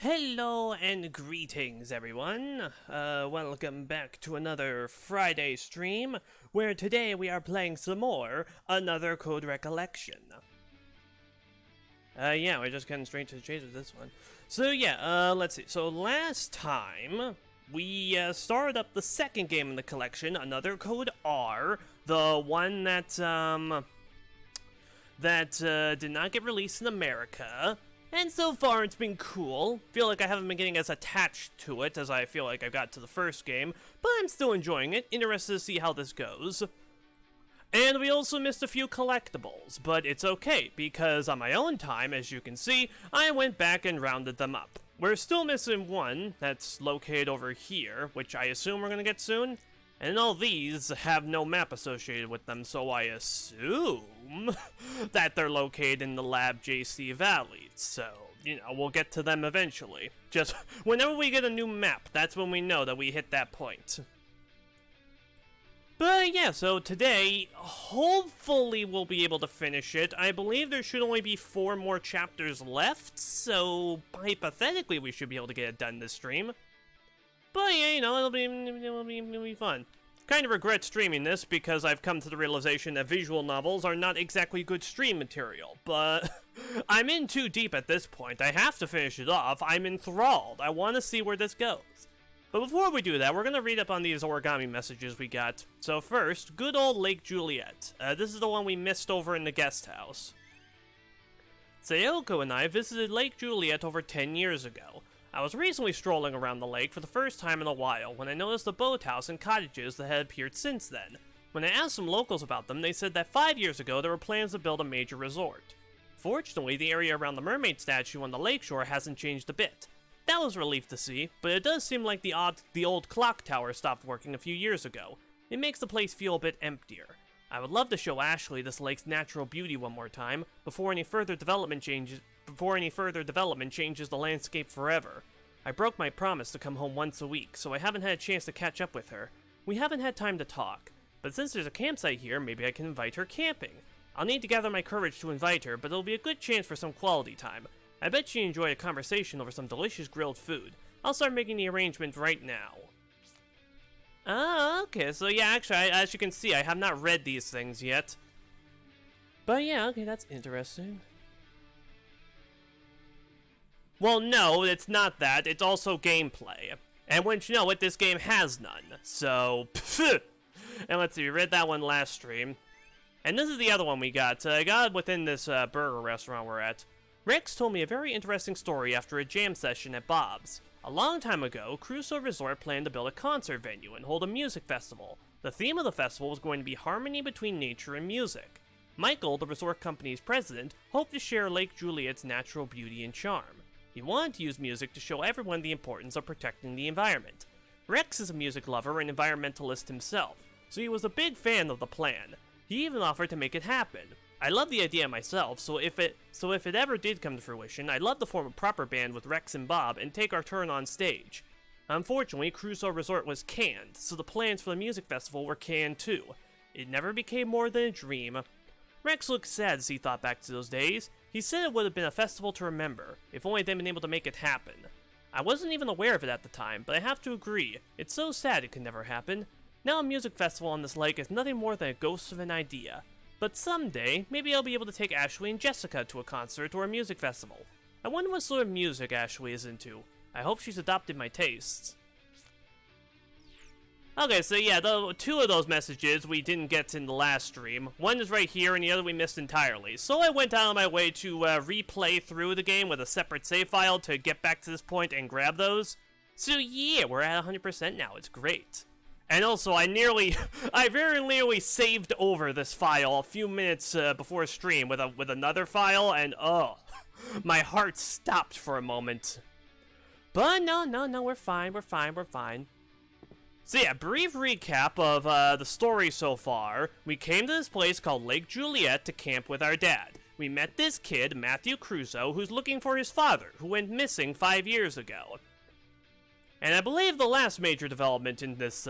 Hello and greetings, everyone. Welcome back to another Friday stream, where today we are playing some more Another Code Recollection. Yeah, we're just getting straight to the chase with this one. So yeah, let's see. So last time, we started up the second game in the collection, Another Code R, the one that did not get released in America. And so far, it's been cool. Feel like I haven't been getting as attached to it as I feel like I got to the first game, but I'm still enjoying it, interested to see how this goes. And we also missed a few collectibles, but it's okay, because on my own time, as you can see, I went back and rounded them up. We're still missing one that's located over here, which I assume we're gonna get soon. And all these have no map associated with them, so I assume that they're located in the Lab JC Valley. So, we'll get to them eventually. Just whenever we get a new map, that's when we know that we hit that point. But yeah, so today, hopefully we'll be able to finish it. I believe there should only be 4 more chapters left, so hypothetically we should be able to get it done this stream. But yeah, it'll be fun. Kind of regret streaming this because I've come to the realization that visual novels are not exactly good stream material, but I'm in too deep at this point. I have to finish it off. I'm enthralled. I want to see where this goes. But before we do that, we're going to read up on these origami messages we got. So first, good old Lake Juliet. This is the one we missed over in the guest house. Sayoko and I visited Lake Juliet over 10 years ago. I was recently strolling around the lake for the first time in a while when I noticed the boathouse and cottages that had appeared since then. When I asked some locals about them, they said that 5 years ago there were plans to build a major resort. Fortunately, the area around the mermaid statue on the lakeshore hasn't changed a bit. That was a relief to see, but it does seem like the old clock tower stopped working a few years ago. It makes the place feel a bit emptier. I would love to show Ashley this lake's natural beauty one more time before any further development changes the landscape forever. I broke my promise to come home once a week, so I haven't had a chance to catch up with her. We haven't had time to talk, but since there's a campsite here, maybe I can invite her camping. I'll need to gather my courage to invite her, but it'll be a good chance for some quality time. I bet she'd enjoy a conversation over some delicious grilled food. I'll start making the arrangement right now. Ah, okay, so yeah, actually, as you can see, I have not read these things yet. But yeah, okay, that's interesting. Well, no, it's not that. It's also gameplay. And wouldn't you know it, this game has none. So, and let's see, we read that one last stream. And this is the other one we got. I got it within this burger restaurant we're at. Rex told me a very interesting story after a jam session at Bob's. A long time ago, Crusoe Resort planned to build a concert venue and hold a music festival. The theme of the festival was going to be harmony between nature and music. Michael, the resort company's president, hoped to share Lake Juliet's natural beauty and charm. He wanted to use music to show everyone the importance of protecting the environment. Rex is a music lover and environmentalist himself, so he was a big fan of the plan. He even offered to make it happen. I love the idea myself, so if it ever did come to fruition, I'd love to form a proper band with Rex and Bob and take our turn on stage. Unfortunately, Crusoe Resort was canned, so the plans for the music festival were canned too. It never became more than a dream. Rex looked sad as he thought back to those days. He said it would have been a festival to remember, if only they'd been able to make it happen. I wasn't even aware of it at the time, but I have to agree, it's so sad it could never happen. Now a music festival on this lake is nothing more than a ghost of an idea. But someday, maybe I'll be able to take Ashley and Jessica to a concert or a music festival. I wonder what sort of music Ashley is into. I hope she's adopted my tastes. Okay, so yeah, two of those messages we didn't get in the last stream. One is right here, and the other we missed entirely. So I went out of my way to replay through the game with a separate save file to get back to this point and grab those. So yeah, we're at 100% now. It's great. And also, I very nearly saved over this file a few minutes before stream with another file, and oh, my heart stopped for a moment. But no, we're fine. So yeah, brief recap of the story so far. We came to this place called Lake Juliet to camp with our dad. We met this kid, Matthew Crusoe, who's looking for his father, who went missing 5 years ago. And I believe the last major development in this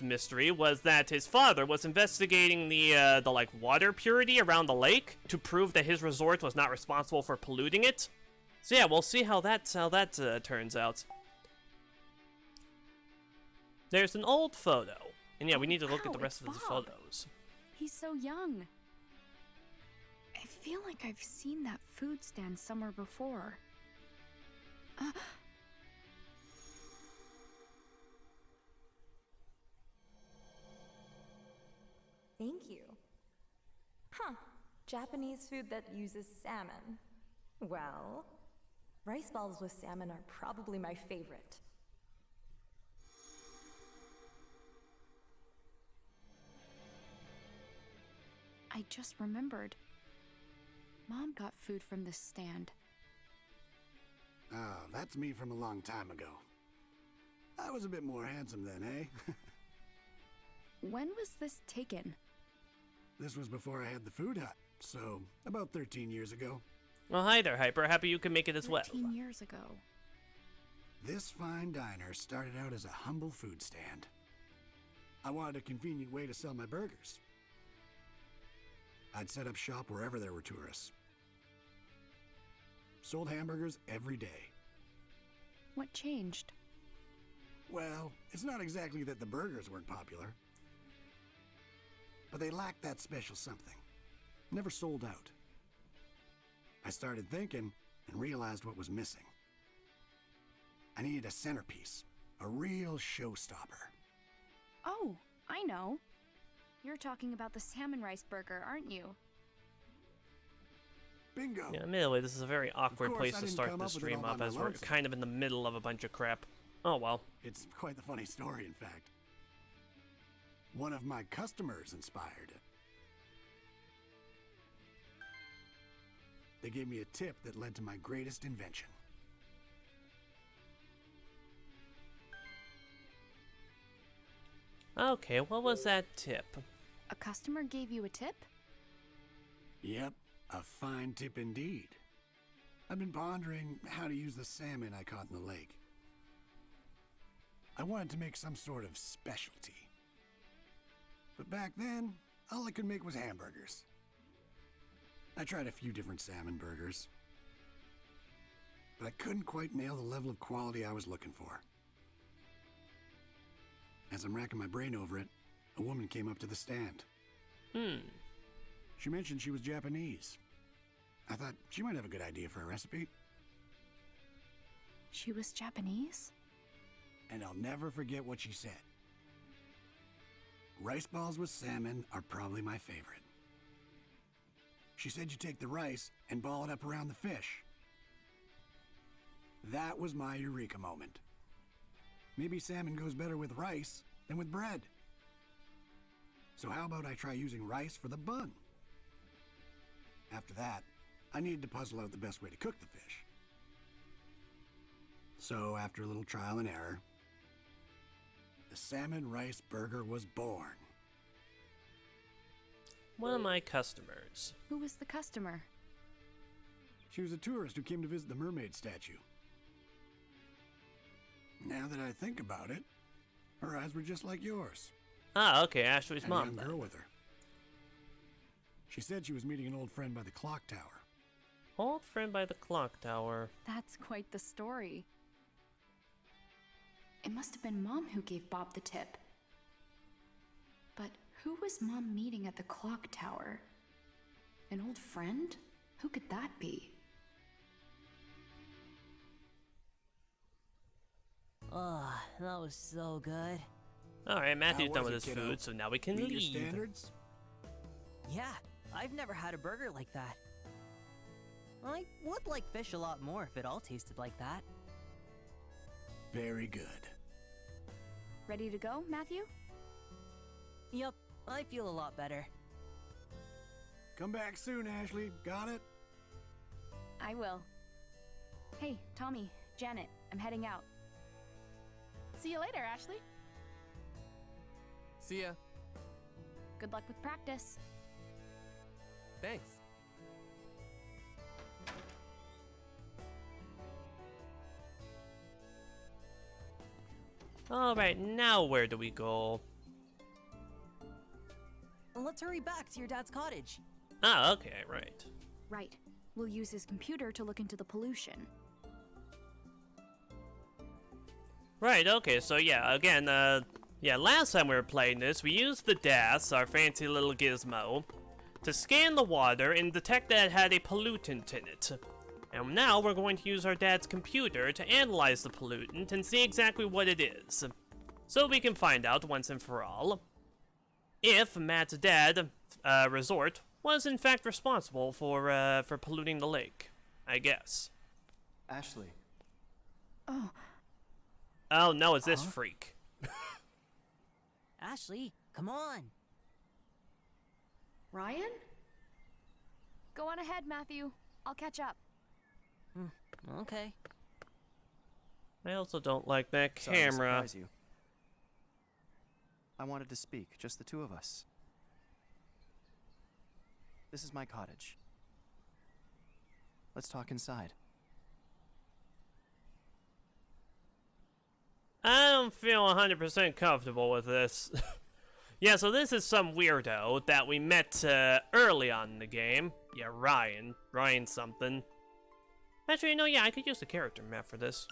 mystery was that his father was investigating the water purity around the lake to prove that his resort was not responsible for polluting it. So yeah, we'll see how that turns out. There's an old photo, and yeah, we need to look at the rest of the photos. He's so young. I feel like I've seen that food stand somewhere before. Thank you. Huh. Japanese food that uses salmon. Well, rice balls with salmon are probably my favorite. I just remembered. Mom got food from this stand. Oh, that's me from a long time ago. I was a bit more handsome then, eh? When was this taken? This was before I had the food hut, so about 13 years ago. Well, hi there, Hyper. Happy you can make it as well. 13 years ago. This fine diner started out as a humble food stand. I wanted a convenient way to sell my burgers. I'd set up shop wherever there were tourists. Sold hamburgers every day. What changed? Well, it's not exactly that the burgers weren't popular, but they lacked that special something. Never sold out. I started thinking and realized what was missing. I needed a centerpiece, a real showstopper. Oh, I know. You're talking about the salmon rice burger, aren't you? Bingo! Yeah, admittedly, this is a very awkward course, place I to didn't start come the up with it stream all up, by as my we're lonesome. kind of in the middle of a bunch of crap. Oh well. It's quite the funny story, in fact. One of my customers inspired it. They gave me a tip that led to my greatest invention. Okay, what was that tip? A customer gave you a tip? Yep, a fine tip indeed. I've been pondering how to use the salmon I caught in the lake. I wanted to make some sort of specialty. But back then, all I could make was hamburgers. I tried a few different salmon burgers, but I couldn't quite nail the level of quality I was looking for. As I'm racking my brain over it, a woman came up to the stand. She mentioned she was Japanese. I thought she might have a good idea for a recipe. She was Japanese? And I'll never forget what she said. Rice balls with salmon are probably my favorite. She said you take the rice and ball it up around the fish. That was my eureka moment. Maybe salmon goes better with rice than with bread. So how about I try using rice for the bun? After that, I needed to puzzle out the best way to cook the fish. So after a little trial and error, the salmon rice burger was born. One of my customers. Who was the customer? She was a tourist who came to visit the mermaid statue. Now that I think about it, her eyes were just like yours. Ah, okay, Ashley's And a mom young then. girl with her. She said she was meeting an old friend by the clock tower. Old friend by the clock tower. That's quite the story. It must have been Mom who gave Bob the tip. But who was Mom meeting at the clock tower? An old friend? Who could that be? Oh, that was so good. Alright, Matthew's How done was with it, his kiddo? food, so now we can Meet your leave. standards? Yeah, I've never had a burger like that. I would like fish a lot more if it all tasted like that. Very good. Ready to go, Matthew? Yup, I feel a lot better. Come back soon, Ashley. Got it? I will. Hey, Tommy, Janet, I'm heading out. See you later, Ashley. See ya. Good luck with practice. Thanks. Alright, now where do we go? Let's hurry back to your dad's cottage. Ah, okay, right. Right. We'll use his computer to look into the pollution. Right, okay, so yeah, again, yeah, last time we were playing this, we used the DAS, our fancy little gizmo, to scan the water and detect that it had a pollutant in it. And now we're going to use our dad's computer to analyze the pollutant and see exactly what it is. So we can find out once and for all if Matt's dad, resort, was in fact responsible for polluting the lake, I guess. Ashley. Oh no, it's this freak. Ashley, come on. Ryan? Go on ahead, Matthew. I'll catch up. Okay. I also don't like that Sorry to camera. surprise you. I wanted to speak, just the two of us. This is my cottage. Let's talk inside. I don't feel 100% comfortable with this. Yeah, so this is some weirdo that we met early on in the game. Yeah, Ryan. Ryan something. Actually, no, yeah, I could use the character map for this.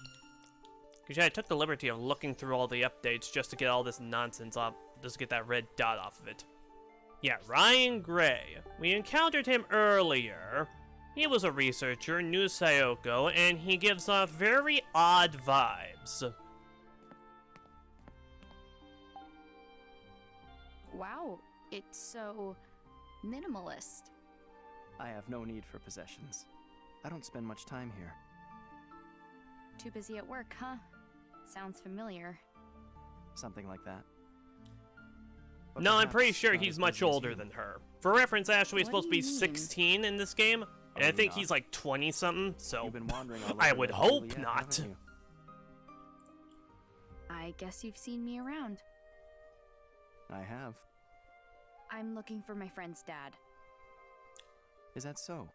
Because yeah, I took the liberty of looking through all the updates just to get all this nonsense off, just to get that red dot off of it. Yeah, Ryan Gray. We encountered him earlier. He was a researcher, knew Sayoko, and he gives off very odd vibes. Wow, it's so minimalist. I have no need for possessions. I don't spend much time here. Too busy at work, huh? Sounds familiar. Something like that. But No, I'm pretty perhaps sure not he's as much busy as older you. than her. For reference, Ashley's What supposed to do be you mean? 16 in this game, and I maybe think not. he's like 20-something, so You've been wandering all I over would that hope Juliet, not. haven't you? I guess you've seen me around. I have. I'm looking for my friend's dad. Is that so?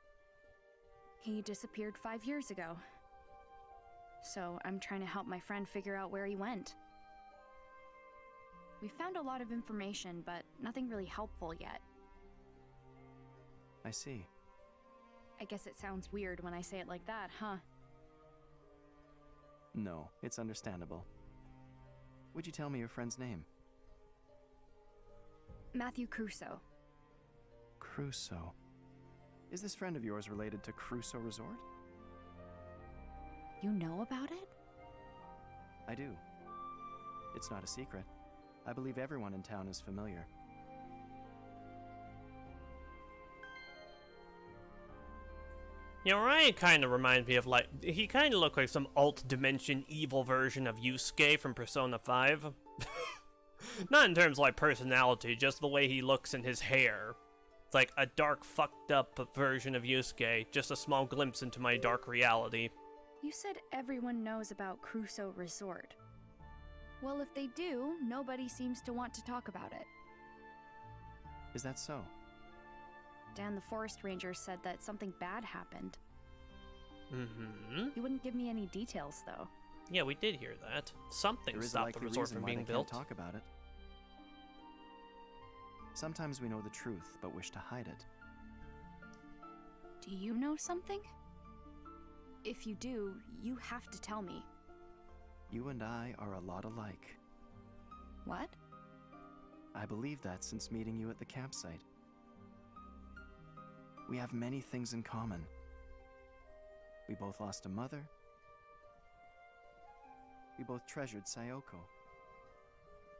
He disappeared 5 years ago. So I'm trying to help my friend figure out where he went. We found a lot of information, but nothing really helpful yet. I see. I guess it sounds weird when I say it like that, huh? No, it's understandable. Would you tell me your friend's name? Matthew Crusoe. Crusoe. Is this friend of yours related to Crusoe Resort? You know about it? I do. It's not a secret. I believe everyone in town is familiar. You know, Ryan kind of reminds me of, like, he kind of looked like some alt-dimension evil version of Yusuke from Persona 5. Not in terms of, like, personality, just the way he looks and his hair. It's like a dark, fucked up version of Yusuke, just a small glimpse into my dark reality. You said everyone knows about Crusoe Resort. Well, if they do, nobody seems to want to talk about it. Is that so? Dan the forest ranger said that something bad happened. Mm-hmm. He wouldn't give me any details, though. Yeah, we did hear that. Something There is a stopped the likely resort reason from why being they built. can't talk about it. Sometimes we know the truth, but wish to hide it. Do you know something? If you do, you have to tell me. You and I are a lot alike. What? I believe that since meeting you at the campsite. We have many things in common. We both lost a mother. We both treasured Sayoko.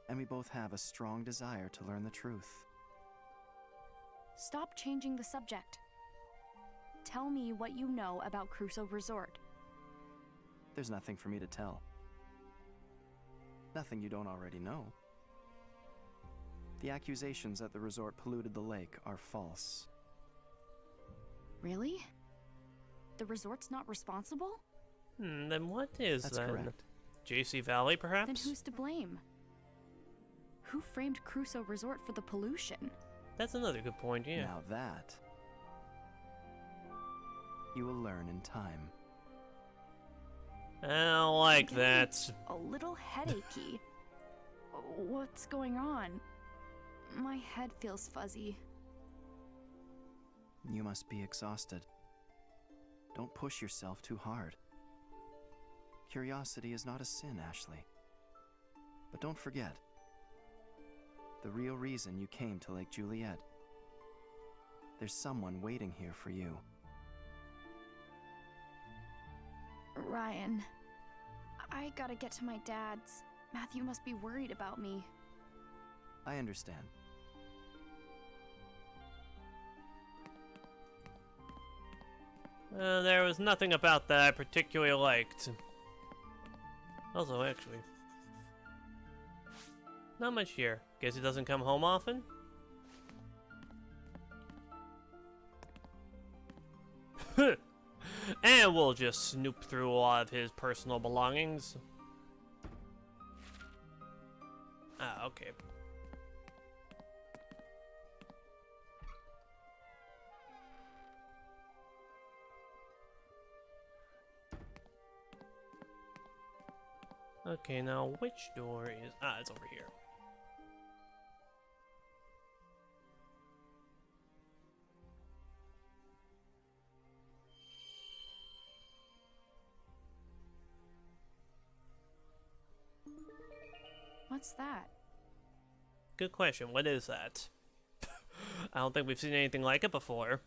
And we both have a strong desire to learn the truth. Stop changing the subject. Tell me what you know about Crusoe Resort. There's nothing for me to tell. Nothing you don't already know. The accusations that the resort polluted the lake are false. Really? The resort's not responsible? Then what is That's then? correct. JC Valley, perhaps? Then who's to blame? Who framed Crusoe Resort for the pollution? That's another good point, yeah. Now that you will learn in time. I don't like I'm that. getting a little headachy. What's going on? My head feels fuzzy. You must be exhausted. Don't push yourself too hard. Curiosity is not a sin, Ashley. But don't forget, the real reason you came to Lake Juliet. There's someone waiting here for you. Ryan, I gotta get to my dad's. Matthew must be worried about me. I understand. There was nothing about that I particularly liked. Also, actually, not much here. Guess he doesn't come home often? And we'll just snoop through a lot of his personal belongings. Ah, okay. Okay, now which door is... Ah, it's over here. What's that? Good question. What is that? I don't think we've seen anything like it before.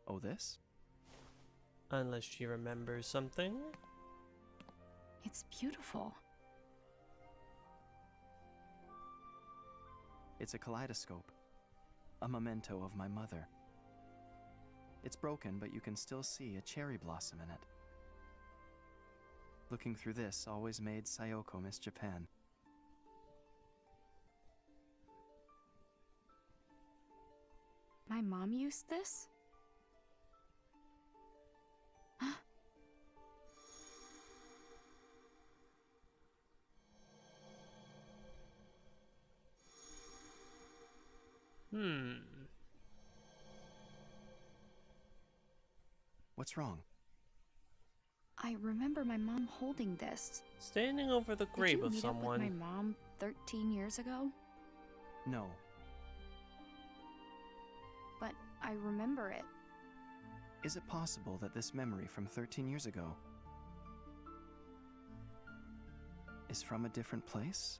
Oh, this? Unless she remembers something. It's beautiful. It's a kaleidoscope. A memento of my mother. It's broken, but you can still see a cherry blossom in it. Looking through this always made Sayoko miss Japan. My mom used this? What's wrong? I remember my mom holding this. Standing over the grave Did you of meet someone. up with my mom 13 years ago? No. But I remember it. Is it possible that this memory from 13 years ago is from a different place?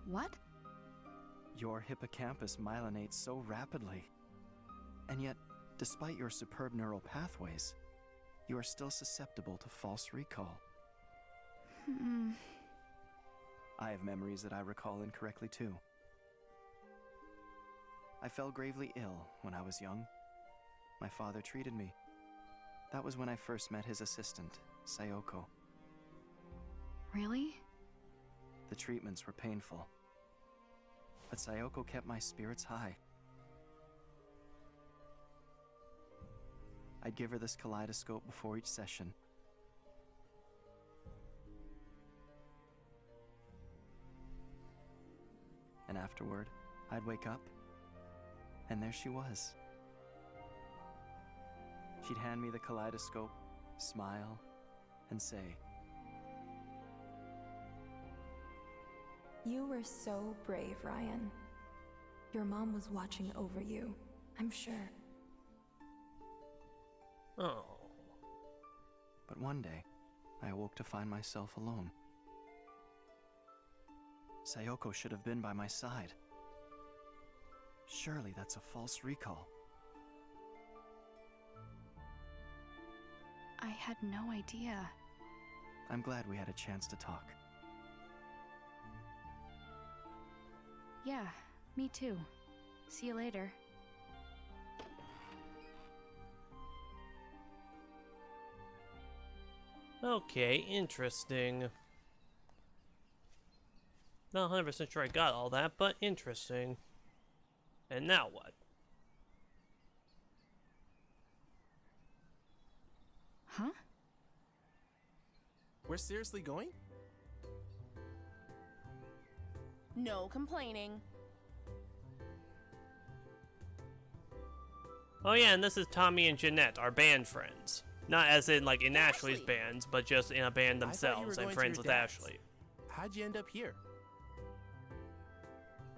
What? Your hippocampus myelinates so rapidly. And yet, despite your superb neural pathways, you are still susceptible to false recall. I have memories that I recall incorrectly too. I fell gravely ill when I was young. My father treated me. That was when I first met his assistant, Sayoko. Really? The treatments were painful. But Sayoko kept my spirits high. I'd give her this kaleidoscope before each session. And afterward, I'd wake up, and there she was. She'd hand me the kaleidoscope, smile, and say, You were so brave, Ryan. Your mom was watching over you, I'm sure. Oh. But one day, I awoke to find myself alone. Sayoko should have been by my side. Surely that's a false recall. I had no idea. I'm glad we had a chance to talk. Yeah, me too. See you later. Okay, interesting. Not 100% sure I got all that, but interesting. And now what? Huh? We're seriously going? No complaining. Oh yeah, and this is Tommy and Jeanette, our band friends. Not as in like in Ashley's Ashley. bands, but just in a band I thought you were themselves going and to friends your with dad's. Ashley. How'd you end up here?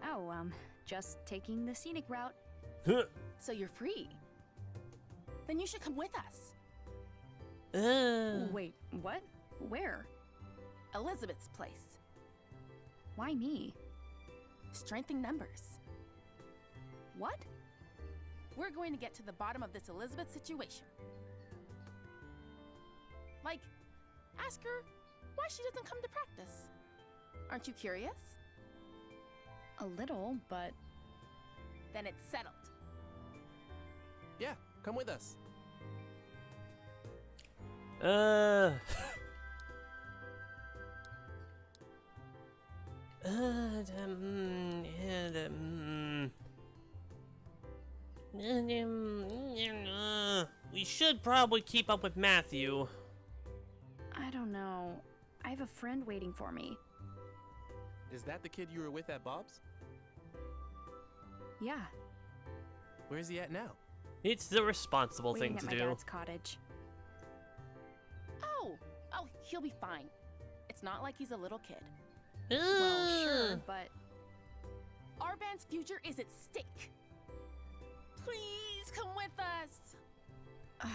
Oh, just taking the scenic route. So you're free. Then you should come with us. Wait, what? Where? Elizabeth's place. Why me? Strength in numbers. What? We're going to get to the bottom of this Elizabeth situation. Like, ask her why she doesn't come to practice. Aren't you curious? A little, but Then it's settled. Yeah, come with us. We should probably keep up with Matthew. I don't know. I have a friend waiting for me. Is that the kid you were with at Bob's? Yeah, Where's he at now? It's the responsible waiting thing to at my do. dad's cottage. Oh, he'll be fine. It's not like he's a little kid. Well, sure, but Our band's future is at stake. Please come with us.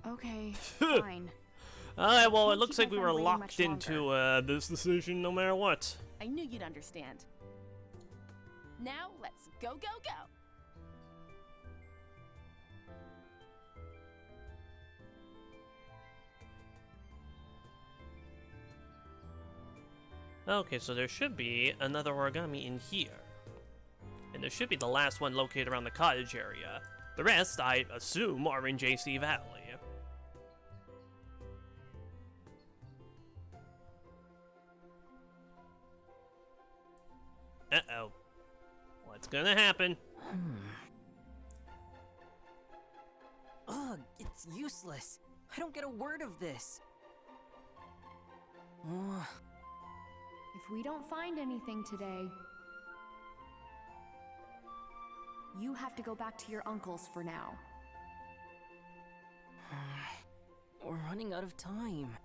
okay, fine. Alright, well, We'll it looks keep like my we friend were waiting locked much into this decision no matter what. I knew you'd understand. Now, let's go, go, go. Okay, so there should be another origami in here. And there should be the last one located around the cottage area. The rest, I assume, are in JC Valley. Uh-oh. What's gonna happen? Ugh, it's useless. I don't get a word of this. Ugh. If we don't find anything today, you have to go back to your uncle's for now. We're running out of time.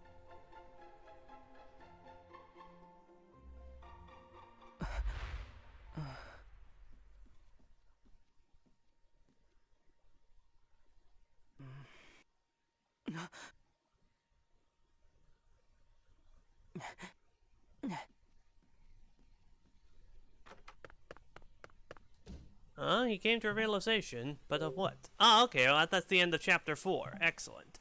He came to a realization, but of what? Oh, okay, well, that's the end of chapter 4. Excellent.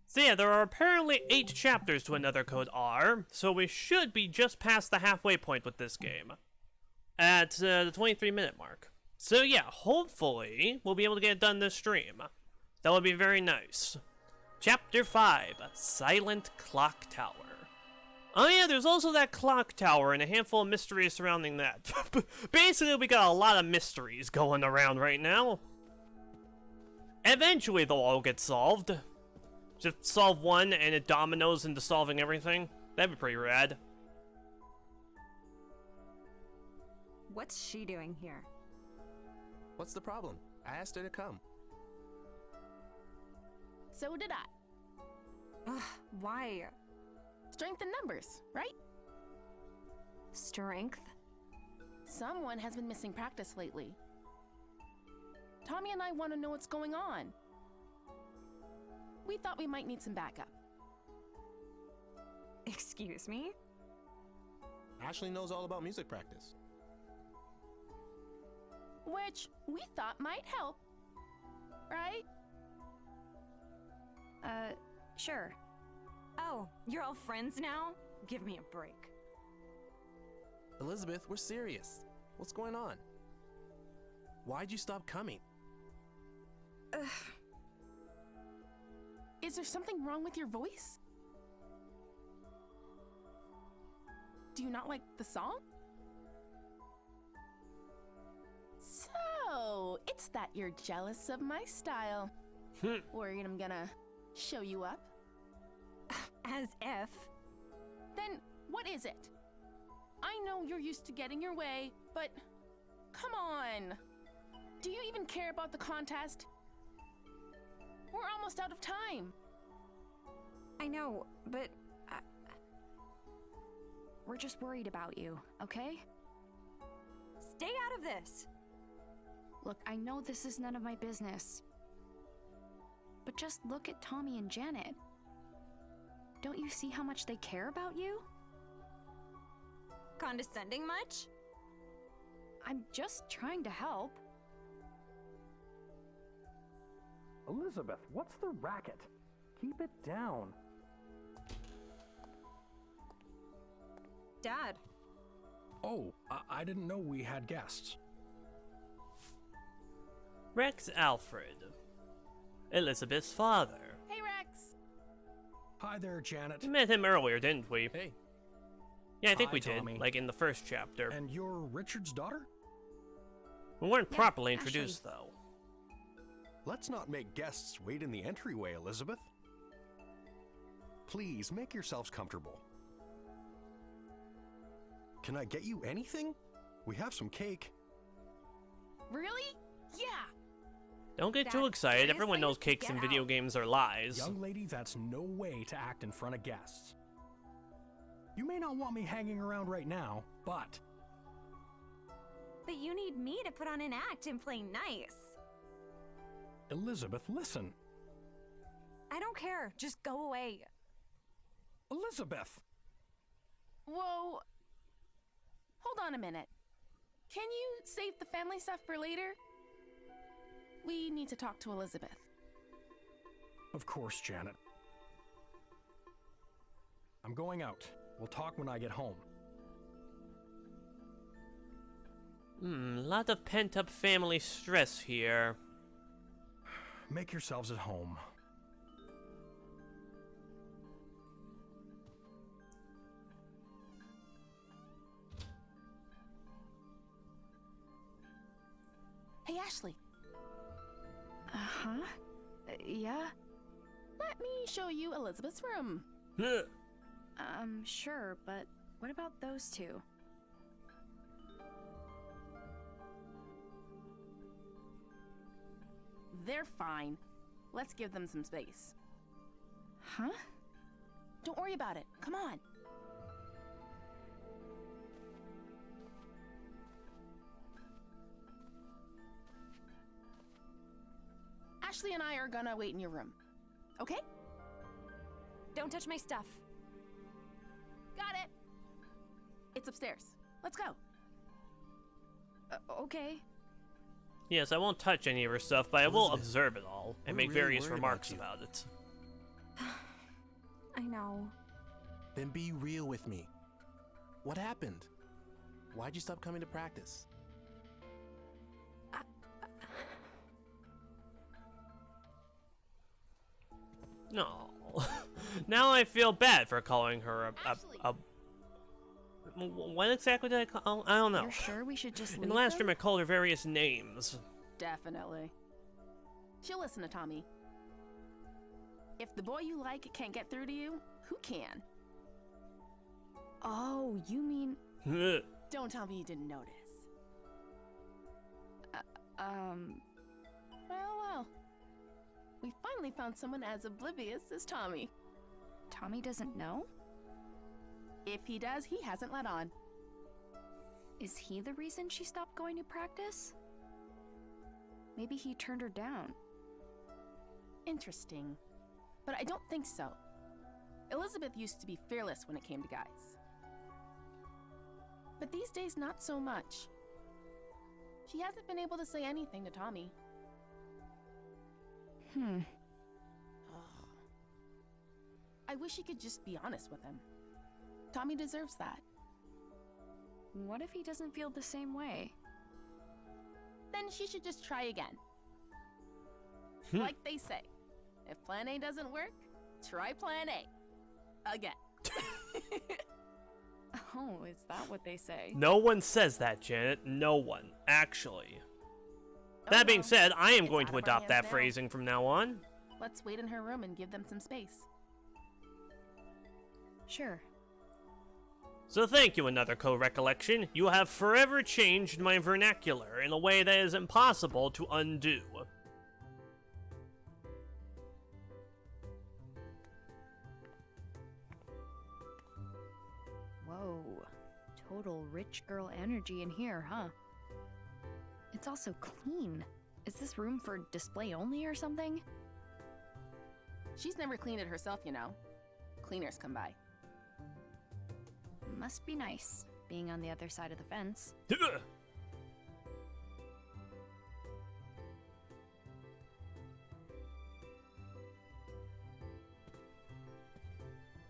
So yeah, there are apparently 8 chapters to Another Code R, so we should be just past the halfway point with this game. At the 23-minute mark. So yeah, hopefully, we'll be able to get it done this stream. That would be very nice. Chapter 5, Silent Clock Tower. Oh yeah, there's also that clock tower and a handful of mysteries surrounding that. Basically, we got a lot of mysteries going around right now. Eventually, they'll all get solved. Just solve one and it dominoes into solving everything. That'd be pretty rad. What's she doing here? What's the problem? I asked her to come. So did I. Ugh, why? Strength in numbers, right? Strength? Someone has been missing practice lately. Tommy and I want to know what's going on. We thought we might need some backup. Excuse me? Ashley knows all about music practice. Which we thought might help. Right? Sure. Oh, you're all friends now? Give me a break. Elizabeth, we're serious. What's going on? Why'd you stop coming? Is there something wrong with your voice? Do you not like the song? So, it's that you're jealous of my style. Worried I'm gonna show you up? As if. Then, what is it? I know you're used to getting your way, but come on. Do you even care about the contest? We're almost out of time. I know, but We're just worried about you, okay? stay out of this. Look, I know this is none of my business. But just look at Tommy and Janet. Don't you see how much they care about you? condescending much? I'm just trying to help. Elizabeth, what's the racket? Keep it down. Dad. Oh, I didn't know we had guests. Rex Alfred, Elizabeth's father. Hey, Rex. Hi there, Janet. We met him earlier, didn't we? Hey, Yeah, I think Hi, we did, Tommy. like in the first chapter. And you're Richard's daughter? We weren't Yeah, properly Ashley. introduced, though. Let's not make guests wait in the entryway, Elizabeth. Please, make yourselves comfortable. Can I get you anything? We have some cake. Really? Yeah. Don't get too Dad, excited. Everyone seriously? knows cakes Get in video out. games are lies. Young lady, that's no way to act in front of guests. You may not want me hanging around right now, but But you need me to put on an act and play nice. Elizabeth, listen. I don't care. Just go away. Elizabeth! Whoa. Hold on a minute. Can you save the family stuff for later? We need to talk to Elizabeth. Of course, Janet. I'm going out. We'll talk when I get home. Lot of pent-up family stress here. Make yourselves at home. Hey, Ashley. Uh-huh. Yeah? Let me show you Elizabeth's room. Sure, but what about those two? They're fine. Let's give them some space. Huh? Don't worry about it. Come on. Ashley and I are gonna wait in your room. Okay? Don't touch my stuff. Got it. It's upstairs. Let's go. Okay. Yes, I won't touch any of her stuff, but I will Elizabeth, observe it all and we're make really various worried remarks about about it. I know. then be real with me. What happened? Why'd you stop coming to practice? No. Now I feel bad for calling her Ashley. what exactly did I call? I don't know. You're sure we should just In leave the last them? stream, I called her various names. Definitely. She'll listen to Tommy. If the boy you like can't get through to you, who can? Oh, you mean... Don't tell me you didn't notice. Well. We finally found someone as oblivious as Tommy. Tommy doesn't know? If he does, he hasn't let on. Is he the reason she stopped going to practice? Maybe he turned her down. Interesting. But I don't think so. Elizabeth used to be fearless when it came to guys. But these days, not so much. She hasn't been able to say anything to Tommy. I wish he could just be honest with him. Tommy deserves that. What if he doesn't feel the same way? Then she should just try again. Like they say, if plan A doesn't work, try plan A. Again. Oh, is that what they say? No one says that, Janet. No one, actually. Oh, That being well, said, I am it's going out to of our adopt that hands now. phrasing from now on. Let's wait in her room and give them some space. Sure. So thank you, another co-recollection. You have forever changed my vernacular in a way that is impossible to undo. Whoa. Total rich girl energy in here, huh? It's also clean. Is this room for display only or something? She's never cleaned it herself, you know. Cleaners come by. Must be nice, being on the other side of the fence.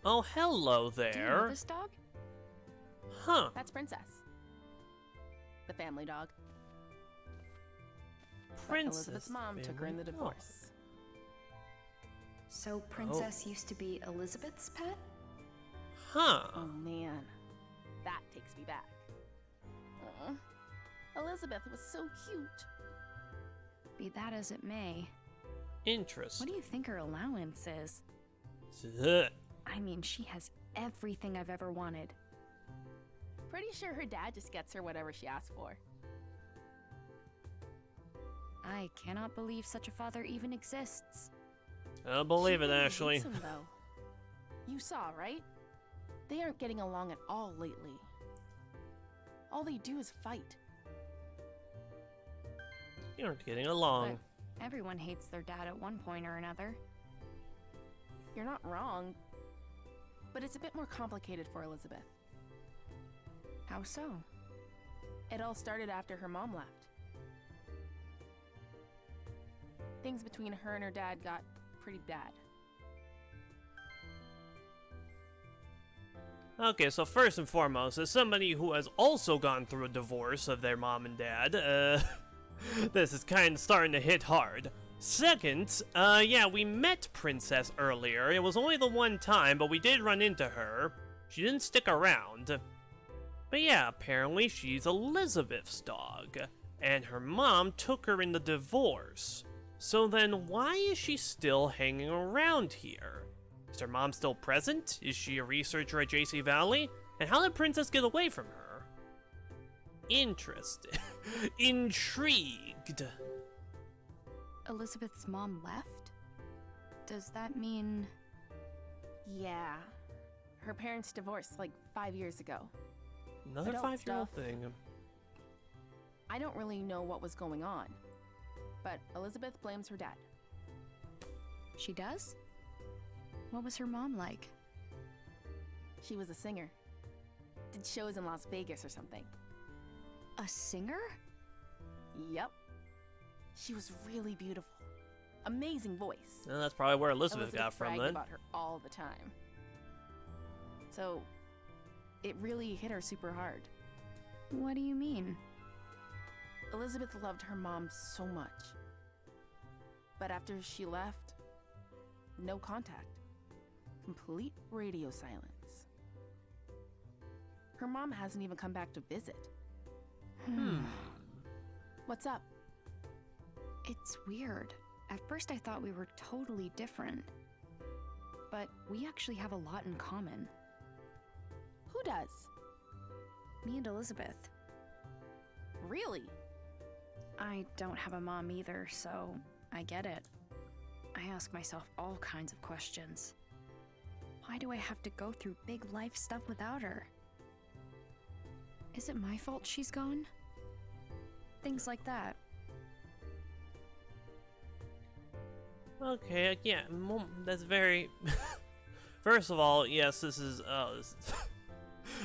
Oh, hello Do you know there. this dog? Huh. That's Princess. The family dog. But Princess. Elizabeth's mom took her in the family divorce. So Princess used to be Elizabeth's pet? dog. Huh. Oh man, that takes me back. Elizabeth was so cute. Be that as it may. Interesting. What do you think her allowance is? Ugh. I mean, she has everything I've ever wanted. Pretty sure her dad just gets her whatever she asks for. I cannot believe such a father even exists. I don't believe She it, really Ashley. hates him, though. You saw, right? They aren't getting along at all lately. All they do is fight. You aren't getting along. But everyone hates their dad at one point or another. You're not wrong, but it's a bit more complicated for Elizabeth. How so? It all started after her mom left. Things between her and her dad got pretty bad. Okay, so first and foremost, as somebody who has also gone through a divorce of their mom and dad, this is kind of starting to hit hard. Second, yeah, we met Princess earlier. It was only the one time, but we did run into her. She didn't stick around. But yeah, apparently she's Elizabeth's dog, and her mom took her in the divorce. So then why is she still hanging around here? Is her mom still present? Is she a researcher at JC Valley? And how did Princess get away from her? Interested. Intrigued. Elizabeth's mom left? Does that mean... Yeah. Her parents divorced like 5 years ago. Another Adult 5-year-old stuff. thing. I don't really know what was going on, but Elizabeth blames her dad. She does? What was her mom like? She was a singer. Did shows in Las Vegas or something. A singer? Yep. She was really beautiful. Amazing voice. And that's probably where Elizabeth got from bragged then. about her all the time. So, it really hit her super hard. What do you mean? Elizabeth loved her mom so much. But after she left, no contact. Complete radio silence. Her mom hasn't even come back to visit. What's up? It's weird. At first I thought we were totally different. But we actually have a lot in common. Who does? Me and Elizabeth. Really? I don't have a mom either, so I get it. I ask myself all kinds of questions. Why do I have to go through big life stuff without her? Is it my fault she's gone? Things like that. Okay, yeah, that's very... First of all, yes, this is...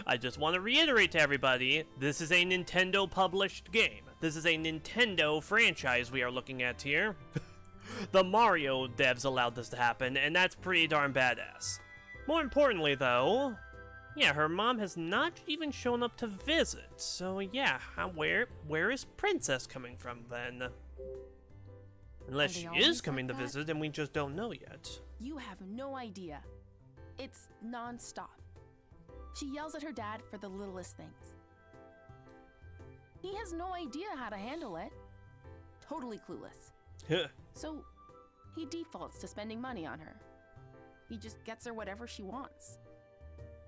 I just want to reiterate to everybody, this is a Nintendo-published game. This is a Nintendo franchise we are looking at here. The Mario devs allowed this to happen, and that's pretty darn badass. More importantly, though, yeah, her mom has not even shown up to visit. So yeah, where is Princess coming from then? Unless Are they she always is coming like to that? visit and we just don't know yet. You have no idea. It's non-stop. She yells at her dad for the littlest things. He has no idea how to handle it. Totally clueless. So, he defaults to spending money on her. He just gets her whatever she wants.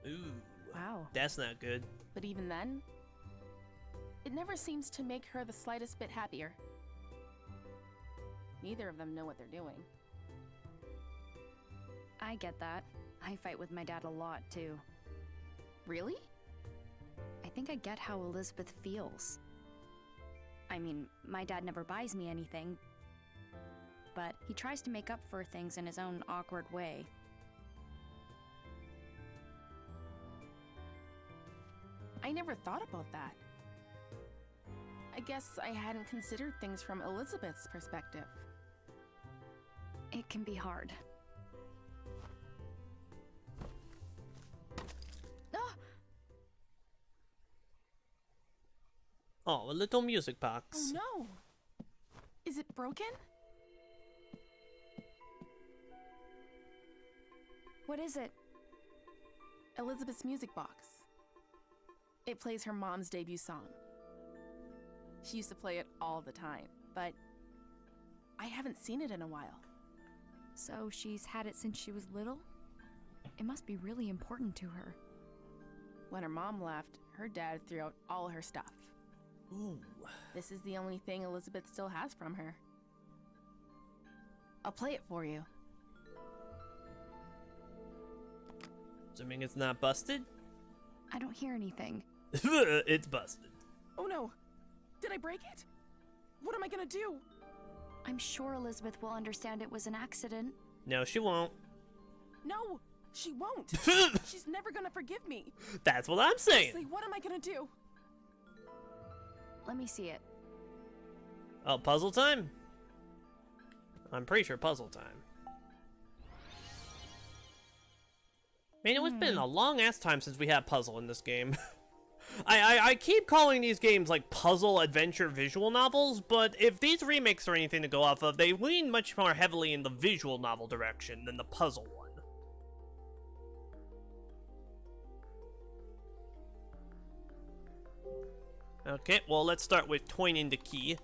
Ooh, Wow. that's not good. But even then, it never seems to make her the slightest bit happier. Neither of them know what they're doing. I get that. I fight with my dad a lot, too. Really? I think I get how Elizabeth feels. I mean, my dad never buys me anything, but he tries to make up for things in his own awkward way. I I never thought about that. I guess I hadn't considered things from Elizabeth's perspective. It can be hard. Ah! Oh, a little music box. Oh no! Is it broken? What is it? Elizabeth's music box. It plays her mom's debut song. She used to play it all the time, but I haven't seen it in a while. So she's had it since she was little? It must be really important to her. When her mom left, her dad threw out all her stuff. Ooh. This is the only thing Elizabeth still has from her. I'll play it for you. Assuming it's not busted? I don't hear anything. It's busted. Oh no! Did I break it? What am I gonna do? I'm sure Elizabeth will understand it was an accident. No, she won't. No, she won't. She's never gonna forgive me. That's what I'm saying. Seriously, what am I gonna do? Let me see it. Oh, puzzle time? I'm pretty sure puzzle time. Man, it's been a long-ass time since we had puzzle in this game. I keep calling these games like puzzle adventure visual novels, but if these remakes are anything to go off of, they lean much more heavily in the visual novel direction than the puzzle one. Okay, well, let's start with turning the key.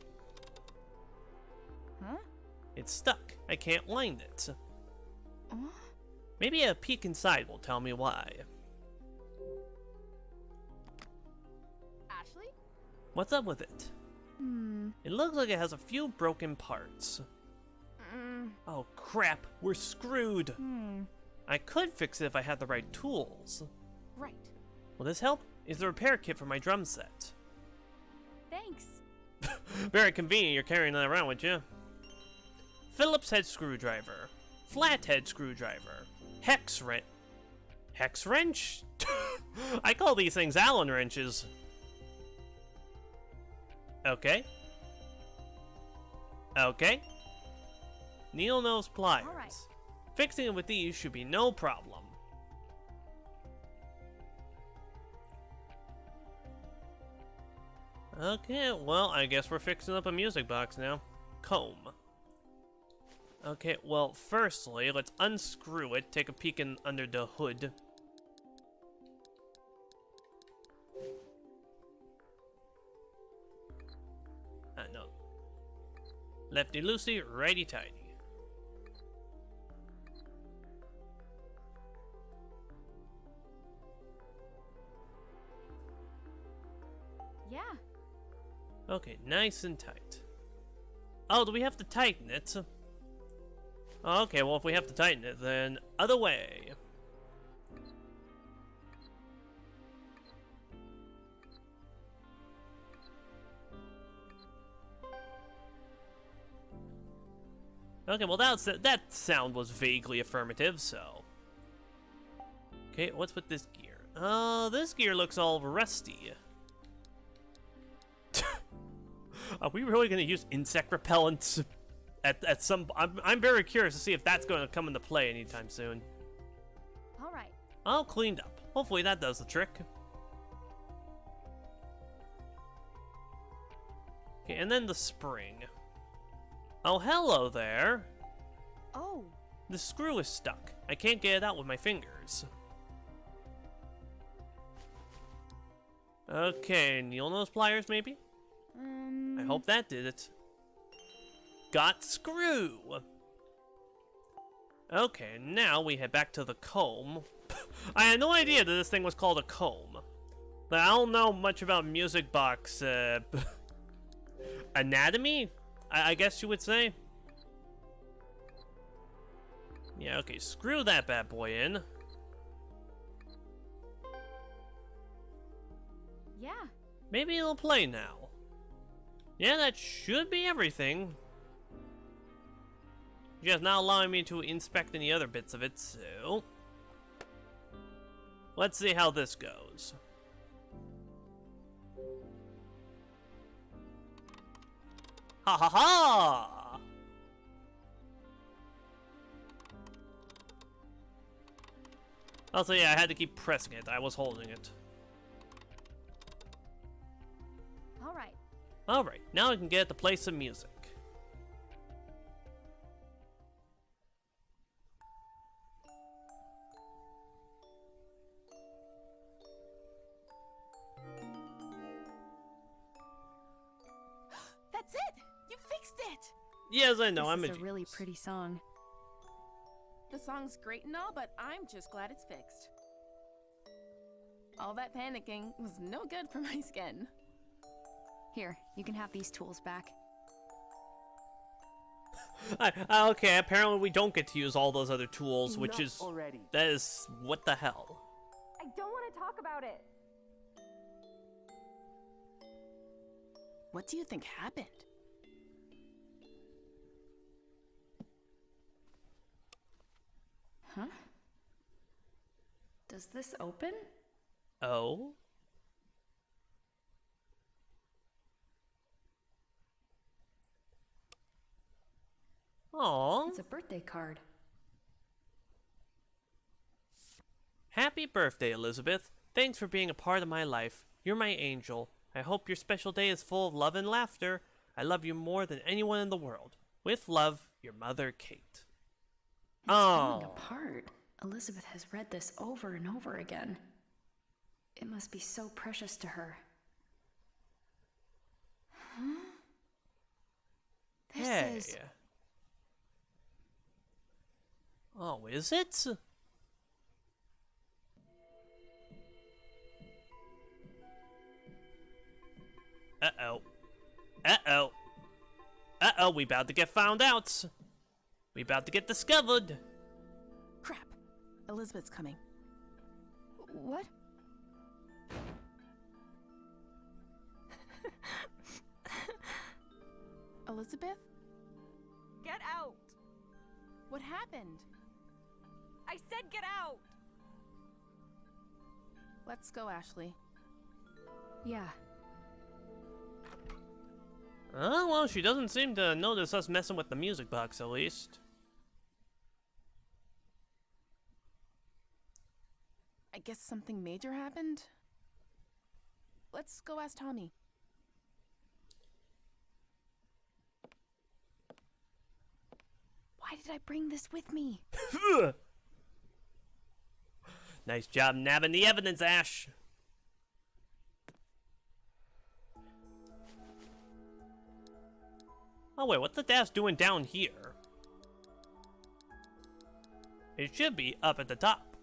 Huh? It's stuck. I can't wind it. Huh? Maybe a peek inside will tell me why. Ashley? What's up with it? It looks like it has a few broken parts. Oh crap, we're screwed. I could fix it if I had the right tools. Right. Will this help? Is the repair kit for my drum set. Thanks. Very convenient you're carrying that around with you. Phillips head screwdriver. Flathead screwdriver. Hex wrench. Hex wrench? I call these things Allen wrenches. Okay. Okay. Needle nose pliers. All right. Fixing it with these should be no problem. Okay, well, I guess we're fixing up a music box now. Comb. Okay, well, firstly, let's unscrew it, take a peek in under the hood. No. Lefty loosey, righty tighty. Yeah. Okay, nice and tight. Oh, do we have to tighten it? Okay, well, if we have to tighten it, then other way. Okay, well, that sound was vaguely affirmative, so. Okay, what's with this gear? This gear looks all rusty. Are we really going to use insect repellents at some... I'm very curious to see if that's going to come into play anytime soon. All right. All cleaned up. Hopefully that does the trick. Okay, and then the spring. Oh, hello there. Oh. The screw is stuck. I can't get it out with my fingers. Okay, needle nose pliers maybe? I hope that did it. Got screw! Okay, now we head back to the comb. I had no idea that this thing was called a comb. But I don't know much about music box, anatomy? I guess you would say? Yeah, okay, screw that bad boy in. Yeah. Maybe it'll play now. Yeah, that should be everything. Just not allowing me to inspect any other bits of it, so... Let's see how this goes. Ha ha ha! Also, yeah, I had to keep pressing it. I was holding it. Alright. Alright, now I can get to play some music. That's it! You fixed it! Yes, I know, I'm This a is a really genius. pretty song. The song's great and all, but I'm just glad it's fixed. All that panicking was no good for my skin. Here, you can have these tools back. Okay, apparently we don't get to use all those other tools, which Enough is... already. That is... what the hell? I don't want to talk about it. What do you think happened? Huh? Does this open? Oh? Aww. It's a birthday card. Happy birthday, Elizabeth. Thanks for being a part of my life. You're my angel. I hope your special day is full of love and laughter. I love you more than anyone in the world. With love, your mother, Kate. It's falling Oh. apart. Elizabeth has read this over and over again. It must be so precious to her. Huh? This Hey. is... Oh, is it? Uh-oh. Uh-oh. Uh-oh, we about to get found out. We about to get discovered. Crap. Elizabeth's coming. What? Elizabeth? Get out! What happened? I said get out! Let's go, Ashley. Yeah. Oh, well, she doesn't seem to notice us messing with the music box, at least. I guess something major happened? Let's go ask Tommy. Why did I bring this with me? Nice job nabbing the evidence, Ash. Oh wait, what's the dash doing down here? It should be up at the top.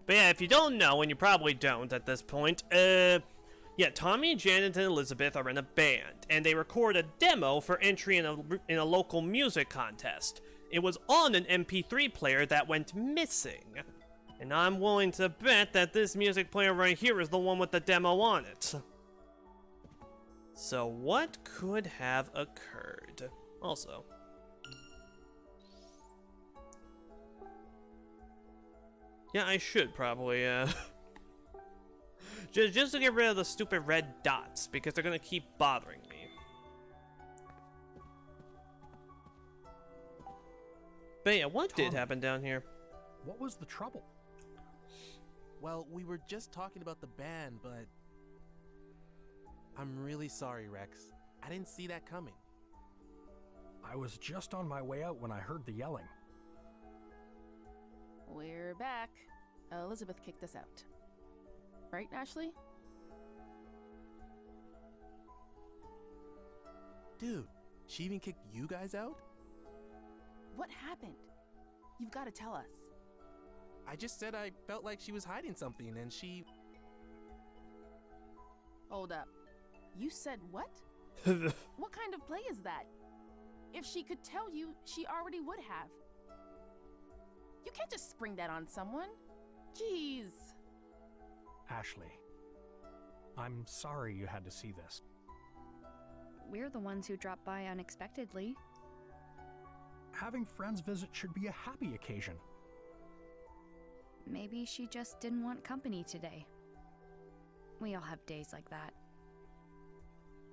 But yeah, if you don't know, and you probably don't at this point, yeah, Tommy, Janet, and Elizabeth are in a band, and they record a demo for entry in a local music contest. It was on an MP3 player that went missing. And I'm willing to bet that this music player right here is the one with the demo on it. So what could have occurred? Also, yeah, I should probably, just to get rid of the stupid red dots, because they're gonna keep bothering me. But yeah, what did happen down here? What was the trouble? Well, we were just talking about the band, but I'm really sorry, Rex. I didn't see that coming. I was just on my way out when I heard the yelling. We're back. Elizabeth kicked us out. Right, Ashley? Dude, she even kicked you guys out? What happened? You've got to tell us. I just said I felt like she was hiding something and she... Hold up. You said what? What kind of play is that? If she could tell you, she already would have. You can't just spring that on someone. Jeez. Ashley, I'm sorry you had to see this. We're the ones who dropped by unexpectedly. Having friends visit should be a happy occasion. Maybe she just didn't want company today. We all have days like that.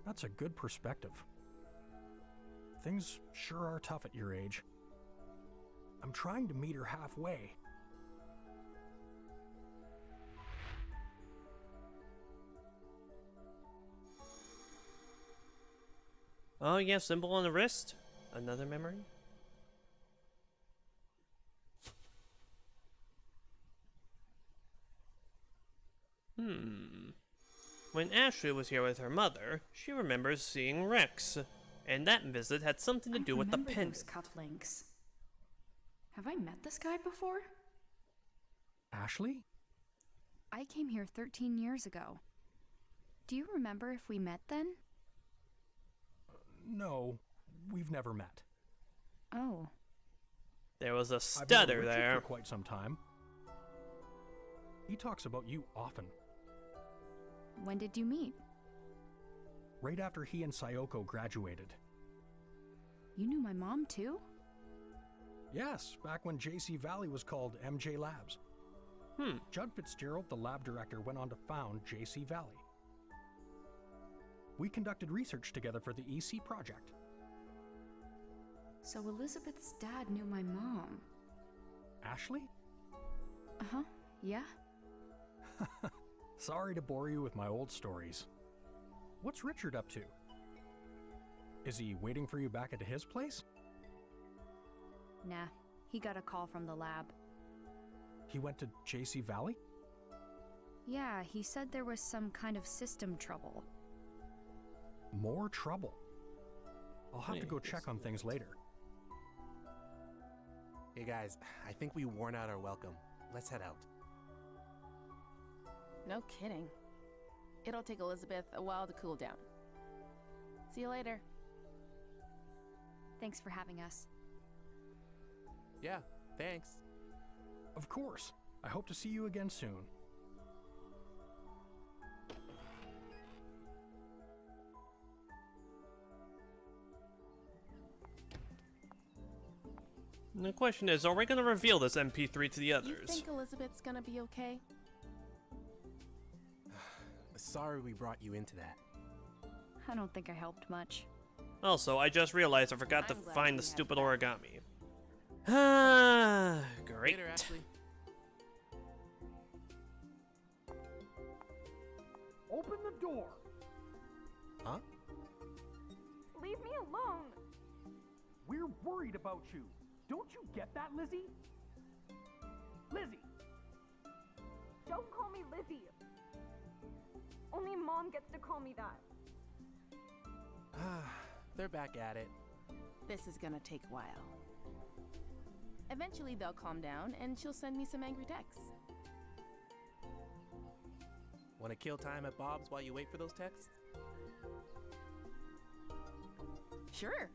That's a good perspective. Things sure are tough at your age. I'm trying to meet her halfway. Oh yeah, symbol on the wrist. Another memory. When Ashley was here with her mother, she remembers seeing Rex, and that visit had something to do with the pendant. Those cufflinks. Have I met this guy before? Ashley? I came here 13 years ago. Do you remember if we met then? No, we've never met. Oh. There was a I've known stutter Richard there. for quite some time. He talks about you often. When did you meet? Right after he and Sayoko graduated. You knew my mom too? Yes, back when JC Valley was called MJ Labs. Judd Fitzgerald, the lab director, went on to found JC Valley. We conducted research together for the EC project. So Elizabeth's dad knew my mom. Ashley? Uh-huh, yeah. Sorry to bore you with my old stories. What's Richard up to? Is he waiting for you back at his place? Nah, he got a call from the lab. He went to JC Valley? Yeah, he said there was some kind of system trouble. More trouble. I'll have to go check on things later. Hey guys, I think we worn out our welcome. Let's head out. No kidding. It'll take Elizabeth a while to cool down. See you later. Thanks for having us. Yeah, thanks. Of course. I hope to see you again soon. The question is, are we going to reveal this MP3 to the others? You think Elizabeth's gonna be okay? Sorry we brought you into that. I don't think I helped much. Also, I just realized I forgot to I'm glad find we the had stupid that. origami. Ah, great. Later, Ashley. Open the door! Huh? Leave me alone! We're worried about you. Don't you get that, Lizzie? Lizzie! Don't call me Lizzie! Only Mom gets to call me that. They're back at it. This is gonna take a while. Eventually they'll calm down and she'll send me some angry texts. Want to kill time at Bob's while you wait for those texts? Sure.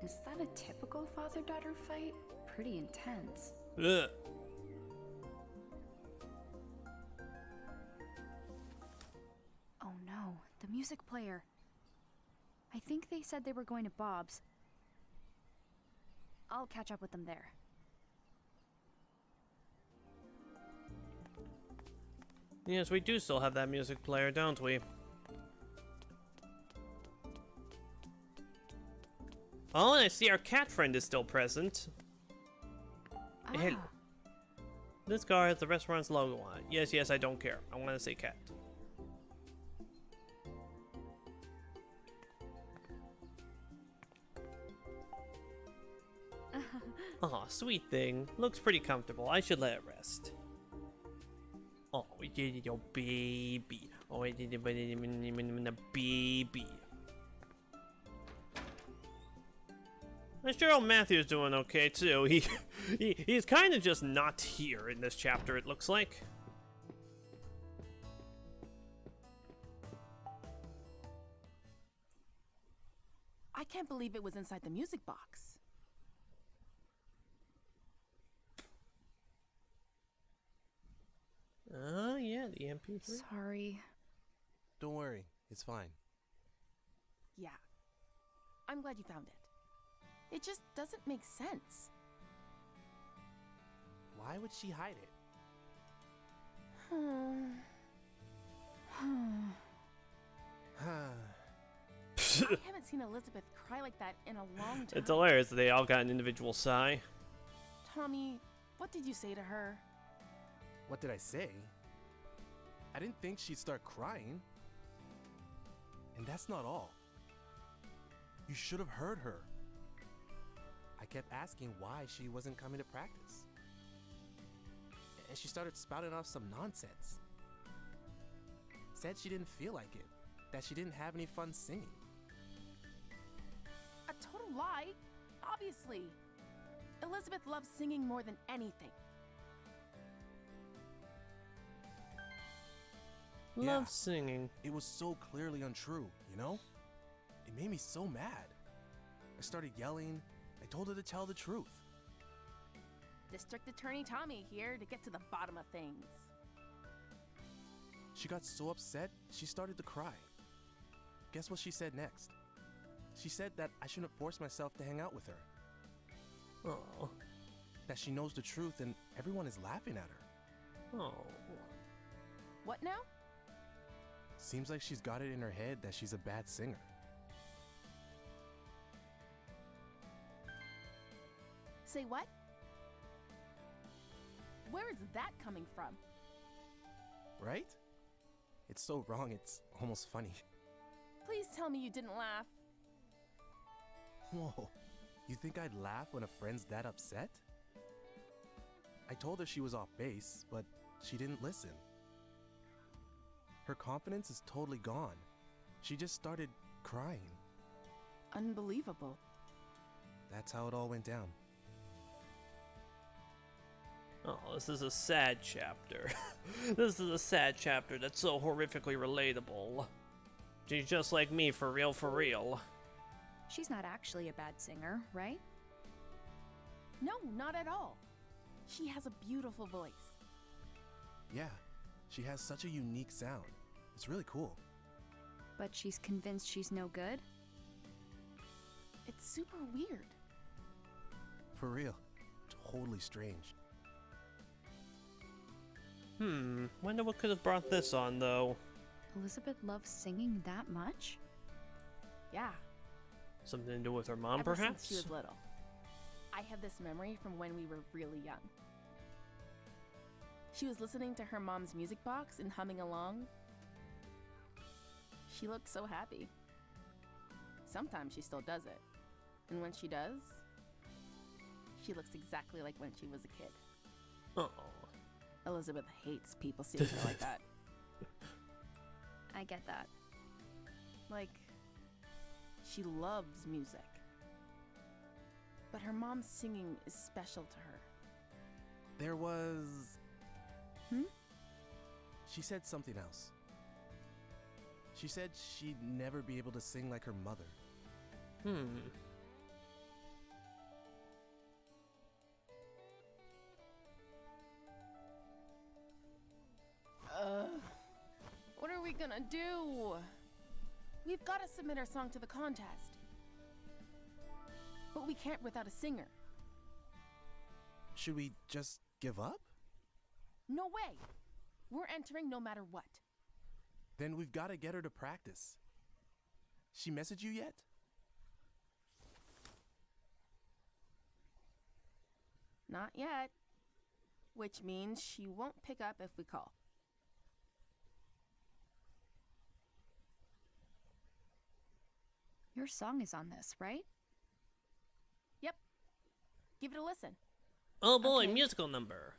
Is that a typical father-daughter fight? Pretty intense. Ugh. Oh no, the music player. I think they said they were going to Bob's. I'll catch up with them there. Yes, we do still have that music player, don't we? Oh, and I see our cat friend is still present. Hey, this car has the restaurant's logo on it. Yes, yes, I don't care. I want to say cat. Aw, sweet thing. Looks pretty comfortable. I should let it rest. Oh, your baby. Oh, baby. I'm sure old Matthew's doing okay too. He's kind of just not here in this chapter, it looks like. I can't believe it was inside the music box. Oh, yeah, the MP3. Sorry. Don't worry, it's fine. Yeah. I'm glad you found it. It just doesn't make sense. Why would she hide it? I haven't seen Elizabeth cry like that in a long time. It's hilarious that they all got an individual sigh. Tommy, what did you say to her? What did I say? I didn't think she'd start crying. And that's not all. You should have heard her. I kept asking why she wasn't coming to practice. And she started spouting off some nonsense. Said she didn't feel like it, that she didn't have any fun singing. A total lie, obviously. Elizabeth loves singing more than anything. Love singing. It was so clearly untrue, you know? It made me so mad. I started yelling. I told her to tell the truth. District Attorney Tommy here to get to the bottom of things. She got so upset, she started to cry. Guess what she said next? She said that I shouldn't force myself to hang out with her. Oh. That she knows the truth and everyone is laughing at her. Oh. What now? Seems like she's got it in her head that she's a bad singer. Say what? Where is that coming from? Right? It's so wrong, it's almost funny. Please tell me you didn't laugh. Whoa, you think I'd laugh when a friend's that upset? I told her she was off base, but she didn't listen. Her confidence is totally gone. She just started crying. Unbelievable. That's how it all went down. Oh, this is a sad chapter. This is a sad chapter that's so horrifically relatable. She's just like me, for real, for real. She's not actually a bad singer, right? No, not at all. She has a beautiful voice. Yeah, she has such a unique sound. It's really cool. But she's convinced she's no good? It's super weird. For real. Totally strange. Wonder what could have brought this on, though. Elizabeth loves singing that much? Yeah. Something to do with her mom, Ever perhaps? since she was little. I have this memory from when we were really young. She was listening to her mom's music box and humming along. She looked so happy. Sometimes she still does it. And when she does, she looks exactly like when she was a kid. Oh. Elizabeth hates people seeing her like that. I get that. Like, she loves music. But her mom's singing is special to her. There was... Hmm? She said something else. She said she'd never be able to sing like her mother. What are we gonna do? We've gotta submit our song to the contest. But we can't without a singer. Should we just give up? No way! We're entering no matter what. Then we've got to get her to practice. She messaged you yet? Not yet. Which means she won't pick up if we call. Your song is on this, right? Yep. Give it a listen. Oh boy, Okay. musical number.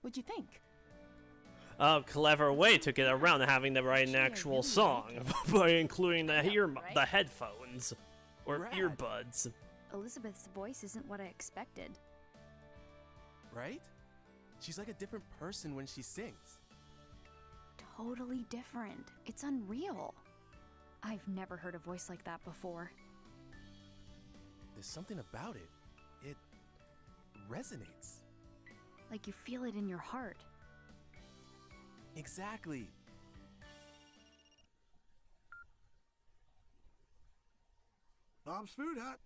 What'd you think? A clever way to get around having to write an Actually, I actual really song by including the Yeah, right? the headphones or Rad. earbuds. Elizabeth's voice isn't what I expected. Right? She's like a different person when she sings. Totally different. It's unreal. I've never heard a voice like that before. There's something about it. It resonates. Like you feel it in your heart. Exactly. Bob's Food Hut.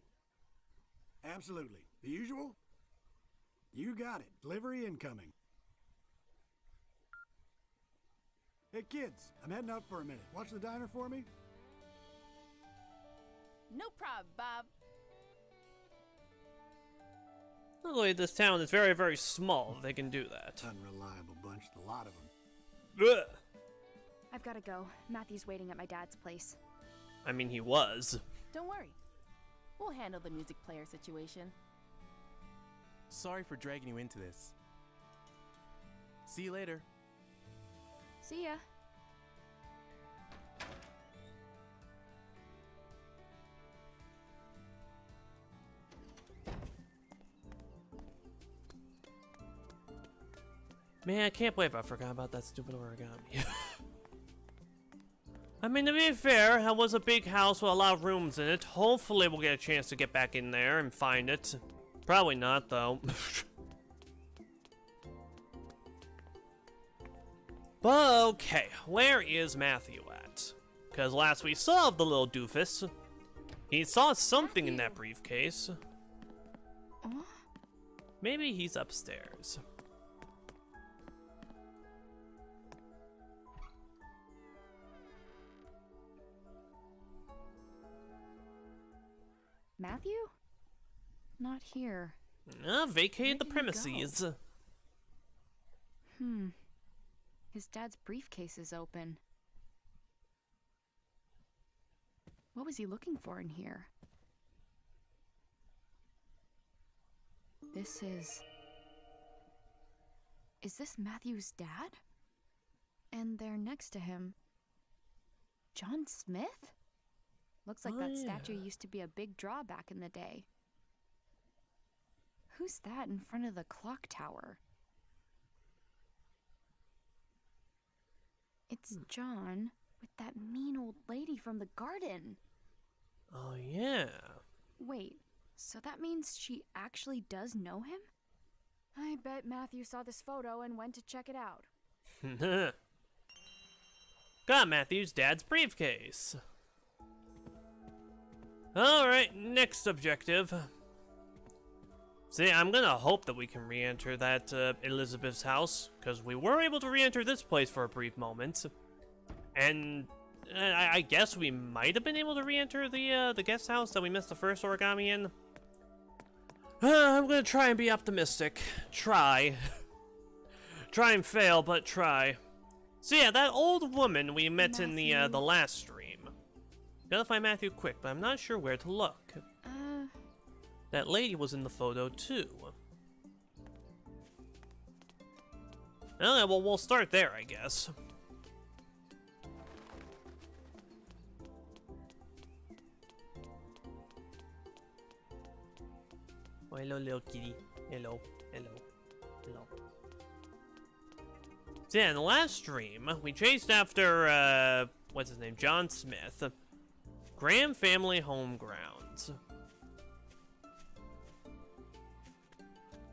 Absolutely. The usual? You got it. Delivery incoming. Hey kids, I'm heading out for a minute. Watch the diner for me. No problem, Bob. Luckily, this town is very, very small. They can do that. Unreliable bunch, a lot of them. Ugh. I've gotta go. Matthew's waiting at my dad's place. I mean, he was. Don't worry. We'll handle the music player situation. Sorry for dragging you into this. See you later. See ya. Man, I can't believe I forgot about that stupid origami. I mean, to be fair, that was a big house with a lot of rooms in it. Hopefully we'll get a chance to get back in there and find it. Probably not, though. But okay, where is Matthew at? Because last we saw of the little doofus, he saw something in that briefcase. Maybe he's upstairs. Matthew? Not here. Vacate the Where did he premises. His dad's briefcase is open. What was he looking for in here? This is... Is this Matthew's dad? And there next to him... John Smith? Looks like that statue used to be a big draw back in the day. Who's that in front of the clock tower? It's John with that mean old lady from the garden. Oh, yeah. Wait, so that means she actually does know him? I bet Matthew saw this photo and went to check it out. Got Matthew's dad's briefcase. Alright, next objective. See, I'm gonna hope that we can re-enter that Elizabeth's house, because we were able to re-enter this place for a brief moment. And I guess we might have been able to re-enter the guest house that we missed the first origami in. I'm gonna try and be optimistic. Try. Try and fail, but try. So yeah, that old woman we met in the last stream. Gotta find Matthew quick, but I'm not sure where to look. That lady was in the photo too. Okay, well, we'll start there, I guess. Oh, hello, little kitty. Hello, hello, hello. So yeah, in the last stream, we chased after, what's his name? John Smith. Graham Family Home Grounds.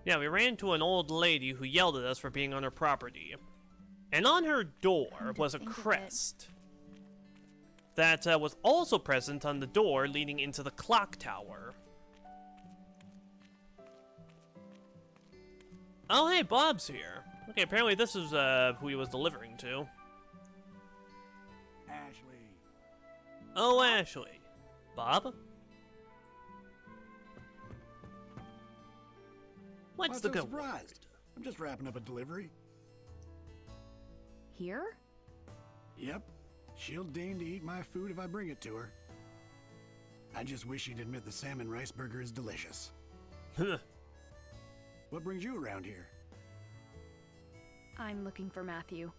Yeah, we ran into an old lady who yelled at us for being on her property. And on her door was a crest that was also present on the door leading into the clock tower. Oh, hey, Bob's here. Okay, apparently this is who he was delivering to. Ashley. Oh, Ashley. Bob? What's the so good surprised? I'm just wrapping up a delivery. Here? Yep. She'll deign to eat my food if I bring it to her. I just wish she'd admit the salmon rice burger is delicious. What brings you around here? I'm looking for Matthew.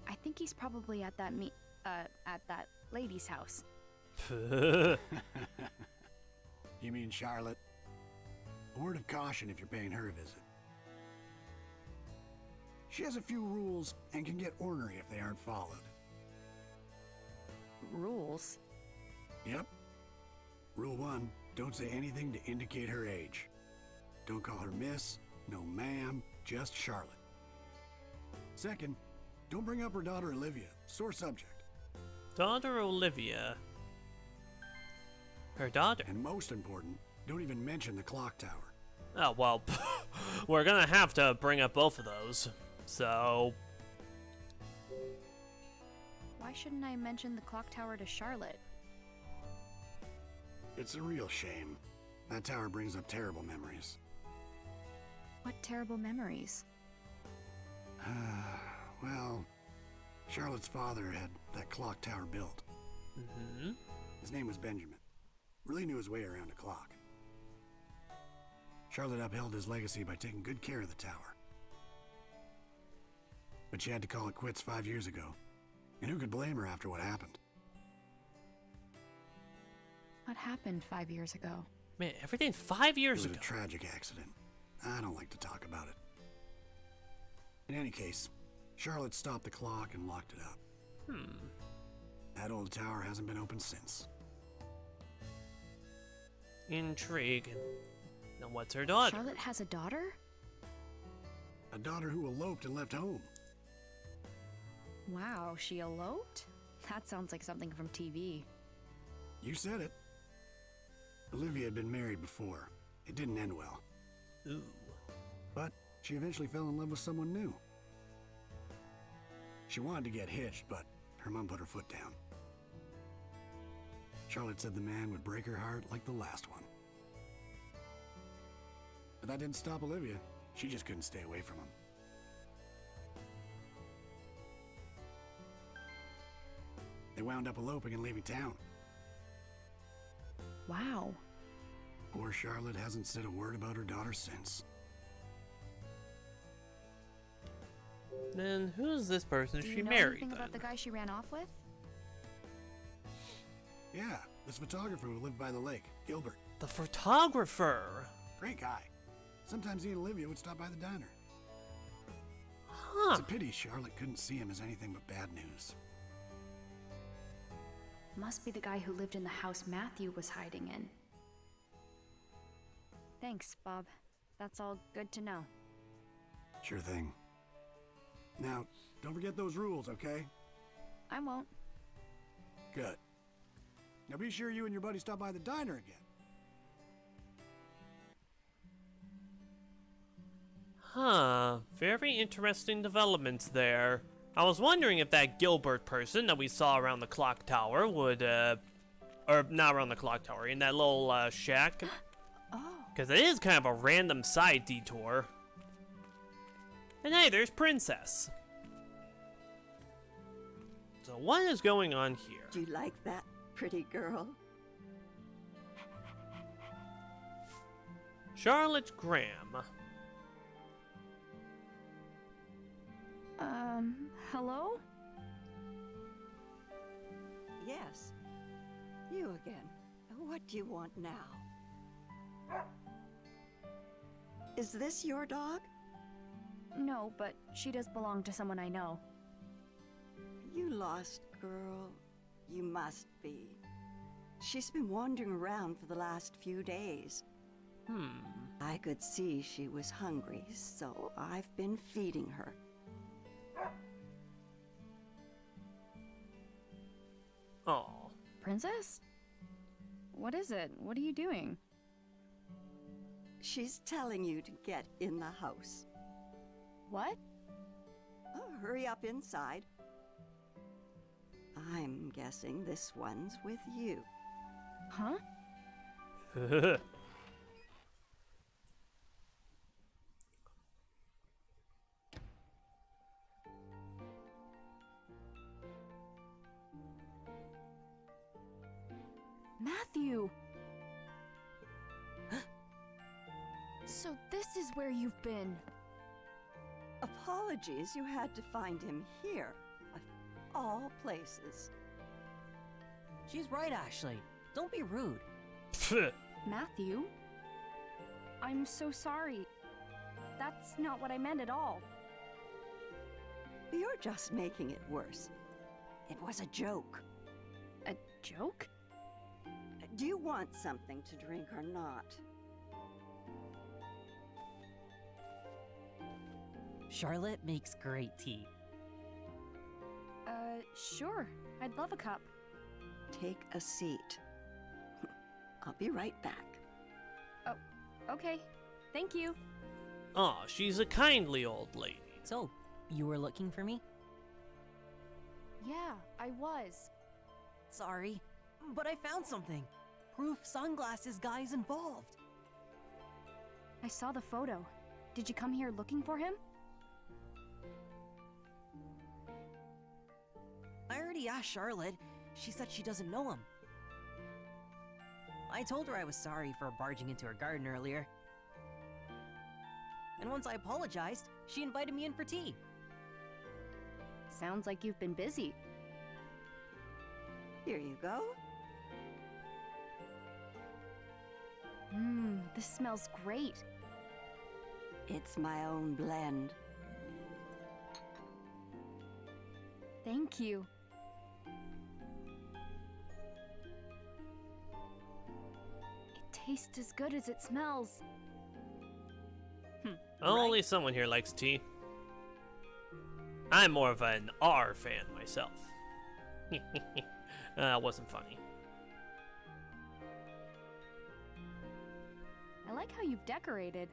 I think he's probably at that at that lady's house. You mean Charlotte? A word of caution if you're paying her a visit. She has a few rules and can get ornery if they aren't followed. Rules? Yep. Rule 1, don't say anything to indicate her age. Don't call her miss, no ma'am, just Charlotte. Second, don't bring up her daughter Olivia, sore subject. Daughter Olivia. Her daughter. And most important, don't even mention the clock tower. Oh, well, we're gonna have to bring up both of those. So, Why shouldn't I mention the clock tower to Charlotte? It's a real shame. That tower brings up terrible memories. What terrible memories? Well, Charlotte's father had that clock tower built. mm-hmm. His name was Benjamin. Really knew his way around a clock. Charlotte upheld his legacy by taking good care of the tower. But she had to call it quits 5 years ago. And who could blame her after what happened? What happened 5 years ago? Man, everything 5 years It was ago. a tragic accident. I don't like to talk about it. In any case, Charlotte stopped the clock and locked it up. That old tower hasn't been opened since. Intrigue. Now, what's her daughter? Charlotte has a daughter? A daughter who eloped and left home. Wow, she eloped? That sounds like something from TV. You said it. Olivia had been married before. It didn't end well. Ooh. But she eventually fell in love with someone new. She wanted to get hitched, but her mom put her foot down. Charlotte said the man would break her heart like the last one. But that didn't stop Olivia. She just couldn't stay away from him. They wound up eloping and leaving town. Wow. Poor Charlotte hasn't said a word about her daughter since. Then who's this person Do she you know married anything then? about the guy she ran off with? Yeah, this photographer who lived by the lake, Gilbert. The photographer. Great guy. Sometimes he and Olivia would stop by the diner. Huh. It's a pity Charlotte couldn't see him as anything but bad news. Must be the guy who lived in the house Matthew was hiding in. Thanks, Bob. That's all good to know. Sure thing. Now, don't forget those rules, okay? I won't. Good. Now be sure you and your buddy stop by the diner again. Huh. Very interesting developments there. I was wondering if that Gilbert person that we saw around the clock tower would, or not around the clock tower, in that little, shack. Oh. Because it is kind of a random side detour. And hey, there's Princess. So what is going on here? Do you like that, pretty girl? Charlotte Graham. Hello? Yes. You again. What do you want now? Is this your dog? No, but she does belong to someone I know. You lost girl. You must be. She's been wandering around for the last few days. I could see she was hungry, so I've been feeding her. Oh. Princess? What is it? What are you doing? She's telling you to get in the house. What? Oh, hurry up inside. I'm guessing this one's with you. Huh? Matthew! So this is where you've been. Apologies, you had to find him here. Of all places. She's right, Ashley. Don't be rude. Matthew? I'm so sorry. That's not what I meant at all. You're just making it worse. It was a joke. A joke? Do you want something to drink or not? Charlotte makes great tea. Sure. I'd love a cup. Take a seat. I'll be right back. Oh, okay. Thank you. Aw, she's a kindly old lady. So, you were looking for me? Yeah, I was. Sorry, but I found something. Proof Sunglasses guy's involved. I saw the photo. Did you come here looking for him? I already asked Charlotte. She said she doesn't know him. I told her I was sorry for barging into her garden earlier. And once I apologized, she invited me in for tea. Sounds like you've been busy. Here you go. This smells great. It's my own blend. Thank you. It tastes as good as it smells. Only someone here likes tea. I'm more of an R fan myself. That wasn't funny. I like how you've decorated.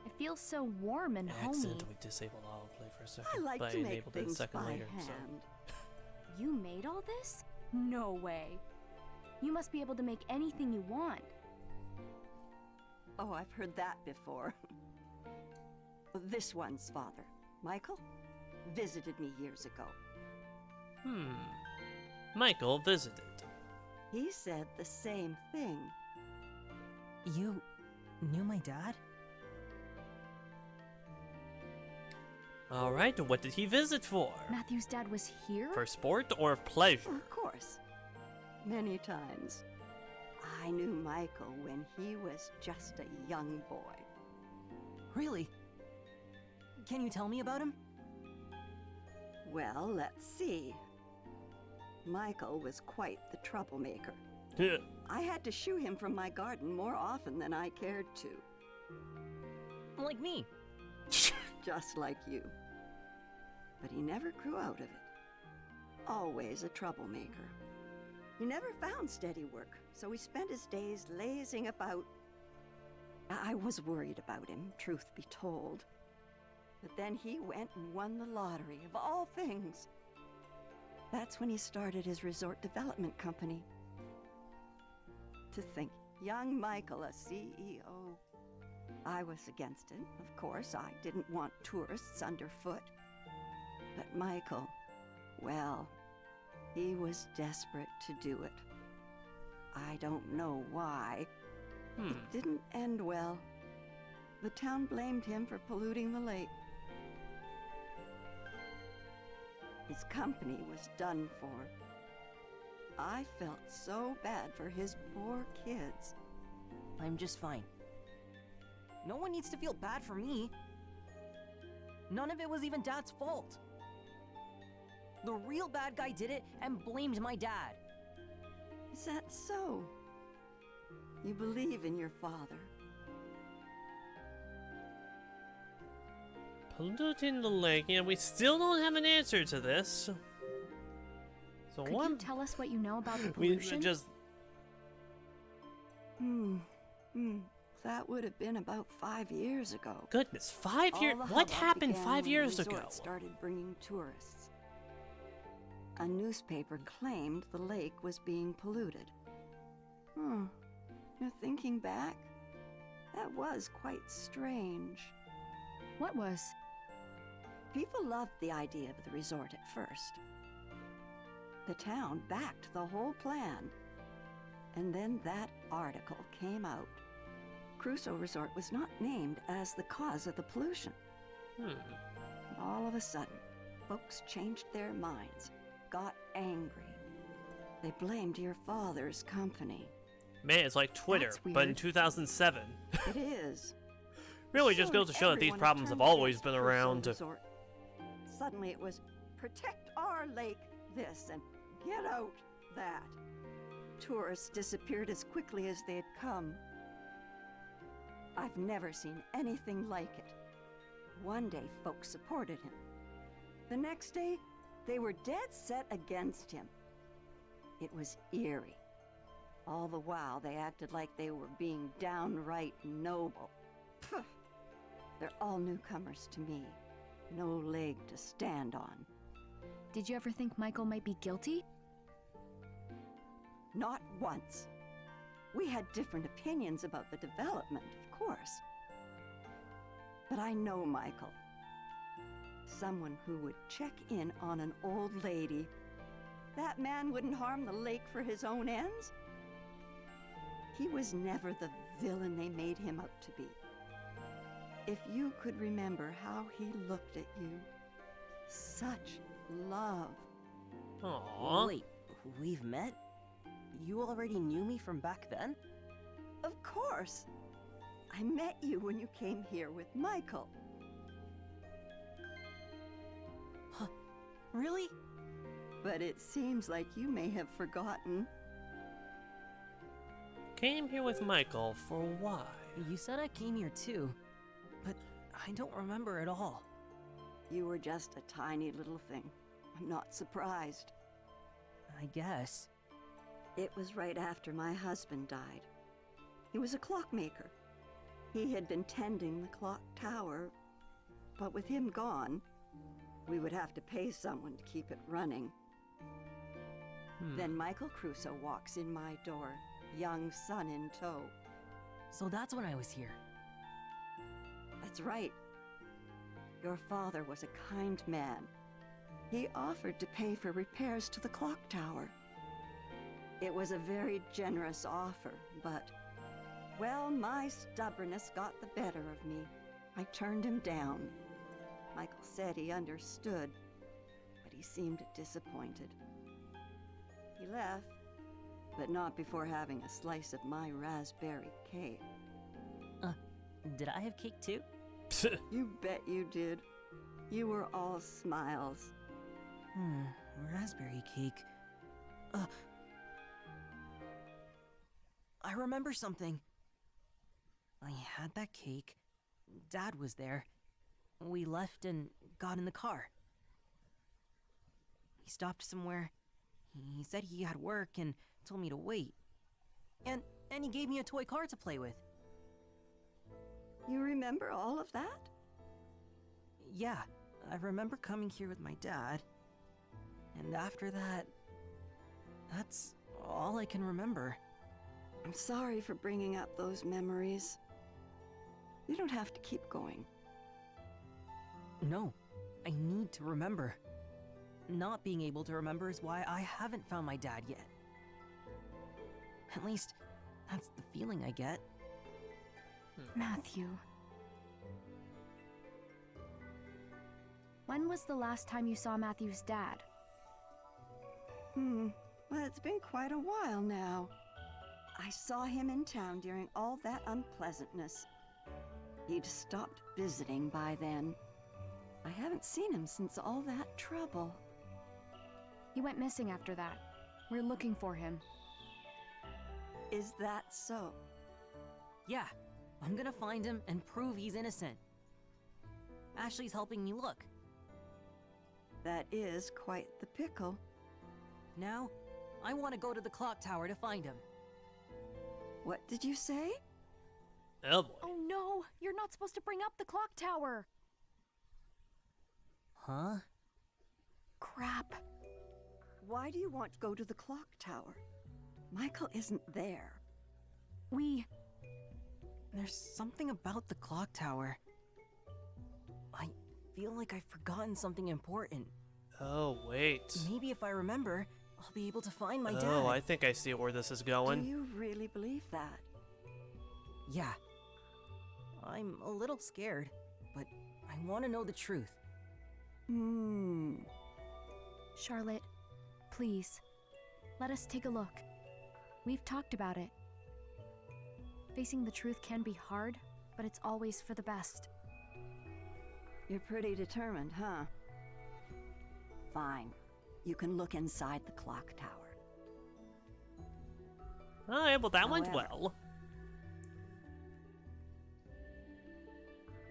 It feels so warm and homey. Accidentally disabled autoplay for a second, I like but to I make enabled it a things second by later. hand. You made all this? No way. You must be able to make anything you want. Oh, I've heard that before. This one's father, Michael, visited me years ago. Michael visited. He said the same thing. You knew my dad? Alright, what did he visit for? Matthew's dad was here? For sport or pleasure? Of course. Many times. I knew Michael when he was just a young boy. Really? Can you tell me about him? Well, let's see. Michael was quite the troublemaker. I had to shoo him from my garden more often than I cared to. Like me. Just like you. But he never grew out of it. Always a troublemaker. He never found steady work, so he spent his days lazing about. I was worried about him, truth be told. But then he went and won the lottery, of all things. That's when he started his resort development company. To think, young Michael, a CEO. I was against it, of course. I didn't want tourists underfoot. But Michael, well, he was desperate to do it. I don't know why. It didn't end well. The town blamed him for polluting the lake. His company was done for. I felt so bad for his poor kids. I'm just fine. No one needs to feel bad for me. None of it was even Dad's fault. The real bad guy did it and blamed my dad. Is that so? You believe in your father? Polluting the lake. Yeah, we still don't have an answer to this. So Could what? you tell us what you know about the We pollution? just. That would have been about 5 years ago. Goodness, 5 years? All the What hubbub happened began 5 when the years resort ago? started bringing tourists. A newspaper claimed the lake was being polluted. Now thinking back, that was quite strange. What was? People loved the idea of the resort at first. The town backed the whole plan. And then that article came out. Crusoe Resort was not named as the cause of the pollution. All of a sudden, folks changed their minds, got angry. They blamed your father's company. Man, it's like Twitter, That's but in weird. 2007. It is. Really just Soon goes to show that these everyone problems have turned always against been Crusoe around. Resort. Suddenly it was, protect our lake this and get out that. Tourists disappeared as quickly as they had come. I've never seen anything like it. One day folks supported him. The next day, they were dead set against him. It was eerie. All the while, they acted like they were being downright noble. Phew. They're all newcomers to me. No leg to stand on. Did you ever think Michael might be guilty? Not once. We had different opinions about the development, of course. But I know Michael. Someone who would check in on an old lady. That man wouldn't harm the lake for his own ends. He was never the villain they made him out to be. If you could remember how he looked at you, such love. Aww. Wait, we've met? You already knew me from back then? Of course. I met you when you came here with Michael. Huh, really? But it seems like you may have forgotten. Came here with Michael for why? You said I came here too, but I don't remember at all. You were just a tiny little thing. I'm not surprised. I guess. It was right after my husband died. He was a clockmaker. He had been tending the clock tower, but with him gone, we would have to pay someone to keep it running. Then Michael Crusoe walks in my door, young son in tow. So that's when I was here. That's right. Your father was a kind man. He offered to pay for repairs to the clock tower. It was a very generous offer, but, well, my stubbornness got the better of me. I turned him down. Michael said he understood, but he seemed disappointed. He left, but not before having a slice of my raspberry cake. Did I have cake too? You bet you did. You were all smiles. Raspberry cake. I remember something. I had that cake. Dad was there. We left and got in the car. He stopped somewhere. He said he had work and told me to wait. And he gave me a toy car to play with. You remember all of that? Yeah, I remember coming here with my dad. And after that, that's all I can remember. I'm sorry for bringing up those memories. You don't have to keep going. No, I need to remember. Not being able to remember is why I haven't found my dad yet. At least, that's the feeling I get. Matthew. When was the last time you saw Matthew's dad? Well, it's been quite a while now. I saw him in town during all that unpleasantness. He'd stopped visiting by then. I haven't seen him since all that trouble. He went missing after that. We're looking for him. Is that so? Yeah, I'm gonna find him and prove he's innocent. Ashley's helping me look. That is quite the pickle. Now, I want to go to the clock tower to find him. What did you say? Oh boy. Oh no! You're not supposed to bring up the clock tower! Huh? Crap. Why do you want to go to the clock tower? Michael isn't there. There's something about the clock tower. I feel like I've forgotten something important. Oh, wait. Maybe if I remember, I'll be able to find my dad. Oh, I think I see where this is going. Do you really believe that? Yeah. I'm a little scared, but I want to know the truth. Charlotte, please, let us take a look. We've talked about it. Facing the truth can be hard, but it's always for the best. You're pretty determined, huh? Fine. You can look inside the clock tower. Alright, well that went However, well.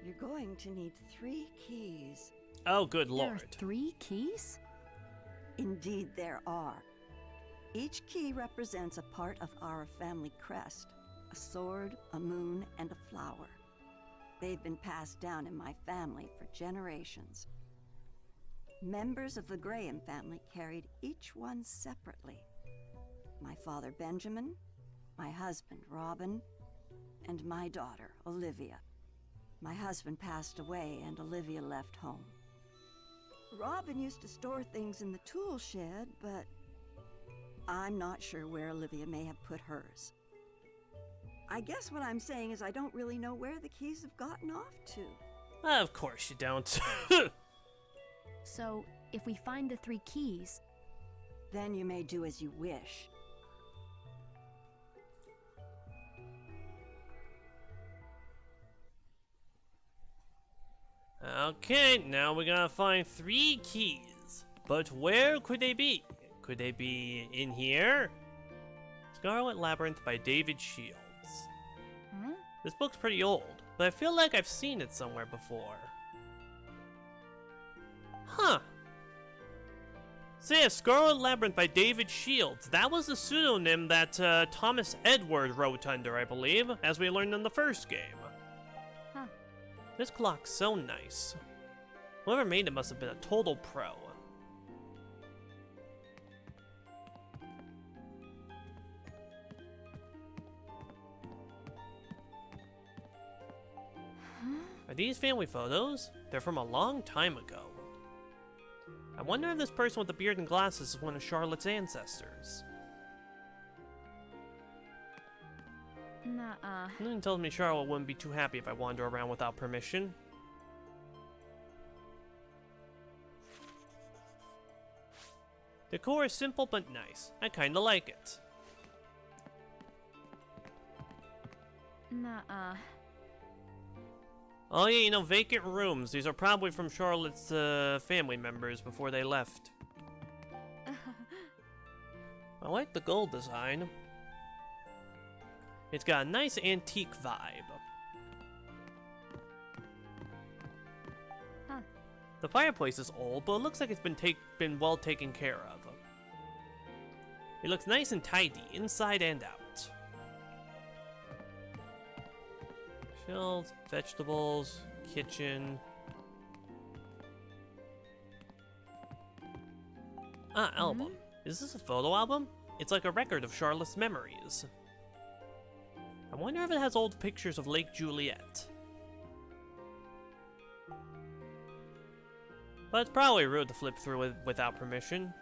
You're going to need 3 keys. Oh, good There are lord. 3 keys? Indeed, there are. Each key represents a part of our family crest, a sword, a moon, and a flower. They've been passed down in my family for generations. Members of the Graham family carried each one separately. My father Benjamin, my husband Robin, and my daughter Olivia. My husband passed away and Olivia left home. Robin used to store things in the tool shed, but I'm not sure where Olivia may have put hers. I guess what I'm saying is I don't really know where the keys have gotten off to. Of course you don't. So, if we find the 3 keys, then you may do as you wish. Okay, now we gotta find 3 keys. But where could they be? Could they be in here? Scarlet Labyrinth by David Shields. This book's pretty old, but I feel like I've seen it somewhere before. Huh. So yeah, Scarlet Labyrinth by David Shields. That was the pseudonym that Thomas Edward wrote under, I believe, as we learned in the first game. Huh. This clock's so nice. Whoever made it must have been a total pro. Are these family photos? They're from a long time ago. I wonder if this person with the beard and glasses is one of Charlotte's ancestors. nuh-uh. Something tells me Charlotte wouldn't be too happy if I wander around without permission. Decor is simple but nice. I kinda like it. Nuh-uh. Oh yeah, you know, vacant rooms. These are probably from Charlotte's family members before they left. I like the gold design. It's got a nice antique vibe. Huh. The fireplace is old, but it looks like it's been well taken care of. It looks nice and tidy, inside and out. Shelves, vegetables, kitchen. Album. Is this a photo album? It's like a record of Charlotte's memories. I wonder if it has old pictures of Lake Juliet. But it's probably rude to flip through it without permission.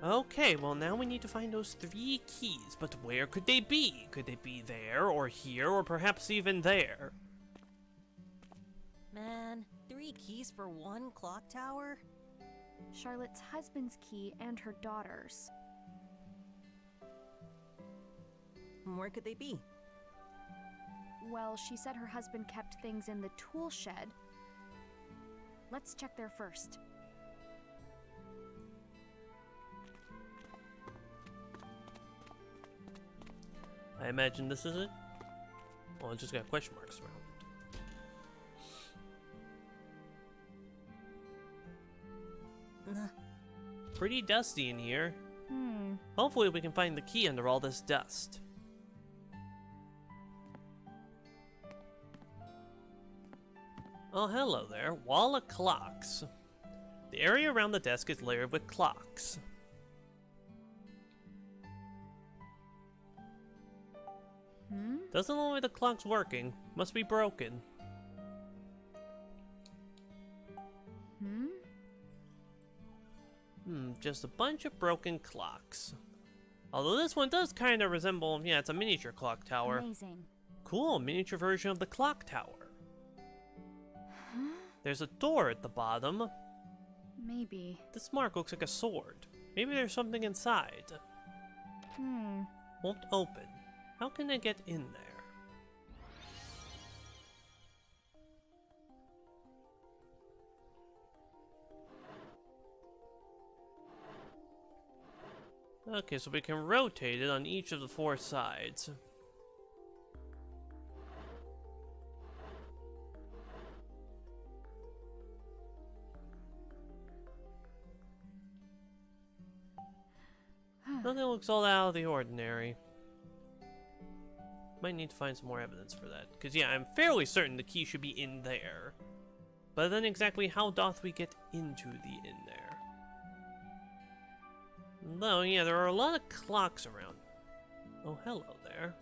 Okay, well now we need to find those 3 keys, but where could they be? Could they be there, or here, or perhaps even there? Man, 3 keys for 1 clock tower? Charlotte's husband's key and her daughter's. Where could they be? Well, she said her husband kept things in the tool shed. Let's check there first. I imagine this is it. Well, it just got question marks around it. Pretty dusty in here. Hopefully we can find the key under all this dust. Oh, hello there. Wall of clocks. The area around the desk is layered with clocks. Doesn't look like the clock's working. Must be broken. Just a bunch of broken clocks. Although this one does kind of resemble, yeah, it's a miniature clock tower. Amazing. Cool, miniature version of the clock tower. There's a door at the bottom. Maybe. This mark looks like a sword. Maybe there's something inside. Won't open. How can I get in there? Okay, so we can rotate it on each of the 4 sides. Nothing looks all out of the ordinary. Might need to find some more evidence for that. Because, yeah, I'm fairly certain the key should be in there. But then exactly how doth we get into the in there? Though, yeah, there are a lot of clocks around. Oh, hello there.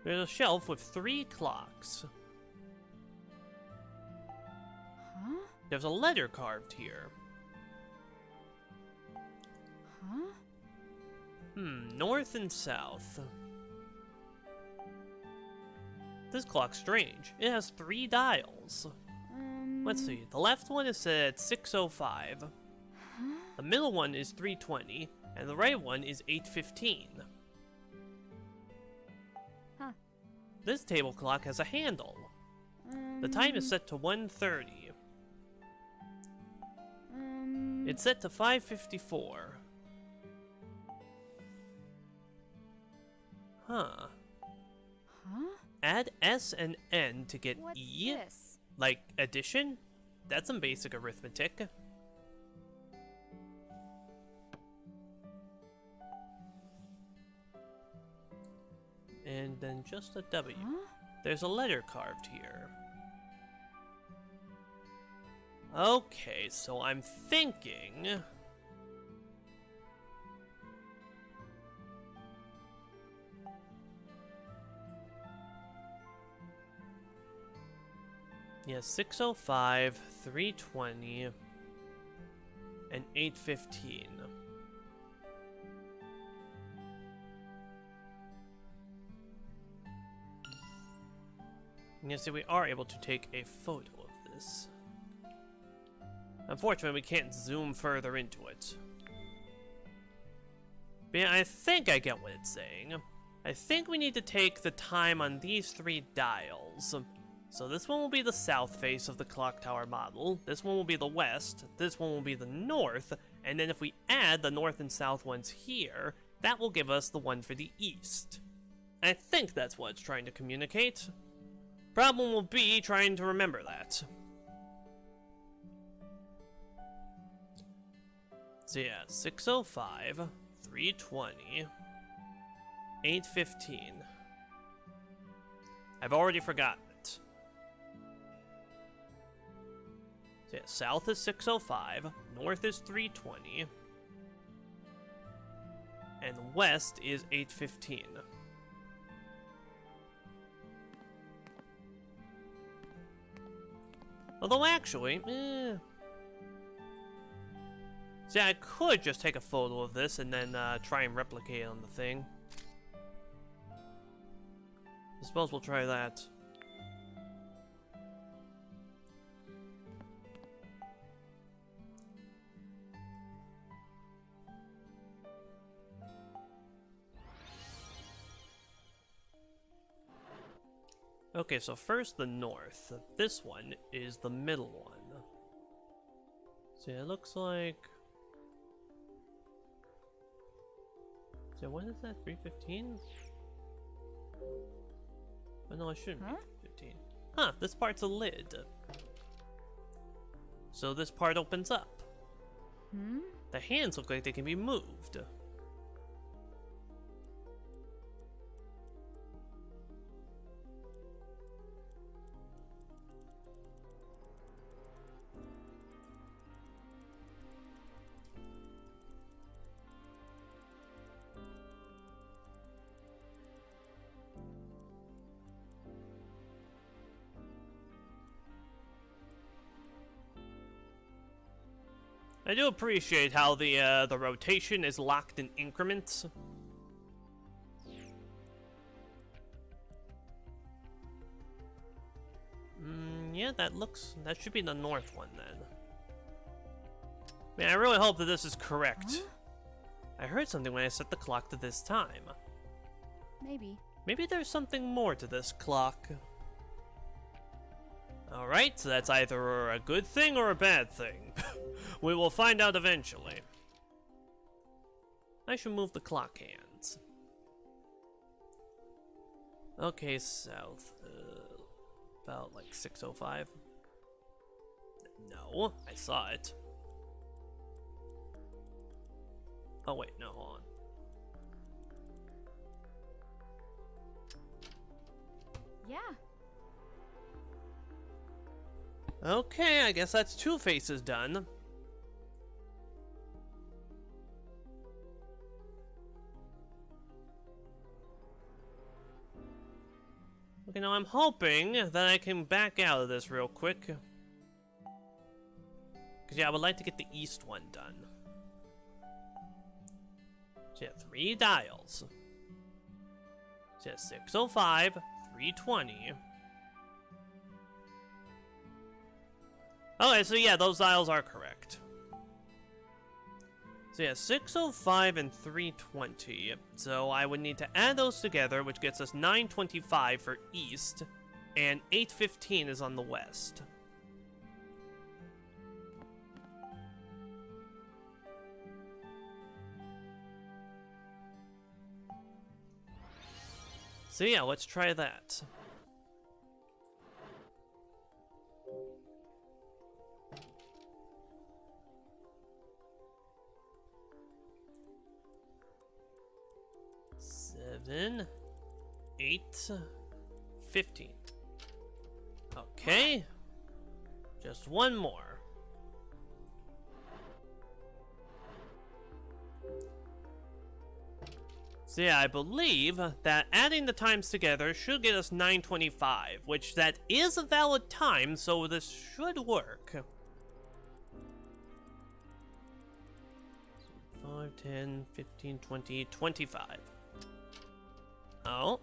There's a shelf with 3 clocks. Huh? There's a letter carved here. Huh? North and south. This clock's strange. It has 3 dials. Let's see. The left one is set at 6:05. The middle one is 3:20, and the right one is 8:15. Huh. This table clock has a handle. The time is set to 1:30. It's set to 5:54. Huh. Huh? Add S and N to get What's E? this? Like addition? That's some basic arithmetic. And then just a W. Huh? There's a letter carved here. Okay, so I'm thinking... Yeah, 6:05, 3:20, and 8:15. You see, we are able to take a photo of this. Unfortunately, we can't zoom further into it. But yeah, I think I get what it's saying. I think we need to take the time on these 3 dials. So this one will be the south face of the clock tower model, this one will be the west, this one will be the north, and then if we add the north and south ones here, that will give us the one for the east. I think that's what it's trying to communicate. Problem will be trying to remember that. So yeah, 6:05, 3:20, 8:15. I've already forgotten it. So yeah, south is 6:05, north is 3:20, and west is 8:15. Although actually, see, I could just take a photo of this and then try and replicate it on the thing. I suppose we'll try that. Okay, so first the north. This one is the middle one. See, it looks like... So when is that? 3:15? Oh no, it shouldn't be 3:15. Huh, this part's a lid. So this part opens up. The hands look like they can be moved. I do appreciate how the rotation is locked in increments. Yeah, that should be the north one then. Man, I really hope that this is correct. I heard something when I set the clock to this time. Maybe. Maybe there's something more to this clock. Alright, so that's either a good thing or a bad thing. We will find out eventually. I should move the clock hands. Okay, south. About like 6:05. No, I saw it. Oh wait, no, hold Yeah. on. Okay, I guess that's 2 faces done. Okay, now I'm hoping that I can back out of this real quick. Because, yeah, I would like to get the east one done. So, yeah, 3 dials. So, yeah, 605, 320. Okay, so yeah, those dials are correct. So yeah, 605 and 320. So I would need to add those together, which gets us 925 for east, and 815 is on the west. So yeah, let's try that. Seven, 8, 15. Okay. Just one more. So yeah, I believe that adding the times together should get us 925, which that is a valid time, so this should work. 5, 10, 15, 20, 25. Oh.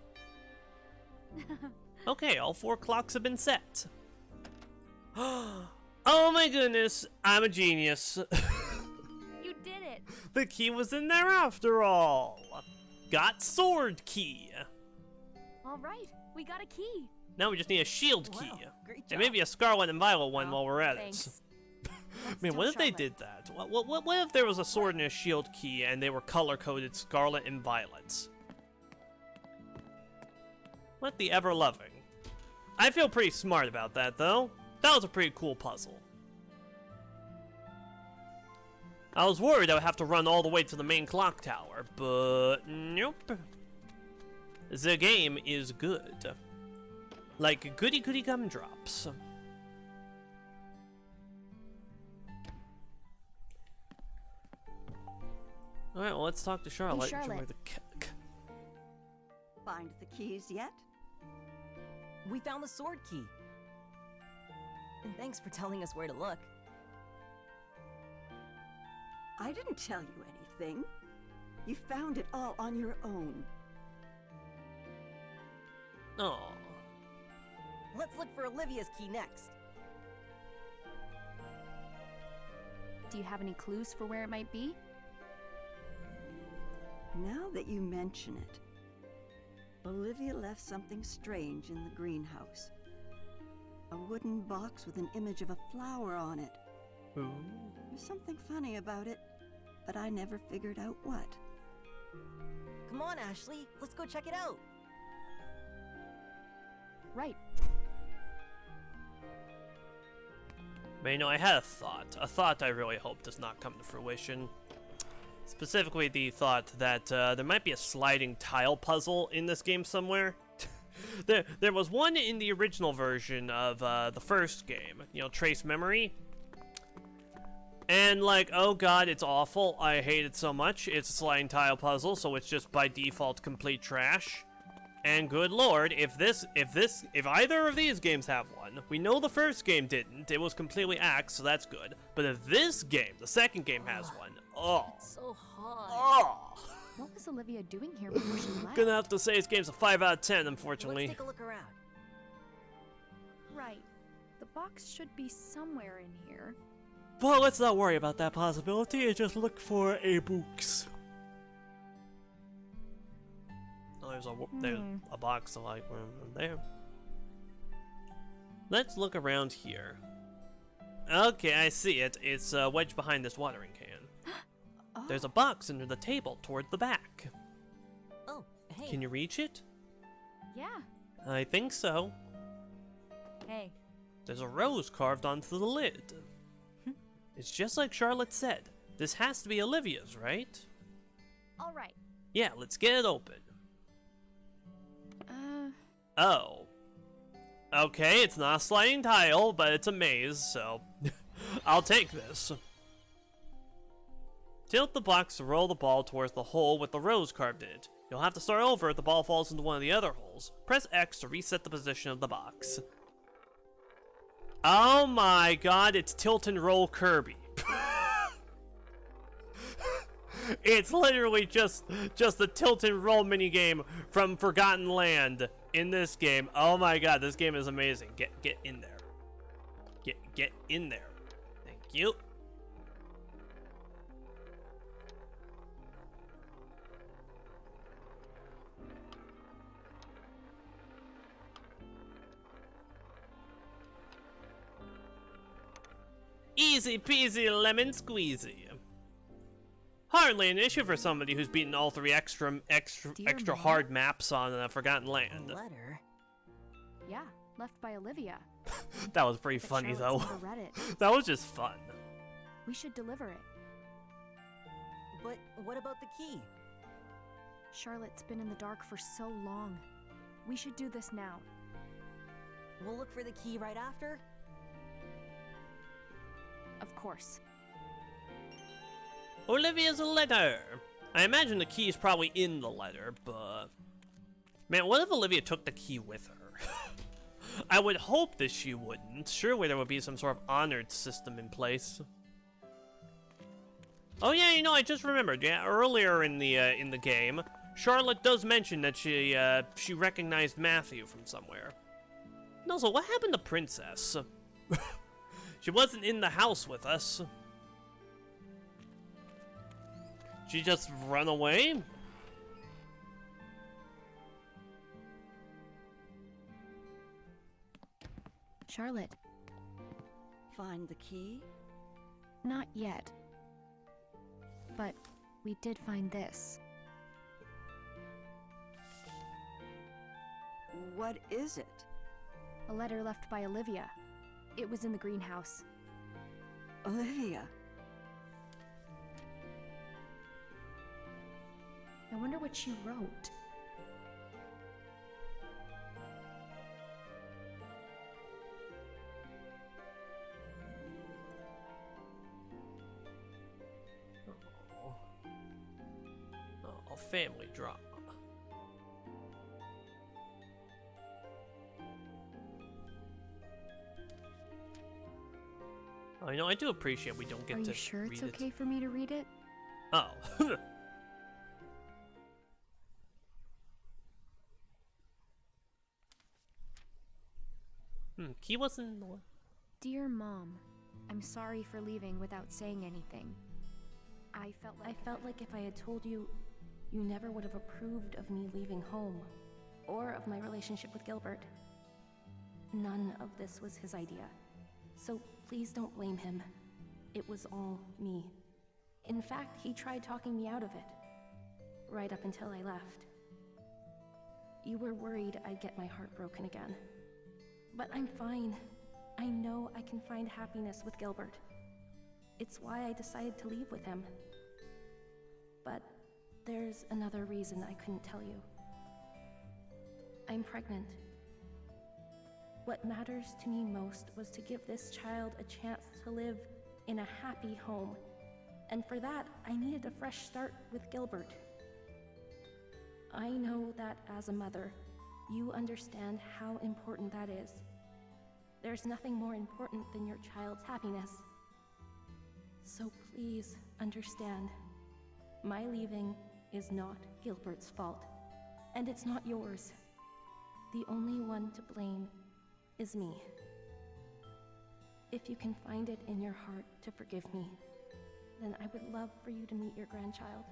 Okay, all 4 clocks have been set. Oh my goodness, I'm a genius. You did it. The key was in there after all. Got sword key. All right, we got a key. Now we just need a shield key. Great job. And maybe a scarlet and violet one while we're at Thanks. it. Let's Man, tell what if they Charlotte. did that? What if there was a sword and a shield key and they were color-coded scarlet and violet? What the ever-loving. I feel pretty smart about that, though. That was a pretty cool puzzle. I was worried I would have to run all the way to the main clock tower, but nope. The game is good. Like goody-goody gumdrops. Alright, well, let's talk to Charlotte. Charlotte. Find the keys yet? We found the sword key. And thanks for telling us where to look. I didn't tell you anything. You found it all on your own. Oh. Let's look for Olivia's key next. Do you have any clues for where it might be? Now that you mention it, Olivia left something strange in the greenhouse. A wooden box with an image of a flower on it. Ooh. There's something funny about it, but I never figured out what. Come on, Ashley. Let's go check it out. Right. But you know, I had a thought I really hope does not come to fruition. Specifically the thought that there might be a sliding tile puzzle in this game somewhere. there was one in the original version of the first game, you know, Trace Memory. And like, oh god, it's awful. I hate it so much. It's a sliding tile puzzle, so it's just by default complete trash. And good lord, if either of these games have one, we know the first game didn't. It was completely axed, so that's good. But if this game, the second game, has one, oh. It's so hot. Oh. What was Olivia doing here before she left? Gonna have to say this game's a 5 out of 10, unfortunately. Let's take a look around. Right. The box should be somewhere in here. But let's not worry about that possibility and just look for a books. Oh, there's a box like there. Let's look around here. Okay, I see it. It's wedged behind this watering can. Oh. There's a box under the table toward the back. Oh, hey. Can you reach it? Yeah. I think so. Hey. There's a rose carved onto the lid. It's just like Charlotte said. This has to be Olivia's, right? All right. Yeah, let's get it open. Oh. Okay, it's not a sliding tile, but it's a maze, so I'll take this. Tilt the box to roll the ball towards the hole with the rose carved in it. You'll have to start over if the ball falls into one of the other holes. Press X to reset the position of the box. Oh my god, it's Tilt and Roll Kirby. It's literally just the Tilt and Roll minigame from Forgotten Land in this game. Oh my god, this game is amazing. Get in there. Get in there. Thank you. Easy peasy lemon squeezy. Hardly an issue for somebody who's beaten all 3 extra hard maps on Forgotten Land. Letter? Yeah, left by Olivia. That was pretty funny though. Charlotte's never read it. That was just fun. We should deliver it. But what about the key? Charlotte's been in the dark for so long. We should do this now. We'll look for the key right after? Of course. Olivia's letter. I imagine the key is probably in the letter, but... Man, what if Olivia took the key with her? I would hope that she wouldn't. Surely there would be some sort of honored system in place. Oh yeah, you know, I just remembered. Yeah, earlier in the game, Charlotte does mention that she recognized Matthew from somewhere. And also, what happened to Princess? She wasn't in the house with us. She just run away? Charlotte. Find the key? Not yet. But we did find this. What is it? A letter left by Olivia. It was in the greenhouse. Olivia. I wonder what she wrote. Oh, family drama. Oh, you know, I do appreciate we don't get to read it. Are you sure it's okay for me to read it? Oh. Key wasn't in the one. Dear Mom, I'm sorry for leaving without saying anything. I felt like if I had told you, you never would have approved of me leaving home, or of my relationship with Gilbert. None of this was his idea, so please don't blame him. It was all me. In fact, he tried talking me out of it, right up until I left. You were worried I'd get my heart broken again. But I'm fine. I know I can find happiness with Gilbert. It's why I decided to leave with him. But there's another reason I couldn't tell you. I'm pregnant. What matters to me most was to give this child a chance to live in a happy home. And for that, I needed a fresh start with Gilbert. I know that as a mother, you understand how important that is. There's nothing more important than your child's happiness. So please understand, my leaving is not Gilbert's fault, and it's not yours. The only one to blame is me. If you can find it in your heart to forgive me, then I would love for you to meet your grandchild.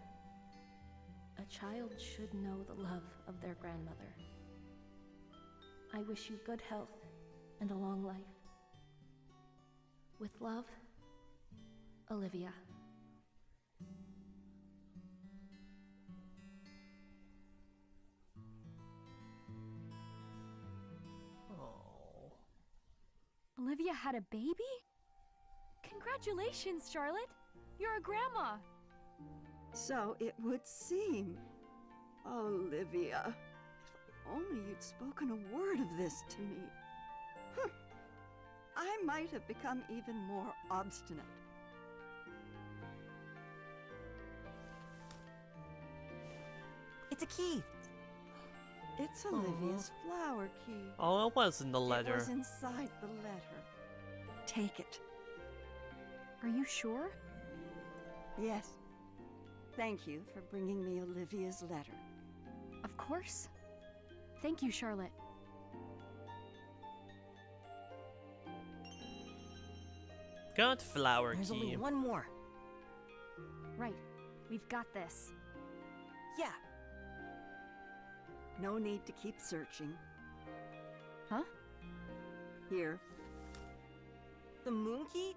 A child should know the love of their grandmother. I wish you good health and a long life. With love, Olivia. Oh. Olivia had a baby? Congratulations, Charlotte! You're a grandma! So it would seem. Olivia, if only you'd spoken a word of this to me. I might have become even more obstinate. It's a key. It's Olivia's flower key. Oh, it was in the letter. It was inside the letter. Take it. Are you sure? Yes. Thank you for bringing me Olivia's letter. Of course. Thank you, Charlotte. Got flower There's key. only one more. Right. We've got this. Yeah. No need to keep searching. Huh? Here. The moon key?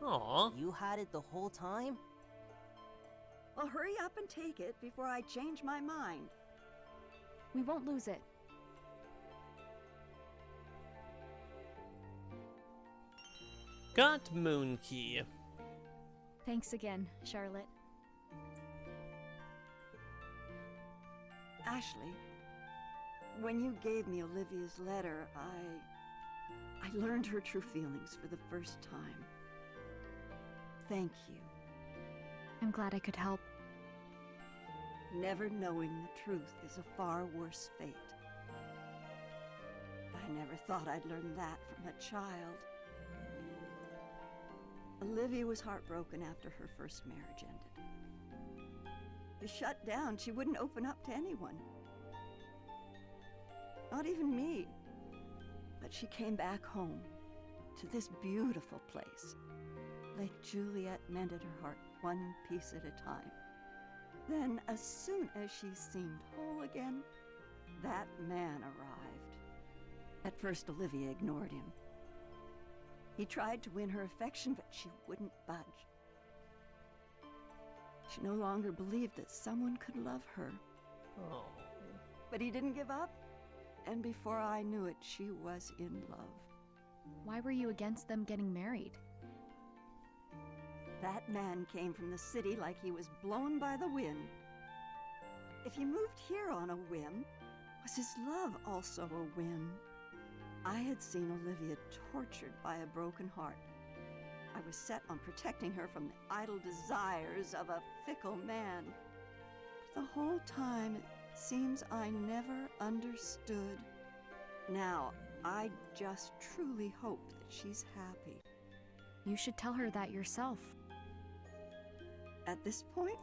Aw. You had it the whole time? Well, hurry up and take it before I change my mind. We won't lose it. Got moon key. Thanks again, Charlotte. Ashley, when you gave me Olivia's letter, I learned her true feelings for the first time. Thank you. I'm glad I could help. Never knowing the truth is a far worse fate. I never thought I'd learn that from a child. Olivia was heartbroken after her first marriage ended. She shut down. She wouldn't open up to anyone. Not even me. But she came back home to this beautiful place. Lake Juliet mended her heart one piece at a time. Then, as soon as she seemed whole again, that man arrived. At first, Olivia ignored him. He tried to win her affection, but she wouldn't budge. She no longer believed that someone could love her. Oh. But he didn't give up, and before I knew it, she was in love. Why were you against them getting married? That man came from the city like he was blown by the wind. If he moved here on a whim, was his love also a whim? I had seen Olivia tortured by a broken heart. I was set on protecting her from the idle desires of a fickle man. But the whole time, it seems I never understood. Now, I just truly hope that she's happy. You should tell her that yourself. At this point?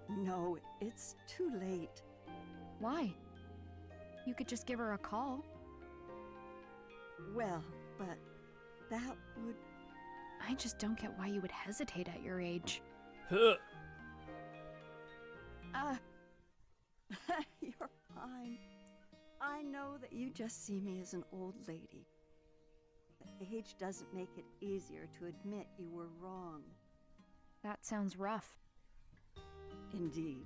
No, it's too late. Why? You could just give her a call. Well, but that would... I just don't get why you would hesitate at your age. Huh. You're fine. I know that you just see me as an old lady. But age doesn't make it easier to admit you were wrong. That sounds rough. Indeed.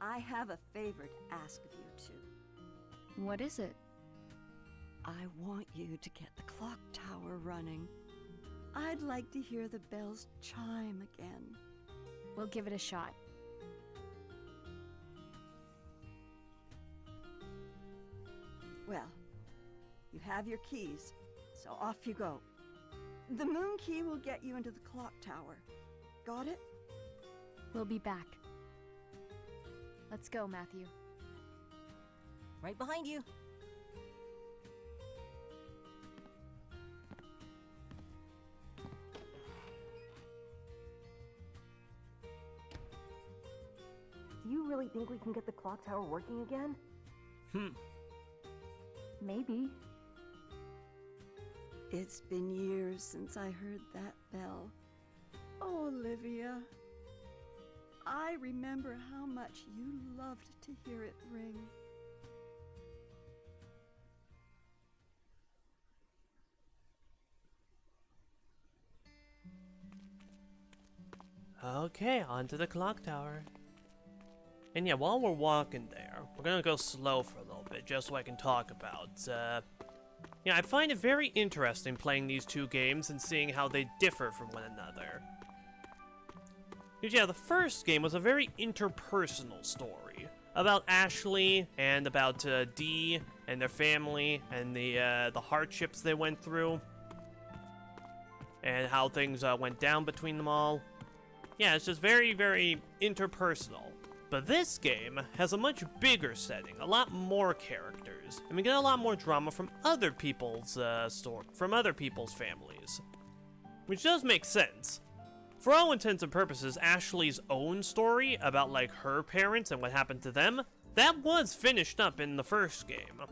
I have a favor to ask of you two. What is it? I want you to get the clock tower running. I'd like to hear the bells chime again. We'll give it a shot. Well, you have your keys, so off you go. The moon key will get you into the clock tower. Got it? We'll be back. Let's go, Matthew. Right behind you. Do you really think we can get the clock tower working again? Maybe. It's been years since I heard that bell. Oh, Olivia. I remember how much you loved to hear it ring. Okay, on to the clock tower. And yeah, while we're walking there, we're gonna go slow for a little bit, just so I can talk about, Yeah, I find it very interesting playing these two games and seeing how they differ from one another. Because yeah, the first game was a very interpersonal story about Ashley and about Dee and their family and the hardships they went through and how things went down between them all. Yeah, it's just very, very interpersonal. But this game has a much bigger setting, a lot more characters, and we get a lot more drama from other people's from other people's families, which does make sense. For all intents and purposes, Ashley's own story about like her parents and what happened to them, that was finished up in the first game.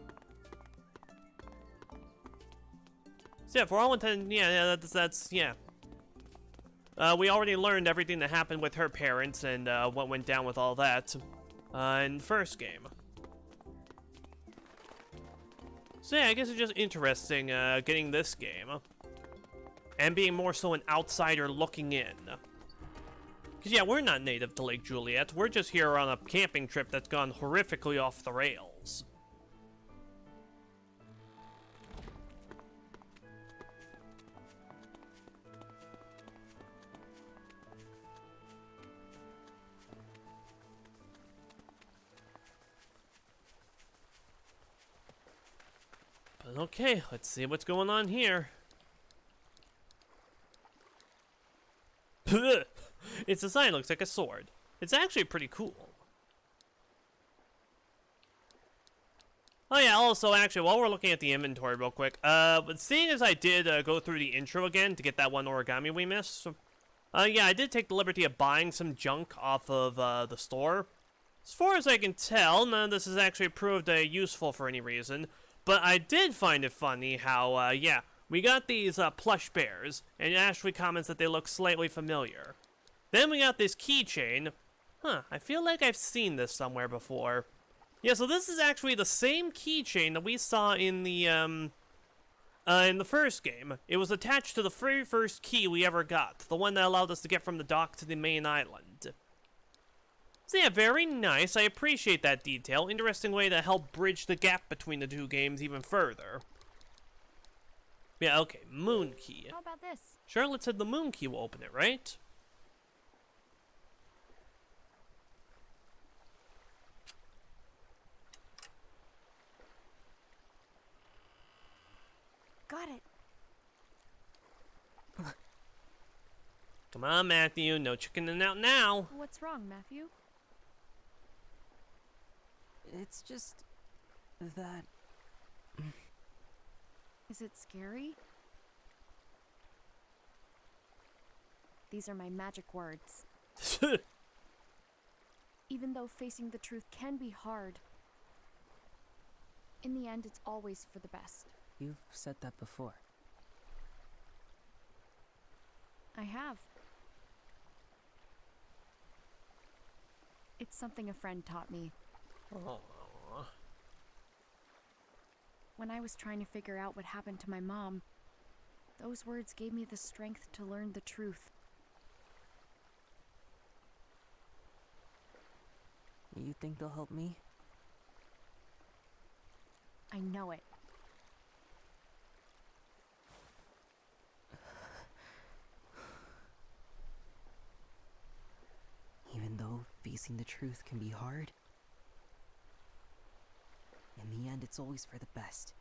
So yeah, for all intents, yeah. We already learned everything that happened with her parents and what went down with all that in the first game. So yeah, I guess it's just interesting getting this game and being more so an outsider looking in. Because yeah, we're not native to Lake Juliet. We're just here on a camping trip that's gone horrifically off the rails. Okay, let's see what's going on here. Its design looks like a sword. It's actually pretty cool. Oh yeah, also actually, while we're looking at the inventory real quick, but seeing as I did go through the intro again to get that one origami we missed, yeah, I did take the liberty of buying some junk off of the store. As far as I can tell, none of this has actually proved useful for any reason. But I did find it funny how, yeah, we got these plush bears, and Ashley comments that they look slightly familiar. Then we got this keychain. Huh, I feel like I've seen this somewhere before. Yeah, so this is actually the same keychain that we saw in the first game. It was attached to the very first key we ever got, the one that allowed us to get from the dock to the main island. So yeah, very nice. I appreciate that detail. Interesting way to help bridge the gap between the two games even further. Yeah, okay, moon key. How about this? Charlotte said the moon key will open it, right? Got it. Come on, Matthew, no chickening out now. What's wrong, Matthew? It's just that... Is it scary? These are my magic words. Even though facing the truth can be hard, in the end, it's always for the best. You've said that before. I have. It's something a friend taught me. Aww. When I was trying to figure out what happened to my mom, those words gave me the strength to learn the truth. You think they'll help me? I know it. Even though facing the truth can be hard, in the end, it's always for the best.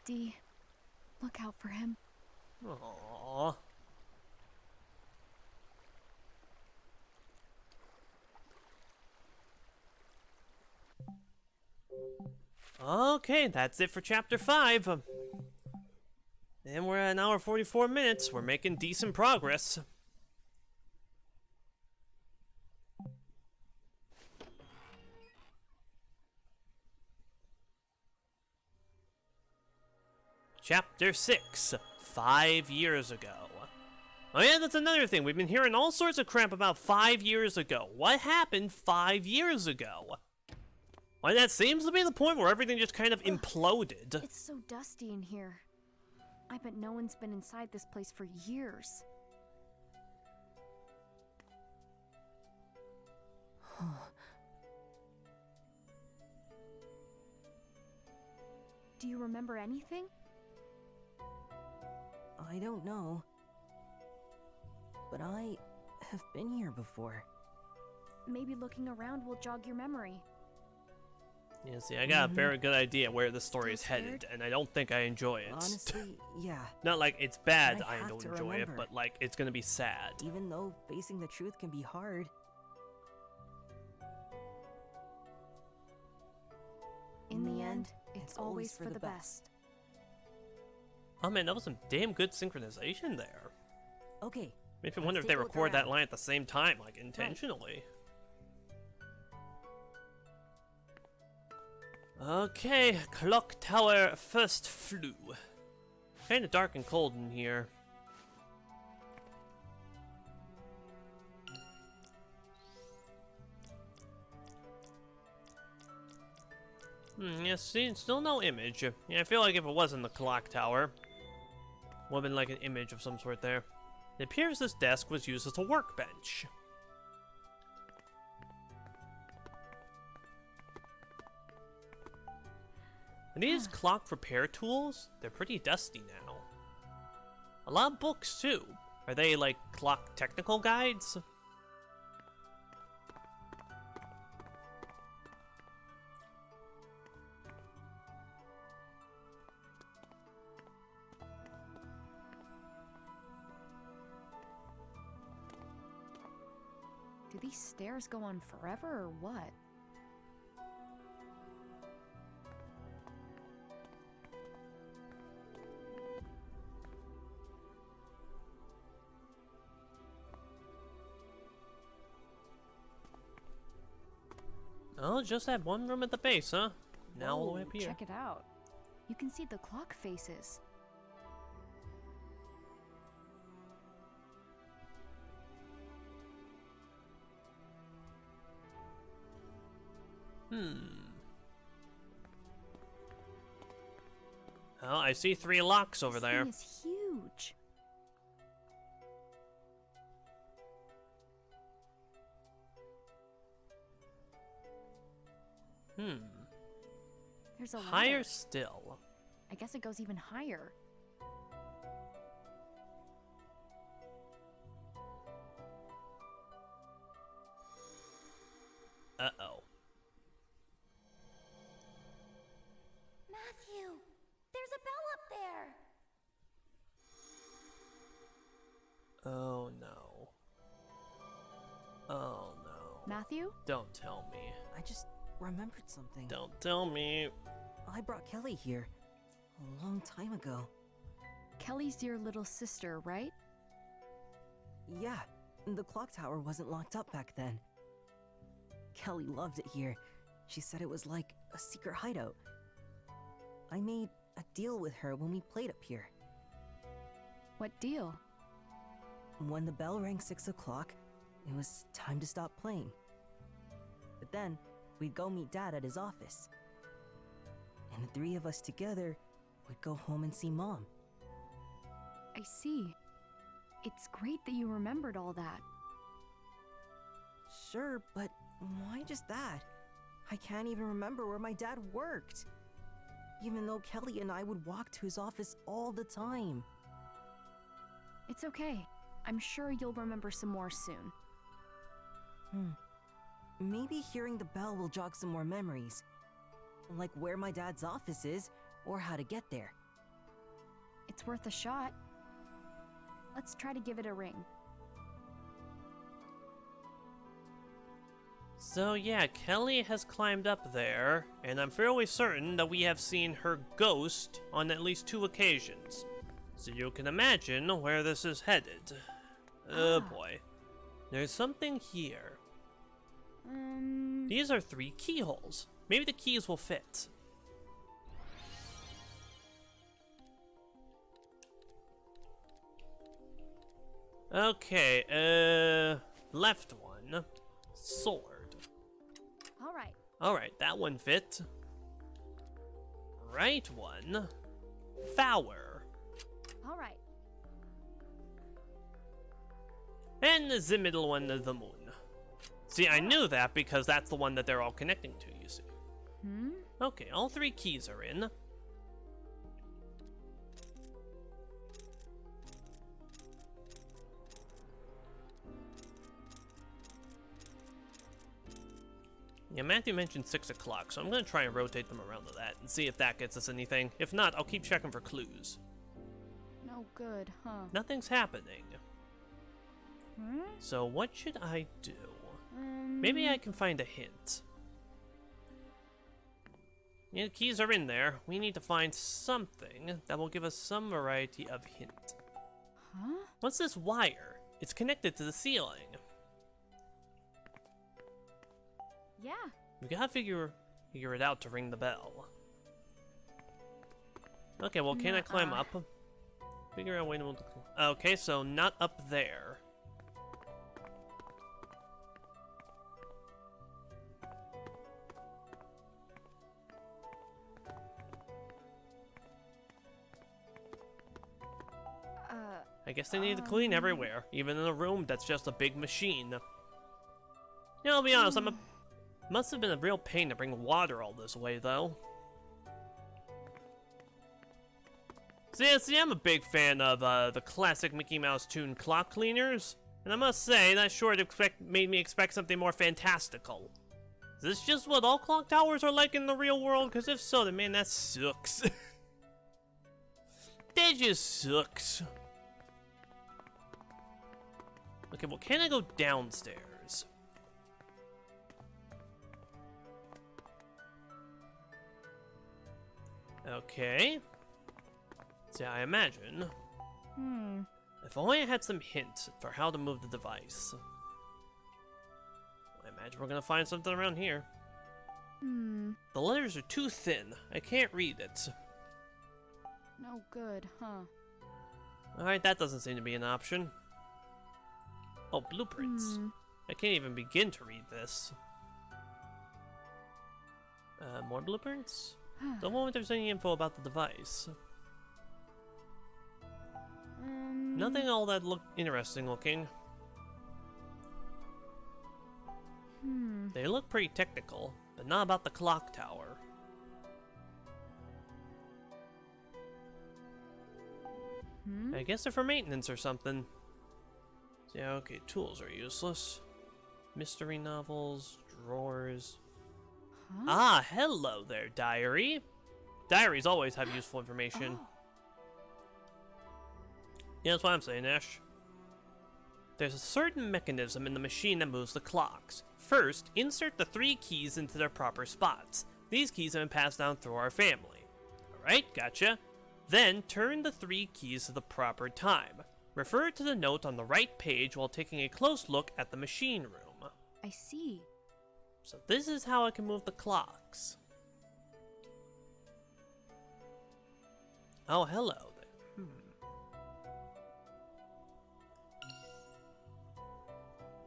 Dee, look out for him. Aww. Okay, that's it for Chapter 5. And we're at an hour 44 minutes. We're making decent progress. Chapter 6, 5 years ago. Oh yeah, that's another thing. We've been hearing all sorts of crap about 5 years ago. What happened 5 years ago? Well, that seems to be the point where everything just kind of imploded. It's so dusty in here. I bet no one's been inside this place for years. Do you remember anything? I don't know. But I have been here before. Maybe looking around will jog your memory. Yeah, see, I got a very good idea where the story is Still headed, and I don't think I enjoy it. Honestly, yeah. Not like it's bad, I I have don't to enjoy it, remember. but like it's gonna be sad. Even though facing the truth can be hard. In the end, it's always for the best. Oh man, that was some damn good synchronization there. Okay. Makes me let's wonder if take they a look record that around. line at the same time, like intentionally. Okay, clock tower first flue. Kinda dark and cold in here. Yeah, see, still no image. Yeah, I feel like if it wasn't the clock tower, would have been like an image of some sort there. It appears this desk was used as a workbench. Are these clock repair tools? They're pretty dusty now. A lot of books, too. Are they, like, clock technical guides? Do these stairs go on forever or what? Oh, just that one room at the base, huh? Now all the way up Whoa, here. Check it out. You can see the clock faces. Oh, I see 3 locks over there. This thing is huge. There's a Higher ladder. still. I guess it goes even higher. Uh-oh. Matthew, there's a bell up there. Oh no. Oh no. Matthew? Don't tell me. I just remembered something. Don't tell me. I brought Kelly here a long time ago. Kelly's your little sister, right? Yeah, the clock tower wasn't locked up back then. Kelly loved it here. She said it was like a secret hideout. I made a deal with her when we played up here. What deal? When the bell rang 6 o'clock, it was time to stop playing. But then, we'd go meet Dad at his office. And the 3 of us together would go home and see Mom. I see. It's great that you remembered all that. Sure, but why just that? I can't even remember where my dad worked. Even though Kelly and I would walk to his office all the time. It's okay. I'm sure you'll remember some more soon. Maybe hearing the bell will jog some more memories. Like where my dad's office is, or how to get there. It's worth a shot. Let's try to give it a ring. So yeah, Kelly has climbed up there, and I'm fairly certain that we have seen her ghost on at least 2 occasions. So you can imagine where this is headed. Oh boy. There's something here. These are 3 keyholes. Maybe the keys will fit. Okay, left one. Sword. Alright. Alright, that one fit. Right one. Flower. All right. And the middle one is the moon. See, I knew that because that's the one that they're all connecting to, you see. Okay, all 3 keys are in. Yeah, Matthew mentioned 6 o'clock, so I'm going to try and rotate them around to that and see if that gets us anything. If not, I'll keep checking for clues. No good, huh? Nothing's happening. So what should I do? Maybe I can find a hint. Yeah, the keys are in there. We need to find something that will give us some variety of hint. What's this wire? It's connected to the ceiling. Yeah. We gotta figure it out to ring the bell. Okay, well, can I climb up? Figure out when we'll... Okay, so not up there. I guess they need to clean everywhere, even in a room that's just a big machine. You know, I'll be honest, must have been a real pain to bring water all this way, though. See, I'm a big fan of the classic Mickey Mouse tune Clock Cleaners, and I must say, that sure made me expect something more fantastical. Is this just what all clock towers are like in the real world? Because if so, then man, that sucks. That just sucks. Okay, well, can I go downstairs? Okay. See, I imagine. If only I had some hints for how to move the device. I imagine we're gonna find something around here. The letters are too thin. I can't read it. No good, huh? Alright, that doesn't seem to be an option. Oh, blueprints. I can't even begin to read this. More blueprints? Don't know if there's any info about the device. Nothing all that look interesting looking. They look pretty technical, but not about the clock tower. I guess they're for maintenance or something. Yeah, okay, tools are useless. Mystery novels, drawers. Ah, hello there, diary. Diaries always have useful information. Yeah, that's what I'm saying, Ash. There's a certain mechanism in the machine that moves the clocks. First, insert the 3 keys into their proper spots. These keys have been passed down through our family. Alright, gotcha. Then, turn the 3 keys to the proper time. Refer to the note on the right page while taking a close look at the machine room. I see. So this is how I can move the clocks. Oh, hello there.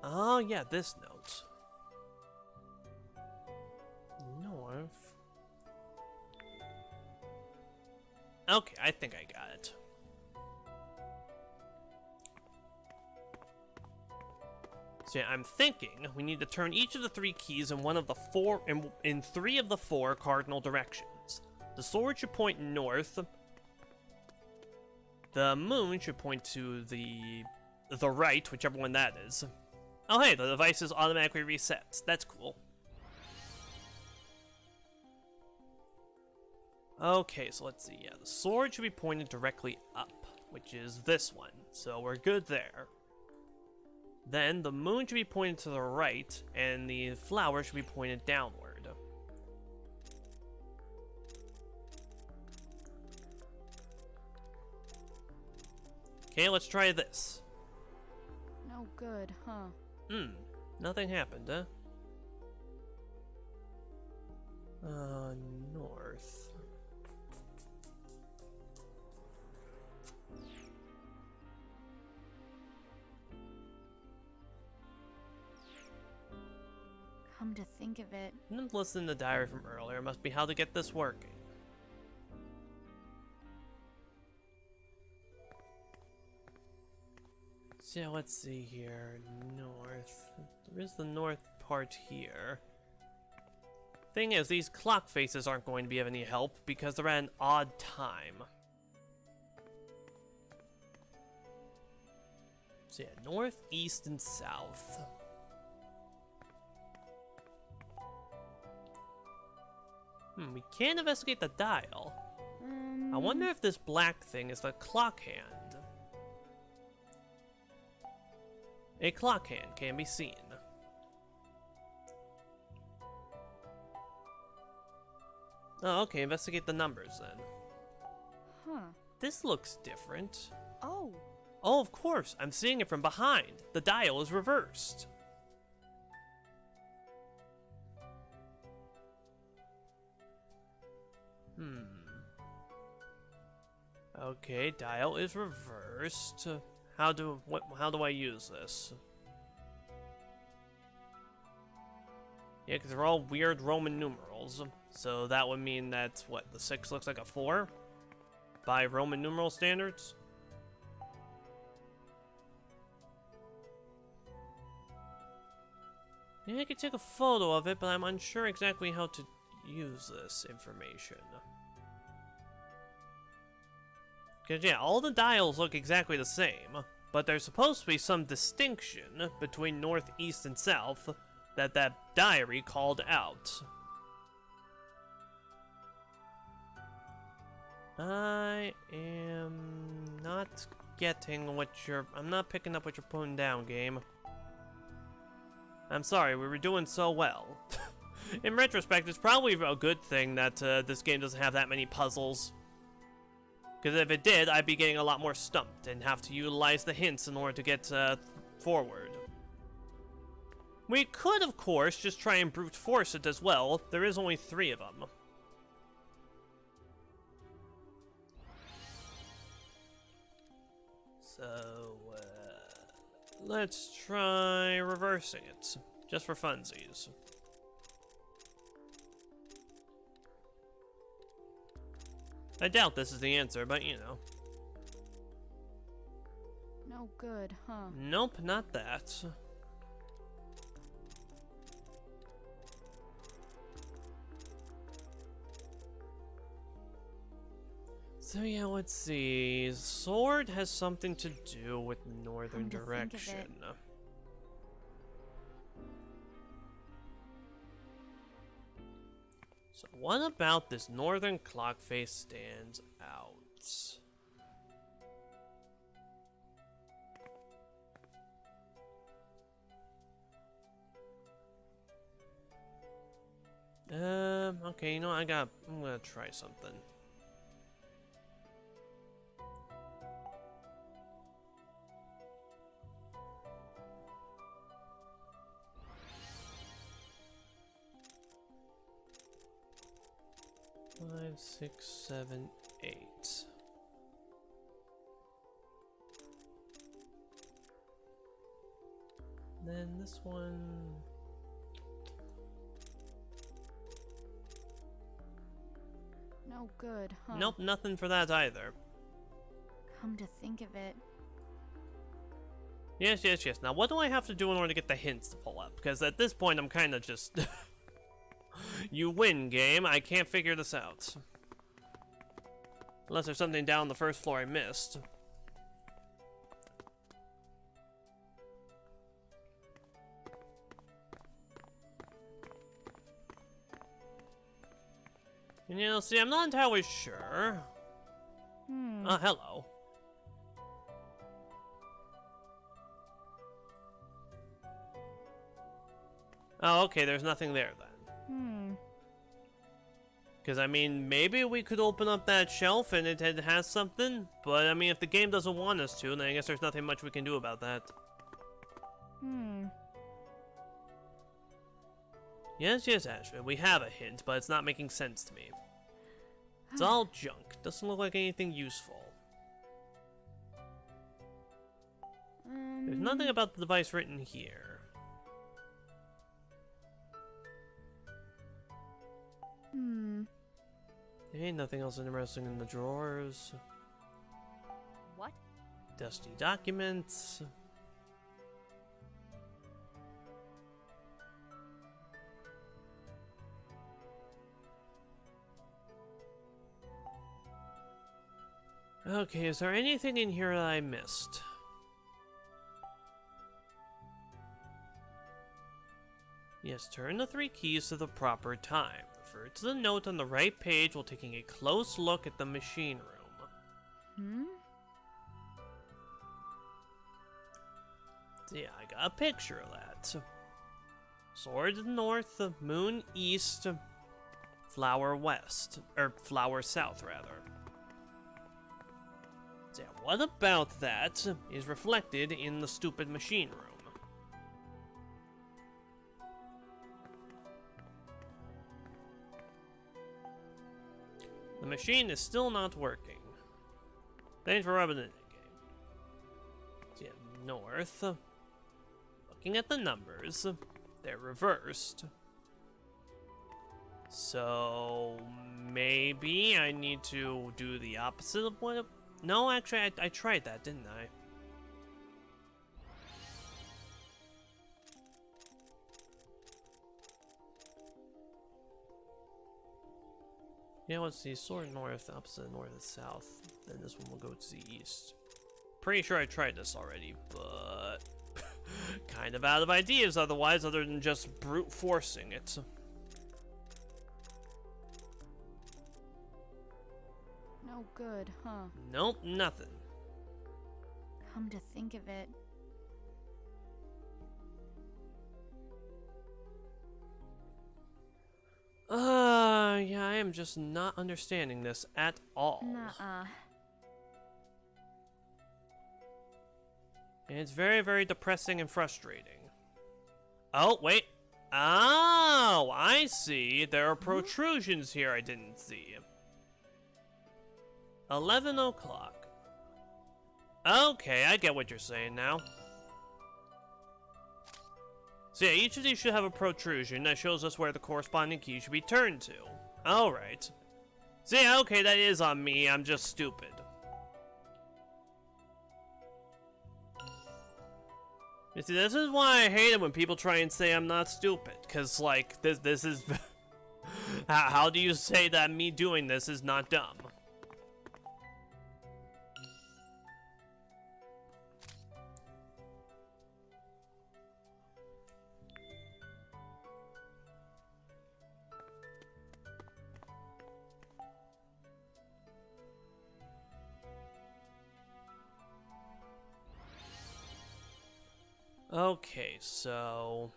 Oh, yeah, this note. North. Okay, I think I got it. So yeah, I'm thinking we need to turn each of the 3 keys in one of the 4 in 3 of the 4 cardinal directions. The sword should point north. The moon should point to the right, whichever one that is. Oh hey, the device is automatically reset. That's cool. Okay, so let's see. Yeah, the sword should be pointed directly up, which is this one. So we're good there. Then the moon should be pointed to the right, and the flower should be pointed downward. Okay, let's try this. No good, huh? Nothing happened, huh? North. Come to think of it. Listen to the diary from earlier. Must be how to get this working. So yeah, let's see here. North. There is the north part here. Thing is, these clock faces aren't going to be of any help because they're at an odd time. So yeah, north, east, and south. We can investigate the dial. I wonder if this black thing is the clock hand. A clock hand can be seen. Oh, okay, investigate the numbers then. Huh. This looks different. Oh. Oh, of course, I'm seeing it from behind. The dial is reversed. Okay, dial is reversed. How do I use this? Yeah, because they're all weird Roman numerals. So that would mean that, what, the 6 looks like a 4? By Roman numeral standards? Yeah, I could take a photo of it, but I'm unsure exactly how to use this information. Because, yeah, all the dials look exactly the same, but there's supposed to be some distinction between north, east, and south that diary called out. I am not getting what I'm not picking up what you're putting down, game. I'm sorry, we were doing so well. In retrospect, it's probably a good thing that this game doesn't have that many puzzles. Because if it did, I'd be getting a lot more stumped and have to utilize the hints in order to get forward. We could, of course, just try and brute force it as well. There is only 3 of them. So, let's try reversing it, just for funsies. I doubt this is the answer, but you know. No good, huh? Nope, not that. So yeah, let's see. Sword has something to do with northern direction. So what about this northern clock face stands out? Okay, you know, I'm gonna try something. Five, 6, 7, 8. Then this one. No good, huh? Nope, nothing for that either. Come to think of it. Yes. Now, what do I have to do in order to get the hints to pull up? Because at this point, I'm kind of just. You win, game. I can't figure this out. Unless there's something down the first floor I missed. And you know, see, I'm not entirely sure. Oh, hello. Oh, okay, there's nothing there then. Because, I mean, maybe we could open up that shelf and it has something, but, I mean, if the game doesn't want us to, then I guess there's nothing much we can do about that. Yes, Ashman, we have a hint, but it's not making sense to me. It's all junk. Doesn't look like anything useful. There's nothing about the device written here. There ain't nothing else interesting in the drawers. What? Dusty documents. Okay, is there anything in here that I missed? Yes, turn the 3 keys to the proper time. Refer to the note on the right page while taking a close look at the machine room. So yeah, I got a picture of that. Sword north, moon east, flower west. Or flower south, rather. So yeah, what about that is reflected in the stupid machine room? The machine is still not working. Thanks for rubbing it in, game. So yeah, north. Looking at the numbers, they're reversed. So maybe I need to do the opposite of what... No, actually, I tried that, didn't I? Yeah, let's see. Sword north, opposite north and south. Then this one will go to the east. Pretty sure I tried this already, but kind of out of ideas otherwise, other than just brute forcing it. No good, huh? Nope, nothing. Come to think of it. Yeah, I am just not understanding this at all. Nuh-uh. And it's very, very depressing and frustrating. Oh, wait. Oh, I see. There are protrusions here I didn't see. 11 o'clock. Okay, I get what you're saying now. So yeah, each of these should have a protrusion that shows us where the corresponding key should be turned to. Alright. So yeah, okay, that is on me. I'm just stupid. You see, this is why I hate it when people try and say I'm not stupid. Because, like, this is... How do you say that me doing this is not dumb? Okay, so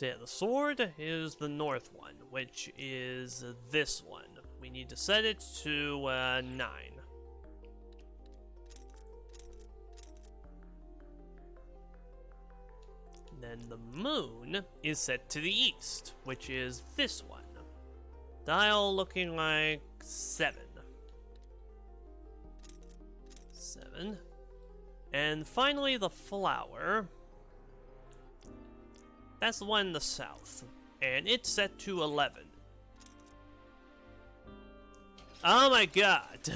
yeah, the sword is the north one, which is this one. We need to set it to 9. Then the moon is set to the east, which is this one. Dial looking like 7. And finally the flower. That's the one in the south. And it's set to 11. Oh my god.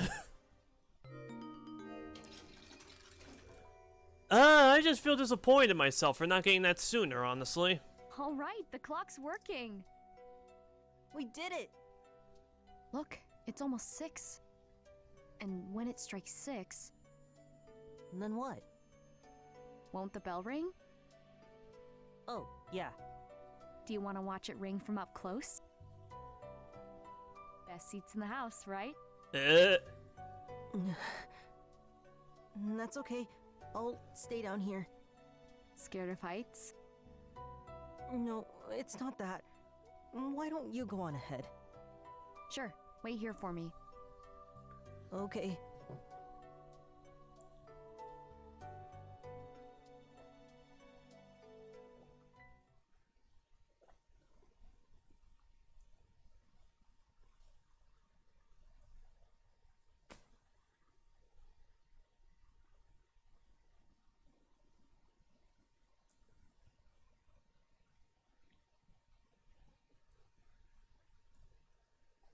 I just feel disappointed in myself for not getting that sooner, honestly. All right, the clock's working. We did it! Look, it's almost 6. And when it strikes 6... And then what? Won't the bell ring? Oh, yeah. Do you want to watch it ring from up close? Best seats in the house, right? That's okay. I'll stay down here. Scared of heights? No, it's not that. Why don't you go on ahead? Sure. Wait here for me. Okay.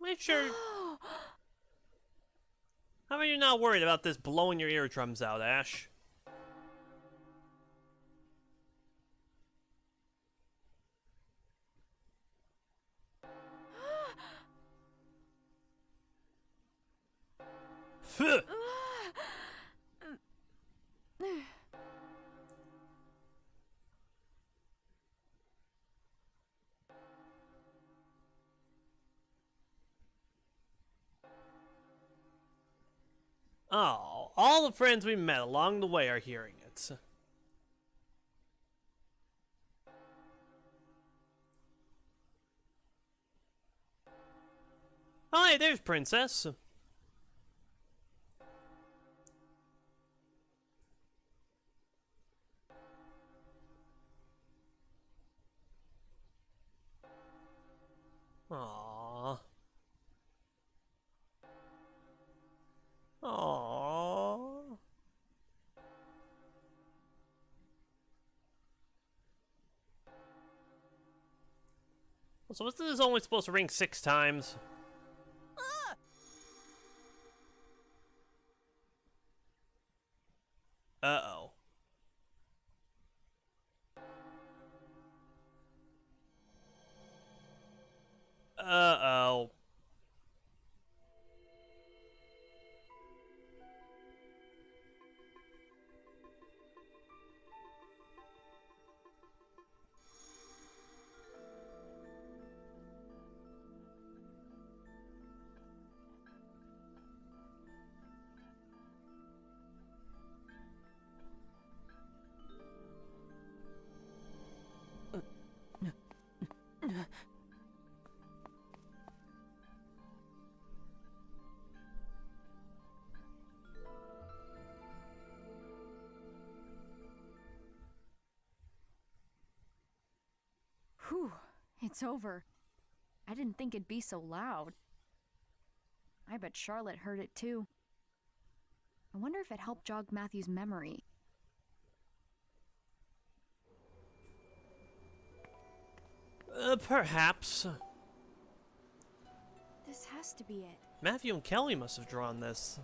Richard! How are you not worried about this blowing your eardrums out, Ash? Phew. Oh, all the friends we met along the way are hearing it. Oh, hey, there's Princess. Aww. Aww. So what's this only supposed to ring 6 times? Uh-oh. Uh-oh. Whew, it's over. I didn't think it'd be so loud. I bet Charlotte heard it too. I wonder if it helped jog Matthew's memory. Perhaps. This has to be it. Matthew and Kelly must have drawn this.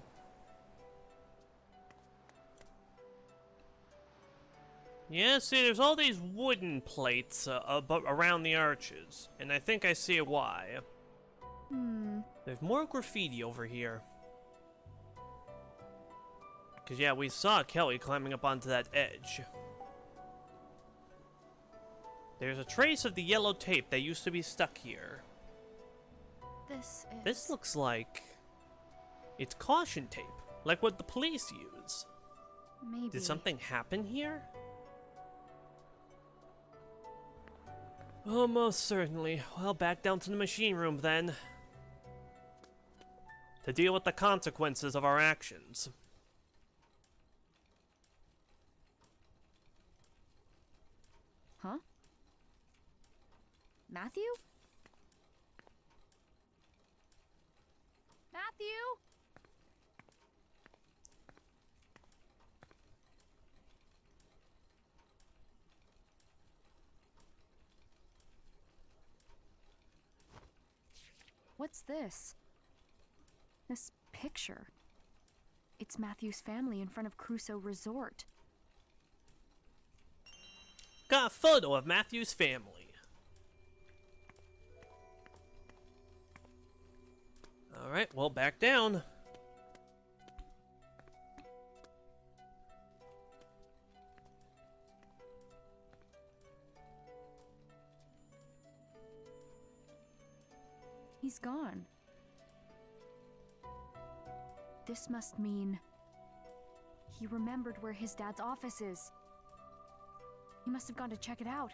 Yeah, see, there's all these wooden plates around the arches, and I think I see why. There's more graffiti over here. Because, yeah, we saw Kelly climbing up onto that edge. There's a trace of the yellow tape that used to be stuck here. This looks like... it's caution tape, like what the police use. Maybe. Did something happen here? Oh, most certainly. Well, back down to the machine room then. To deal with the consequences of our actions. Huh? Matthew? Matthew? What's this? This picture. It's Matthew's family in front of Crusoe Resort. Got a photo of Matthew's family. Alright, well, back down. He's gone. This must mean he remembered where his dad's office is. He must have gone to check it out.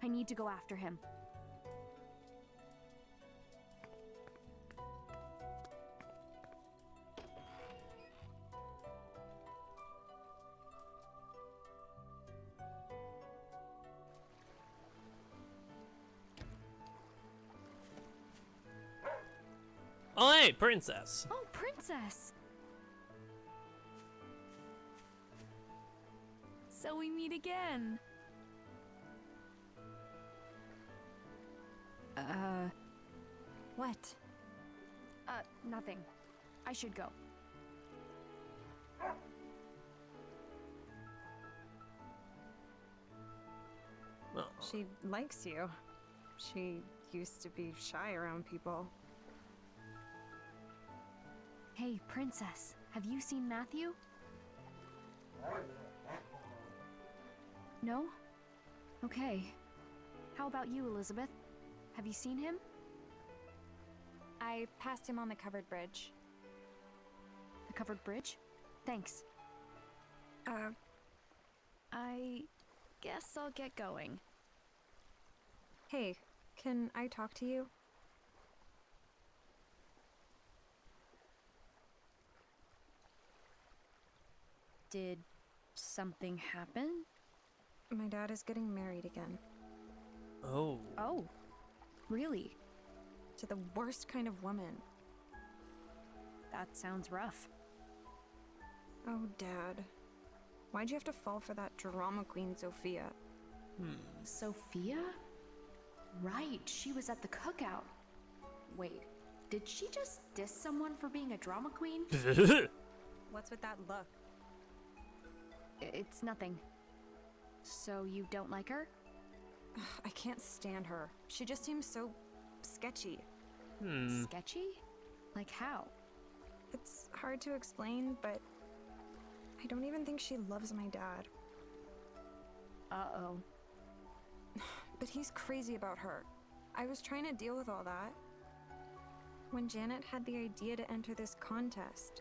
I need to go after him. Oh, hey, Princess. Oh, Princess! So we meet again. What? Nothing. I should go. Oh. She likes you. She used to be shy around people. Hey, Princess, have you seen Matthew? No? Okay. How about you, Elizabeth? Have you seen him? I passed him on the covered bridge. The covered bridge? Thanks. I guess I'll get going. Hey, can I talk to you? Did something happen? My dad is getting married again. Oh. Oh, really? To the worst kind of woman. That sounds rough. Oh, Dad. Why'd you have to fall for that drama queen, Sophia? Sophia? Right, she was at the cookout. Wait, did she just diss someone for being a drama queen? What's with that look? It's nothing. So you don't like her? I can't stand her. She just seems so sketchy. Sketchy? Like how? It's hard to explain, but I don't even think she loves my dad. Uh-oh. But he's crazy about her. I was trying to deal with all that when Janet had the idea to enter this contest.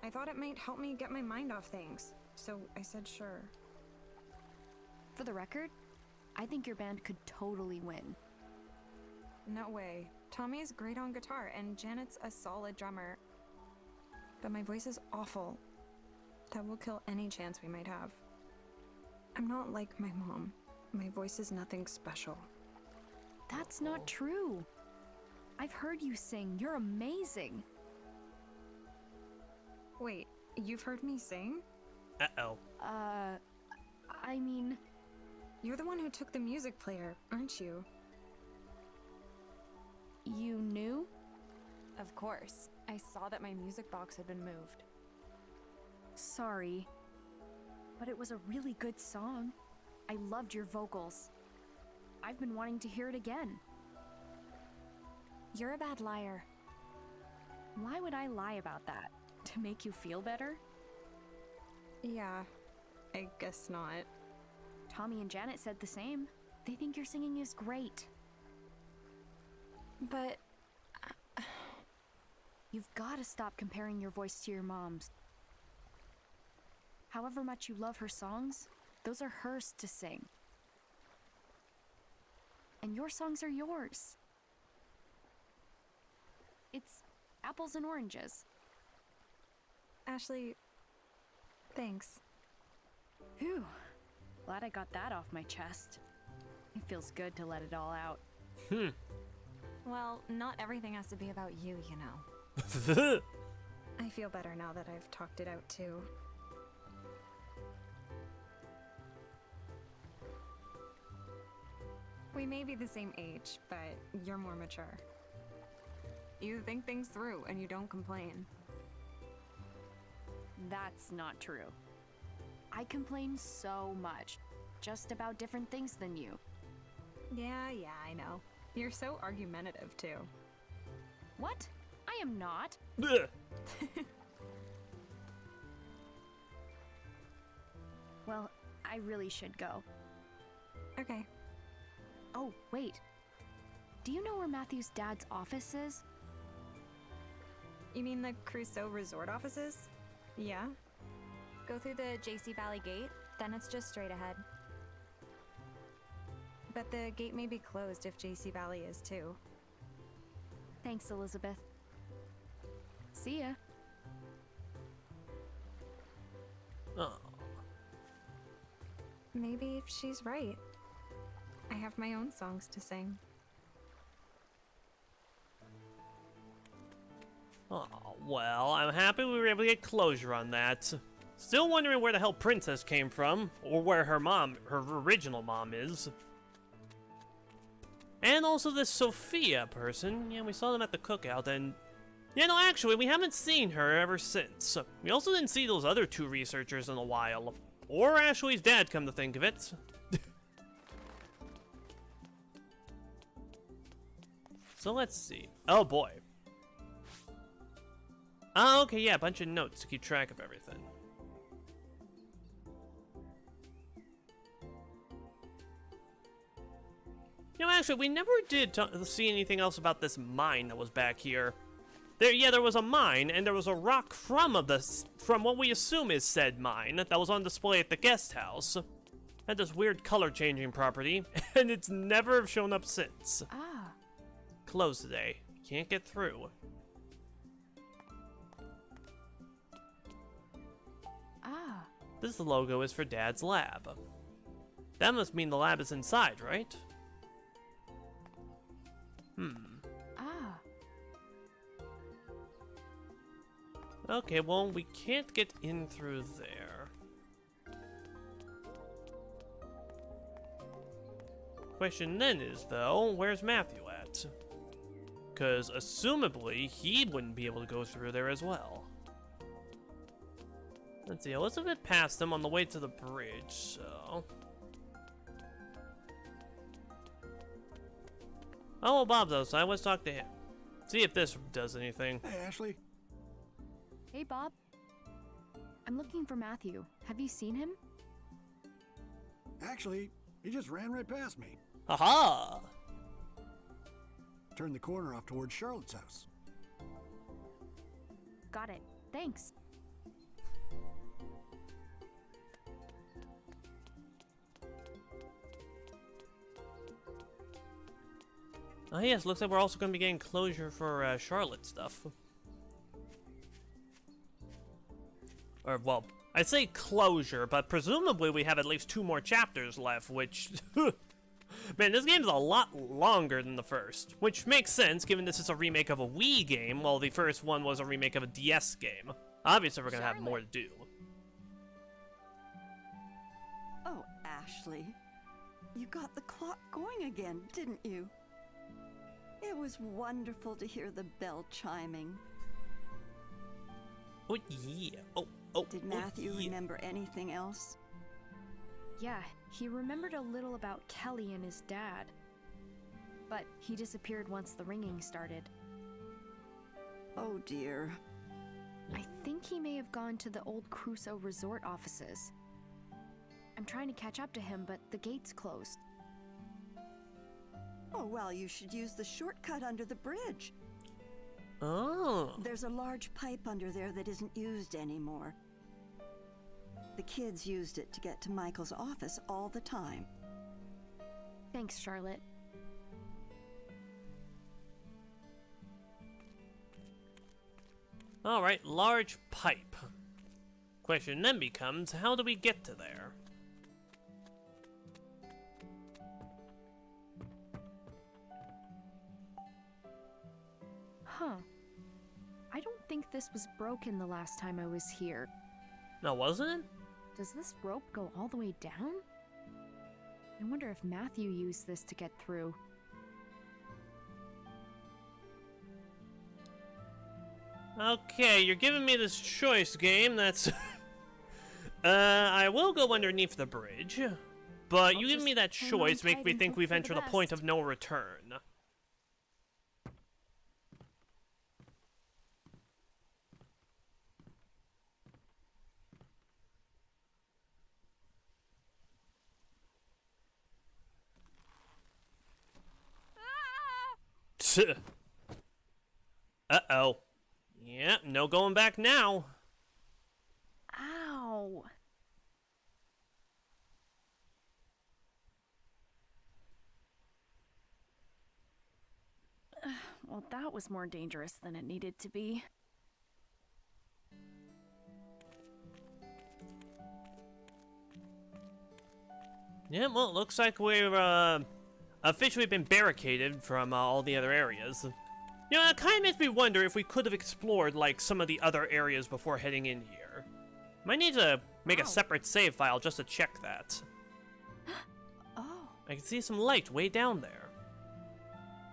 I thought it might help me get my mind off things, so I said sure. For the record, I think your band could totally win. No way. Tommy's great on guitar, and Janet's a solid drummer. But my voice is awful. That will kill any chance we might have. I'm not like my mom. My voice is nothing special. That's not true. I've heard you sing. You're amazing. Wait, you've heard me sing? Uh-oh. I mean... You're the one who took the music player, aren't you? You knew? Of course. I saw that my music box had been moved. Sorry. But it was a really good song. I loved your vocals. I've been wanting to hear it again. You're a bad liar. Why would I lie about that? To make you feel better? Yeah, I guess not. Tommy and Janet said the same. They think your singing is great. But... You've got to stop comparing your voice to your mom's. However much you love her songs, those are hers to sing. And your songs are yours. It's apples and oranges. Ashley, thanks. Whew. Glad I got that off my chest. It feels good to let it all out. Well, not everything has to be about you, you know. I feel better now that I've talked it out too. We may be the same age, but you're more mature. You think things through and you don't complain. That's not true. I complain so much, just about different things than you. Yeah, I know. You're so argumentative too. What? I am not. Well, I really should go. Okay. Oh, wait. Do you know where Matthew's dad's office is? You mean the Crusoe Resort offices? Yeah. Go through the JC Valley gate, then it's just straight ahead. But the gate may be closed if JC Valley is too. Thanks, Elizabeth. See ya. Oh. Maybe she's right. I have my own songs to sing. Oh, well, I'm happy we were able to get closure on that. Still wondering where the hell Princess came from, or where her original mom is. And also this Sophia person, yeah, we saw them at the cookout, and... Yeah, no, actually, we haven't seen her ever since. We also didn't see those other two researchers in a while. Or Ashley's dad, come to think of it. So let's see. Oh boy. Oh, okay, yeah, a bunch of notes to keep track of everything. You know, actually, we never did see anything else about this mine that was back here. There was a mine, and there was a rock from what we assume is said mine that was on display at the guest house. Had this weird color-changing property, and it's never shown up since. Ah. Closed today. Can't get through. Ah. This logo is for Dad's lab. That must mean the lab is inside, right? Ah. Okay, well, we can't get in through there. Question then is, though, where's Matthew at? Because, assumably, he wouldn't be able to go through there as well. Let's see, Elizabeth passed him on the way to the bridge, so... Oh, well, Bob's outside. Let's talk to him. See if this does anything. Hey, Ashley. Hey, Bob. I'm looking for Matthew. Have you seen him? Actually, he just ran right past me. Haha! Turned the corner off towards Charlotte's house. Got it. Thanks. Oh yes, looks like we're also going to be getting closure for Charlotte stuff. Or, well, I say closure, but presumably we have at least 2 more chapters left, which... Man, this game's a lot longer than the first. Which makes sense, given this is a remake of a Wii game, while the first one was a remake of a DS game. Obviously, we're going to have more to do. Oh, Ashley. You got the clock going again, didn't you? It was wonderful to hear the bell chiming. Oh, yeah. Did Matthew remember anything else? Yeah, he remembered a little about Kelly and his dad. But he disappeared once the ringing started. Oh dear. I think he may have gone to the old Crusoe resort offices. I'm trying to catch up to him, but the gate's closed. Oh, well, you should use the shortcut under the bridge. Oh. There's a large pipe under there that isn't used anymore. The kids used it to get to Michael's office all the time. Thanks, Charlotte. Alright, large pipe. Question then becomes, how do we get to there? Huh. I don't think this was broken the last time I was here. No, wasn't it? Does this rope go all the way down? I wonder if Matthew used this to get through. Okay, you're giving me this choice game, that's... I will go underneath the bridge, but you giving me that choice makes me think we've entered a point of no return. Uh-oh. Yeah, no going back now. Ow! Well, that was more dangerous than it needed to be. Yeah, well, it looks like we're, officially been barricaded from all the other areas. You know, it kind of makes me wonder if we could have explored, like, some of the other areas before heading in here. Might need to make a separate save file just to check that. Oh. I can see some light way down there.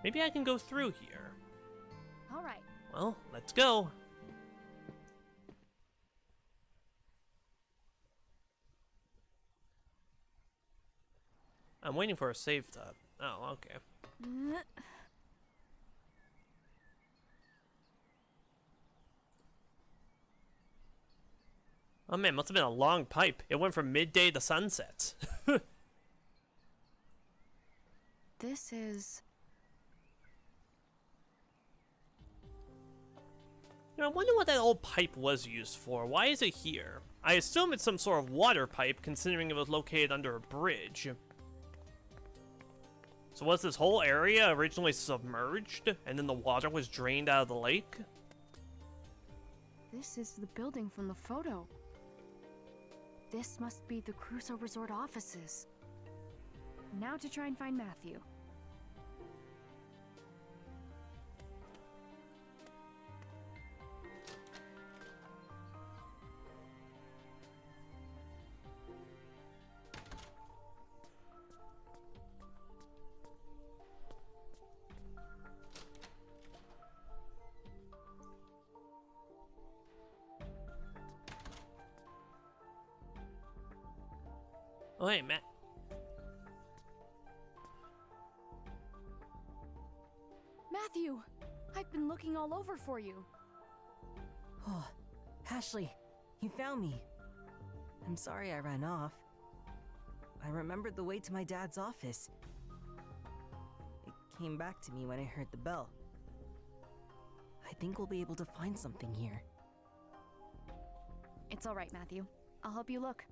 Maybe I can go through here. All right. Well, let's go. I'm waiting for a save to... Oh, okay. Oh man, must have been a long pipe. It went from midday to sunset. This is... You know, I wonder what that old pipe was used for. Why is it here? I assume it's some sort of water pipe, considering it was located under a bridge. So was this whole area originally submerged, and then the water was drained out of the lake? This is the building from the photo. This must be the Crusoe Resort offices. Now to try and find Matthew. Oh, hey, Matt. Matthew! I've been looking all over for you. Oh, Ashley, you found me. I'm sorry I ran off. I remembered the way to my dad's office. It came back to me when I heard the bell. I think we'll be able to find something here. It's all right, Matthew. I'll help you look.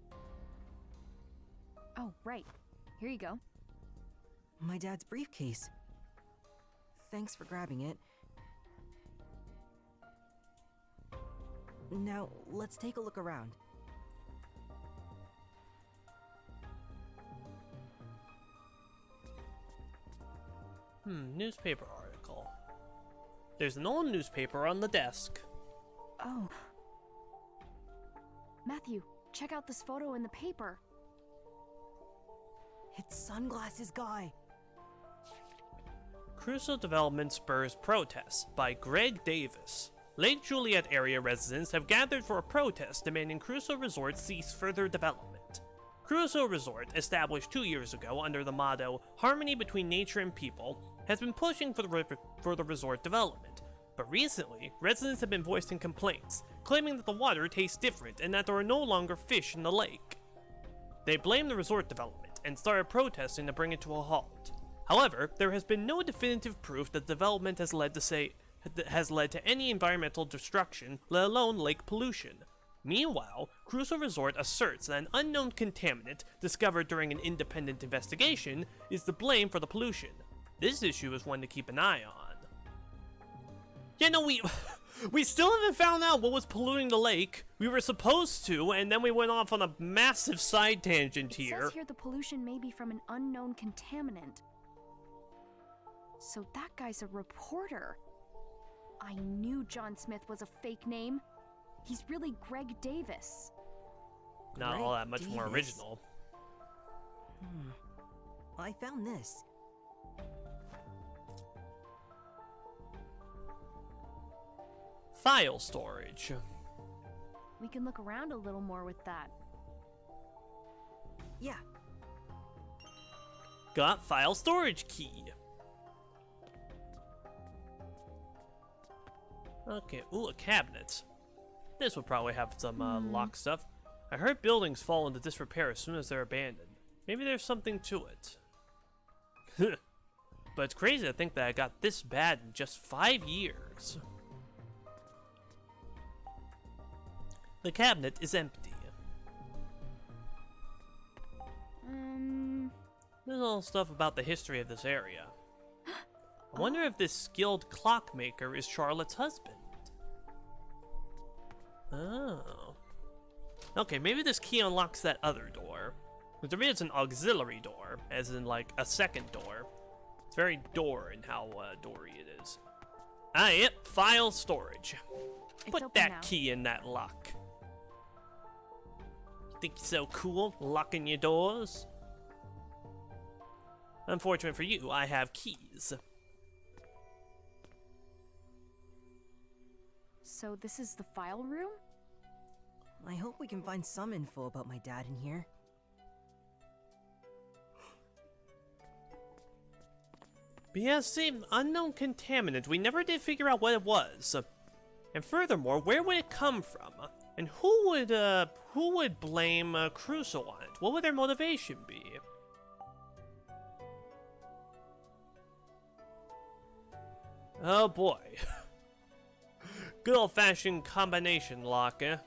Oh, right. Here you go. My dad's briefcase. Thanks for grabbing it. Now, let's take a look around. Newspaper article. There's an old newspaper on the desk. Oh. Matthew, check out this photo in the paper. It's Sunglasses Guy. Crusoe Development spurs protests by Greg Davis. Lake Juliet area residents have gathered for a protest demanding Crusoe Resort cease further development. Crusoe Resort, established 2 years ago under the motto "Harmony between nature and people," has been pushing for the resort development. But recently, residents have been voicing complaints, claiming that the water tastes different and that there are no longer fish in the lake. They blame the resort development and started protesting to bring it to a halt. However, there has been no definitive proof that development has led to any environmental destruction, let alone lake pollution. Meanwhile, Crusoe Resort asserts that an unknown contaminant discovered during an independent investigation is to blame for the pollution. This issue is one to keep an eye on. Yeah, no, we still haven't found out what was polluting the lake. We were supposed to, and then we went off on a massive side tangent here. It says here the pollution may be from an unknown contaminant. So that guy's a reporter. I knew John Smith was a fake name. He's really Greg Davis. Not all that much more original. I found this. File storage. We can look around a little more with that. Yeah. Got file storage key. Okay, ooh, a cabinet. This would probably have some lock stuff. I heard buildings fall into disrepair as soon as they're abandoned. Maybe there's something to it. But it's crazy to think that I got this bad in just 5 years. The cabinet is empty. There's all stuff about the history of this area. I wonder if this skilled clockmaker is Charlotte's husband. Oh. Okay, maybe this key unlocks that other door. But there is an auxiliary door, as in like a second door. It's very door in how doory it is. Ah, yep, file storage. Put that key in that lock. You think you're so cool, locking your doors? Unfortunate for you, I have keys. So this is the file room? I hope we can find some info about my dad in here. But yeah, same unknown contaminant. We never did figure out what it was. And furthermore, where would it come from? And who would blame Crusoe on it? What would their motivation be? Oh boy. Good old-fashioned combination lock, eh?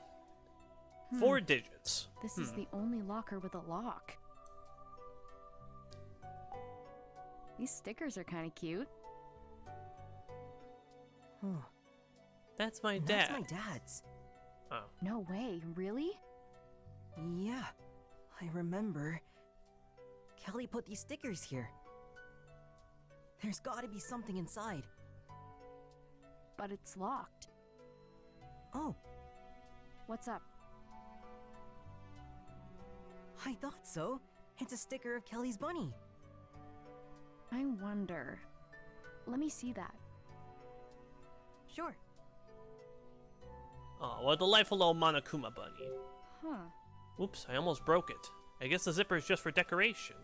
4 digits. This is the only locker with a lock. These stickers are kind of cute. Huh. That's my dad. That's my dad's. Oh. No way, really? Yeah, I remember. Kelly put these stickers here. There's gotta be something inside. But it's locked. Oh, What's up? I thought so. It's a sticker of Kelly's bunny. I wonder. Let me see that. Sure. Oh, what a delightful little Monokuma bunny. Huh. Oops, I almost broke it. I guess the zipper is just for decoration.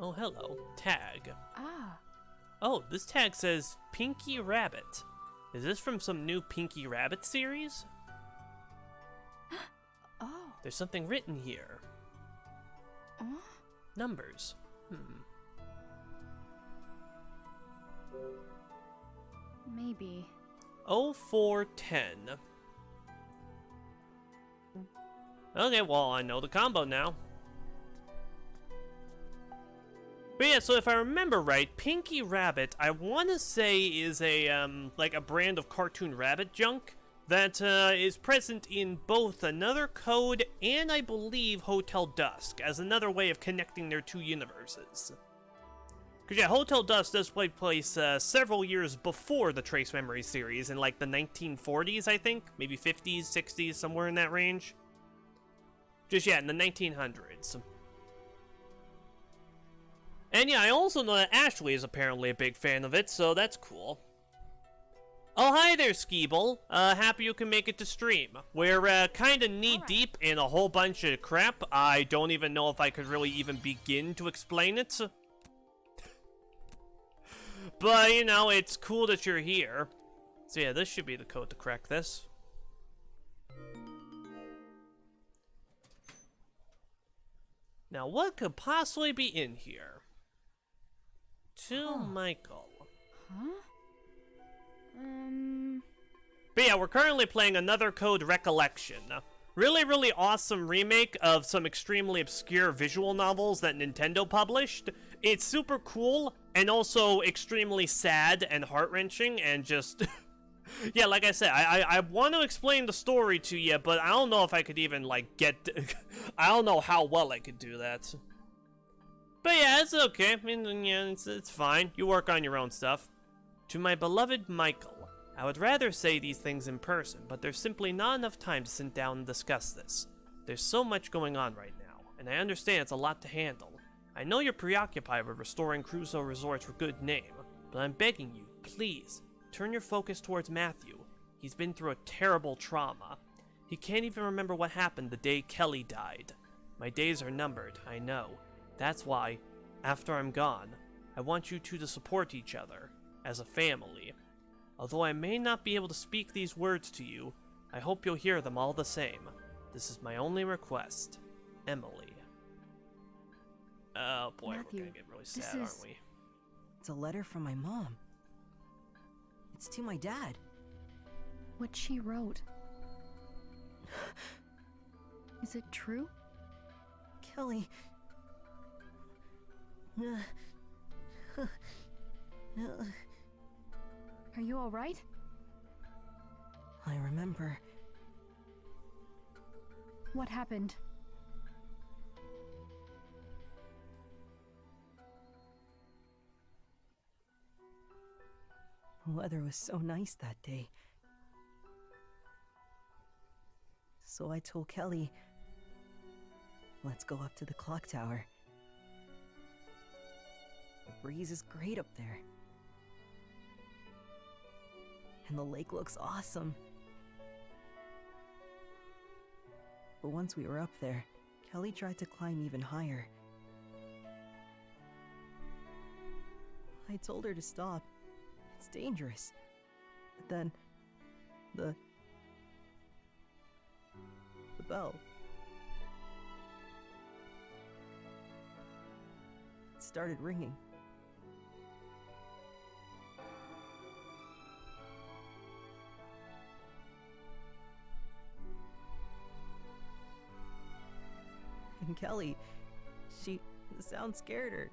Oh, hello. Tag. Ah. Oh, this tag says Pinky Rabbit. Is this from some new Pinky Rabbit series? Oh. There's something written here. Numbers. Maybe. 0410. Okay, well, I know the combo now. But yeah, so if I remember right, Pinky Rabbit, I want to say is a, like a brand of cartoon rabbit junk that is present in both Another Code and I believe Hotel Dusk as another way of connecting their two universes. Because yeah, Hotel Dusk does take place several years before the Trace Memory series in like the 1940s, I think? Maybe 50s, 60s, somewhere in that range. Just yeah, in the 1900s. And yeah, I also know that Ashley is apparently a big fan of it, so that's cool. Oh, hi there, Skeeble. Happy you can make it to stream. We're kinda knee-deep in a whole bunch of crap. I don't even know if I could really even begin to explain it. But, you know, it's cool that you're here. So yeah, this should be the code to crack this. Now, what could possibly be in here? To Michael. Huh? But yeah, we're currently playing Another Code Recollection. Really, really awesome remake of some extremely obscure visual novels that Nintendo published. It's super cool and also extremely sad and heart-wrenching and just... yeah, like I said, I want to explain the story to you, but I don't know if I could even, like, get... I don't know how well I could do that. But yeah, it's okay. I mean, yeah, it's fine. You work on your own stuff. To my beloved Michael, I would rather say these things in person, but there's simply not enough time to sit down and discuss this. There's so much going on right now, and I understand it's a lot to handle. I know you're preoccupied with restoring Crusoe Resort's good name, but I'm begging you, please, turn your focus towards Matthew. He's been through a terrible trauma. He can't even remember what happened the day Kelly died. My days are numbered, I know. That's why, after I'm gone, I want you two to support each other, as a family. Although I may not be able to speak these words to you, I hope you'll hear them all the same. This is my only request. Emily. Oh boy, Matthew, we're gonna get really sad, aren't we? It's a letter from my mom. It's to my dad. What she wrote. Is it true? Kelly... Are you alright? I remember. What happened? The weather was so nice that day. So I told Kelly, let's go up to the clock tower. The breeze is great up there. And the lake looks awesome. But once we were up there, Kelly tried to climb even higher. I told her to stop. It's dangerous. But then, the bell. It started ringing. And Kelly, the sound scared her.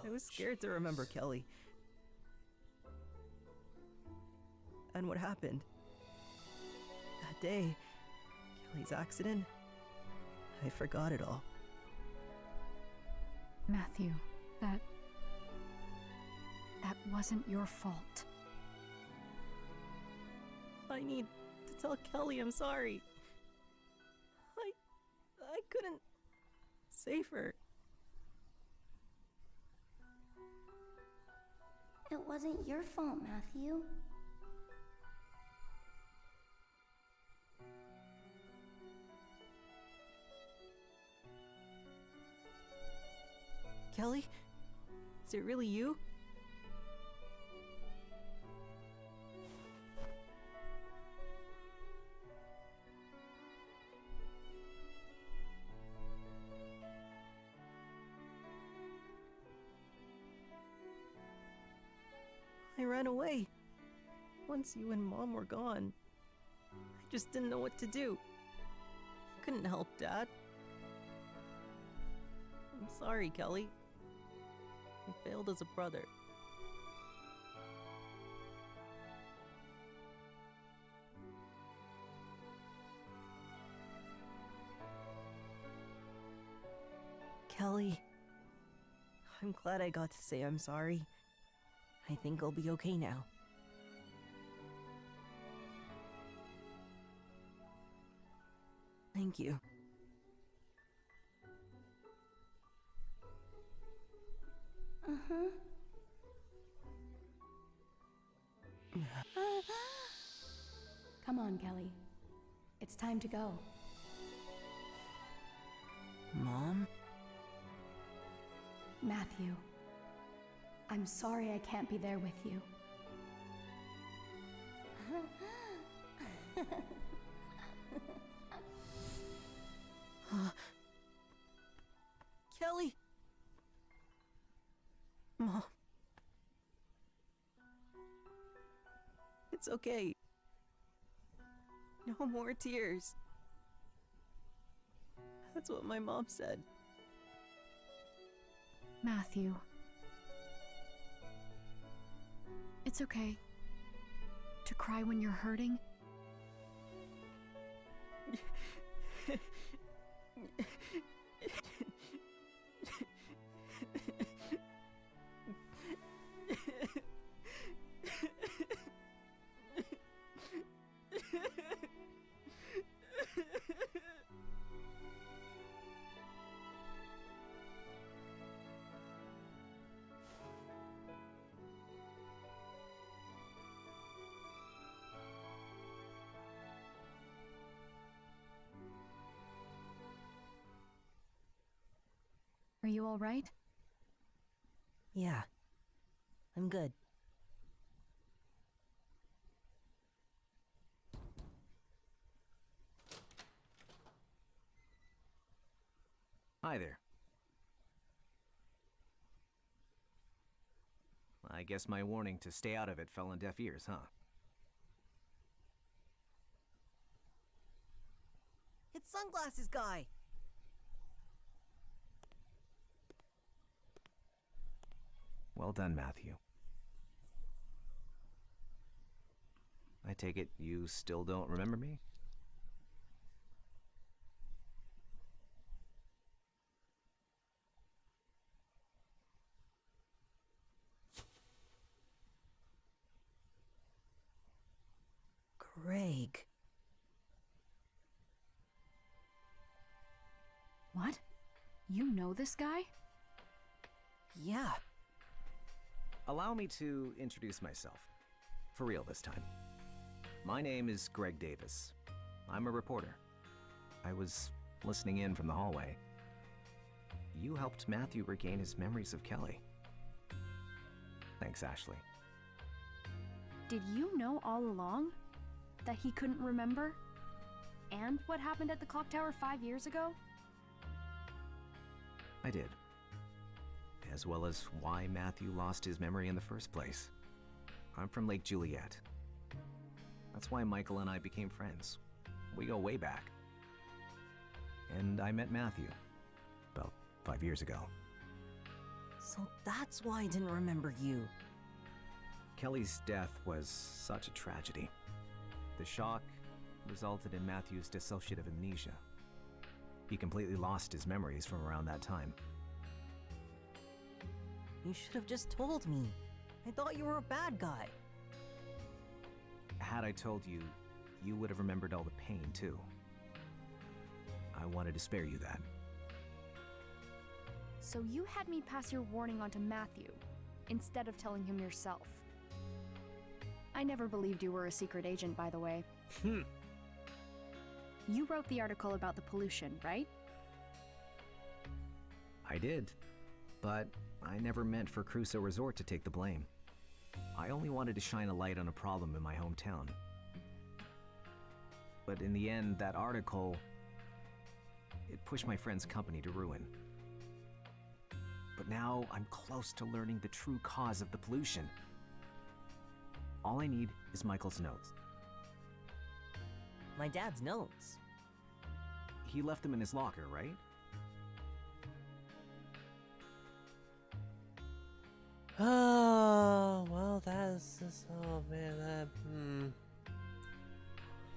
I was scared to remember Kelly. And what happened? That day, Kelly's accident, I forgot it all. Matthew, that wasn't your fault. I need to tell Kelly I'm sorry. I couldn't save her. It wasn't your fault, Matthew. Kelly? Is it really you? I ran away. Once you and Mom were gone. I just didn't know what to do. I couldn't help Dad. I'm sorry, Kelly. I failed as a brother. Kelly, I'm glad I got to say I'm sorry. I think I'll be okay now. Thank you. Uh-huh. Come on, Kelly. It's time to go. Mom? Matthew, I'm sorry I can't be there with you. Kelly! Mom. It's okay. No more tears. That's what my mom said. Matthew. It's okay to cry when you're hurting. Are you all right? Yeah. I'm good. Hi there. I guess my warning to stay out of it fell on deaf ears, huh? It's Sunglasses Guy! Well done, Matthew. I take it you still don't remember me? Greg. What? You know this guy? Yeah. Allow me to introduce myself. For real this time. My name is Greg Davis. I'm a reporter. I was listening in from the hallway. You helped Matthew regain his memories of Kelly. Thanks, Ashley. Did you know all along that he couldn't remember? And what happened at the clock tower 5 years ago? I did. As well as why Matthew lost his memory in the first place. I'm from Lake Juliet. That's why Michael and I became friends. We go way back. And I met Matthew about 5 years ago. So that's why I didn't remember you. Kelly's death was such a tragedy. The shock resulted in Matthew's dissociative amnesia. He completely lost his memories from around that time. You should have just told me. I thought you were a bad guy. Had I told you, you would have remembered all the pain too. I wanted to spare you that. So you had me pass your warning on to Matthew, instead of telling him yourself. I never believed you were a secret agent, by the way. You wrote the article about the pollution, right? I did, but I never meant for Crusoe Resort to take the blame. I only wanted to shine a light on a problem in my hometown. But in the end, that article, it pushed my friend's company to ruin. But now I'm close to learning the true cause of the pollution. All I need is Michael's notes. My dad's notes. He left them in his locker, right? Oh, well, that's just, oh man,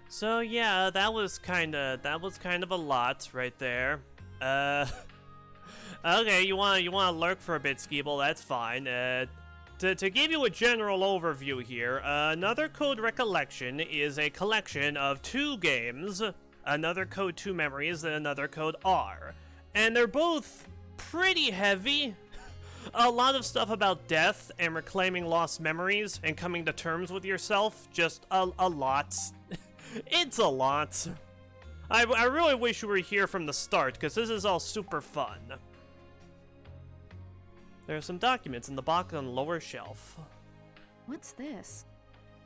So yeah, that was kind of a lot right there. Okay, you wanna lurk for a bit, Skeeble, that's fine. To give you a general overview here, Another Code Recollection is a collection of 2 games, Another Code 2 Memories and Another Code R. And they're both pretty heavy. A lot of stuff about death and reclaiming lost memories and coming to terms with yourself, just a lot. It's a lot. I really wish you were here from the start, because this is all super fun. There are some documents in the box on the lower shelf. What's this?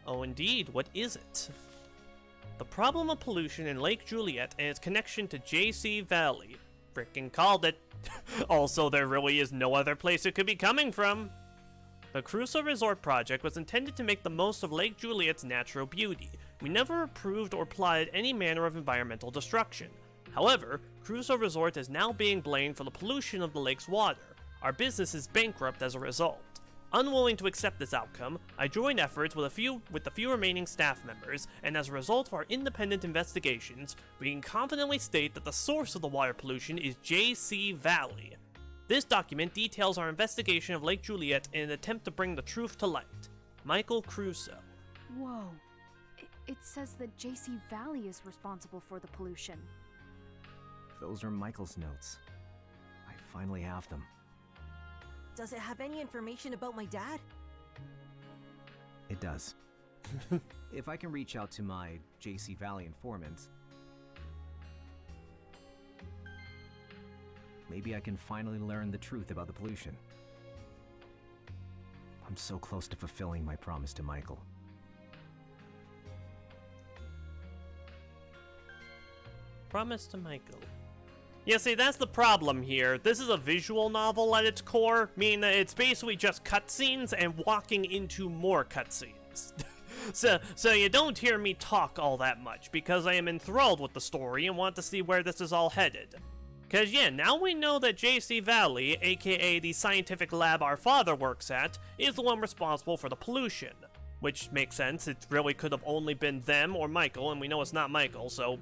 Oh indeed, what is it? The problem of pollution in Lake Juliet and its connection to JC Valley. Frickin' called it. Also, there really is no other place it could be coming from. The Crusoe Resort project was intended to make the most of Lake Juliet's natural beauty. We never approved or plotted any manner of environmental destruction. However, Crusoe Resort is now being blamed for the pollution of the lake's water. Our business is bankrupt as a result. Unwilling to accept this outcome, I joined efforts with the few remaining staff members, and as a result of our independent investigations, we can confidently state that the source of the water pollution is JC Valley. This document details our investigation of Lake Juliet in an attempt to bring the truth to light. Michael Crusoe. Whoa. It says that JC Valley is responsible for the pollution. Those are Michael's notes. I finally have them. Does it have any information about my dad? It does. If I can reach out to my JC Valley informant, maybe I can finally learn the truth about the pollution. I'm so close to fulfilling my promise to Michael. Promise to Michael. Yeah, see, that's the problem here. This is a visual novel at its core, meaning that it's basically just cutscenes and walking into more cutscenes. So you don't hear me talk all that much, because I am enthralled with the story and want to see where this is all headed. Cause yeah, now we know that JC Valley, aka the scientific lab our father works at, is the one responsible for the pollution. Which makes sense, it really could have only been them or Michael, and we know it's not Michael, so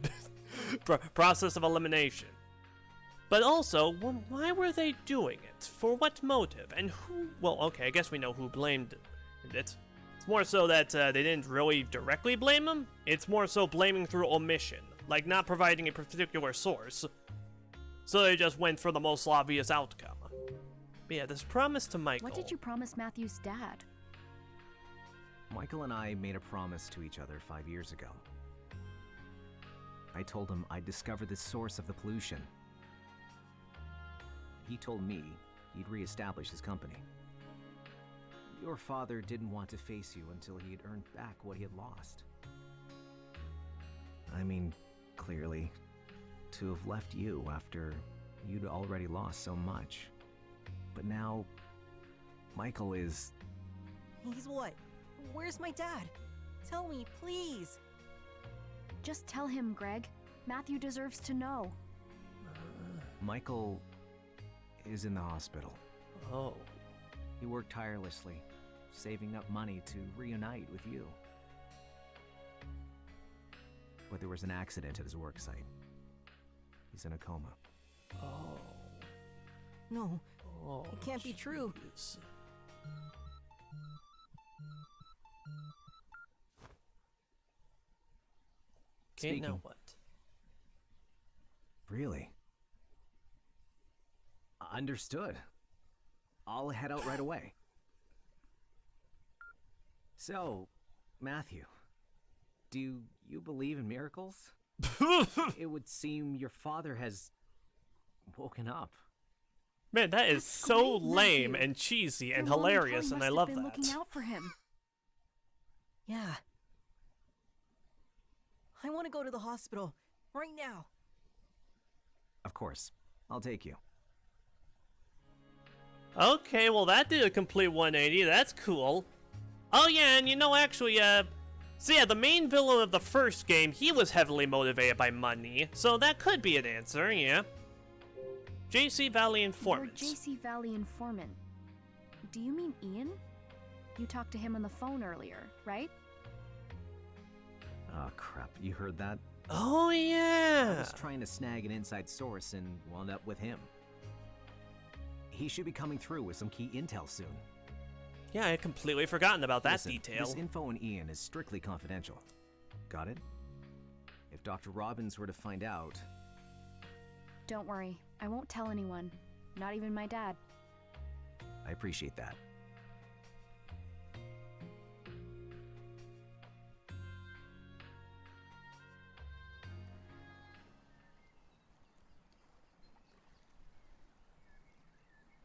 process of elimination. But also, why were they doing it? For what motive? And who? Well, okay, I guess we know who blamed it. It's more so that they didn't really directly blame him. It's more so blaming through omission, like not providing a particular source. So they just went for the most obvious outcome. But yeah, this promise to Michael. What did you promise Matthew's dad? Michael and I made a promise to each other 5 years ago. I told him I'd discover the source of the pollution. He told me he'd reestablish his company. Your father didn't want to face you until he had earned back what he had lost. I mean, clearly, to have left you after you'd already lost so much. But now, Michael is... He's what? Where's my dad? Tell me, please. Just tell him, Greg. Matthew deserves to know. Michael is in the hospital. Oh. He worked tirelessly, saving up money to reunite with you. But there was an accident at his work site. He's in a coma. Oh. No, Oh, it can't be true. jeez. Okay, now Speaking. what? Really? Understood. I'll head out right away. So, Matthew, do you believe in miracles? It would seem your father has woken up. Man, that is That's so great, lame Matthew. and cheesy Your and mom probably hilarious, and must I have love been that. looking out for him. Yeah. I want to go to the hospital right now. Of course. I'll take you. Okay, well that did a complete 180. That's cool. Oh yeah, and you know, actually, so yeah, the main villain of the first game, he was heavily motivated by money, so that could be an answer, yeah. JC Valley Informant. You're JC Valley Informant. Do you mean Ian? You talked to him on the phone earlier, right? Oh, crap. You heard that? Oh I yeah. was trying to snag an inside source and wound up with him. He should be coming through with some key intel soon. Yeah, I had completely forgotten about that Listen, detail. This info on Ian is strictly confidential. Got it? If Dr. Robbins were to find out... Don't worry, I won't tell anyone. Not even my dad. I appreciate that.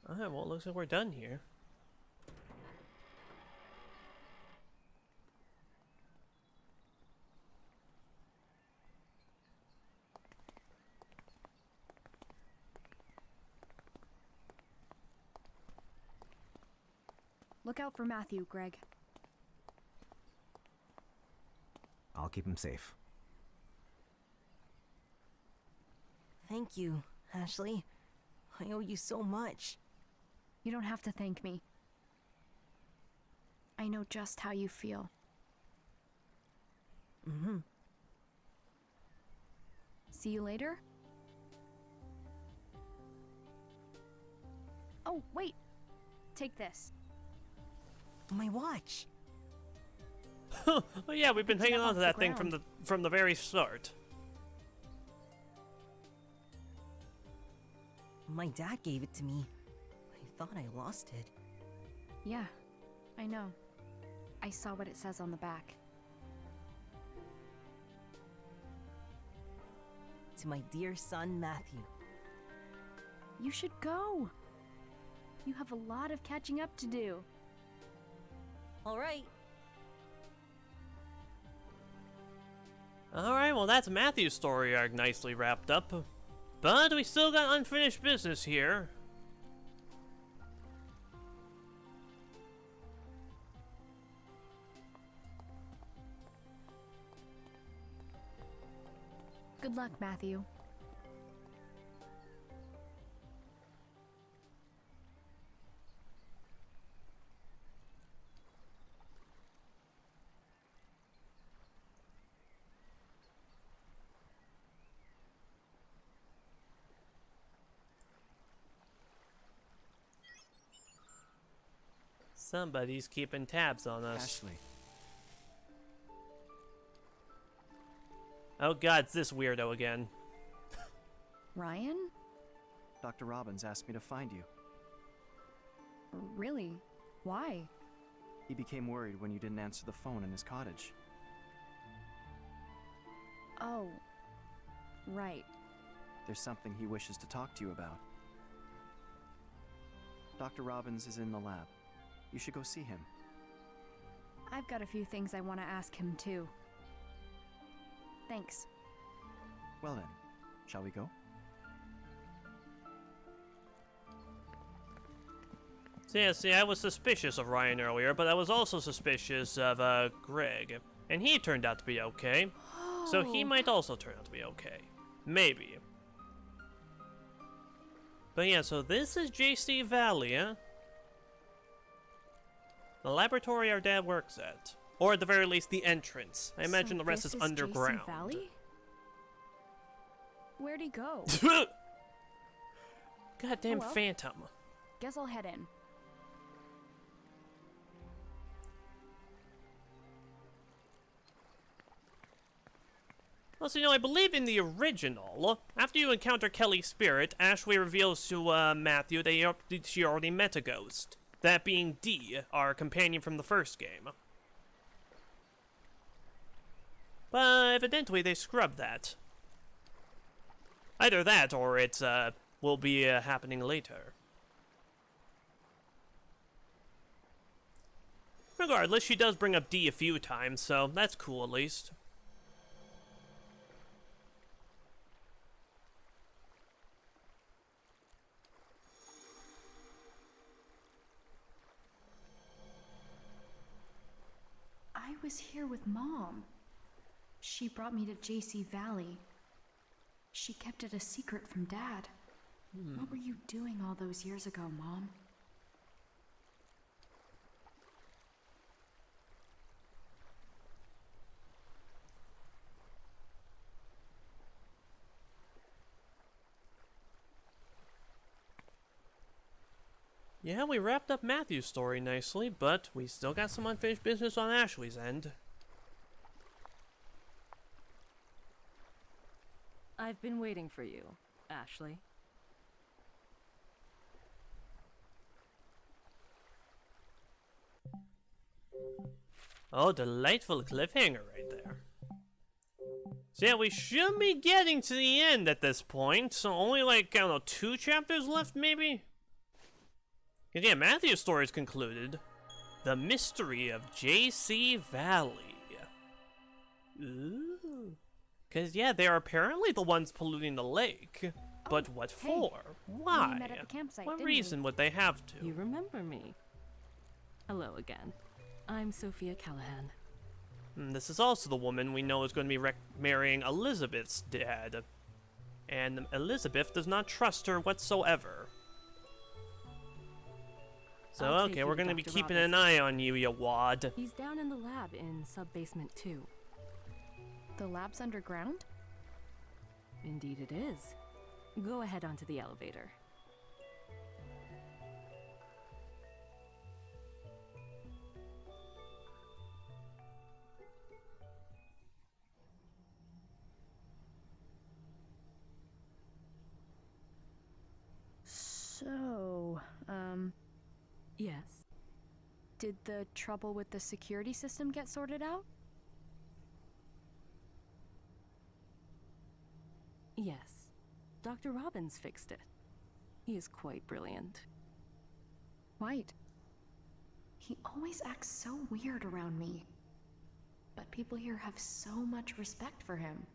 Alright, well it looks like we're done here. Look out for Matthew, Greg. I'll keep him safe. Thank you, Ashley. I owe you so much. You don't have to thank me. I know just how you feel. Mm-hmm. See you later? Oh, wait! Take this. My watch. Oh yeah, we've been Picked it hanging up on to off that the thing ground. from the very start. My dad gave it to me. I thought I lost it. Yeah, I know. I saw what it says on the back. To my dear son, Matthew. You should go. You have a lot of catching up to do. All right. Alright, well that's Matthew's story arc nicely wrapped up. But we still got unfinished business here. Good luck, Matthew. Somebody's keeping tabs on us. Ashley, Oh god, it's this weirdo again. Ryan? Dr. Robbins asked me to find you. Really? Why? He became worried when you didn't answer the phone in his cottage. Oh. Right. There's something he wishes to talk to you about. Dr. Robbins is in the lab. You should go see him. I've got a few things I want to ask him, too. Thanks. Well then, shall we go? So yeah, see, I was suspicious of Ryan earlier, but I was also suspicious of, Greg. And he turned out to be okay. So he might also turn out to be okay. Maybe. But yeah, so this is JC Valley, huh? The laboratory our dad works at. Or at the very least, the entrance. I imagine So the rest this is underground. JC Valley? Where'd he go? Goddamn Oh well. phantom. Guess I'll head in. Well, so, I believe in the original, after you encounter Kelly's spirit, Ashley reveals to Matthew that she already met a ghost. That being Dee, our companion from the first game. But evidently they scrubbed that. Either that, or it will be happening later. Regardless, she does bring up Dee a few times, so that's cool at least. I was here with Mom. She brought me to JC Valley. She kept it a secret from Dad. What were you doing all those years ago, Mom? Yeah, we wrapped up Matthew's story nicely, but we still got some unfinished business on Ashley's end. I've been waiting for you, Ashley. Oh, delightful cliffhanger right there. So yeah, we should be getting to the end at this point, so only like, I don't know, 2 chapters left maybe? Cause yeah, Matthew's story is concluded. The mystery of JC Valley. Ooh. Cause yeah, they are apparently the ones polluting the lake. But what for? Why? We met at the campsite, What didn't we? reason would they have to? You remember me. Hello again. I'm Sophia Callahan. This is also the woman we know is going to be marrying Elizabeth's dad. And Elizabeth does not trust her whatsoever. So, I'll take okay, you we're to going to be Dr. keeping Robbins. an eye on you, ya wad. He's down in the lab in sub-basement 2. The lab's underground? Indeed it is. Go ahead onto the elevator. So, Yes. did the trouble with the security system get sorted out? Yes. Dr. Robbins fixed it. He is quite brilliant. White. He always acts so weird around me. But people here have so much respect for him.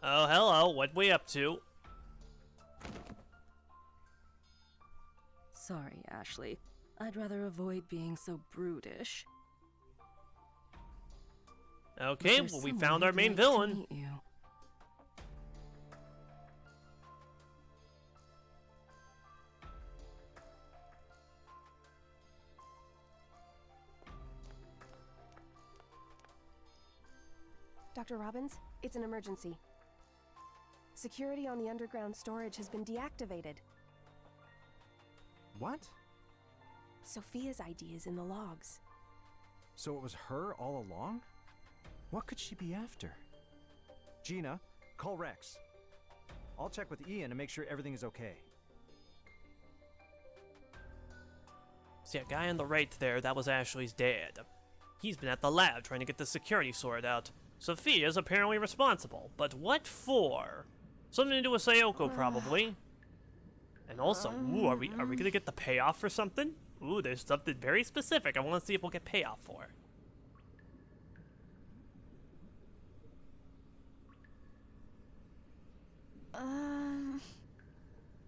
Oh, hello, what we up to? Sorry, Ashley. I'd rather avoid being so brutish. Okay, There's well, we someone found our I'd main like to villain. meet you. Dr. Robbins, it's an emergency. Security on the underground storage has been deactivated. What? Sophia's ID is in the logs. So it was her all along? What could she be after? Gina, call Rex. I'll check with Ian to make sure everything is okay. See, a guy on the right there, that was Ashley's dad. He's been at the lab trying to get the security sorted out. Sophia's apparently responsible, but what for? Something to do with Sayoko, probably. And also, ooh, are we gonna get the payoff for something? Ooh, there's something very specific I want to see if we'll get payoff for.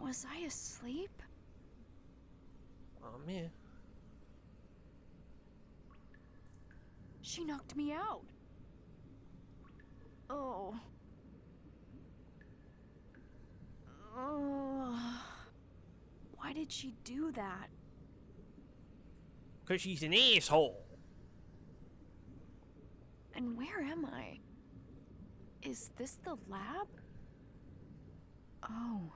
Was I asleep? Oh, man. She knocked me out. Oh. Oh. Why did she do that? 'Cause she's an asshole. And where am I? Is this the lab? Oh.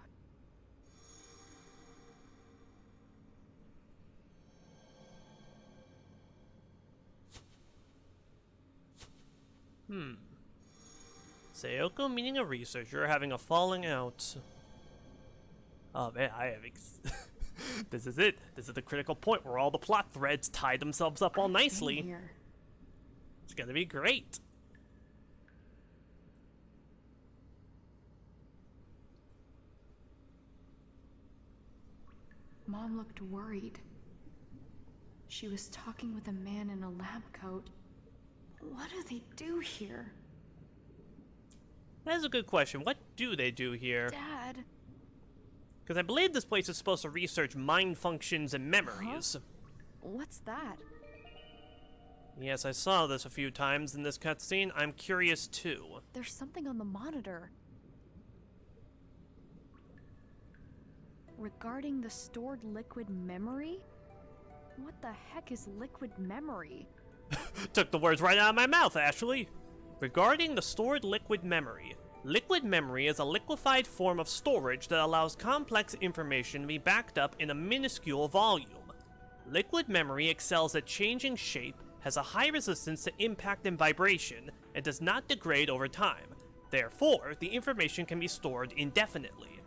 Sayoko meeting a researcher having a falling out. Oh man, I have this is it. This is the critical point where all the plot threads tie themselves up all nicely. It's gonna be great. Mom looked worried. She was talking with a man in a lab coat. What do they do here? That's a good question. What do they do here? Dad. Because I believe this place is supposed to research mind functions and memories. What's that? Yes, I saw this a few times in this cutscene. I'm curious too. There's something on the monitor. Regarding the stored liquid memory? What the heck is liquid memory? Took the words right out of my mouth, Ashley. Regarding the stored liquid memory is a liquefied form of storage that allows complex information to be backed up in a minuscule volume. Liquid memory excels at changing shape, has a high resistance to impact and vibration, and does not degrade over time. Therefore, the information can be stored indefinitely.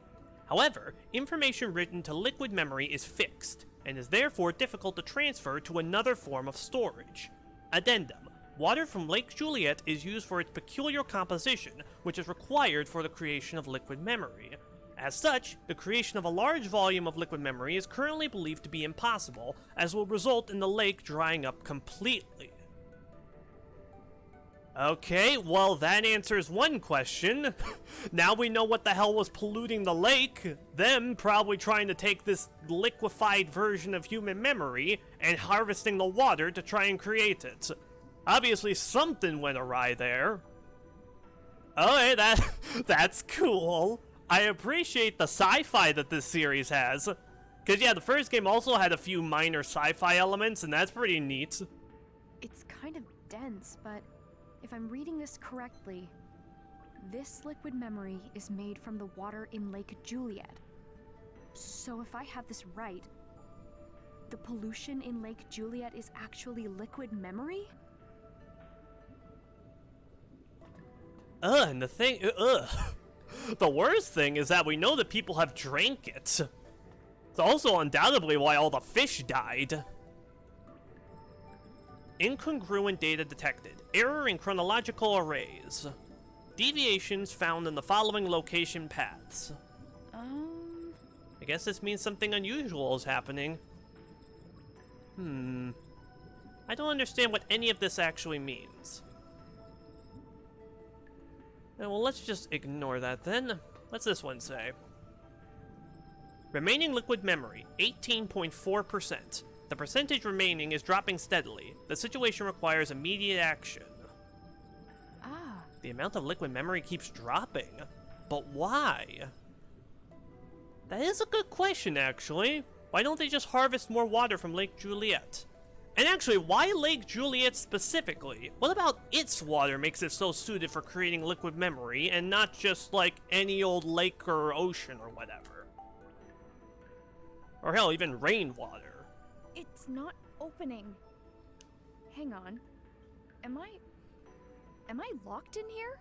However, information written to liquid memory is fixed, and is therefore difficult to transfer to another form of storage. Addendum. Water from Lake Juliet is used for its peculiar composition, which is required for the creation of liquid memory. As such, the creation of a large volume of liquid memory is currently believed to be impossible, as will result in the lake drying up completely. Okay, well that answers one question. Now we know what the hell was polluting the lake. Them probably trying to take this liquefied version of human memory and harvesting the water to try and create it. Obviously something went awry there. Okay, that's cool. I appreciate the sci-fi that this series has. Cause yeah, the first game also had a few minor sci-fi elements, and that's pretty neat. It's kind of dense, but if I'm reading this correctly, this liquid memory is made from the water in Lake Juliet. So if I have this right, the pollution in Lake Juliet is actually liquid memory? And the thing, the worst thing is that we know that people have drank it. It's also undoubtedly why all the fish died. Incongruent data detected. Error in chronological arrays. Deviations found in the following location paths. I guess this means something unusual is happening. I don't understand what any of this actually means. Well, let's just ignore that then. What's this one say? Remaining liquid memory, 18.4%. The percentage remaining is dropping steadily. The situation requires immediate action. The amount of liquid memory keeps dropping. But why? That is a good question, actually. Why don't they just harvest more water from Lake Juliet? And actually, why Lake Juliet specifically? What about its water makes it so suited for creating liquid memory and not just like any old lake or ocean or whatever? Or hell, even rainwater. It's not opening. Hang on. Am I locked in here?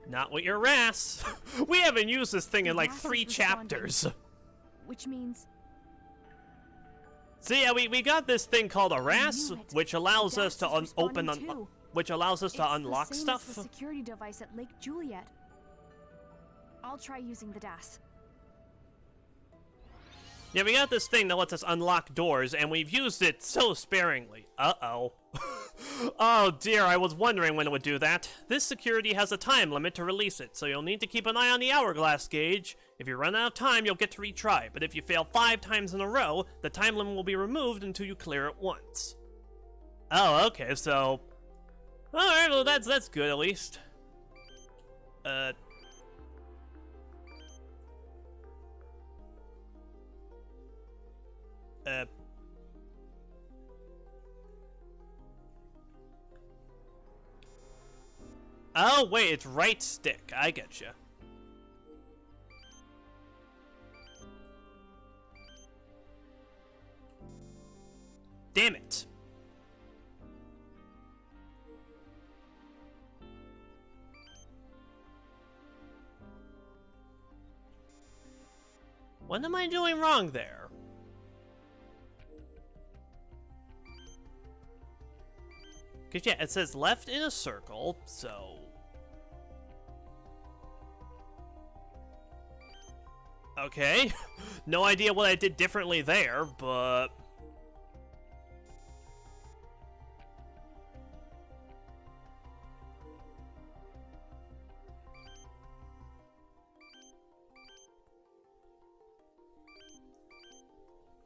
Not with your ass. We haven't used this thing in The like RAS 3 is responding. chapters. Which means So yeah, we got this thing called a RAS, knew it. which allows The us to DAS is open responding too. which allows us to it's unlock the same stuff. as the security device at Lake Juliet. I'll try using the DAS. Yeah, we got this thing that lets us unlock doors, and we've used it so sparingly. Uh-oh. Oh dear, I was wondering when it would do that. This security has a time limit to release it, so you'll need to keep an eye on the hourglass gauge. If you run out of time, you'll get to retry, but if you fail 5 times in a row, the time limit will be removed until you clear it once. Oh, okay, so... Alright, well that's good at least. Oh, wait, it's right stick. I getcha. Damn it. What am I doing wrong there? Cause yeah, it says left in a circle, so... Okay, no idea what I did differently there, but...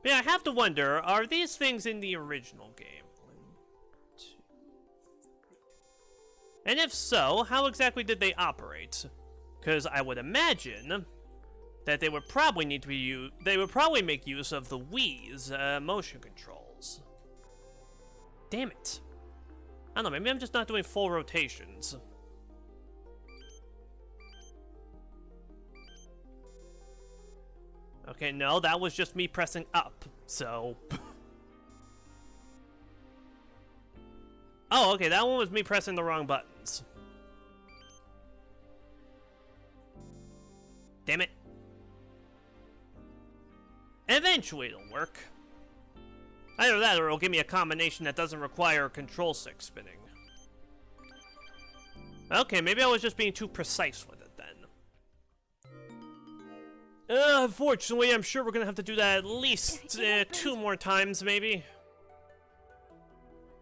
Yeah, I have to wonder, are these things in the original game? 1, 2, 3. And if so, how exactly did they operate? Because I would imagine that they would probably need to be they would probably make use of the Wii's motion controls. Damn it. I don't know, maybe I'm just not doing full rotations. Okay, no, that was just me pressing up, so... Oh, okay, that one was me pressing the wrong buttons. Damn it. Eventually it'll work. Either that or it'll give me a combination that doesn't require control stick spinning. Okay, maybe I was just being too precise with it then. Unfortunately, I'm sure we're gonna have to do that at least 2 more times, maybe.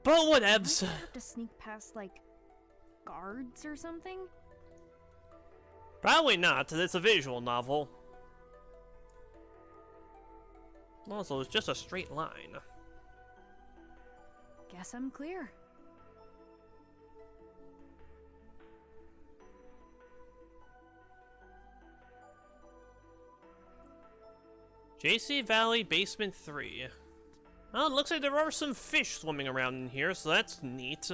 But whatevs. I have to sneak past, like, guards or something? Probably not, it's a visual novel. Also, it's just a straight line. Guess I'm clear. JC Valley Basement 3. Oh, it looks like there are some fish swimming around in here, so that's neat.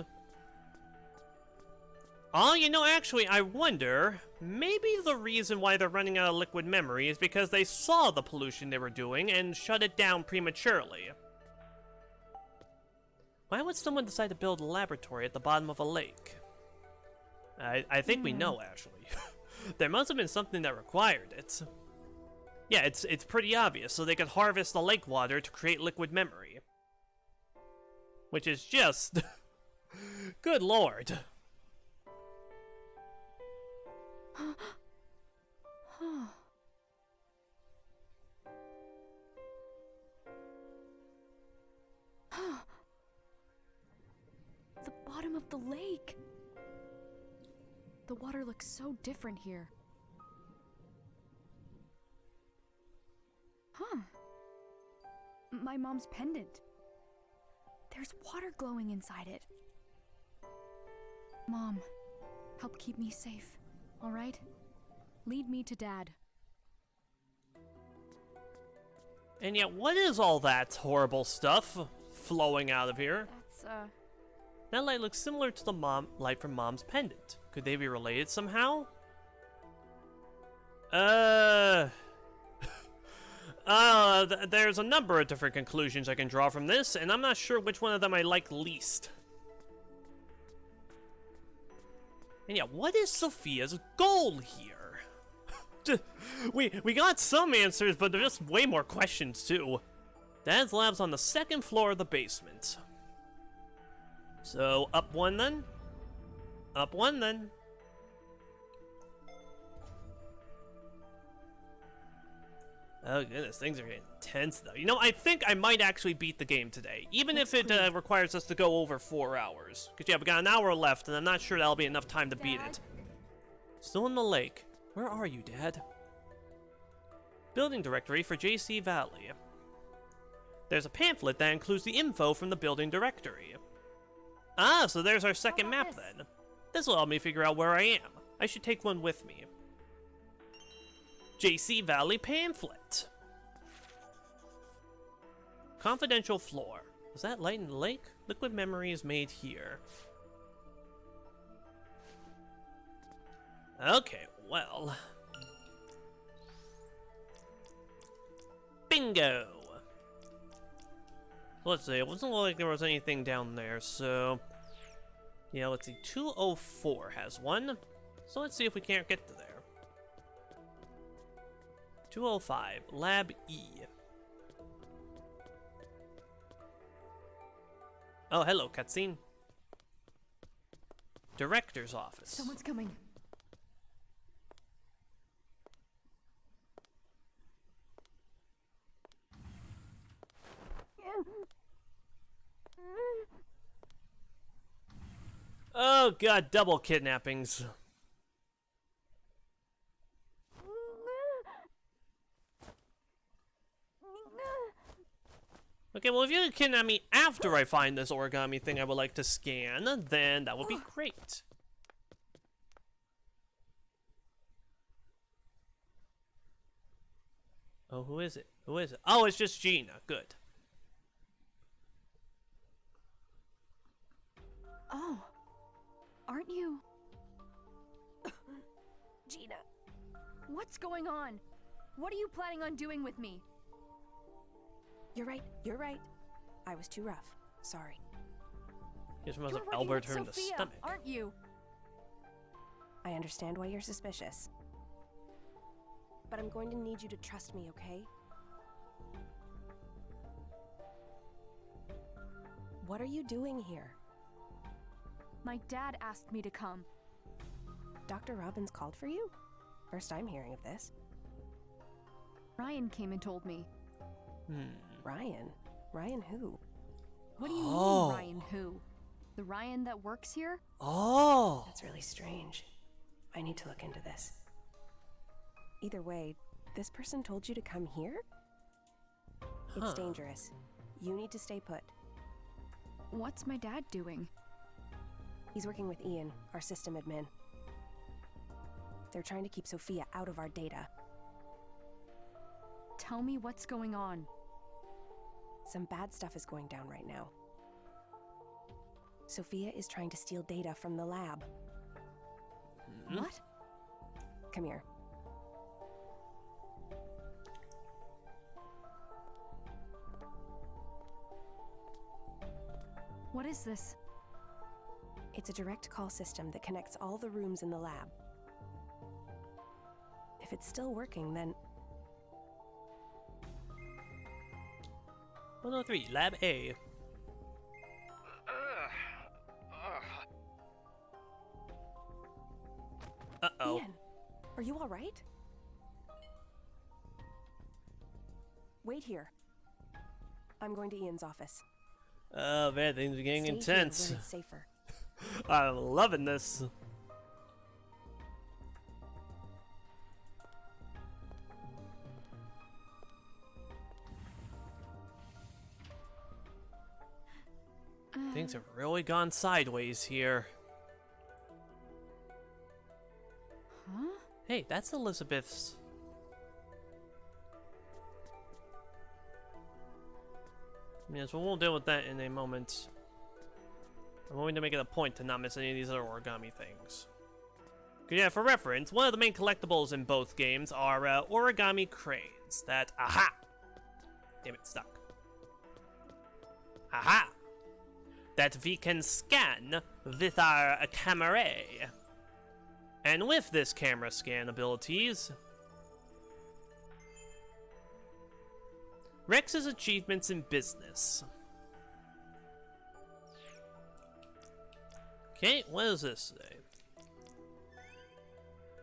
Oh, you know, actually, I wonder, maybe the reason why they're running out of liquid memory is because they saw the pollution they were doing and shut it down prematurely. Why would someone decide to build a laboratory at the bottom of a lake? I think we know, actually. There must have been something that required it. Yeah, it's pretty obvious, so they could harvest the lake water to create liquid memory. Which is just... Good lord. The bottom of the lake. The water looks so different here. Huh. My mom's pendant. There's water glowing inside it. Mom, help keep me safe, all right? Lead me to Dad. And yet, what is all that horrible stuff flowing out of here? That's, That light looks similar to the light from Mom's pendant. Could they be related somehow? there's a number of different conclusions I can draw from this, and I'm not sure which one of them I like least. And yeah, what is Sophia's goal here? we got some answers, but there's just way more questions too. Dad's lab's on the second floor of the basement. So, up one then? Up one then. Oh goodness, things are getting tense though. You know, I think I might actually beat the game today, even if it requires us to go over 4 hours. Because yeah, we got an hour left, and I'm not sure that'll be enough time to beat it. Still in the lake. Where are you, Dad? Building directory for JC Valley. There's a pamphlet that includes the info from the building directory. Ah, so there's our second map then. This will help me figure out where I am. I should take one with me. JC Valley pamphlet. Confidential floor. Was that light in the lake? Liquid memory is made here. Okay, well. Bingo! Let's see, it wasn't like there was anything down there, so... Yeah, let's see, 204 has one. So let's see if we can't get to there. 205, Lab E. Oh, hello, cutscene. Director's office. Someone's coming. Oh god, double kidnappings. Okay, well if you could kidnap me after I find this origami thing I would like to scan, then that would be great. Oh, who is it? Who is it? Oh, it's just Gina. Good. Oh, aren't you... Gina. What's going on? What are you planning on doing with me? You're right. I was too rough. Sorry. Just must You're have working elbowed with her in the Sophia, stomach. aren't you? I understand why you're suspicious. But I'm going to need you to trust me, okay? What are you doing here? My dad asked me to come. Dr. Robbins called for you? First I'm hearing of this. Ryan came and told me. Ryan? Ryan who? What do you mean, Ryan who? The Ryan that works here? Oh! That's really strange. I need to look into this. Either way, this person told you to come here? It's dangerous. You need to stay put. What's my dad doing? He's working with Ian, our system admin. They're trying to keep Sophia out of our data. Tell me what's going on. Some bad stuff is going down right now. Sophia is trying to steal data from the lab. What? Come here. What is this? It's a direct call system that connects all the rooms in the lab. If it's still working, then... 103, Lab A. Uh-oh. Ian, are you all right? Wait here. I'm going to Ian's office. Oh man, things are getting Stay intense. Here when it's safer. I'm loving this. Things have really gone sideways here. Huh? Hey, that's Elizabeth's. Yes, well, we'll deal with that in a moment. I'm going to make it a point to not miss any of these other origami things. 'Cause yeah, for reference, one of the main collectibles in both games are origami cranes that, Damn it, stuck. Aha! That we can scan with our camera. And with this camera scan abilities, Rex's achievements in business. Okay, what does this say?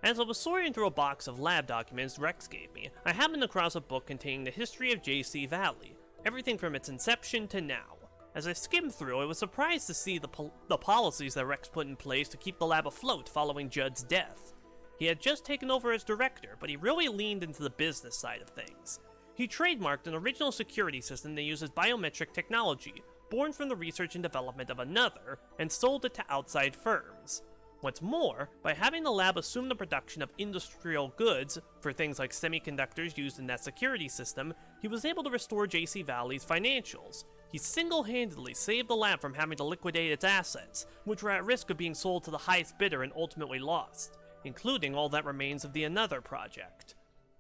As I was sorting through a box of lab documents Rex gave me, I happened across a book containing the history of JC Valley, everything from its inception to now. As I skimmed through, I was surprised to see the policies that Rex put in place to keep the lab afloat following Judd's death. He had just taken over as director, but he really leaned into the business side of things. He trademarked an original security system that uses biometric technology, born from the research and development of another, and sold it to outside firms. What's more, by having the lab assume the production of industrial goods for things like semiconductors used in that security system, he was able to restore JC Valley's financials. He single-handedly saved the lab from having to liquidate its assets, which were at risk of being sold to the highest bidder and ultimately lost, including all that remains of the Another project.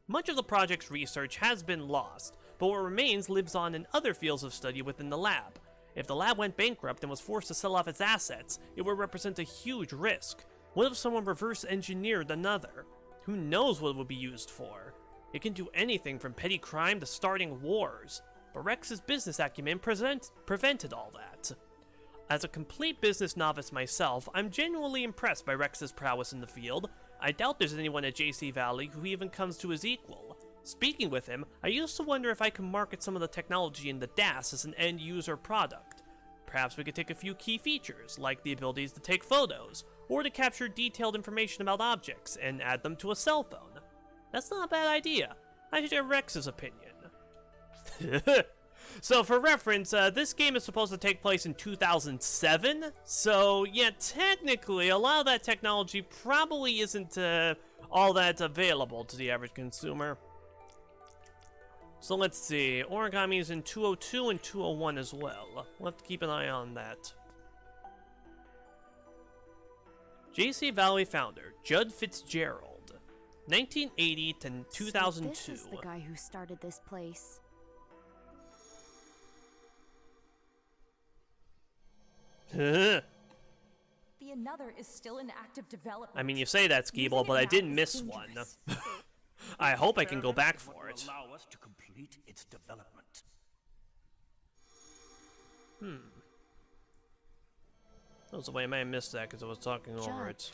Much of the project's research has been lost, but what remains lives on in other fields of study within the lab. If the lab went bankrupt and was forced to sell off its assets, it would represent a huge risk. What if someone reverse engineered Another? Who knows what it would be used for? It can do anything from petty crime to starting wars, but Rex's business acumen prevented all that. As a complete business novice myself, I'm genuinely impressed by Rex's prowess in the field. I doubt there's anyone at JC Valley who even comes to his equal. Speaking with him, I used to wonder if I could market some of the technology in the DAS as an end-user product. Perhaps we could take a few key features, like the abilities to take photos, or to capture detailed information about objects and add them to a cell phone. That's not a bad idea. I should hear Rex's opinion. So for reference, this game is supposed to take place in 2007, so yeah, technically a lot of that technology probably isn't all that available to the average consumer. So let's see, origami is in 202 and 201 as well. We'll have to keep an eye on that. JC Valley founder, Judd Fitzgerald, 1980 to 2002. So this is the guy who started this place. The Another is still in active development. I mean, you say that, Skeeble, but I did miss one. I hope I can go back for it. Allow us to complete its development. That was the way I may have missed that because I was talking over it.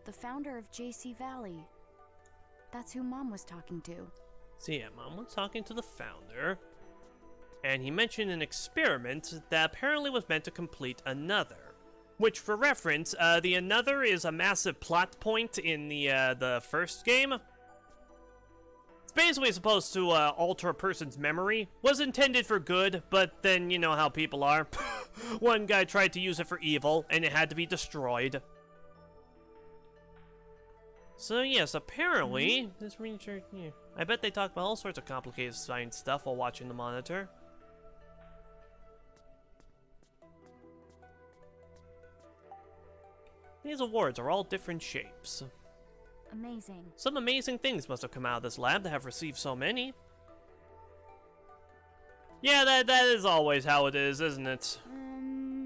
The founder of JC Valley. That's who Mom was talking to. So yeah, Mom was talking to the founder, and he mentioned an experiment that apparently was meant to complete Another. Which, for reference, the Another is a massive plot point in the first game. It's basically supposed to alter a person's memory. Was intended for good, but then you know how people are. One guy tried to use it for evil, and it had to be destroyed. So yes, apparently, this research, yeah, I bet they talk about all sorts of complicated science stuff while watching the monitor. These awards are all different shapes. Amazing. Some amazing things must have come out of this lab to have received so many. Yeah, that is always how it is, isn't it?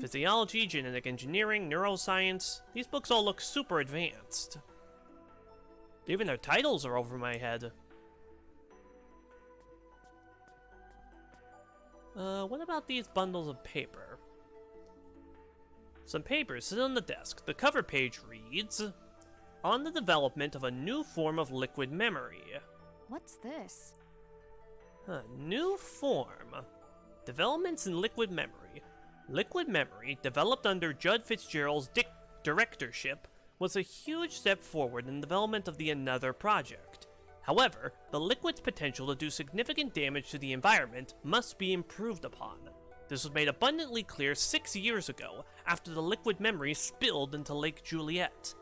Physiology, genetic engineering, neuroscience, these books all look super advanced. Even their titles are over my head. What about these bundles of paper? Some papers sit on the desk. The cover page reads, "On the development of a new form of liquid memory." What's this? New form. Developments in liquid memory. Liquid memory, developed under Judd Fitzgerald's directorship, was a huge step forward in the development of the Another project. However, the liquid's potential to do significant damage to the environment must be improved upon. This was made abundantly clear 6 years ago, after the liquid memory spilled into Lake Juliet.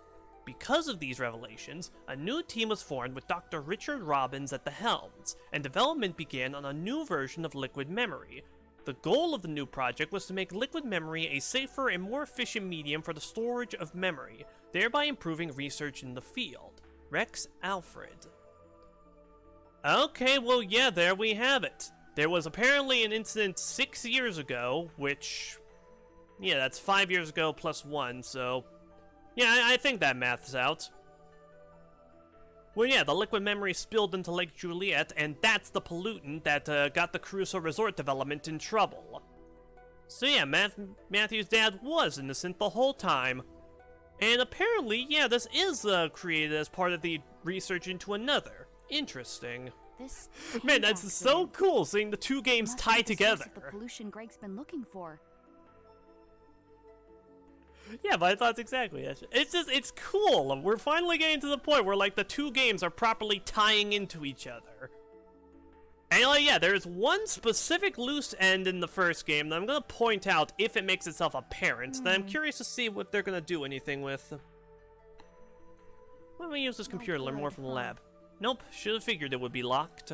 Because of these revelations, a new team was formed with Dr. Richard Robbins at the helms, and development began on a new version of liquid memory. The goal of the new project was to make liquid memory a safer and more efficient medium for the storage of memory, thereby improving research in the field. Rex Alfred. Okay, well, yeah, there we have it. There was apparently an incident 6 years ago, which... yeah, that's 5 years ago plus 1, so... yeah, I think that maths out. Well, yeah, the liquid memory spilled into Lake Juliet, and that's the pollutant that got the Caruso Resort development in trouble. So yeah, Matthew's dad was innocent the whole time. And apparently, yeah, this is created as part of the research into another. Interesting. This Man, that's so cool seeing the two games tie together. The pollution Greg's been looking for. Yeah, my thoughts exactly. It's just, it's cool. We're finally getting to the point where, like, the two games are properly tying into each other. And, like, yeah, there's one specific loose end in the first game that I'm gonna point out if it makes itself apparent, that I'm curious to see what they're gonna do anything with. Why don't we use this computer to learn more from the lab? Nope, should have figured it would be locked.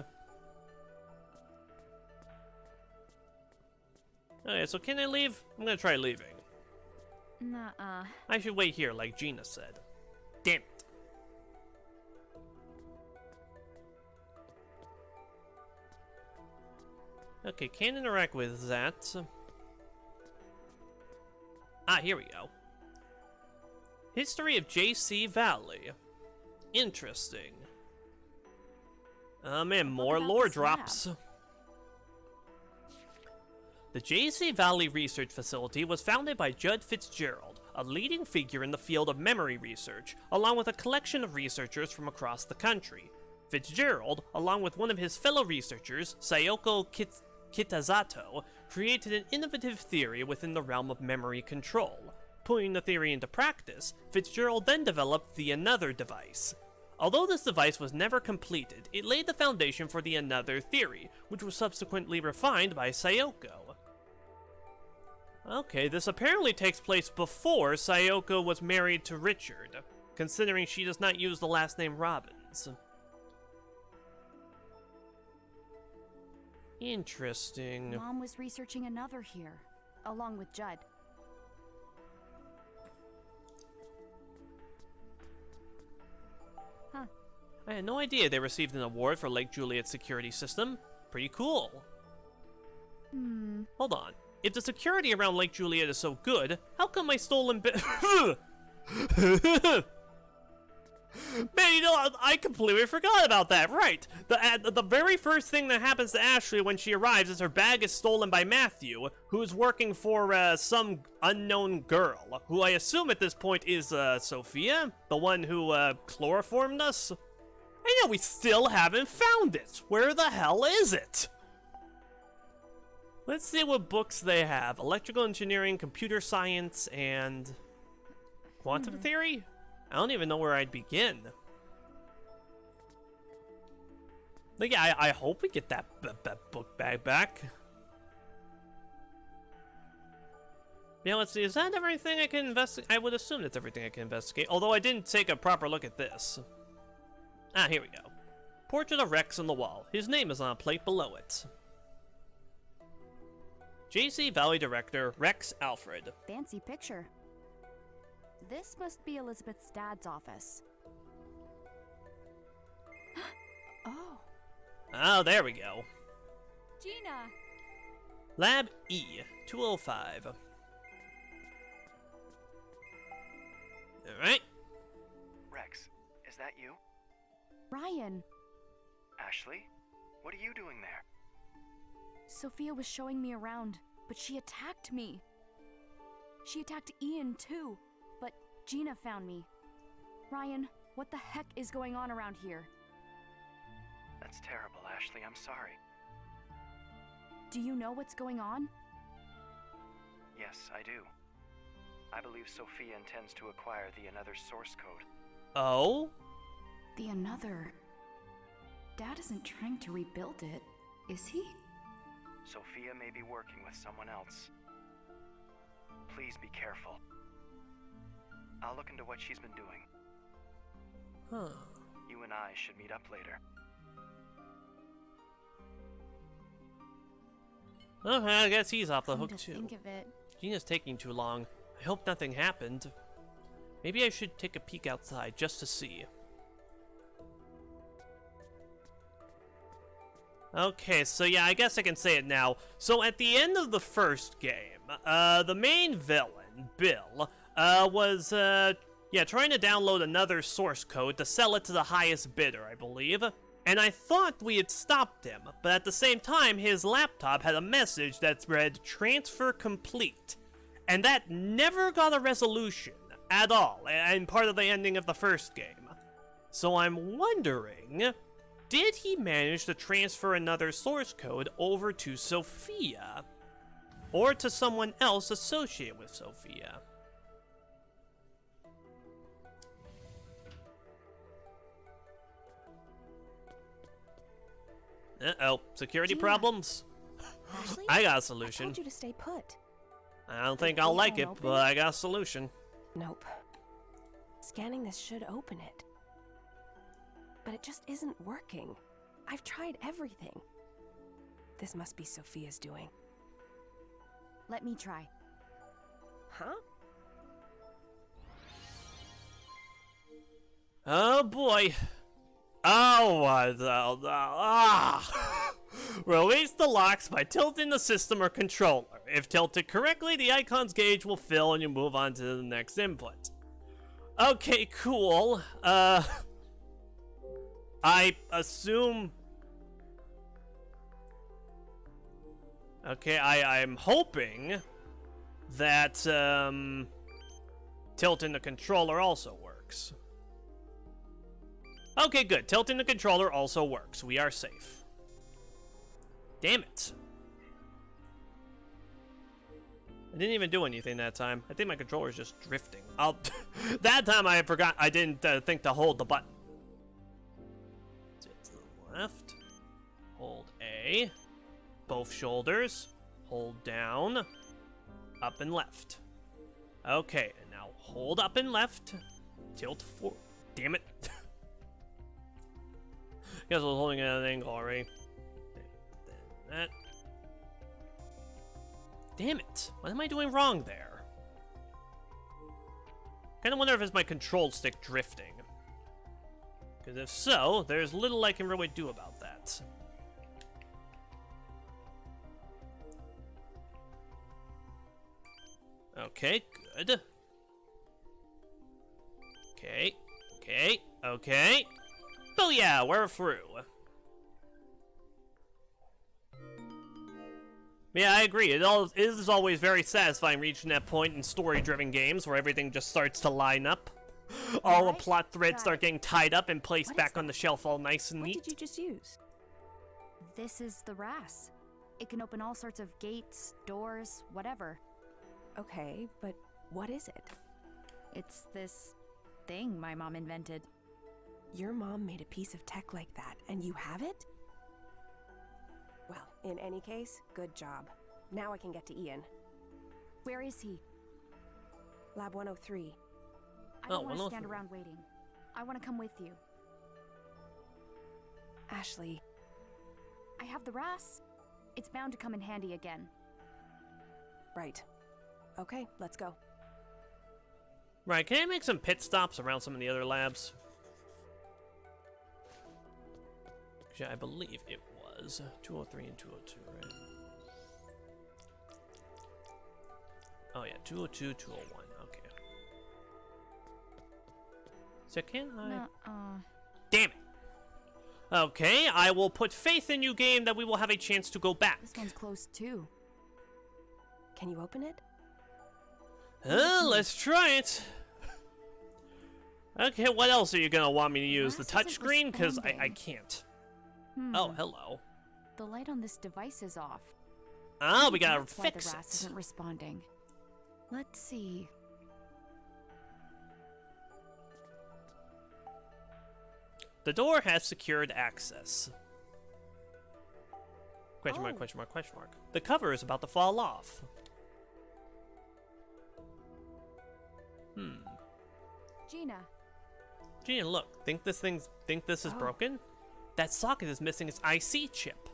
Okay, so can I leave? I'm gonna try leaving. Nuh-uh. I should wait here, like Gina said. Damn it. Okay, can't interact with that. Ah, here we go. History of JC Valley. Interesting. Oh man, more lore drops. The JC Valley Research Facility was founded by Judd Fitzgerald, a leading figure in the field of memory research, along with a collection of researchers from across the country. Fitzgerald, along with one of his fellow researchers, Sayoko Kitazato, created an innovative theory within the realm of memory control. Putting the theory into practice, Fitzgerald then developed the Another device. Although this device was never completed, it laid the foundation for the Another theory, which was subsequently refined by Sayoko. Okay, this apparently takes place before Sayoko was married to Richard, considering she does not use the last name Robbins. Interesting. Mom was researching Another here, along with Judd. Huh. I had no idea they received an award for Lake Juliet's security system. Pretty cool. Hold on. If the security around Lake Juliet is so good, how come my stolen Man, you know, I completely forgot about that. Right. The very first thing that happens to Ashley when she arrives is her bag is stolen by Matthew, who's working for some unknown girl, who I assume at this point is Sophia, the one who chloroformed us. And yet we still haven't found it. Where the hell is it? Let's see what books they have. Electrical engineering, computer science, and quantum theory? I don't even know where I'd begin. But yeah, I hope we get that book bag back. Yeah, let's see. Is that everything I can investigate? I would assume that's everything I can investigate. Although I didn't take a proper look at this. Ah, here we go. Portrait of Rex on the wall. His name is on a plate below it. JC Valley Director Rex Alfred. Fancy picture. This must be Elizabeth's dad's office. Oh. Oh, there we go. Gina! Lab E, 205. Alright. Rex, is that you? Ryan. Ashley? What are you doing there? Sophia was showing me around, but she attacked me. She attacked Ian too, but Gina found me. Ryan, what the heck is going on around here? That's terrible, Ashley. I'm sorry. Do you know what's going on? Yes, I do. I believe Sophia intends to acquire the Another source code. Oh? The Another. Dad isn't trying to rebuild it, is he? Sophia may be working with someone else. Please be careful. I'll look into what she's been doing. Huh. You and I should meet up later. Okay, I guess he's off the Come hook to too. think of it, Gina's taking too long. I hope nothing happened. Maybe I should take a peek outside just to see. Okay, so yeah, I guess I can say it now. So at the end of the first game, the main villain, Bill, was trying to download another source code to sell it to the highest bidder, I believe. And I thought we had stopped him, but at the same time, his laptop had a message that read, "Transfer complete." And that never got a resolution at all, and part of the ending of the first game. So I'm wondering, did he manage to transfer another source code over to Sophia? Or to someone else associated with Sophia? Uh-oh, security Gina. problems? Ashley? I got a I solution. told you to stay put. I don't think The I'll gate like won't it, open? but I got a solution. Nope. Scanning this should open it. But it just isn't working. I've tried everything. This must be Sophia's doing. let me try. Huh? Oh boy. Oh, release the locks by tilting the system or controller. If tilted correctly, the icon's gauge will fill and you move on to the next input. Okay, cool. I assume... Okay, I'm hoping that, tilting the controller also works. Okay, good. Tilting the controller also works. We are safe. Damn it. I didn't even do anything that time. I think my controller's just drifting. That time I forgot. I didn't think to hold the button. To the left. Hold A. Both shoulders. Hold down. Up and left. Okay, and now hold up and left. Tilt forward. Damn it. Guess I was holding it at an angle already. That. Damn it. What am I doing wrong there? Kinda wonder if it's my control stick drifting. Because if so, there's little I can really do about that. Okay, good. Okay. Booyah, we're through. Yeah, I agree. It is always very satisfying reaching that point in story-driven games where everything just starts to line up. All the plot threads start getting tied up and placed back on the shelf all nice and neat. What did you just use? This is the RAS. It can open all sorts of gates, doors, whatever. Okay, but what is it? It's this thing my mom invented. Your mom made a piece of tech like that, and you have it? Well, in any case, good job. Now I can get to Ian. Where is he? Lab 103. I don't want to stand around waiting. I want to come with you. Ashley. I have the RAS. It's bound to come in handy again. Right. Okay, let's go. Right, can I make some pit stops around some of the other labs? Yeah, I believe it was 203 and 202, right? Oh yeah, 202, 201, okay. So can I... Damn it! Okay, I will put faith in you, game, that we will have a chance to go back. This one's closed too. Can you open it? Let's try it. Okay, what else are you gonna want me to use? The touchscreen? Because I can't. Oh, hello. The light on this device is off. Oh, we gotta That's why fix the RAS it. isn't responding. Let's see. The door has secured access. Question mark, question mark, question mark. The cover is about to fall off. Gina, look. Think this is broken? That socket is missing its IC chip.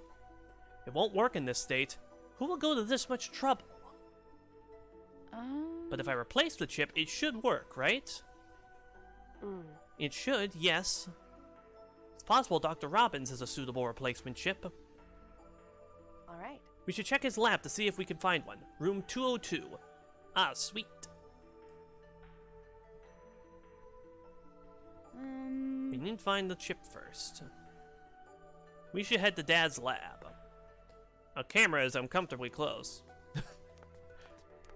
It won't work in this state. Who will go to this much trouble? But if I replace the chip, it should work, right? It should, yes. It's possible Dr. Robbins has a suitable replacement chip. All right. We should check his lab to see if we can find one. Room 202. Ah, sweet. We need to find the chip first. We should head to Dad's lab. A camera is uncomfortably close.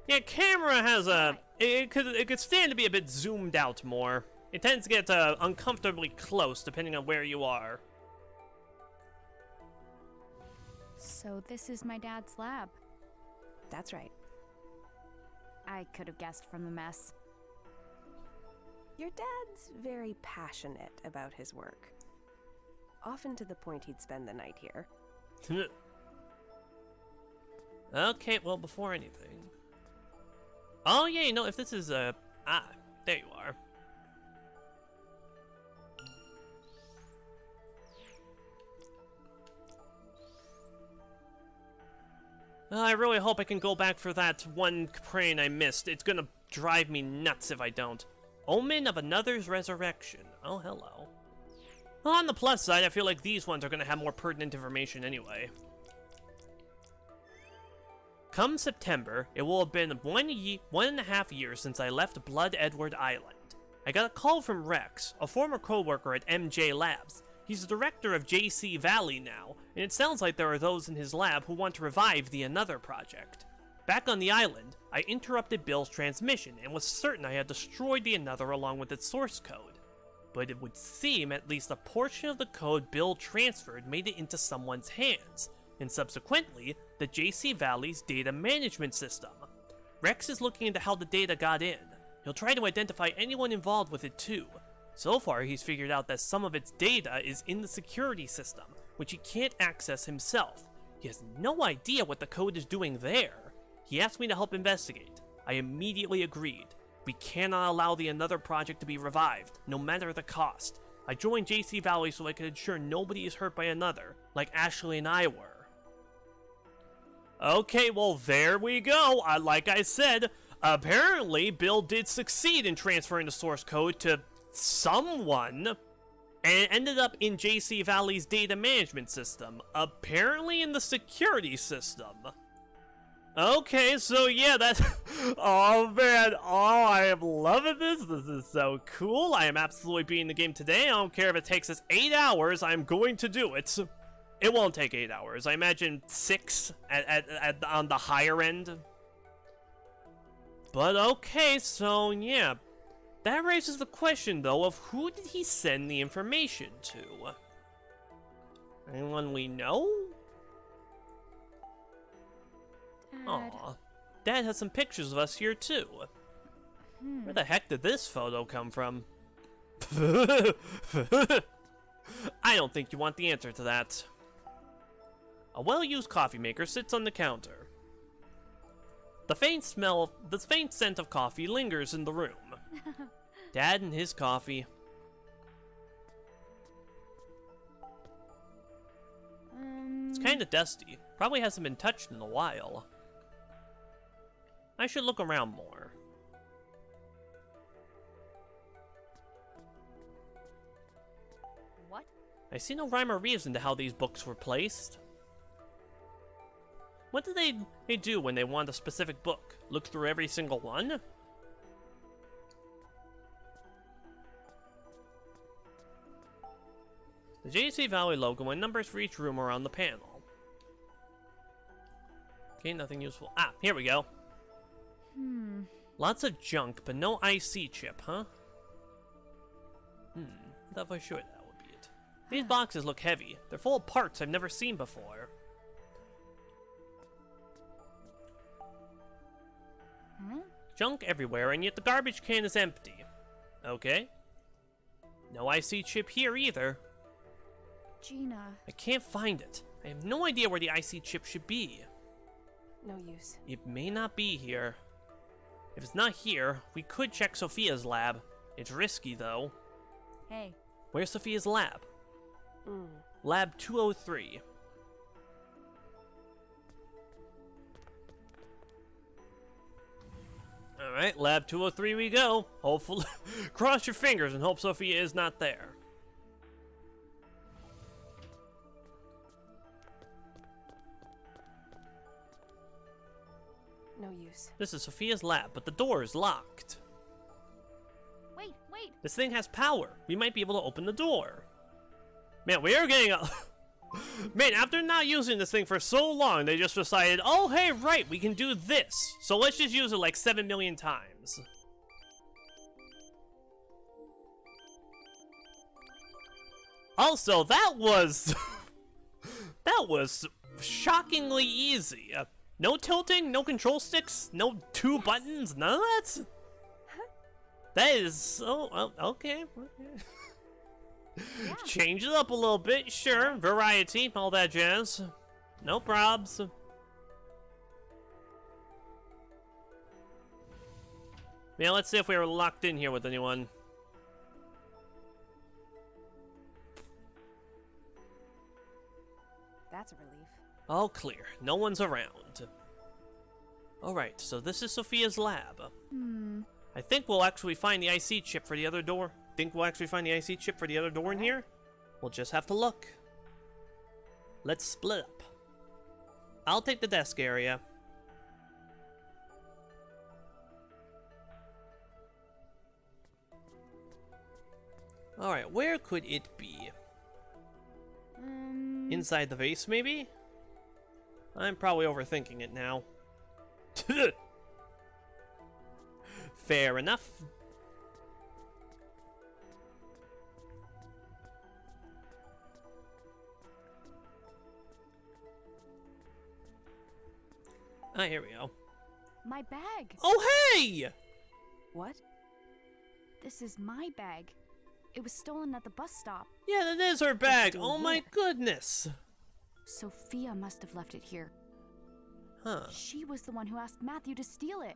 Yeah, camera has a... It could stand to be a bit zoomed out more. It tends to get uncomfortably close depending on where you are. So this is my dad's lab. That's right. I could have guessed from the mess. Your dad's very passionate about his work. Often to the point he'd spend the night here. Okay, well, before anything... Oh, yeah, you know, if this is a... Ah, there you are. I really hope I can go back for that one crane I missed. It's gonna drive me nuts if I don't. Omen of another's resurrection. Oh, hello. Well, on the plus side, I feel like these ones are gonna have more pertinent information anyway. Come September, it will have been 1.5 years since I left Blood Edward Island. I got a call from Rex, a former co-worker at MJ Labs. He's the director of JC Valley now, and it sounds like there are those in his lab who want to revive the Another project. Back on the island, I interrupted Bill's transmission and was certain I had destroyed the Another along with its source code. But it would seem at least a portion of the code Bill transferred made it into someone's hands, and subsequently, the JC Valley's data management system. Rex is looking into how the data got in. He'll try to identify anyone involved with it too. So far, he's figured out that some of its data is in the security system, which he can't access himself. He has no idea what the code is doing there. He asked me to help investigate. I immediately agreed. We cannot allow the Another project to be revived, no matter the cost. I joined JC Valley so I could ensure nobody is hurt by Another, like Ashley and I were. Okay, well, there we go. Like I said, apparently Bill did succeed in transferring the source code to someone, and it ended up in JC Valley's data management system, apparently in the security system. Okay, so yeah, that's... Oh man, I am loving this. This is so cool. I am absolutely beating the game today. I don't care if it takes us 8 hours, I'm going to do it. It won't take 8 hours. I imagine 6 on the higher end. But okay, so yeah. That raises the question, though, of who did he send the information to? Anyone we know? Dad. Aw. Dad has some pictures of us here, too. Where the heck did this photo come from? I don't think you want the answer to that. A well-used coffee maker sits on the counter. The faint scent of coffee lingers in the room. Dad and his coffee. It's kind of dusty. Probably hasn't been touched in a while. I should look around more. What? I see no rhyme or reason to how these books were placed. What do they do when they want a specific book? Look through every single one? The JC Valley logo and numbers for each room are on the panel. Okay, nothing useful. Ah, here we go. Lots of junk, but no IC chip, huh? Thought for sure that would be it. These boxes look heavy. They're full of parts I've never seen before. Junk everywhere, and yet the garbage can is empty. Okay. No IC chip here either. Gina. I can't find it. I have no idea where the IC chip should be. No use. It may not be here. If it's not here, we could check Sophia's lab. It's risky, though. Hey. Where's Sophia's lab? Lab 203. Alright, lab 203 we go. Hopefully, cross your fingers and hope Sophia is not there. No use. This is Sophia's lab, but the door is locked. Wait, wait. This thing has power. We might be able to open the door. Man, we are getting a... Man, after not using this thing for so long, they just decided, oh, hey, right, we can do this. So let's just use it like 7 million times. Also, that was... that was shockingly easy. No tilting, no control sticks, no two buttons, none of that? That is so... Oh, okay. Change it up a little bit, sure. Variety, all that jazz. No probs. Yeah, let's see if we were locked in here with anyone. That's a relief. All clear. No one's around. Alright, so this is Sophia's lab. I think we'll actually find the IC chip for the other door. Think we'll actually find the IC chip for the other door in here? We'll just have to look. Let's split up. I'll take the desk area. Alright, where could it be? Inside the vase, maybe? I'm probably overthinking it now. Fair enough. Ah, here we go. My bag. Oh, hey! What? This is my bag. It was stolen at the bus stop. Yeah, that is her bag. Oh my goodness. Sophia must have left it here. Huh. She was the one who asked Matthew to steal it.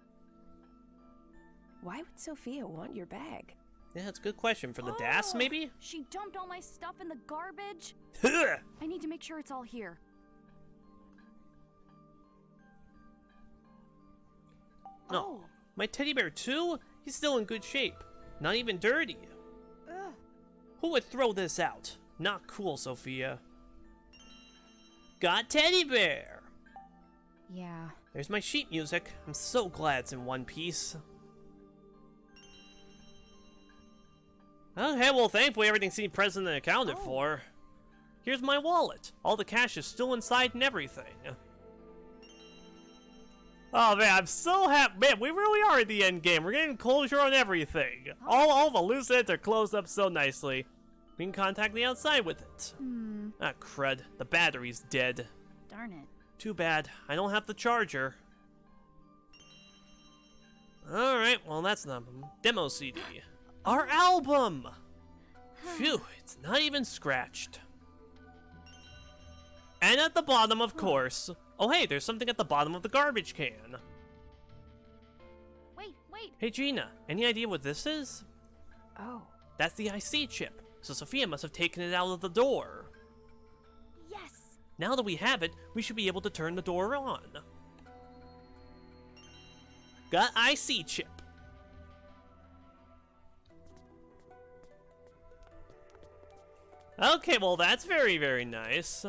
Why would Sophia want your bag? Yeah, that's a good question. For the DAS, maybe? She dumped all my stuff in the garbage. I need to make sure it's all here. No. My teddy bear too? He's still in good shape. Not even dirty. Ugh. Who would throw this out? Not cool, Sophia. Got teddy bear. Yeah. There's my sheet music. I'm so glad it's in one piece. Okay, well, thankfully everything seemed present and accounted for. Here's my wallet. All the cash is still inside and everything. Oh man, I'm so happy. Man, we really are at the end game. We're getting closure on everything. All the loose ends are closed up so nicely. We can contact the outside with it. Ah, crud. The battery's dead. Darn it. Too bad. I don't have the charger. Alright, well that's not demo CD. Our album! Phew, it's not even scratched. And at the bottom, of course. Oh hey, there's something at the bottom of the garbage can. Wait, wait. Hey Gina, any idea what this is? Oh. That's the IC chip. So Sophia must have taken it out of the door. Yes. Now that we have it, we should be able to turn the door on. Got IC chip. Okay, well that's very, very nice.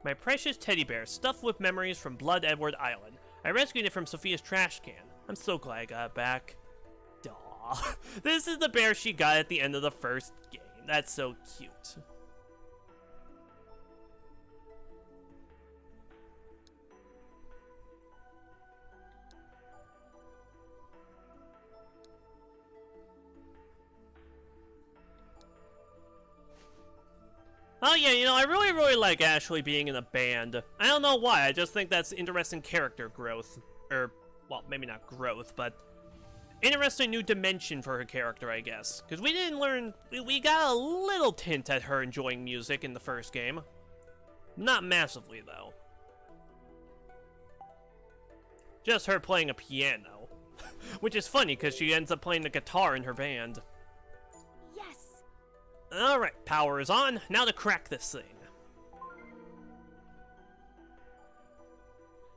My precious teddy bear, stuffed with memories from Blood Edward Island. I rescued it from Sophia's trash can. I'm so glad I got it back. Aw. This is the bear she got at the end of the first game. That's so cute. Oh yeah, you know, I really, really like Ashley being in a band. I don't know why, I just think that's interesting character growth. Or, well, maybe not growth, but interesting new dimension for her character, I guess. Because we didn't learn, we got a little hint at her enjoying music in the first game. Not massively, though. Just her playing a piano. Which is funny, because she ends up playing the guitar in her band. Alright, power is on. Now to crack this thing.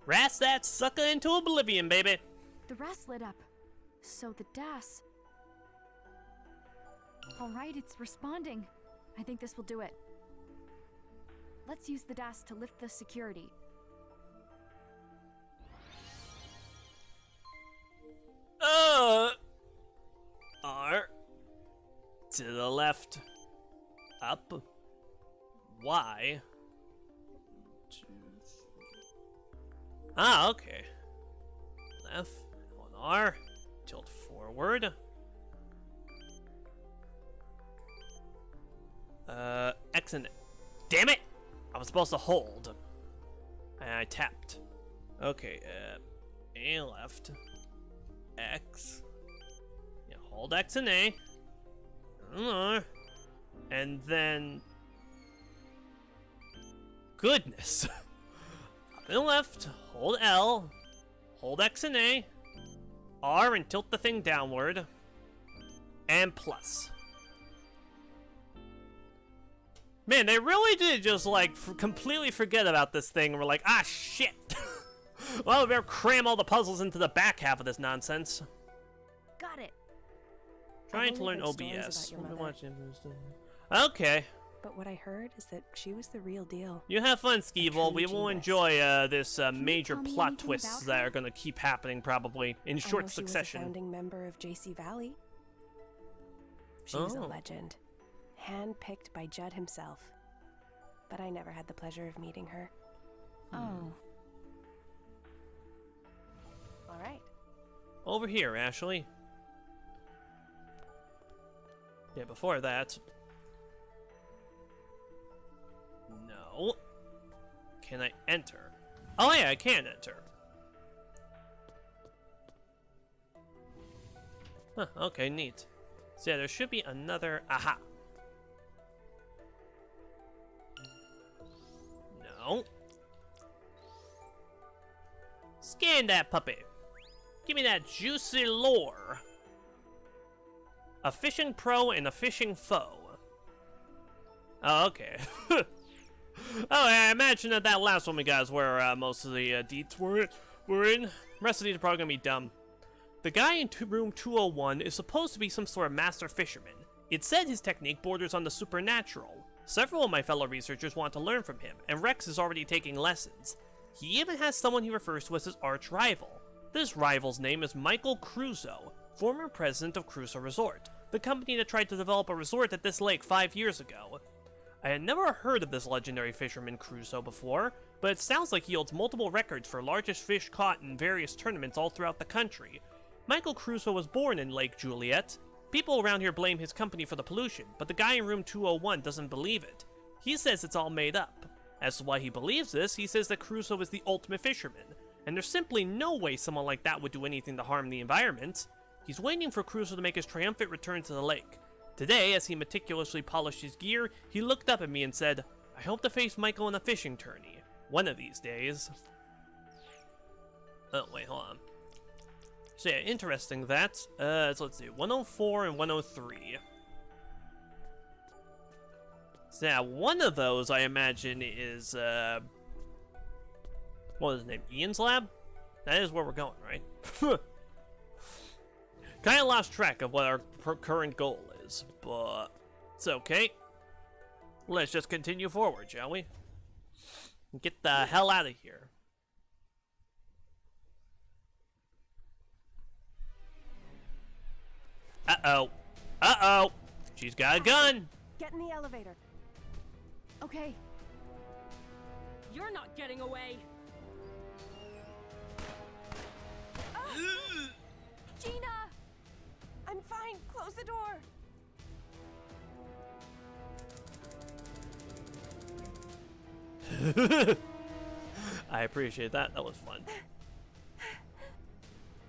Rast that sucker into oblivion, baby. The rest lit up. So the DAS... Alright, it's responding. I think this will do it. Let's use the DAS to lift the security. R. To the left. Up. Y. 2, 3. Ah, okay. Left. On R. Tilt forward. X and... Damn it! I was supposed to hold. And I tapped. Okay, A left. X. Yeah, hold X and A. And then... Goodness. Up and left. Hold L. Hold X and A. R and tilt the thing downward. And plus. Man, they really did just, like, completely forget about this thing and were like, ah, shit! Well, we better cram all the puzzles into the back half of this nonsense. Got it. Trying to learn OBS. Okay. But what I heard is that she was the real deal. You have fun, Skeevil. We will enjoy this major plot twists that are going to keep happening probably in short succession. She was a founding member of JC Valley. She was a legend. Handpicked by Judd himself. But I never had the pleasure of meeting her. Oh. Alright. Over here, Ashley. Yeah, before that... No. Can I enter? Oh yeah, I can enter. Huh, okay, neat. So yeah, there should be another... Aha! No. Scan that puppy. Give me that juicy lore. A fishing pro and a fishing foe. Oh, okay. Oh, I imagine that last one we got is where most of the deets were in. The rest of these are probably gonna be dumb. The guy in room 201 is supposed to be some sort of master fisherman. It said his technique borders on the supernatural. Several of my fellow researchers want to learn from him, and Rex is already taking lessons. He even has someone he refers to as his arch rival. This rival's name is Michael Crusoe, former president of Crusoe Resort, the company that tried to develop a resort at this lake 5 years ago. I had never heard of this legendary fisherman Crusoe before, but it sounds like he holds multiple records for largest fish caught in various tournaments all throughout the country. Michael Crusoe was born in Lake Juliet. People around here blame his company for the pollution, but the guy in room 201 doesn't believe it. He says it's all made up. As to why he believes this, he says that Crusoe is the ultimate fisherman, and there's simply no way someone like that would do anything to harm the environment. He's waiting for Crusoe to make his triumphant return to the lake. Today, as he meticulously polished his gear, he looked up at me and said, I hope to face Michael in a fishing tourney. One of these days. Oh, wait, hold on. So yeah, interesting that. So let's see, 104 and 103. So yeah, one of those I imagine is, what is his name, Ian's lab? That is where we're going, right? Kinda lost track of what our current goal is, but it's okay. Let's just continue forward, shall we? Get the hell out of here. Uh-oh. Uh-oh. She's got a gun. Get in the elevator. Okay. You're not getting away. Gina! I'm fine. Close the door. I appreciate that. That was fun.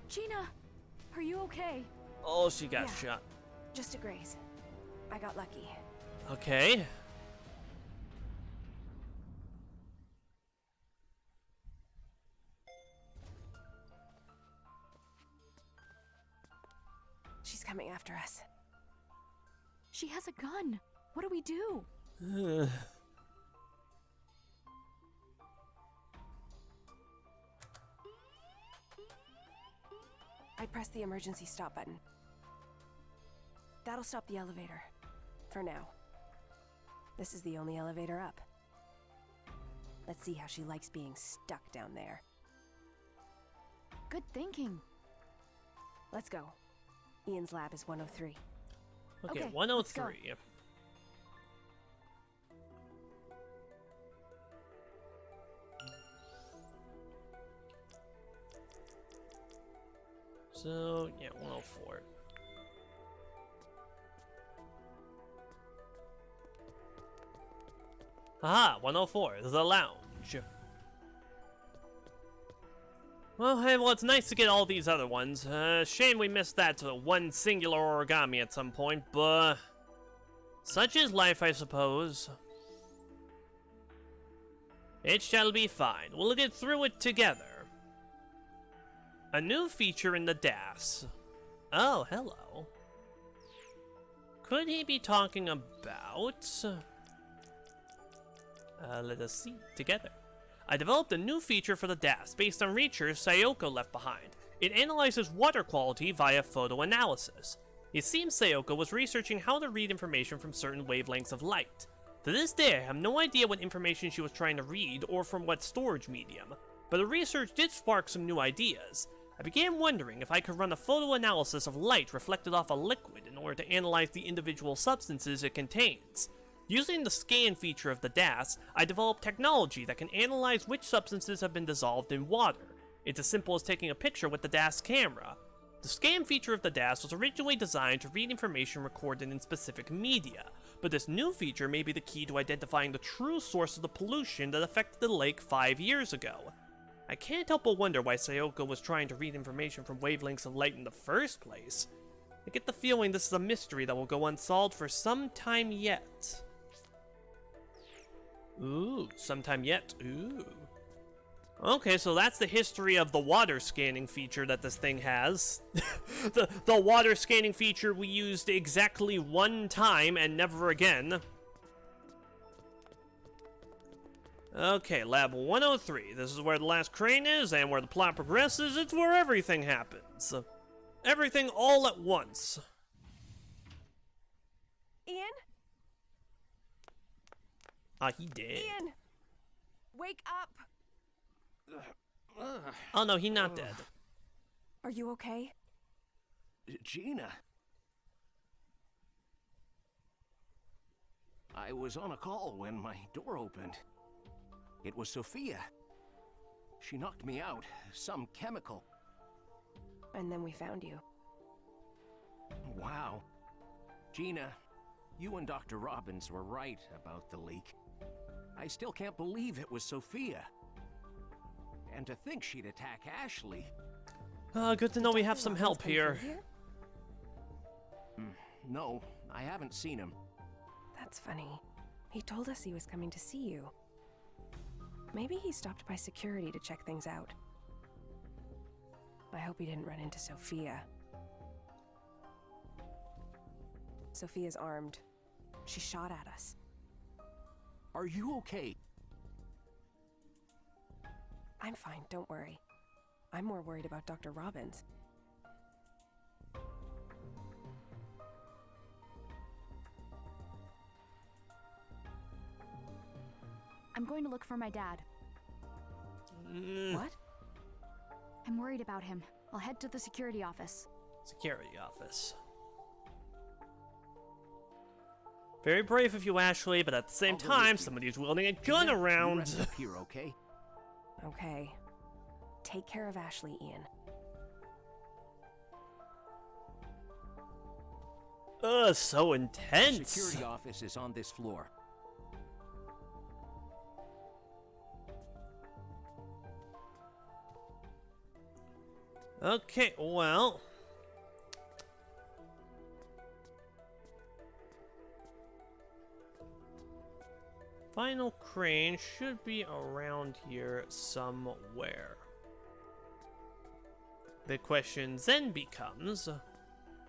Gina, are you okay? Oh, she got shot. Just a graze. I got lucky. Okay. She's coming after us. She has a gun. What do we do? I'd press the emergency stop button. That'll stop the elevator. For now. This is the only elevator up. Let's see how she likes being stuck down there. Good thinking. Let's go. Ian's lab is 103. Okay, Okay, 103. So, yeah, 104. Aha, 104, the lounge. Well, hey, well, it's nice to get all these other ones. Shame we missed that one singular origami at some point, but such is life, I suppose. It shall be fine. We'll get through it together. A new feature in the DAS. Oh, hello. Could he be talking about... let us see together. I developed a new feature for the DAS based on research Sayoko left behind. It analyzes water quality via photo analysis. It seems Sayoko was researching how to read information from certain wavelengths of light. To this day, I have no idea what information she was trying to read or from what storage medium, but the research did spark some new ideas. I began wondering if I could run a photo analysis of light reflected off a liquid in order to analyze the individual substances it contains. Using the scan feature of the DAS, I developed technology that can analyze which substances have been dissolved in water. It's as simple as taking a picture with the DAS camera. The scan feature of the DAS was originally designed to read information recorded in specific media, but this new feature may be the key to identifying the true source of the pollution that affected the lake 5 years ago. I can't help but wonder why Sayoko was trying to read information from wavelengths of light in the first place. I get the feeling this is a mystery that will go unsolved for some time yet. Ooh, sometime yet. Ooh. Okay, so that's the history of the water scanning feature that this thing has. the water scanning feature we used exactly one time and never again. Okay, lab 103. This is where the last crane is and where the plot progresses. It's where everything happens. Everything all at once. Ian? Ah, he did. Ian! Wake up! Oh no, he's not dead. Are you okay? Gina. I was on a call when my door opened. It was Sophia. She knocked me out. Some chemical. And then we found you. Wow. Gina, you and Dr. Robbins were right about the leak. I still can't believe it was Sophia. And to think she'd attack Ashley. Good to know we have some help here. No, I haven't seen him. That's funny. He told us he was coming to see you. Maybe he stopped by security to check things out. I hope he didn't run into Sophia. Sophia's armed. She shot at us. Are you okay? I'm fine, don't worry. I'm more worried about Dr. Robbins. I'm going to look for my dad. What? I'm worried about him. I'll head to the security office. Security office. Very brave of you, Ashley, but at the same time, somebody's wielding a gun around. Rest up here, okay? Okay. Take care of Ashley, Ian. Ugh, so intense. Security office is on this floor. Okay, well. Final crane should be around here somewhere. The question then becomes,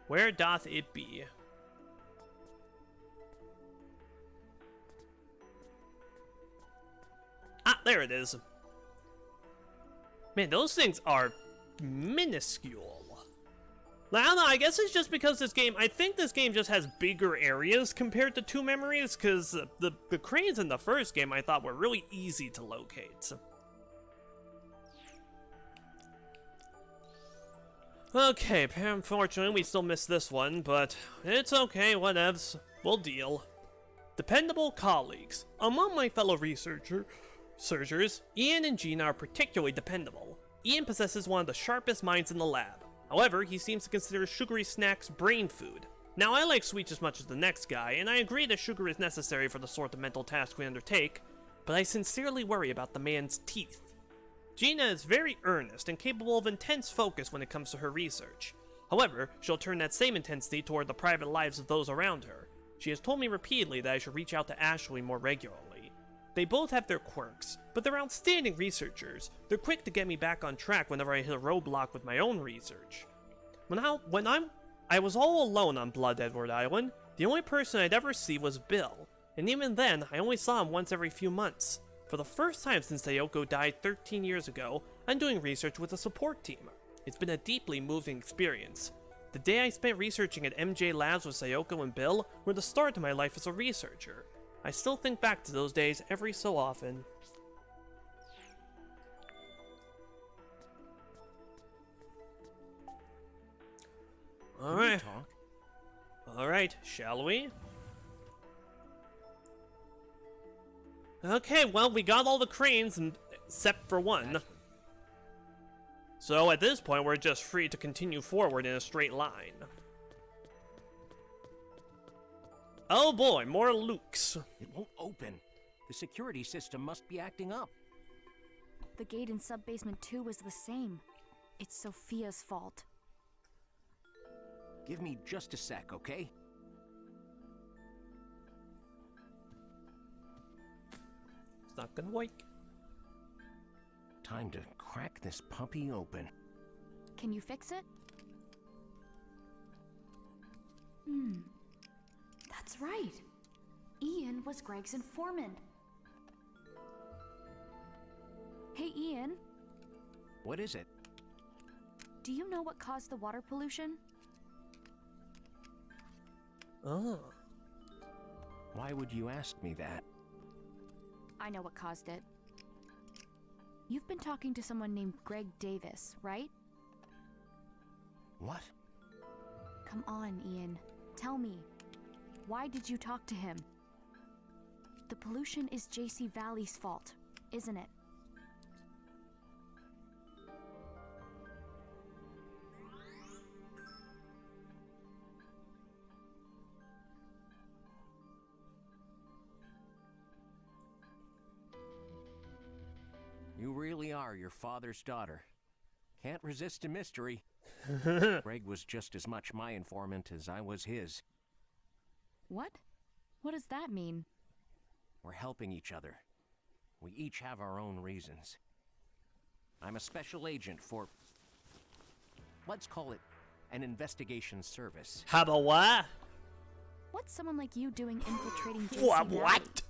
where doth it be? Ah, there it is. Man, those things are minuscule. I don't know, I guess it's just because this game, I think this game just has bigger areas compared to Two Memories, because the cranes in the first game I thought were really easy to locate. Okay, unfortunately we still missed this one, but it's okay, whatevs, we'll deal. Dependable colleagues. Among my fellow researchers, Ian and Gina are particularly dependable. Ian possesses one of the sharpest minds in the lab. However, he seems to consider sugary snacks brain food. Now, I like sweets as much as the next guy, and I agree that sugar is necessary for the sort of mental task we undertake, but I sincerely worry about the man's teeth. Gina is very earnest and capable of intense focus when it comes to her research. However, she'll turn that same intensity toward the private lives of those around her. She has told me repeatedly that I should reach out to Ashley more regularly. They both have their quirks, but they're outstanding researchers. They're quick to get me back on track whenever I hit a roadblock with my own research. When I was all alone on Blood Edward Island, the only person I'd ever see was Bill, and even then, I only saw him once every few months. For the first time since Sayoko died 13 years ago, I'm doing research with a support team. It's been a deeply moving experience. The day I spent researching at MJ Labs with Sayoko and Bill were the start of my life as a researcher. I still think back to those days every so often. Alright, shall we? Okay, well, we got all the cranes except for one. So at this point, we're just free to continue forward in a straight line. Oh boy, more Lukes. It won't open. The security system must be acting up. The gate in Sub-Basement 2 was the same. It's Sophia's fault. Give me just a sec, okay? It's not gonna work. Time to crack this puppy open. Can you fix it? That's right. Ian was Greg's informant. Hey, Ian. What is it? Do you know what caused the water pollution? Oh. Why would you ask me that? I know what caused it. You've been talking to someone named Greg Davis, right? What? Come on, Ian. Tell me. Why did you talk to him? The pollution is JC Valley's fault, isn't it? You really are your father's daughter. Can't resist a mystery. Greg was just as much my informant as I was his. What? What does that mean? We're helping each other. We each have our own reasons. I'm a special agent for... let's call it an investigation service. How about what? What's someone like you doing infiltrating JC Valley? What?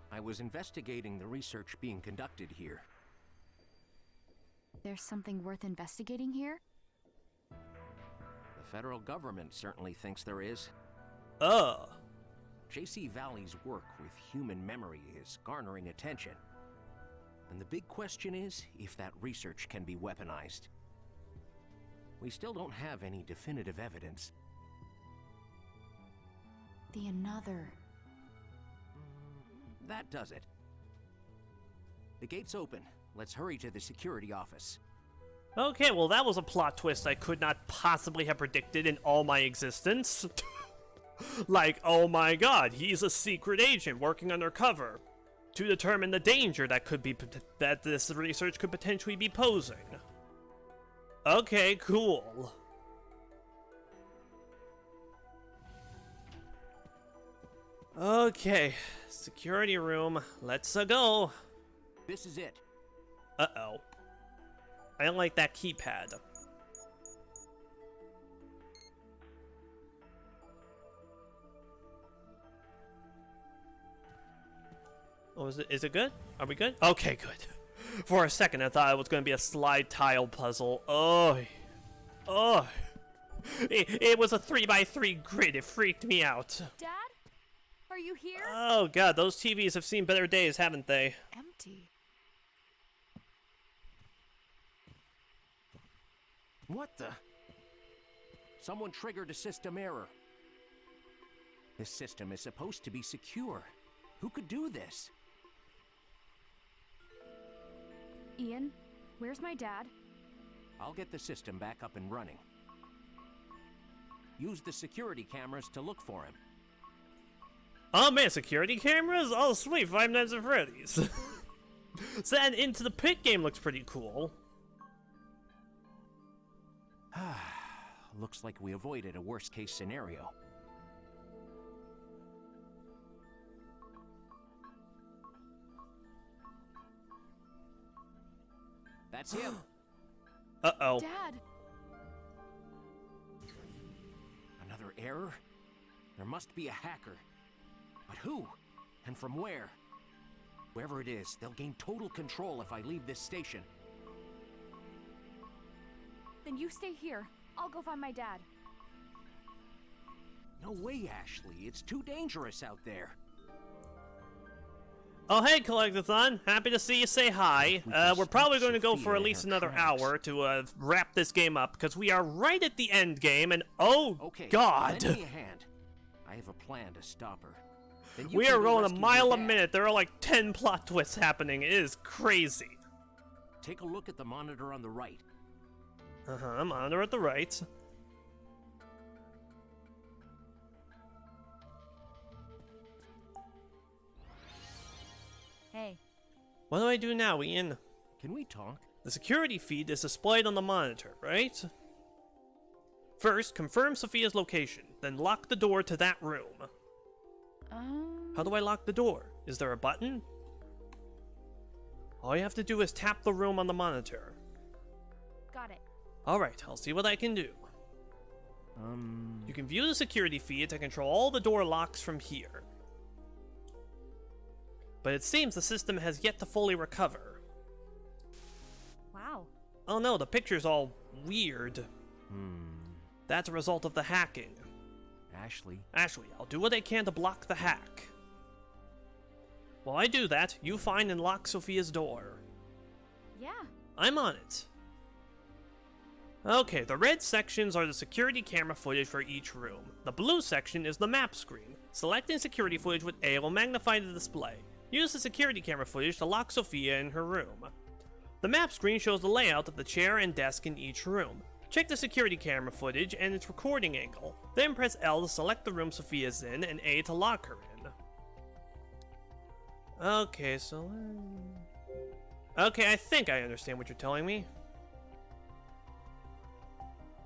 I was investigating the research being conducted here. There's something worth investigating here? The federal government certainly thinks there is. JC Valley's work with human memory is garnering attention. And the big question is if that research can be weaponized. We still don't have any definitive evidence. The Another. That does it. The gate's open. Let's hurry to the security office. Okay, well that was a plot twist I could not possibly have predicted in all my existence. Like, oh my god, he's a secret agent working undercover to determine the danger that this research could potentially be posing. Okay, cool. Okay, security room, let's go. This is it. Uh-oh. I don't like that keypad. Oh, is it good? Are we good? Okay, good. For a second, I thought it was going to be a slide tile puzzle. Oh. Oh, it was a 3x3 grid. It freaked me out. Dad? Are you here? Oh god, those TVs have seen better days, haven't they? Empty. What the? Someone triggered a system error. This system is supposed to be secure. Who could do this? Ian, where's my dad? I'll get the system back up and running. Use the security cameras to look for him. Oh man, security cameras? Oh sweet, Five Nights at Freddy's. So that Into the Pit game looks pretty cool. Looks like we avoided a worst-case scenario. That's him. Uh-oh. Dad! Another error? There must be a hacker. But who? And from where? Whoever it is, they'll gain total control if I leave this station. Then you stay here. I'll go find my dad. No way, Ashley. It's too dangerous out there. Oh hey, Collectathon. Happy to see you say hi. We're probably going to go for at least another hour to wrap this game up, because we are right at the end game, and oh okay, god! lend me a hand. I have a plan to stop her. Then you We can are go rolling a rescue mile your a dad. minute. There are like 10 plot twists happening. It is crazy. Take a look at the monitor on the right. Uh-huh, monitor at the right. Hey. What do I do now, Ian? Can we talk? The security feed is displayed on the monitor, right? First, confirm Sophia's location, then lock the door to that room. How do I lock the door? Is there a button? All you have to do is tap the room on the monitor. Got it. Alright, I'll see what I can do. You can view the security feed to control all the door locks from here. But it seems the system has yet to fully recover. Wow. Oh no, the picture's all weird. That's a result of the hacking. Ashley. Ashley, I'll do what I can to block the hack. While I do that, you find and lock Sophia's door. Yeah. I'm on it. Okay, the red sections are the security camera footage for each room. The blue section is the map screen. Selecting security footage with A will magnify the display. Use the security camera footage to lock Sophia in her room. The map screen shows the layout of the chair and desk in each room. Check the security camera footage and its recording angle. Then press L to select the room Sophia's in and A to lock her in. Okay, so... Okay, I think I understand what you're telling me.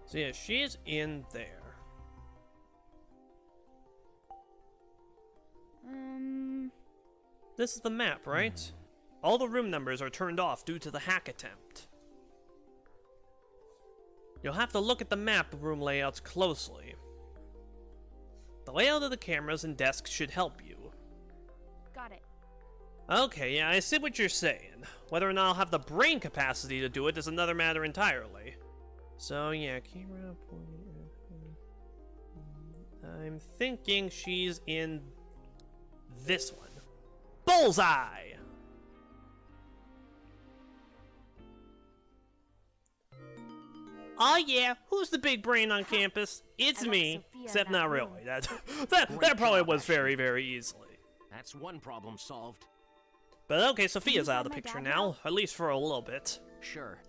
So yeah, she's in there. This is the map, right? All the room numbers are turned off due to the hack attempt. You'll have to look at the map room layouts closely. The layout of the cameras and desks should help you. Got it. Okay, yeah, I see what you're saying. Whether or not I'll have the brain capacity to do it is another matter entirely. So yeah, camera point. I'm thinking she's in this one. Bullseye! Oh yeah, who's the big brain on campus? It's me. Except not really. That probably was very, very easily. That's one problem solved. But okay, Sophia's out of the picture now, at least for a little bit. Sure.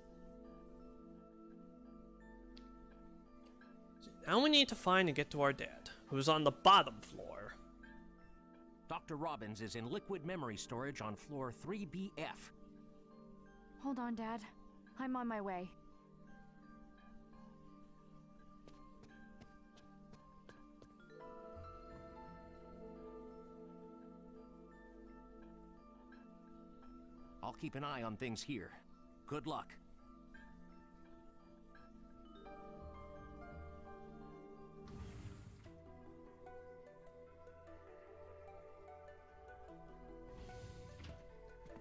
Now we need to find and get to our dad, who's on the bottom floor. Dr. Robbins is in liquid memory storage on floor 3BF. Hold on, Dad. I'm on my way. I'll keep an eye on things here. Good luck.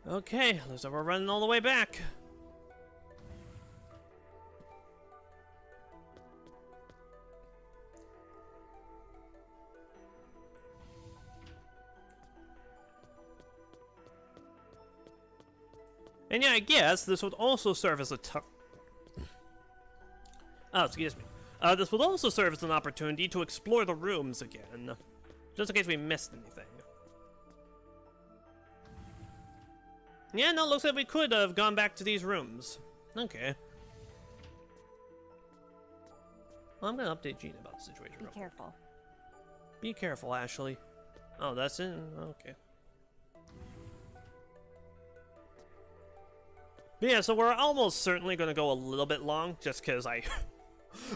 Okay, looks like we're running all the way back. And yeah, I guess this would also serve as a oh, excuse me. This would also serve as an opportunity to explore the rooms again, just in case we missed anything. Yeah, no, looks like we could have gone back to these rooms. Okay. Well, I'm gonna update Gina about the situation. Be careful. Be careful, Ashley. Oh, that's it? Okay. But yeah, so we're almost certainly gonna go a little bit long, just because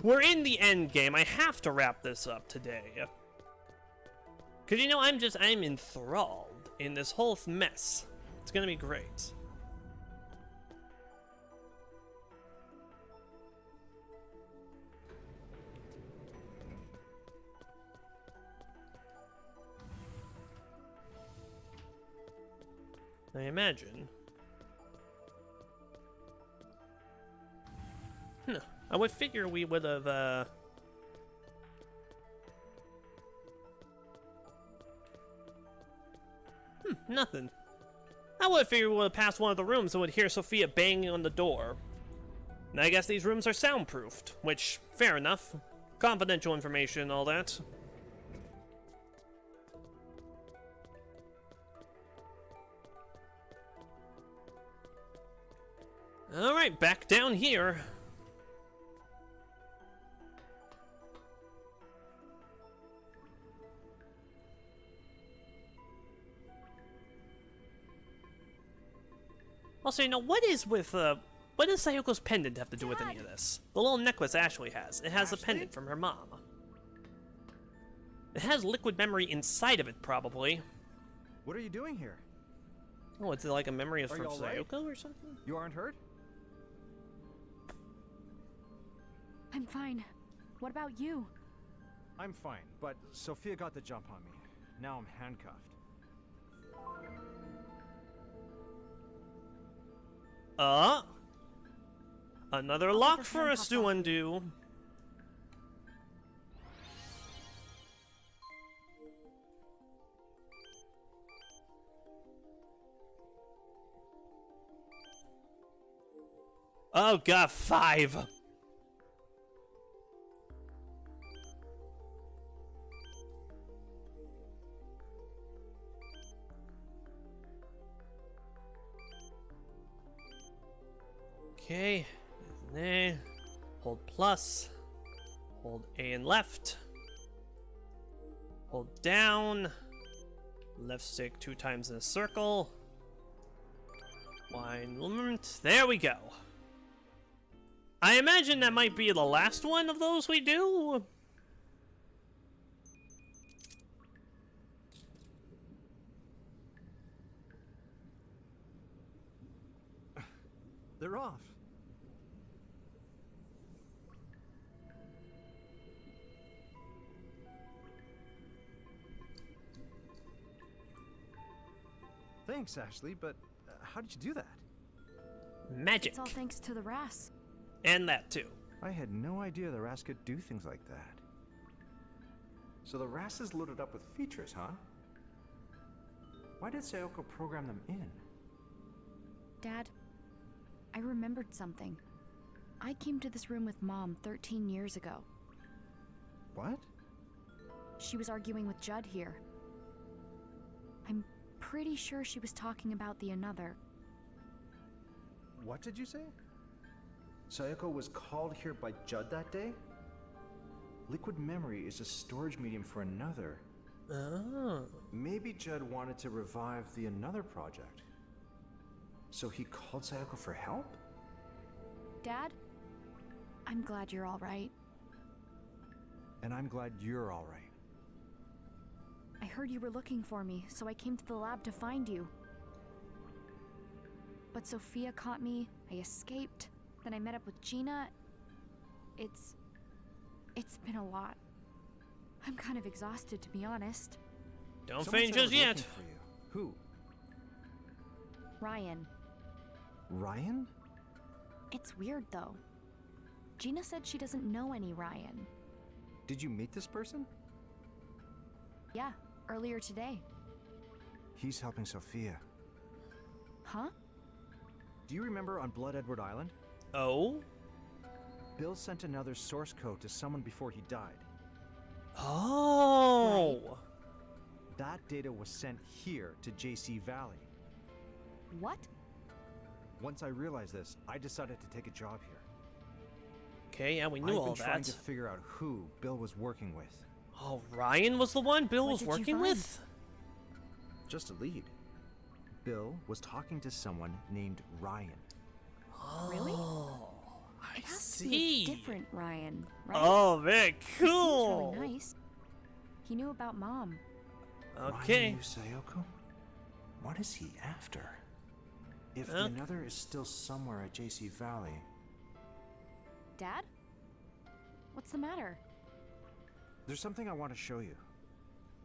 we're in the end game. I have to wrap this up today. Cause you know, I'm enthralled in this whole mess. It's gonna be great. I imagine. I would figure we would have, nothing. I would figure we would have passed one of the rooms and would hear Sophia banging on the door. And I guess these rooms are soundproofed, which, fair enough. Confidential information and all that. Alright, back down here. Also, you know, what does Sayoko's pendant have to do with any of this? The little necklace Ashley has. It has a pendant from her mom. It has liquid memory inside of it, probably. What are you doing here? Oh, it's like a memory from all right? Sayoko or something? You aren't hurt? I'm fine. What about you? I'm fine, but Sophia got the jump on me. Now I'm handcuffed. Another lock for us to undo. Oh god, 5. Okay, there. Hold plus. Hold A and left. Hold down. Left stick 2 times in a circle. Alignment. There we go. I imagine that might be the last one of those we do. They're off. Thanks, Ashley, but how did you do that? Magic. It's all thanks to the RAS. And that too. I had no idea the RAS could do things like that. So the RAS is loaded up with features, huh? Why did Sayoko program them in? Dad, I remembered something. I came to this room with Mom 13 years ago. What? She was arguing with Judd here. I'm pretty sure she was talking about the another. What did you say? Sayoko was called here by Judd that day? Liquid memory is a storage medium for another. Oh. Maybe Judd wanted to revive the another project. So he called Sayoko for help? Dad, I'm glad you're all right. And I'm glad you're all right. I heard you were looking for me, so I came to the lab to find you. But Sophia caught me, I escaped, then I met up with Gina. It's been a lot. I'm kind of exhausted, to be honest. Don't Someone faint said I just was yet. looking for you. Who? Ryan. Ryan? It's weird, though. Gina said she doesn't know any Ryan. Did you meet this person? Yeah, earlier today. He's helping Sophia. Huh? Do you remember on Blood Edward Island? Oh? Bill sent another source code to someone before he died. Oh! Right. That data was sent here to JC Valley. What? Once I realized this, I decided to take a job here. Okay, yeah, we knew all I've been trying that. to figure out who Bill was working with. Oh, Ryan was the one Bill was working with? Just a lead. Bill was talking to someone named Ryan. Really? I It has see. To be a different Ryan, right? Oh, very He cool. seems really nice. He knew about Mom. Okay. Ryan knew Sayoko? What is he after? If the Another is still somewhere at JC Valley... Dad? What's the matter? There's something I want to show you.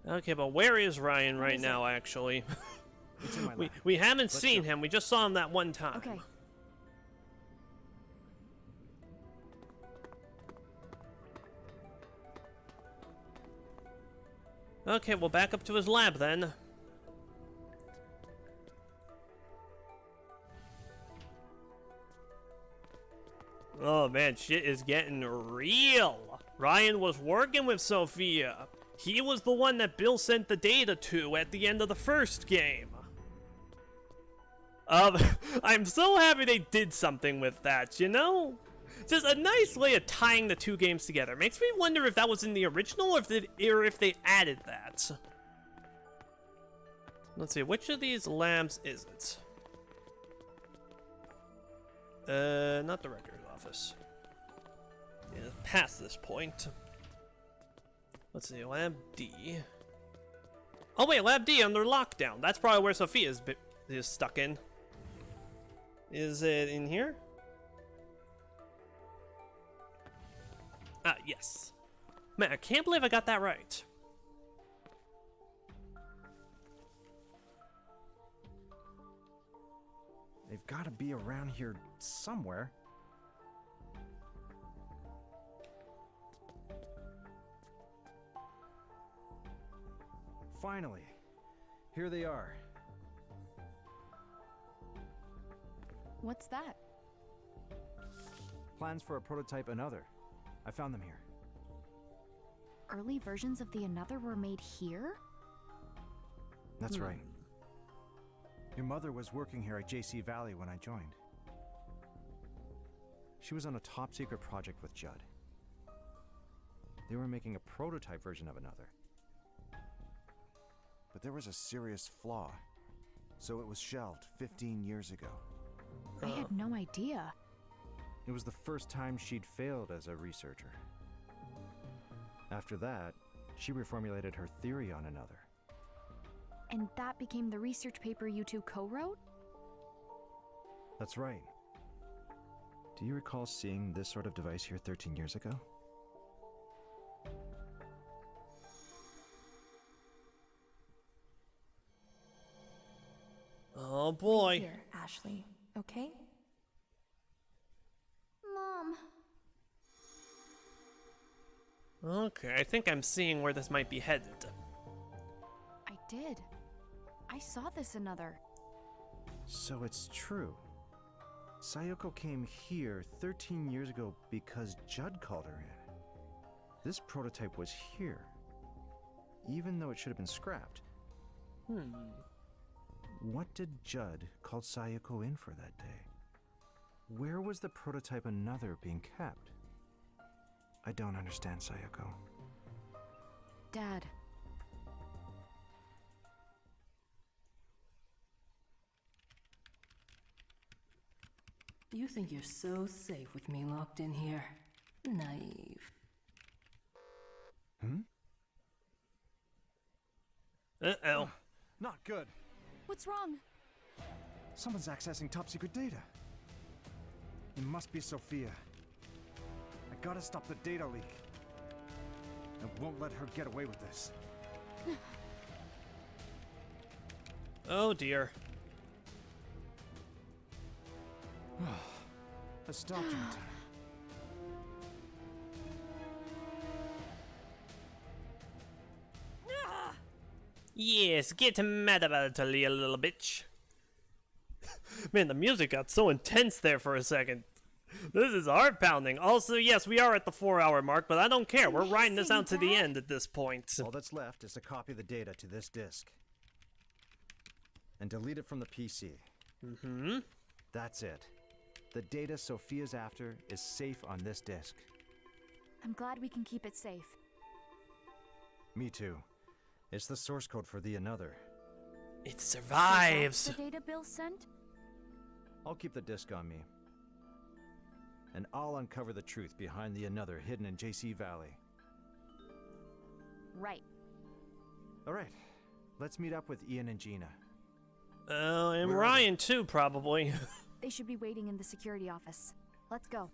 Okay, but where is Ryan right is now, actually? It's in my lab. we haven't Let's seen go. him. We just saw him that one time. Okay. Okay, we'll back up to his lab then. Oh man, shit is getting real. Ryan was working with Sophia. He was the one that Bill sent the data to at the end of the first game. I'm so happy they did something with that, you know? Just a nice way of tying the two games together. Makes me wonder if that was in the original or if they added that. Let's see, which of these labs is it? Not the records office. Yeah, past this point. Let's see, Lab D. Oh wait, Lab D under lockdown. That's probably where Sophia is stuck in. Is it in here? Ah, yes. Man, I can't believe I got that right. They've got to be around here somewhere. Finally, here they are. What's that? Plans for a prototype Another. I found them here. Early versions of the Another were made here? That's right. Your mother was working here at JC Valley when I joined. She was on a top secret project with Judd. They were making a prototype version of Another. But there was a serious flaw, so it was shelved 15 years ago. I had no idea. It was the first time she'd failed as a researcher. After that, she reformulated her theory on Another. And that became the research paper you two co-wrote? That's right. Do you recall seeing this sort of device here 13 years ago? Oh boy. Here, Ashley. Okay? Mom. Okay, I think I'm seeing where this might be headed. I did. I saw this Another. So it's true. Sayoko came here 13 years ago because Judd called her in. This prototype was here, even though it should have been scrapped. What did Judd call Sayoko in for that day? Where was the prototype Another being kept? I don't understand, Sayoko. Dad. You think you're so safe with me locked in here. Naive. Uh-oh. Not good. What's wrong? Someone's accessing top secret data. It must be Sophia. I gotta stop the data leak. I won't let her get away with this. Oh dear. I stopped you in time. Yes, get mad about it, you little bitch. Man, the music got so intense there for a second. This is heart pounding. Also, yes, we are at the 4-hour mark, but I don't care. We're riding this out to the end at this point. All that's left is to copy the data to this disk and delete it from the PC. Mm-hmm. That's it. The data Sophia's after is safe on this disk. I'm glad we can keep it safe. Me too. It's the source code for the Another. It survives. So that's the data Bill sent? I'll keep the disk on me. And I'll uncover the truth behind the Another hidden in JC Valley. Right. All right. Let's meet up with Ian and Gina. And Where are Ryan too, probably. They should be waiting in the security office. Let's go.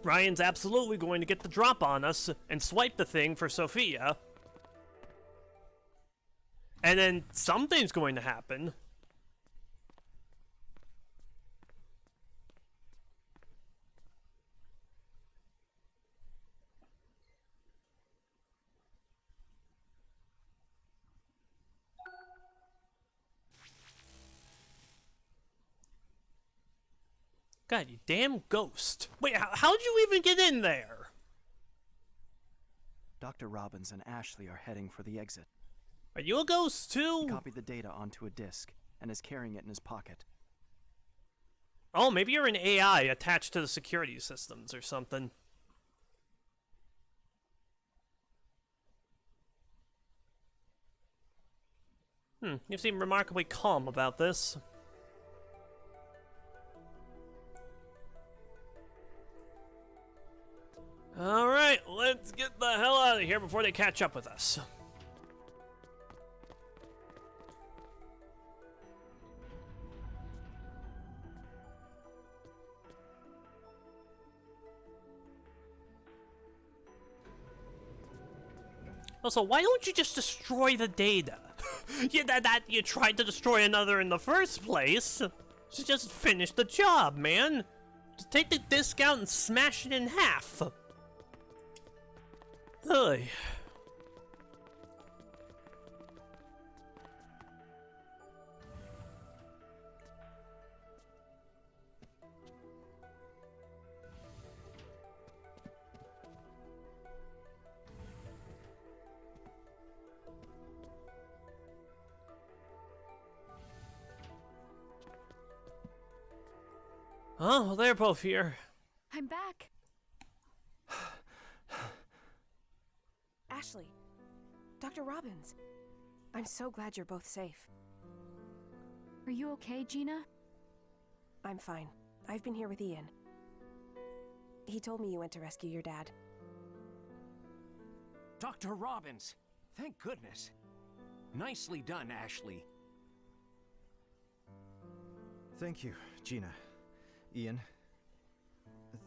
Ryan's absolutely going to get the drop on us and swipe the thing for Sophia. And then something's going to happen. God, you damn ghost. Wait, how'd you even get in there? Dr. Robbins and Ashley are heading for the exit. Are you a ghost too? He copied the data onto a disk and is carrying it in his pocket. Oh, maybe you're an AI attached to the security systems or something. You seem remarkably calm about this. Alright, let's get the hell out of here before they catch up with us. Also, why don't you just destroy the data? that you tried to destroy Another in the first place. So just finish the job, man. Just take the disc out and smash it in half. Ugh. Oh, well, they're both here. I'm back. Ashley, Dr. Robbins, I'm so glad you're both safe. Are you okay, Gina? I'm fine. I've been here with Ian. He told me you went to rescue your dad. Dr. Robbins! Thank goodness. Nicely done, Ashley. Thank you, Gina. Ian,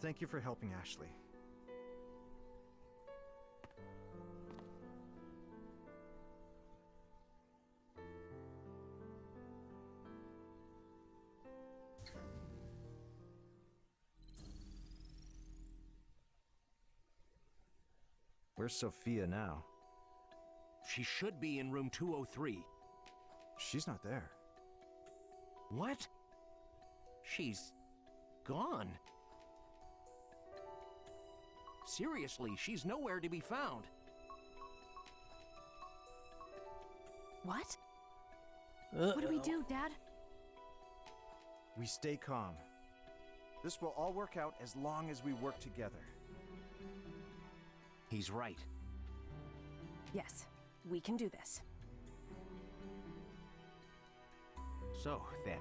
thank you for helping Ashley. Where's Sophia now? She should be in room 203. She's not there. What? She's gone. Seriously, she's nowhere to be found. What? What do we do, Dad? We stay calm. This will all work out as long as we work together. He's right. Yes, we can do this. So, then,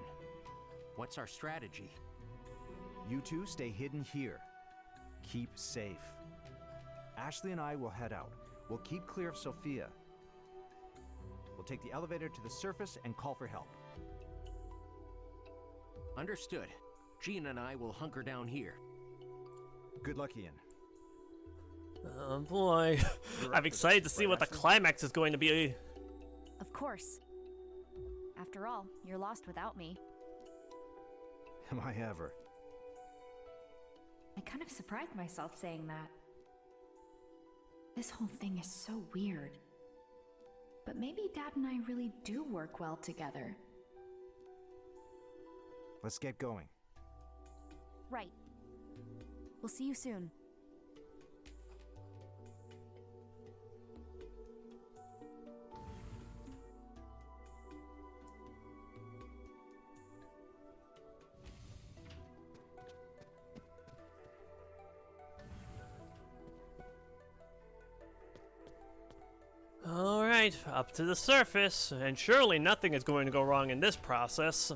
what's our strategy? You two stay hidden here. Keep safe. Ashley and I will head out. We'll keep clear of Sophia. We'll take the elevator to the surface and call for help. Understood. Gina and I will hunker down here. Good luck, Ian. Oh boy. I'm excited to see what the climax is going to be. Of course. After all, you're lost without me. Am I ever? I kind of surprised myself saying that. This whole thing is so weird. But maybe Dad and I really do work well together. Let's get going. Right. We'll see you soon. Alright, up to the surface, and surely nothing is going to go wrong in this process.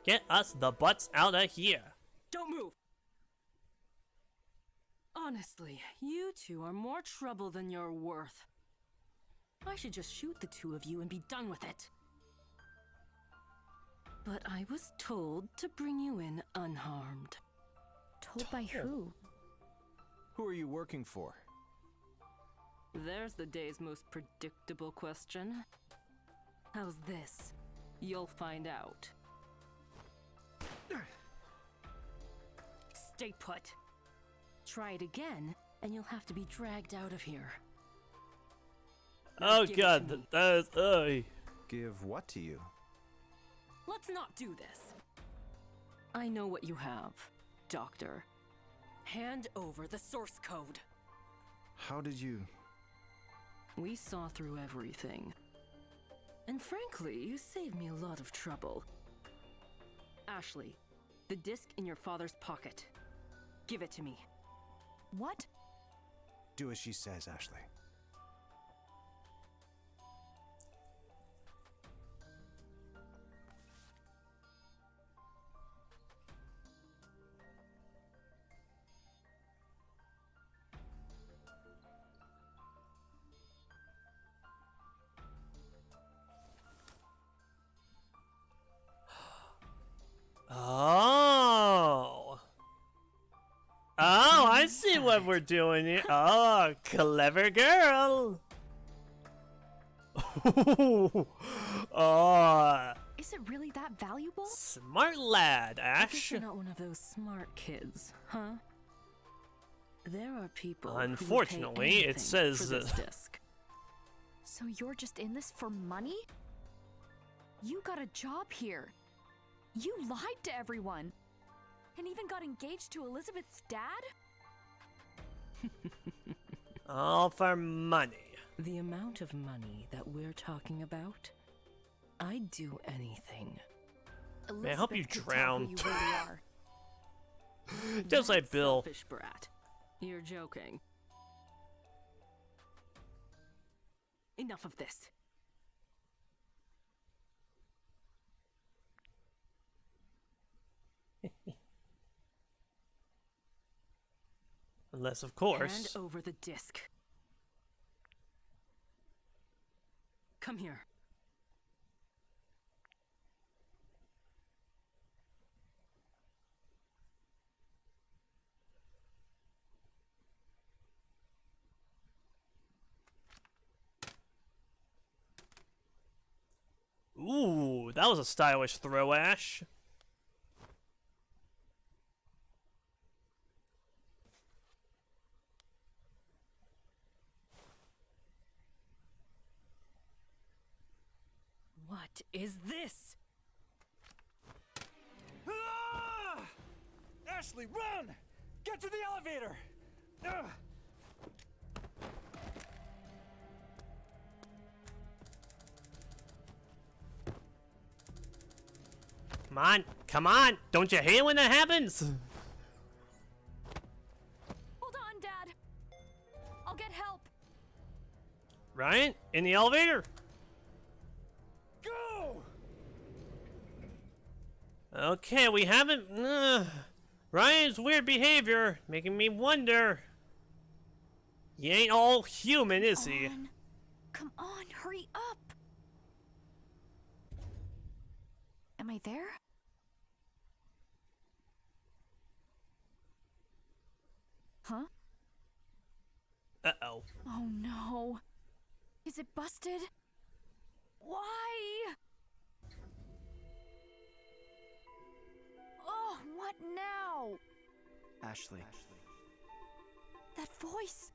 Get us the butts out of here. Don't move! Honestly, you two are more trouble than you're worth. I should just shoot the two of you and be done with it. But I was told to bring you in unharmed. Told by who? Who are you working for? There's the day's most predictable question. How's this? You'll find out. Stay put. Try it again, and you'll have to be dragged out of here. Oh Give it god, to me. that is, Give what to you? Let's not do this. I know what you have, Doctor. Hand over the source code. How did you... We saw through everything. And frankly, you saved me a lot of trouble. Ashley, the disc in your father's pocket. Give it to me. What? Do as she says, Ashley. Oh. Oh, I see what we're doing here. Oh, clever girl. Oh. Is it really that valuable? Smart lad, I guess Ash. you're not one of those smart kids, huh? There are people. Unfortunately, who would pay it says for this disc. So you're just in this for money? You got a job here. You lied to everyone. And even got engaged to Elizabeth's dad? All for money. The amount of money that we're talking about, I'd do anything. May I help you Elizabeth could tell drown? who you really are. Just like Bill. Selfish brat. You're joking. Enough of this. Unless, of course. Hand over the disc. Come here. Ooh, that was a stylish throw, Ash. What is this? Ah! Ashley, run! Get to the elevator! Ugh. Come on, come on! Don't you hate when that happens? Hold on, Dad. I'll get help. Ryan, in the elevator? Go! Okay, we haven't. Ryan's weird behavior making me wonder. He ain't all human, is he? Come on, hurry up. Am I there? Huh? Uh-oh. Oh no. Is it busted? Why? Oh, what now? Ashley. That voice.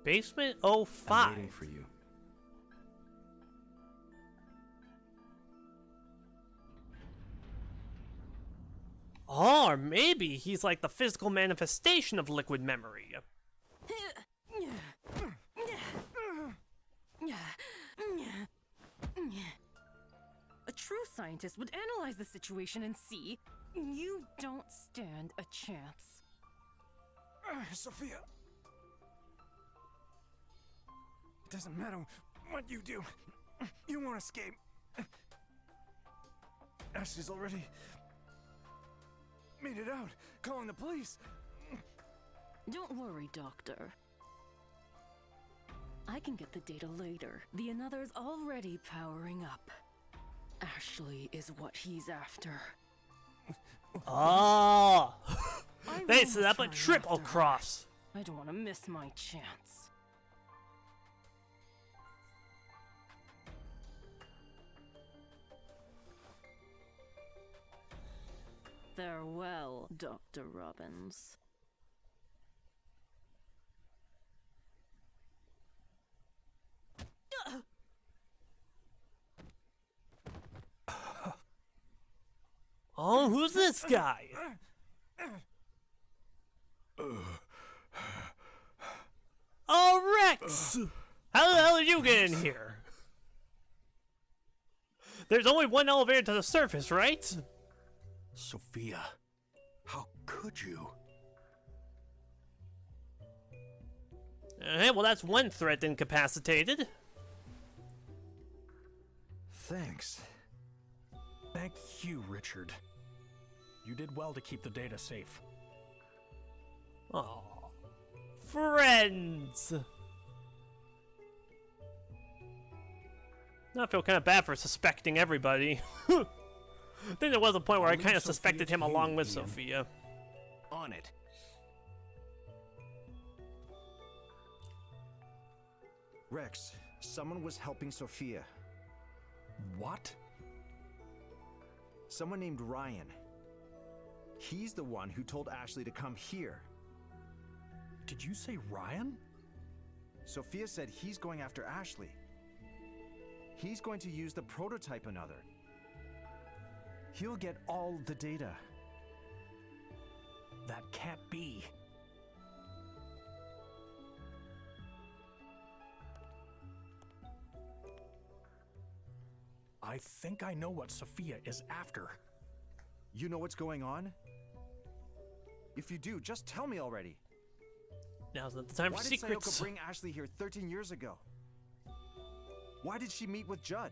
Basement I'm 05. waiting for you. Or maybe he's like the physical manifestation of liquid memory. A true scientist would analyze the situation and see you don't stand a chance. Sophia. It doesn't matter what you do. You won't escape. Ashley's already made it out, calling the police. Don't worry, Doctor. I can get the data later. The Another's already powering up. Ashley is what he's after. Oh! They set up a won't triple hurry after cross. I don't want to miss my chance. Farewell, Dr. Robbins. Oh, who's this guy? Oh, Rex! How the hell did you get in here? There's only one elevator to the surface, right? Sophia, how could you? Well, that's one threat incapacitated. Thanks. Thank you, Richard. You did well to keep the data safe. Oh, friends. I feel kind of bad for suspecting everybody. I think there was a point where I kind of suspected him along with Sophia. On it. Rex, someone was helping Sophia. What? Someone named Ryan. He's the one who told Ashley to come here. Did you say Ryan? Sophia said he's going after Ashley. He's going to use the prototype Another. He'll get all the data. That can't be. I think I know what Sophia is after. You know what's going on? If you do, just tell me already. Now's not the time for secrets. Why did Sayoko bring Ashley here 13 years ago? Why did she meet with Judd?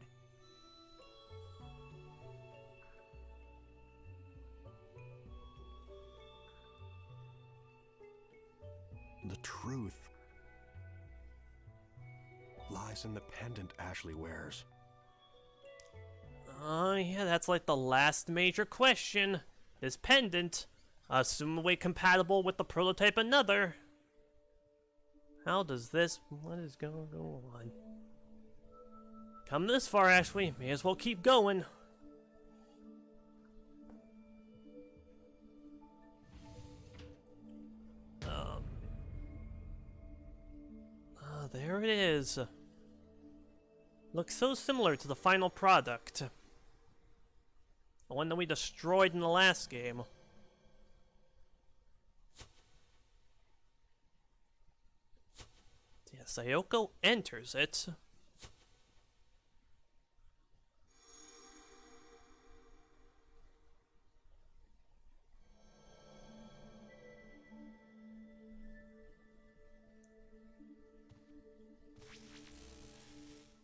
The truth lies in the pendant Ashley wears. Oh, yeah, that's like the last major question. This pendant, assumably compatible with the prototype Another. How does this... What is going to go on? Come this far, Ashley. May as well keep going. There it is. Looks so similar to the final product. The one that we destroyed in the last game. Yeah, Sayoko enters it.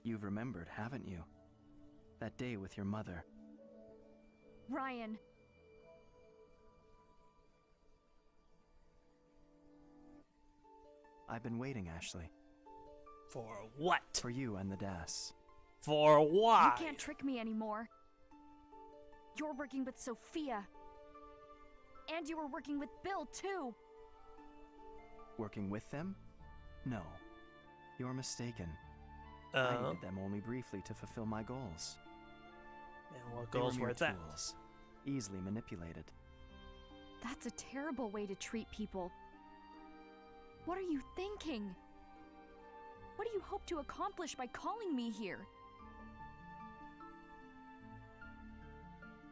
You've remembered, haven't you? That day with your mother. Ryan. I've been waiting, Ashley. For what? For you and the DAS. For why? You can't trick me anymore. You're working with Sophia. And you were working with Bill, too. Working with them? No. You're mistaken. I needed them only briefly to fulfill my goals. And what goals were that? Tools, easily manipulated. That's a terrible way to treat people. What are you thinking? What do you hope to accomplish by calling me here?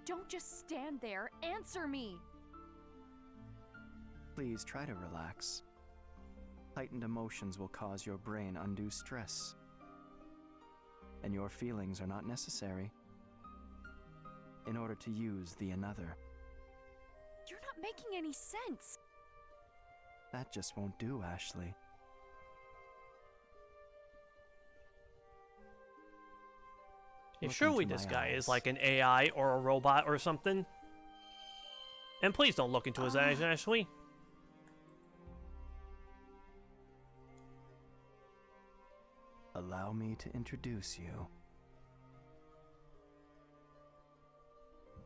Don't just stand there. Answer me. please try to relax. Heightened emotions will cause your brain undue stress. And your feelings are not necessary in order to use the another. You're not making any sense. That just won't do, Ashley. Yeah, Look surely into this my guy eyes. is like an AI or a robot or something. And please don't look into his eyes, Ashley. Allow me to introduce you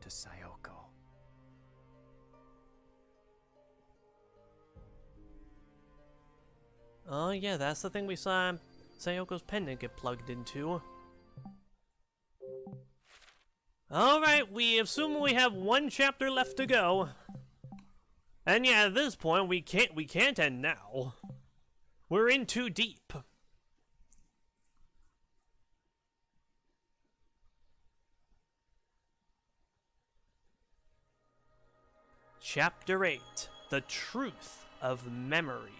to Sayoko. Oh yeah, that's the thing we saw Sayoko's pendant get plugged into. Alright, we assume we have one chapter left to go. And yeah, at this point we can't end now. We're in too deep. Chapter 8, The Truth of Memory.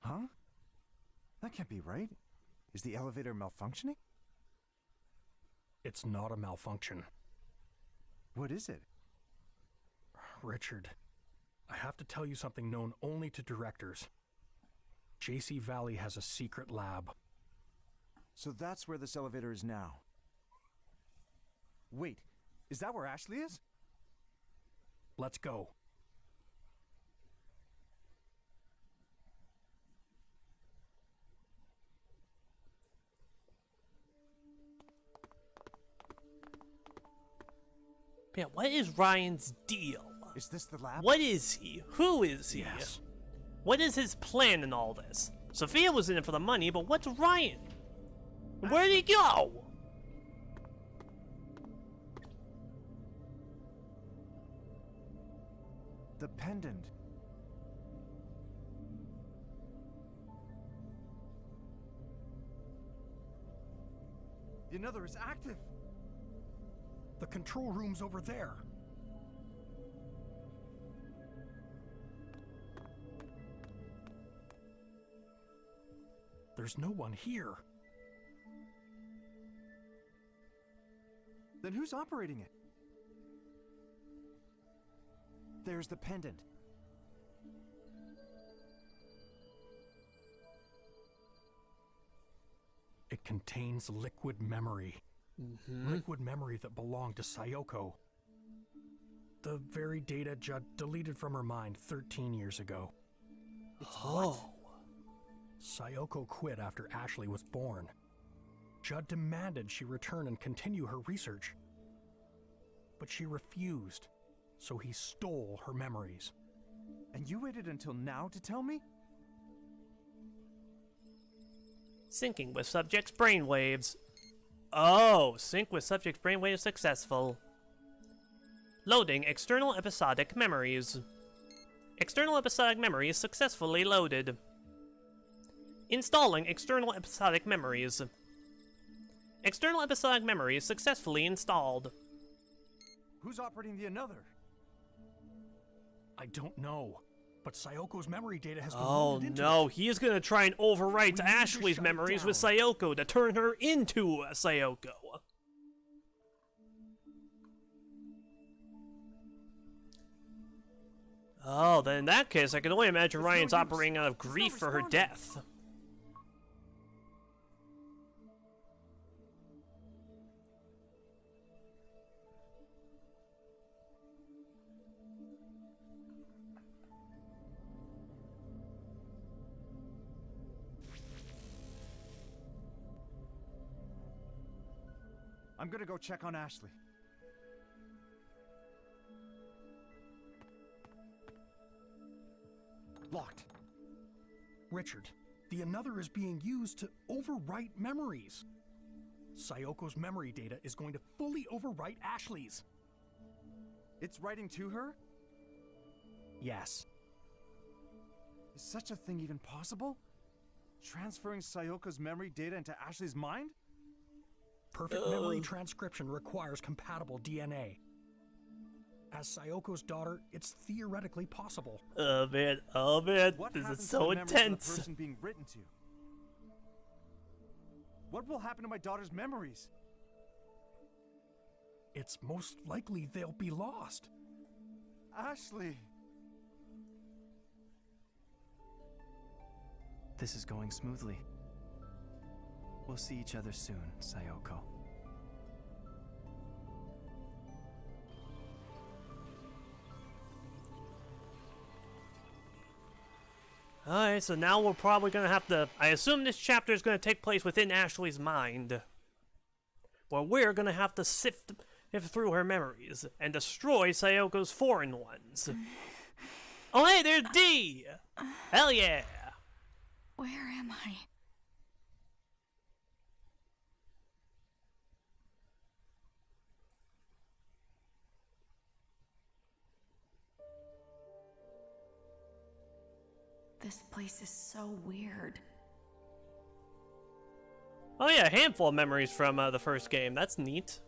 Huh? That can't be right. Is the elevator malfunctioning? It's not a malfunction. What is it? Richard, I have to tell you something known only to directors. JC Valley has a secret lab. So that's where this elevator is now. Wait, is that where Ashley is? Let's go. Yeah, what is Ryan's deal? Is this the lab? What is he? Who is he? Yes. What is his plan in all this? Sophia was in it for the money, but what's Ryan? Where'd he go? The pendant. The another is active. The control room's over there. There's no one here. Then who's operating it? There's the pendant. It contains liquid memory. Liquid memory that belonged to Sayoko. The very data Judd deleted from her mind 13 years ago. It's what? Sayoko quit after Ashley was born. Judd demanded she return and continue her research. But she refused, so he stole her memories. And you waited until now to tell me? Syncing with subject's brainwaves. Oh, sync with subject's brainwaves successful. Loading external episodic memories. External episodic memories successfully loaded. Installing external episodic memories. External episodic memories successfully installed. Who's operating the another? I don't know, but Sayoko's memory data has been Oh loaded into no, it. he is gonna try and overwrite We need to Ashley's shut it memories down. with Sayoko to turn her into a Sayoko. Oh, then in that case, I can only imagine Ryan's operating out of grief for her death. I'm gonna go check on Ashley. Locked. Richard, the another is being used to overwrite memories. Sayoko's memory data is going to fully overwrite Ashley's. It's writing to her? Yes. Is such a thing even possible? Transferring Sayoko's memory data into Ashley's mind? Perfect memory transcription requires compatible DNA. As Sayoko's daughter, it's theoretically possible. Oh man, What this happens is to so the memories of intense. the person being written to? What will happen to my daughter's memories? It's most likely they'll be lost. Ashley! This is going smoothly. We'll see each other soon, Sayoko. Alright, so now we're probably gonna have to... I assume this chapter is gonna take place within Ashley's mind. Where we're gonna have to sift through her memories and destroy Sayoko's foreign ones. Oh hey, there's D! Hell yeah! Where am I? This place is so weird. Oh yeah, a handful of memories from the first game. That's neat.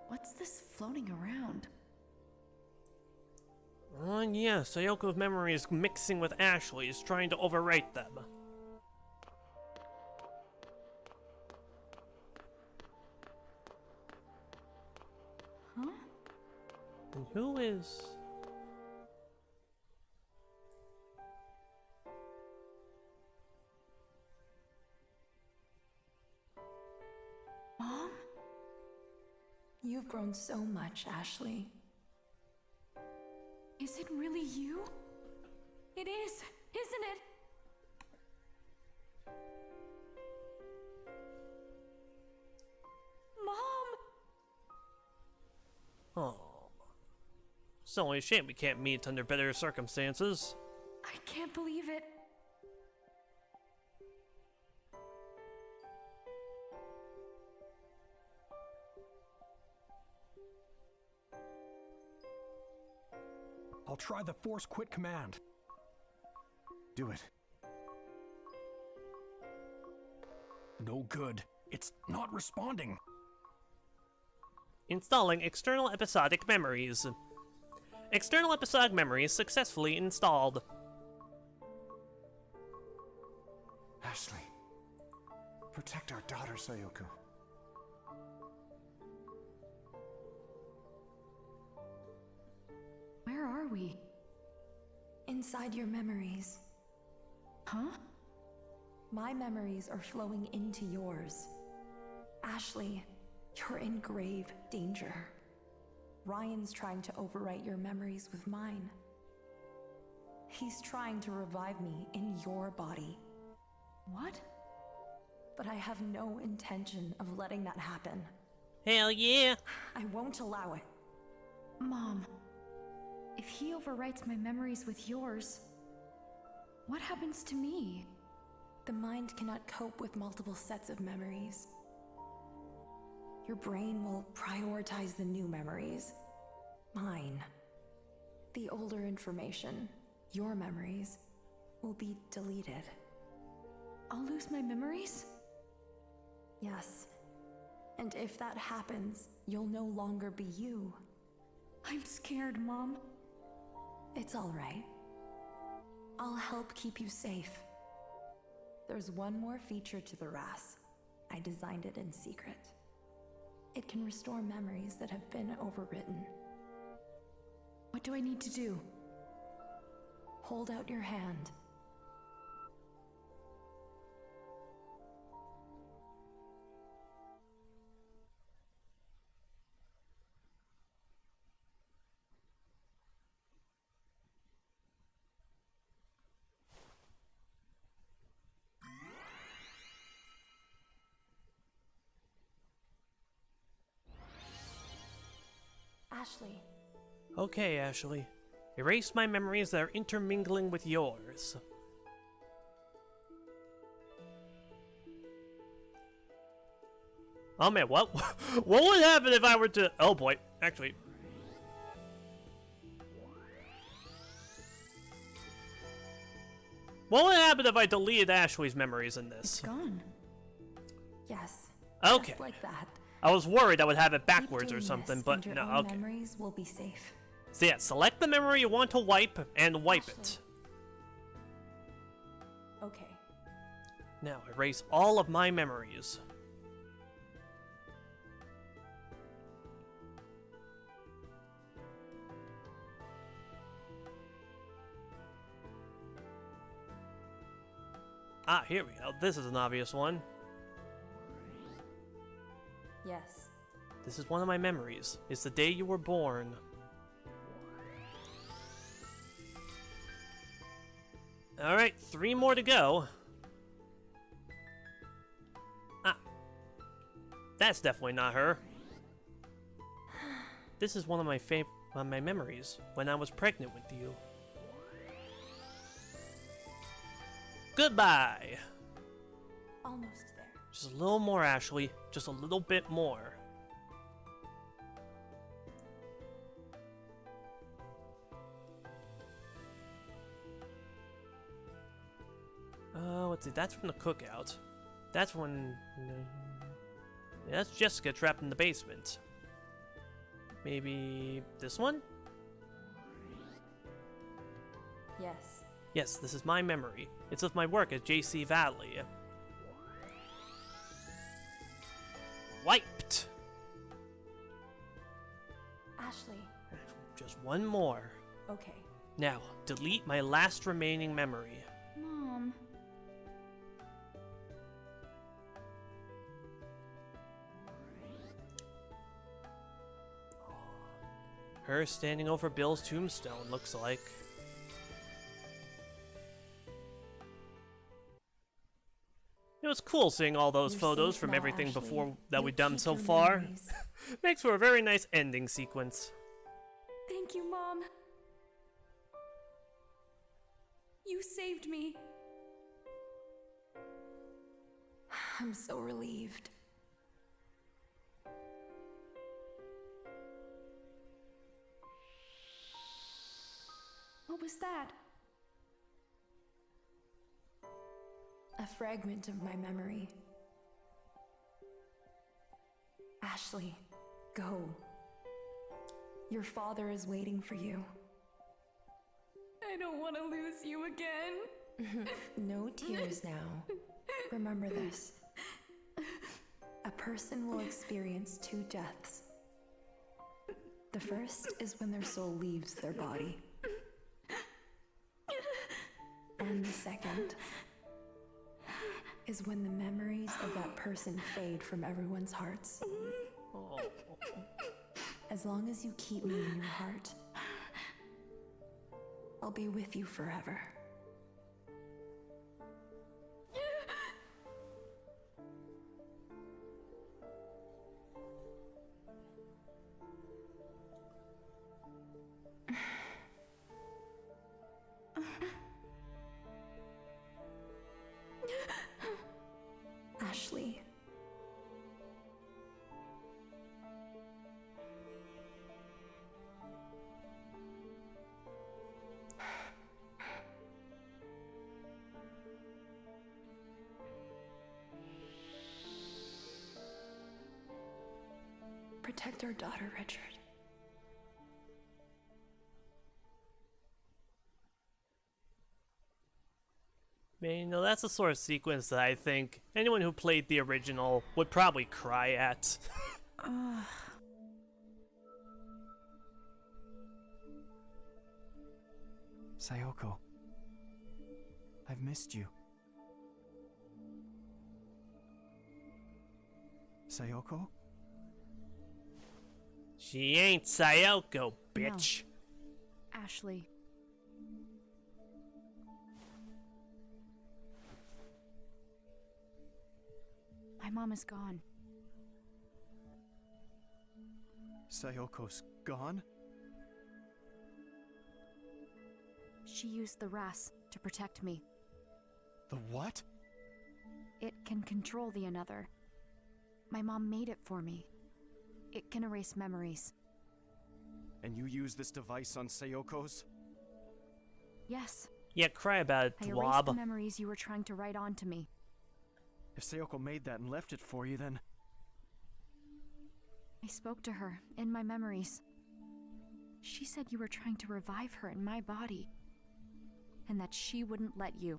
What's this floating around? Oh yeah, Sayoko's memory is mixing with Ashley's, trying to overwrite them. Huh? And who is... Mom? You've grown so much, Ashley. Is it really you? It is, isn't it? Mom! Oh. It's only a shame we can't meet under better circumstances. I can't believe it. I'll try the force quit command. Do it. No good. It's not responding. Installing external episodic memories. External episodic memories successfully installed. Ashley, protect our daughter, Sayoko. Where are we? Inside your memories. Huh? My memories are flowing into yours. Ashley, you're in grave danger. Ryan's trying to overwrite your memories with mine. He's trying to revive me in your body. What? But I have no intention of letting that happen. Hell yeah! I won't allow it. Mom, if he overwrites my memories with yours, what happens to me? The mind cannot cope with multiple sets of memories. Your brain will prioritize the new memories. Mine. The older information, your memories, will be deleted. I'll lose my memories? Yes. And if that happens, you'll no longer be you. I'm scared, Mom. It's all right. I'll help keep you safe. There's one more feature to the RAS. I designed it in secret. It can restore memories that have been overwritten. What do I need to do? Hold out your hand. Ashley. Okay, Ashley. Erase my memories that are intermingling with yours. Oh man, what? What would happen if I were to... Oh boy, actually... What would happen if I deleted Ashley's memories in this? It's gone. Yes. Okay. Just like that. I was worried I would have it Keep backwards or doing something, this, but and your no, own okay. memories will be safe. So yeah, select the memory you want to wipe, and wipe it. Okay. Now, erase all of my memories. Ah, here we go. This is an obvious one. Yes. This is one of my memories. It's the day you were born. Alright, 3 more to go. Ah. That's definitely not her. This is one of my memories, when I was pregnant with you. Goodbye! Almost there. Just a little more, Ashley. Just a little bit more. Let's see, that's from the cookout. That's when... Yeah, that's Jessica trapped in the basement. Maybe this one? Yes. Yes, this is my memory. It's of my work at JC Valley. Wiped! Ashley. Just one more. Okay. Now, delete my last remaining memory. Mom. Her standing over Bill's tombstone, looks like. It was cool seeing all those You're photos safe from now, everything Ashley. before that we've You'll done keep so your far. memories. Makes for a very nice ending sequence. Thank you, Mom. You saved me. I'm so relieved. What was that? A fragment of my memory. Ashley, go. Your father is waiting for you. I don't want to lose you again. No tears now. Remember this. A person will experience 2 deaths. The first is when their soul leaves their body. And the second is when the memories of that person fade from everyone's hearts. As long as you keep me in your heart, I'll be with you forever. Ashley. Protect our daughter, Richard. I mean, you know, that's the sort of sequence that I think anyone who played the original would probably cry at. Sayoko, I've missed you. Sayoko? She ain't Sayoko, bitch. No. Ashley. My mom is gone. Sayoko's gone? She used the RAS to protect me. The what? It can control the another. My mom made it for me. It can erase memories. And you use this device on Sayoko's? Yes. Yeah, cry about it, I erased Dwab. the memories you were trying to write onto me. If Sayoko made that and left it for you, then... I spoke to her in my memories. She said you were trying to revive her in my body, and that she wouldn't let you.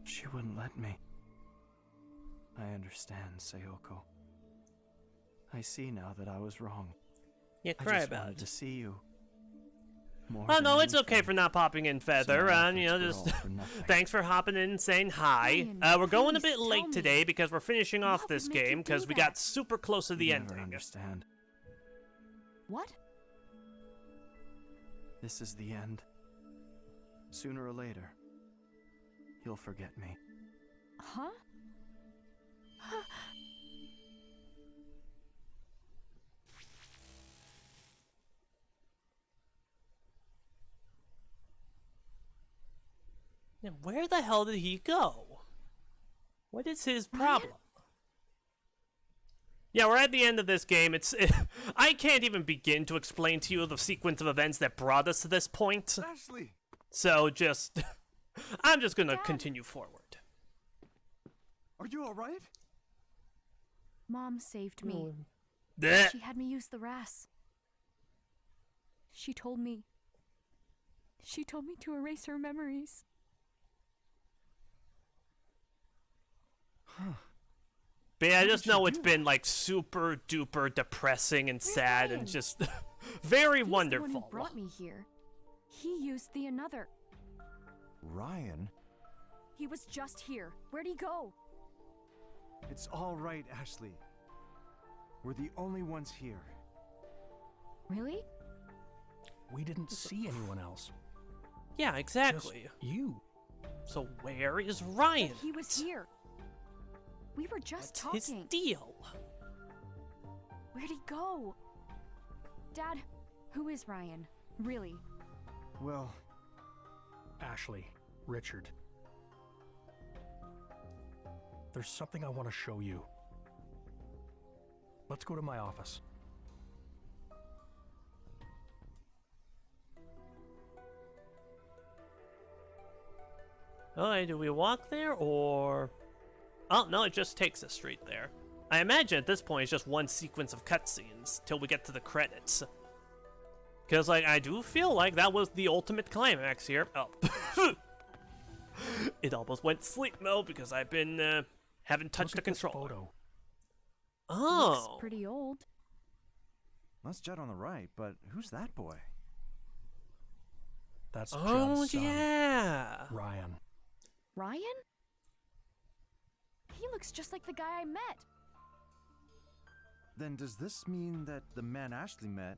She wouldn't let me. I understand, Sayoko. I see now that I was wrong. Yeah, I cry just about wanted it. to see you. More Oh than no, it's okay anything. for not popping in, Feather. Small You know, efforts just were all for nothing. thanks for hopping in and saying hi. Ryan, We're going a please, bit tell late me. today because we're finishing off What would this make you game do because we that? got super close to the You never ending. understand. What? This is the end. Sooner or later, you'll forget me. Huh? Now, where the hell did he go? What is his problem? Yeah, we're at the end of this game. I can't even begin to explain to you the sequence of events that brought us to this point. Ashley! So just, I'm just gonna continue forward. Are you alright? Mom saved me. Blech. She had me use the RAS. She told me to erase her memories. But yeah, I just know it's been like super duper depressing and sad and just very He's wonderful. The one who brought me here. He used the another. Ryan? He was just here. Where'd he go? It's all right, Ashley. We're the only ones here. Really? We didn't see anyone else. Yeah, exactly. Just you. So where is Ryan? He was here. We were just What's talking. his deal? Where'd he go? Dad, who is Ryan? Really? Well... Ashley, Richard. There's something I want to show you. Let's go to my office. Alright, do we walk there or... Oh, no, it just takes us straight there. I imagine at this point it's just one sequence of cutscenes till we get to the credits. Because, like, I do feel like that was the ultimate climax here. Oh. It almost went sleep mode because I've been, haven't touched the controller. Photo. Oh. Looks pretty old. That's Judd on the right, but who's that boy? That's Oh, Judd's son, yeah. Ryan. Ryan? He looks just like the guy I met. Then does this mean that the man Ashley met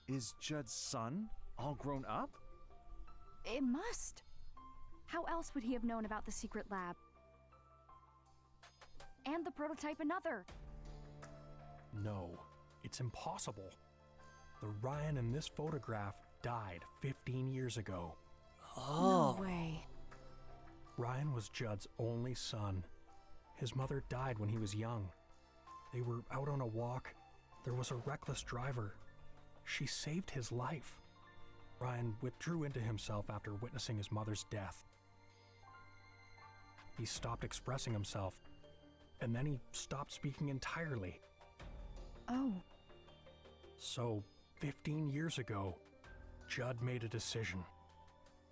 is Judd's son, all grown up? It must. How else would he have known about the secret lab? And the prototype another. No, it's impossible. The Ryan in this photograph died 15 years ago. Oh. No way. Ryan was Judd's only son. His mother died when he was young. They were out on a walk. There was a reckless driver. She saved his life. Ryan withdrew into himself after witnessing his mother's death. He stopped expressing himself, and then he stopped speaking entirely. Oh. So, 15 years ago, Judd made a decision.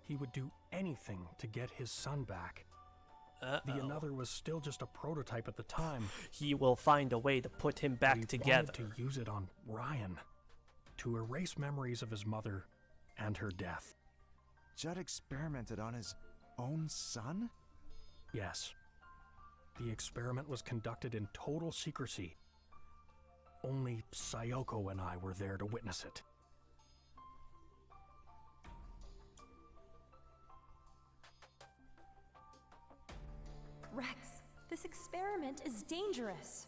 He would do anything to get his son back. The another was still just a prototype at the time. He will find a way to put him back He together. wanted to use it on Ryan, to erase memories of his mother and her death. Judd experimented on his own son? Yes. The experiment was conducted in total secrecy. Only Sayoko and I were there to witness it. Rex, this experiment is dangerous.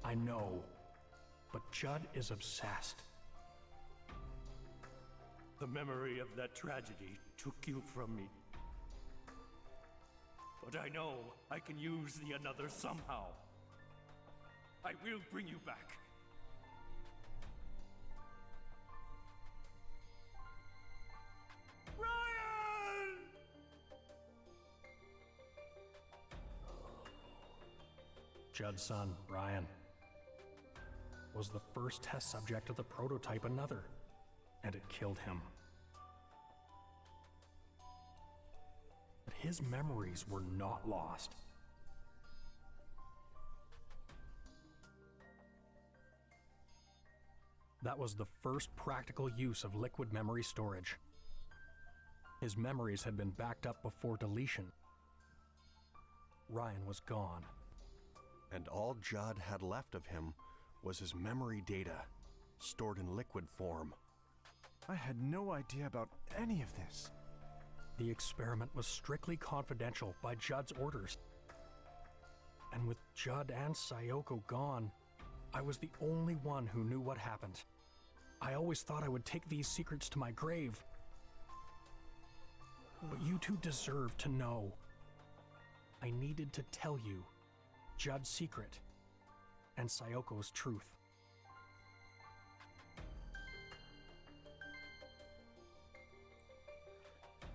I know, but Judd is obsessed. The memory of that tragedy took you from me. But I know I can use the another somehow. I will bring you back. Ryan! Judd's son, Ryan, was the first test subject of the prototype Another, and it killed him. But his memories were not lost. That was the first practical use of liquid memory storage. His memories had been backed up before deletion. Ryan was gone. And all Judd had left of him was his memory data, stored in liquid form. I had no idea about any of this. The experiment was strictly confidential by Judd's orders. And with Judd and Sayoko gone, I was the only one who knew what happened. I always thought I would take these secrets to my grave. But you two deserve to know. I needed to tell you Judd's secret and Sayoko's truth.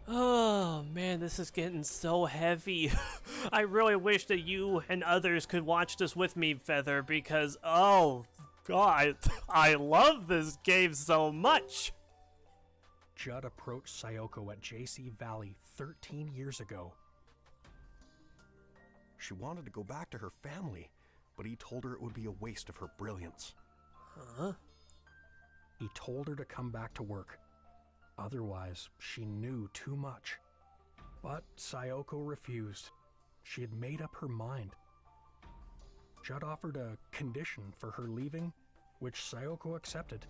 Oh man, this is getting so heavy. I really wish that you and others could watch this with me, Feather, because oh god, I love this game so much. Judd approached Sayoko at JC Valley 13 years ago. She wanted to go back to her family, but he told her it would be a waste of her brilliance. Huh? He told her to come back to work. Otherwise, she knew too much. But Sayoko refused. She had made up her mind. Judd offered a condition for her leaving, which Sayoko accepted.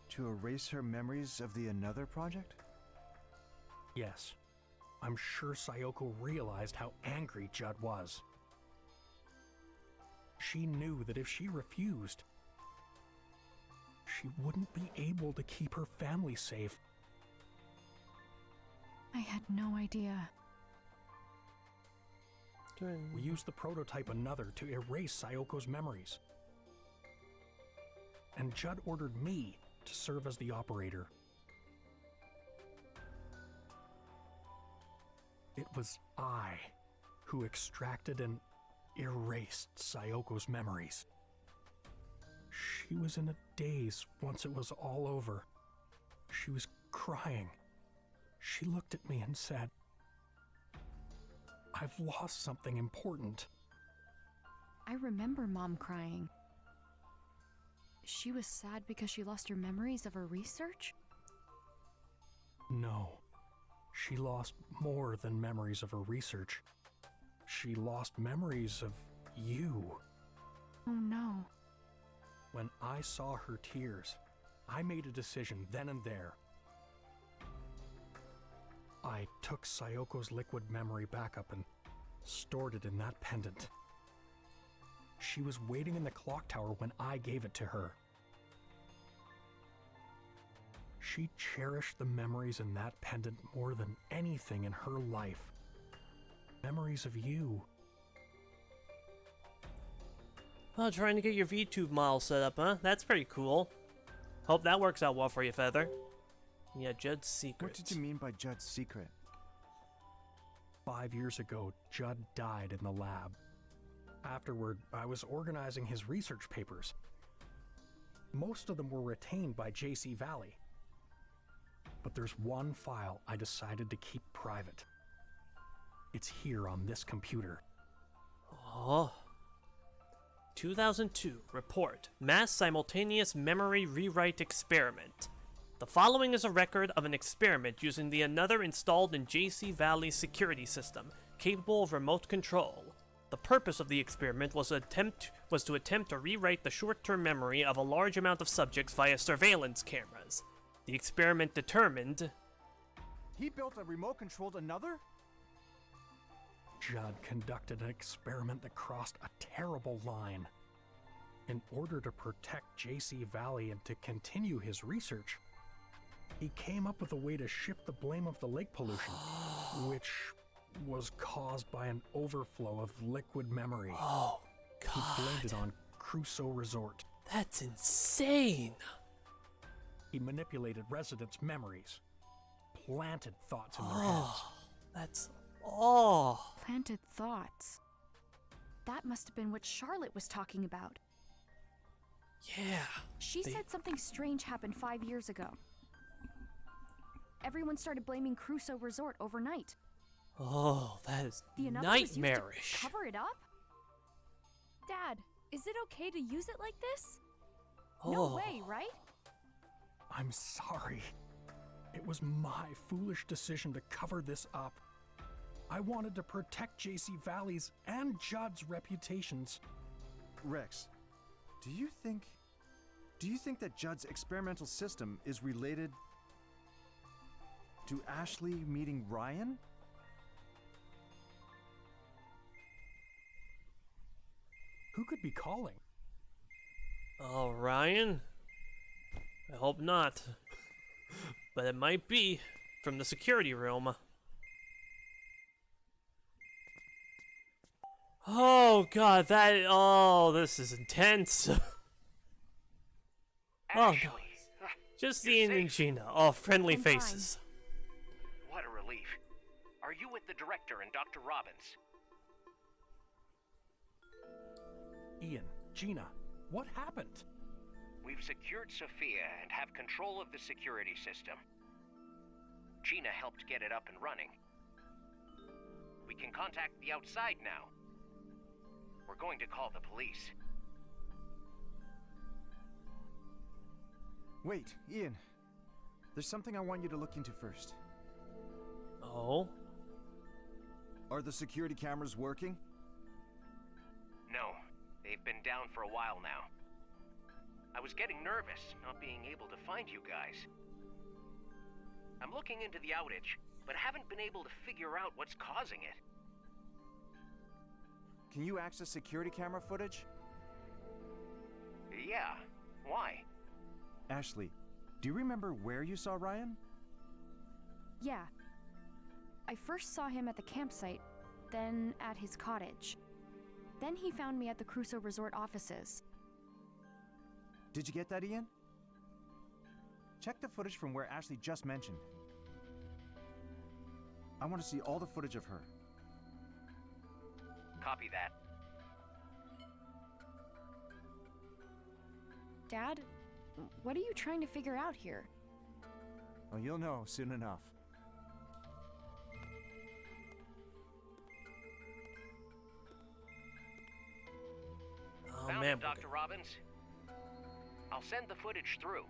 To erase her memories of the Another project? Yes. I'm sure Sayoko realized how angry Judd was. She knew that if she refused, she wouldn't be able to keep her family safe. I had no idea. We used the prototype Another to erase Sayoko's memories. And Judd ordered me to serve as the operator. It was I who extracted and erased Sayoko's memories. She was in a daze once it was all over. She was crying. She looked at me and said, "I've lost something important." I remember Mom crying. She was sad because she lost her memories of her research? No. She lost more than memories of her research. She lost memories of you. Oh no. When I saw her tears, I made a decision then and there. I took Sayoko's liquid memory backup and stored it in that pendant. She was waiting in the clock tower when I gave it to her. She cherished the memories in that pendant more than anything in her life. Memories of you. Oh, trying to get your VTube model set up, huh? That's pretty cool. Hope that works out well for you, Feather. Yeah, Judd's secret. What did you mean by Judd's secret? 5 years ago, Judd died in the lab. Afterward, I was organizing his research papers. Most of them were retained by JC Valley. But there's one file I decided to keep private. It's here on this computer. Oh. 2002 report, mass simultaneous memory rewrite experiment. The following is a record of an experiment using the Another installed in JC Valley's security system, capable of remote control. The purpose of the experiment was to attempt to rewrite the short-term memory of a large amount of subjects via surveillance cameras. The experiment determined... He built a remote-controlled Another? Judd conducted an experiment that crossed a terrible line. In order to protect JC Valley and to continue his research, he came up with a way to shift the blame of the lake pollution, which was caused by an overflow of liquid memory. Oh, God. He blamed it on Crusoe Resort. That's insane! He manipulated residents' memories, planted thoughts in their heads. That's... Oh! Planted thoughts. That must have been what Charlotte was talking about. Yeah. She said something strange happened 5 years ago. Everyone started blaming Crusoe Resort overnight. Oh, that is The Unravels was used to nightmarish. cover it up? Dad, is it okay to use it like this? Oh. No way, right? I'm sorry. It was my foolish decision to cover this up. I wanted to protect JC Valley's and Judd's reputations. Rex, do you think that Judd's experimental system is related to Ashley meeting Ryan? Who could be calling? Oh, Ryan? I hope not. But it might be from the security room. Oh god, this is intense. Oh no. Just Ian and Gina, all friendly faces. What a relief. Are you with the director and Dr. Robbins? Ian, Gina, what happened? We've secured Sophia and have control of the security system. Gina helped get it up and running. We can contact the outside now. We're going to call the police. Wait, Ian. There's something I want you to look into first. Oh? Are the security cameras working? No, they've been down for a while now. I was getting nervous not being able to find you guys. I'm looking into the outage, but haven't been able to figure out what's causing it. Can you access security camera footage? Yeah, why? Ashley, do you remember where you saw Ryan? Yeah. I first saw him at the campsite, then at his cottage. Then he found me at the Crusoe Resort offices. Did you get that, Ian? Check the footage from where Ashley just mentioned. I want to see all the footage of her. Copy that. Dad, what are you trying to figure out here? Well, you'll know soon enough. Oh Found man, it, Dr. Robbins. I'll send the footage through.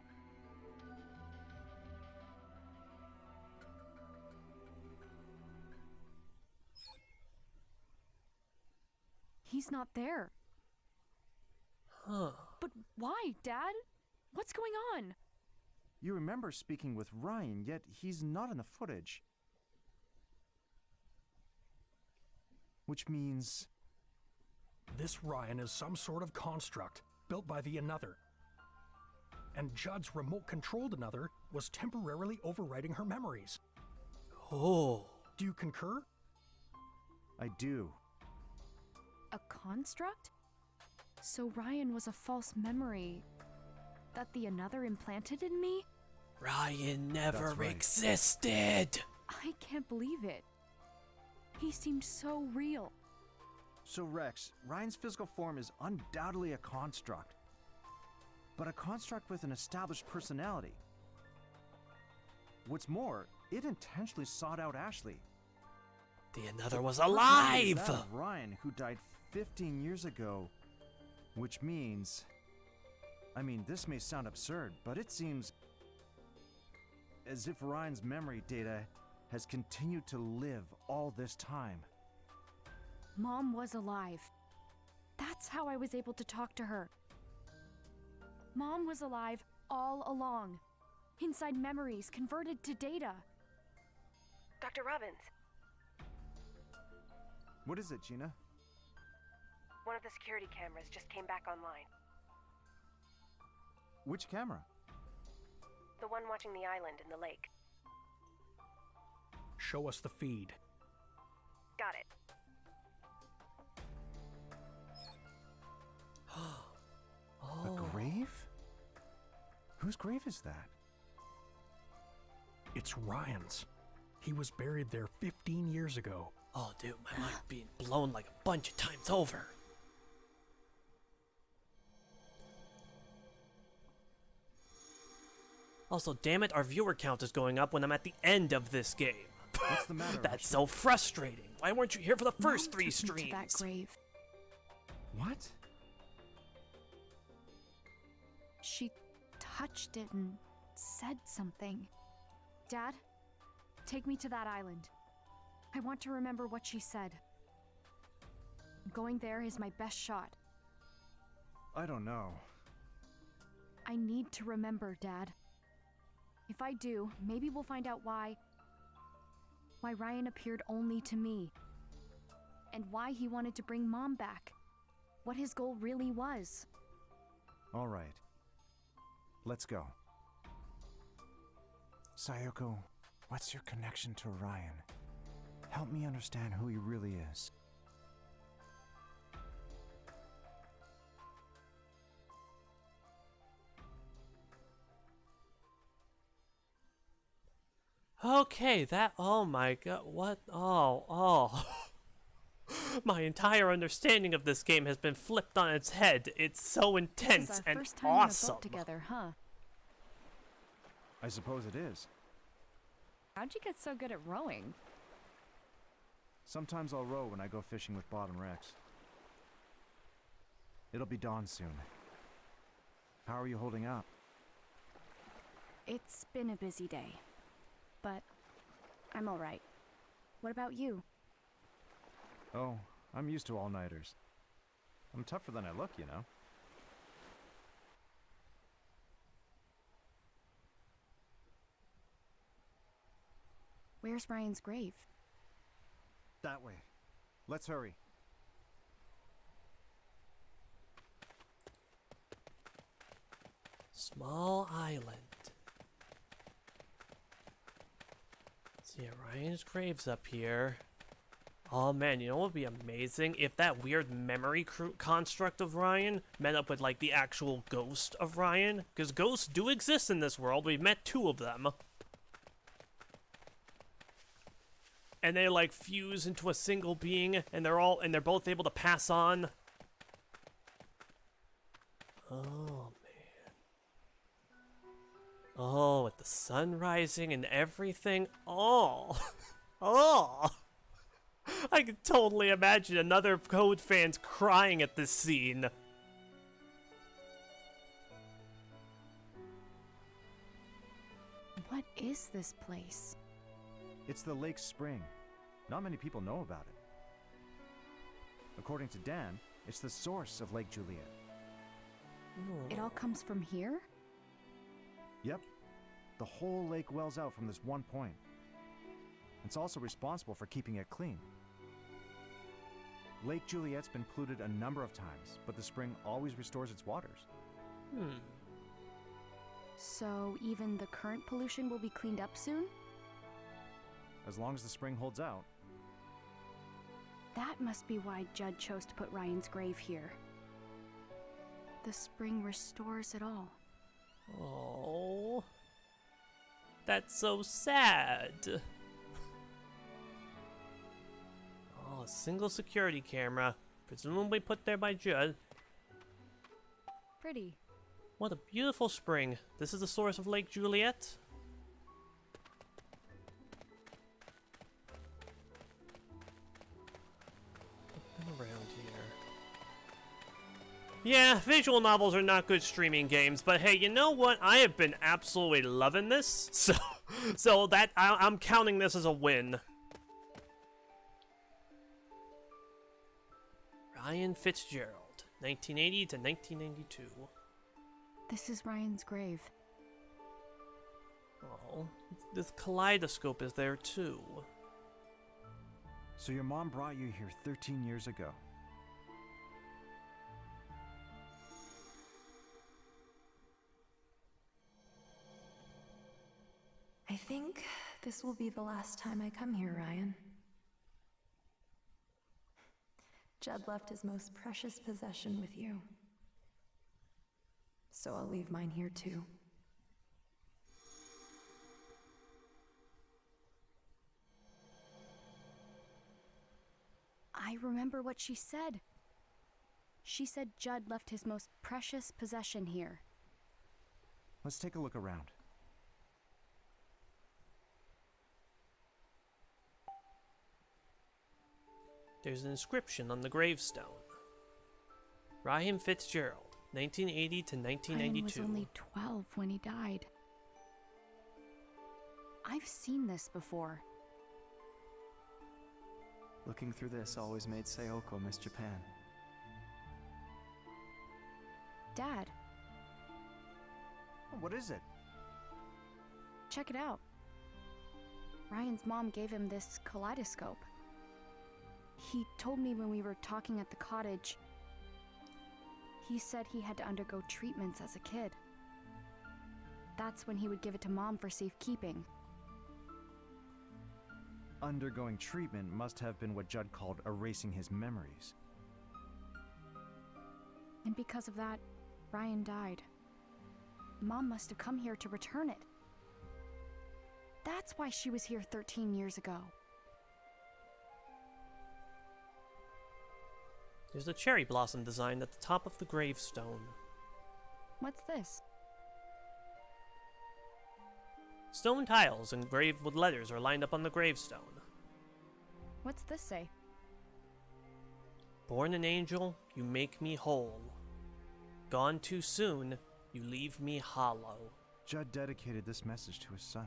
He's not there. Huh. But why, Dad? What's going on? You remember speaking with Ryan, yet he's not in the footage. Which means... This Ryan is some sort of construct built by the Another. And Judd's remote-controlled Another was temporarily overwriting her memories. Oh. Do you concur? I do. A construct? So Ryan was a false memory that the Another implanted in me? Ryan never That's right. existed! I can't believe it. He seemed so real. So Rex, Ryan's physical form is undoubtedly a construct. But a construct with an established personality. What's more, it intentionally sought out Ashley. The Another was That alive! of Ryan, who died 15 years ago. Which means... I mean, this may sound absurd, but it seems as if Ryan's memory data has continued to live all this time. Mom was alive. That's how I was able to talk to her. Mom was alive all along. Inside memories converted to data. Dr. Robbins, What is it, Gina? one of the security cameras just came back online. Which camera? The one watching the island in the lake. Show us the feed. Got it. A grave? Whose grave is that? It's Ryan's. He was buried there 15 years ago. Oh dude, my mind being blown like a bunch of times over. Also, damn it, our viewer count is going up when I'm at the end of this game. What's the matter? That's so frustrating. Why weren't you here for the first 3 took me to that streams? grave. What? She touched it and said something. Dad, take me to that island. I want to remember what she said. Going there is my best shot. I don't know. I need to remember, Dad. If I do, maybe we'll find out why Ryan appeared only to me. And why he wanted to bring Mom back. What his goal really was. All right. Let's go. Sayoko, what's your connection to Ryan? Help me understand who he really is. Okay, oh my god, what? Oh. My entire understanding of this game has been flipped on its head. It's so intense This is our and first time awesome. in a boat together, huh? I suppose it is. How'd you get so good at rowing? Sometimes I'll row when I go fishing with Bob and Rex. It'll be dawn soon. How are you holding up? It's been a busy day, but I'm all right. What about you? Oh, I'm used to all-nighters. I'm tougher than I look, you know. Where's Ryan's grave? That way. Let's hurry. Small island. So yeah, Ryan's grave's up here. Oh man, you know what would be amazing? If that weird memory construct of Ryan met up with like the actual ghost of Ryan. Because ghosts do exist in this world. We've met 2 of them. And they like fuse into a single being and they're both able to pass on. Oh man. Oh, with the sun rising and everything. Oh. Oh. I can totally imagine another Code fans crying at this scene. What is this place? It's the Lake Spring. Not many people know about it. According to Dan, it's the source of Lake Juliet. It all comes from here? Yep. The whole lake wells out from this one point. It's also responsible for keeping it clean. Lake Juliet's been polluted a number of times, but the spring always restores its waters. So even the current pollution will be cleaned up soon? As long as the spring holds out. That must be why Judd chose to put Ryan's grave here. The spring restores it all. Oh. That's so sad. Oh, a single security camera. Presumably put there by Judd. Pretty. What a beautiful spring. This is the source of Lake Juliet. Around here. Yeah, visual novels are not good streaming games, but hey, you know what? I have been absolutely loving this, so that I'm counting this as a win. Ryan Fitzgerald, 1980 to 1992. This is Ryan's grave. Oh, this kaleidoscope is there too. So your mom brought you here 13 years ago. I think this will be the last time I come here, Ryan. Judd left his most precious possession with you. So I'll leave mine here too. I remember what she said. She said Judd left his most precious possession here. Let's take a look around. There's an inscription on the gravestone. Ryan Fitzgerald, 1980 to 1992. Ryan was only 12 when he died. I've seen this before. Looking through this always made Sayoko miss Japan. Dad, What is it? check it out. Ryan's mom gave him this kaleidoscope. He told me when we were talking at the cottage. He said he had to undergo treatments as a kid. That's when he would give it to Mom for safekeeping. Undergoing treatment must have been what Judd called erasing his memories. And because of that, Ryan died. Mom must have come here to return it. That's why she was here 13 years ago. There's a cherry blossom design at the top of the gravestone. What's this? Stone tiles engraved with letters are lined up on the gravestone. What's this say? Born an angel, you make me whole. Gone too soon, you leave me hollow. Judd dedicated this message to his son.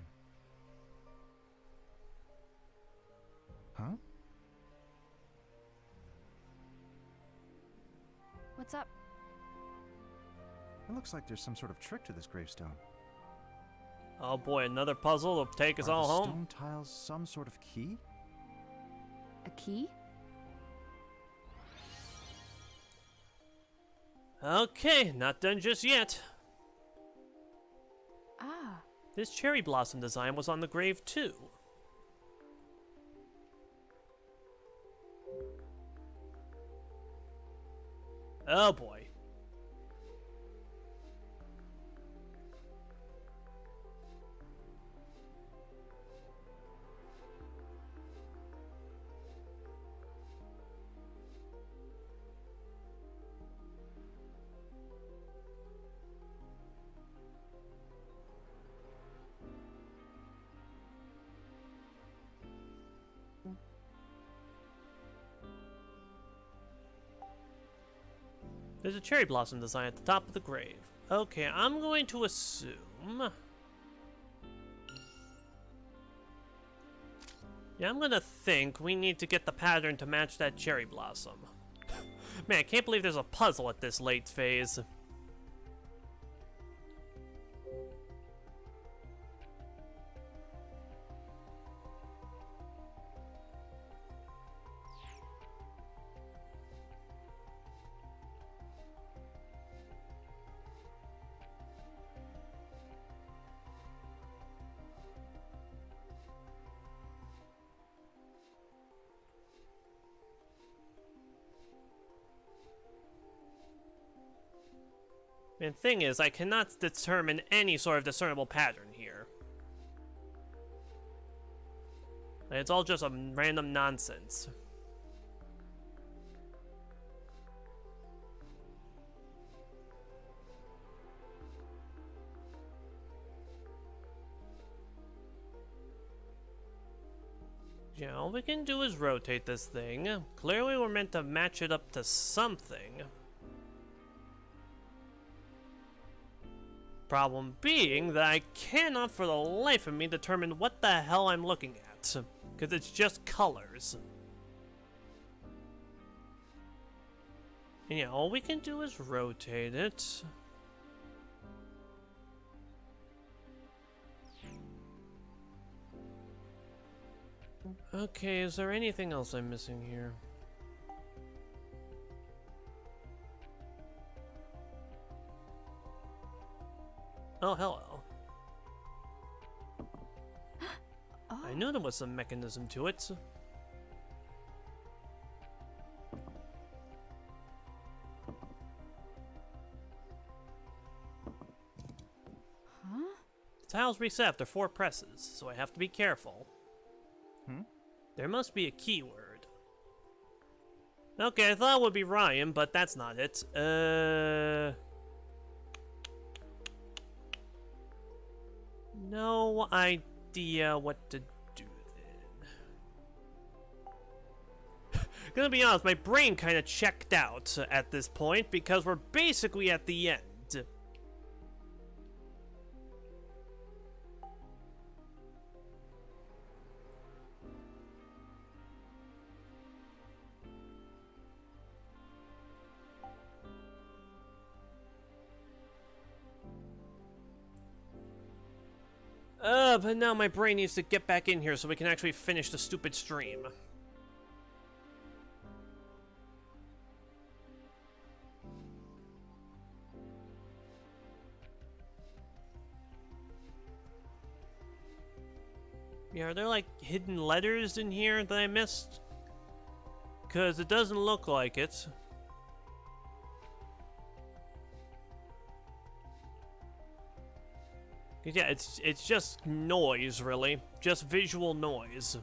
Huh? What's up? It looks like there's some sort of trick to this gravestone. Oh boy, another puzzle to take us Are all the home. stone tiles some sort of key? A key? Okay, not done just yet. Ah. This cherry blossom design was on the grave too. Oh boy. There's a cherry blossom design at the top of the grave. Okay, I'm going to assume... Yeah, I'm gonna think we need to get the pattern to match that cherry blossom. Man, I can't believe there's a puzzle at this late phase. And thing is, I cannot determine any sort of discernible pattern here. It's all just a random nonsense. Yeah, all we can do is rotate this thing. Clearly we're meant to match it up to something. Problem being that I cannot for the life of me determine what the hell I'm looking at, because it's just colors. And yeah, all we can do is rotate it. Okay, is there anything else I'm missing here? Oh, hello. I knew there was some mechanism to it. Huh? The tiles reset after 4 presses, so I have to be careful. There must be a keyword. Okay, I thought it would be Ryan, but that's not it. No idea what to do then. Gonna be honest, my brain kind of checked out at this point because we're basically at the end. But now my brain needs to get back in here so we can actually finish the stupid stream. Yeah, are there like hidden letters in here that I missed? Because it doesn't look like it. Yeah, it's just noise, really. Just visual noise.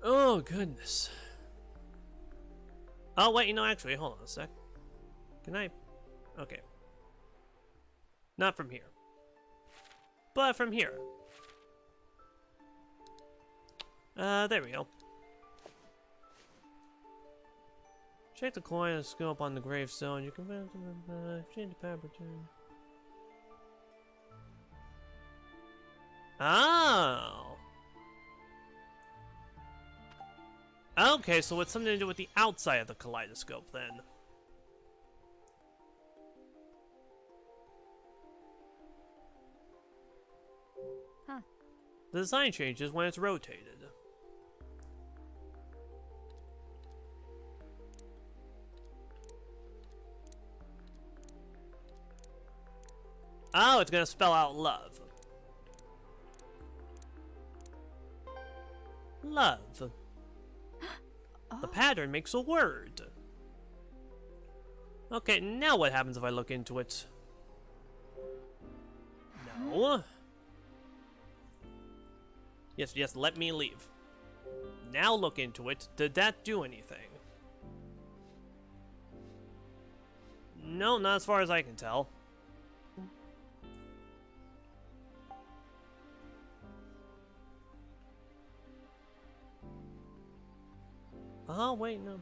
Oh, goodness. Oh, wait, actually, hold on a sec. Can I... Okay. Not from here. But from here. There we go. Check the kaleidoscope on the gravestone. You can change the pattern. Oh! Okay, so it's something to do with the outside of the kaleidoscope, then. Huh. The design changes when it's rotated. Oh, it's gonna spell out love. Love. The pattern makes a word. Okay, now what happens if I look into it? No. Yes, let me leave. Now look into it. Did that do anything? No, not as far as I can tell. Oh, wait, no.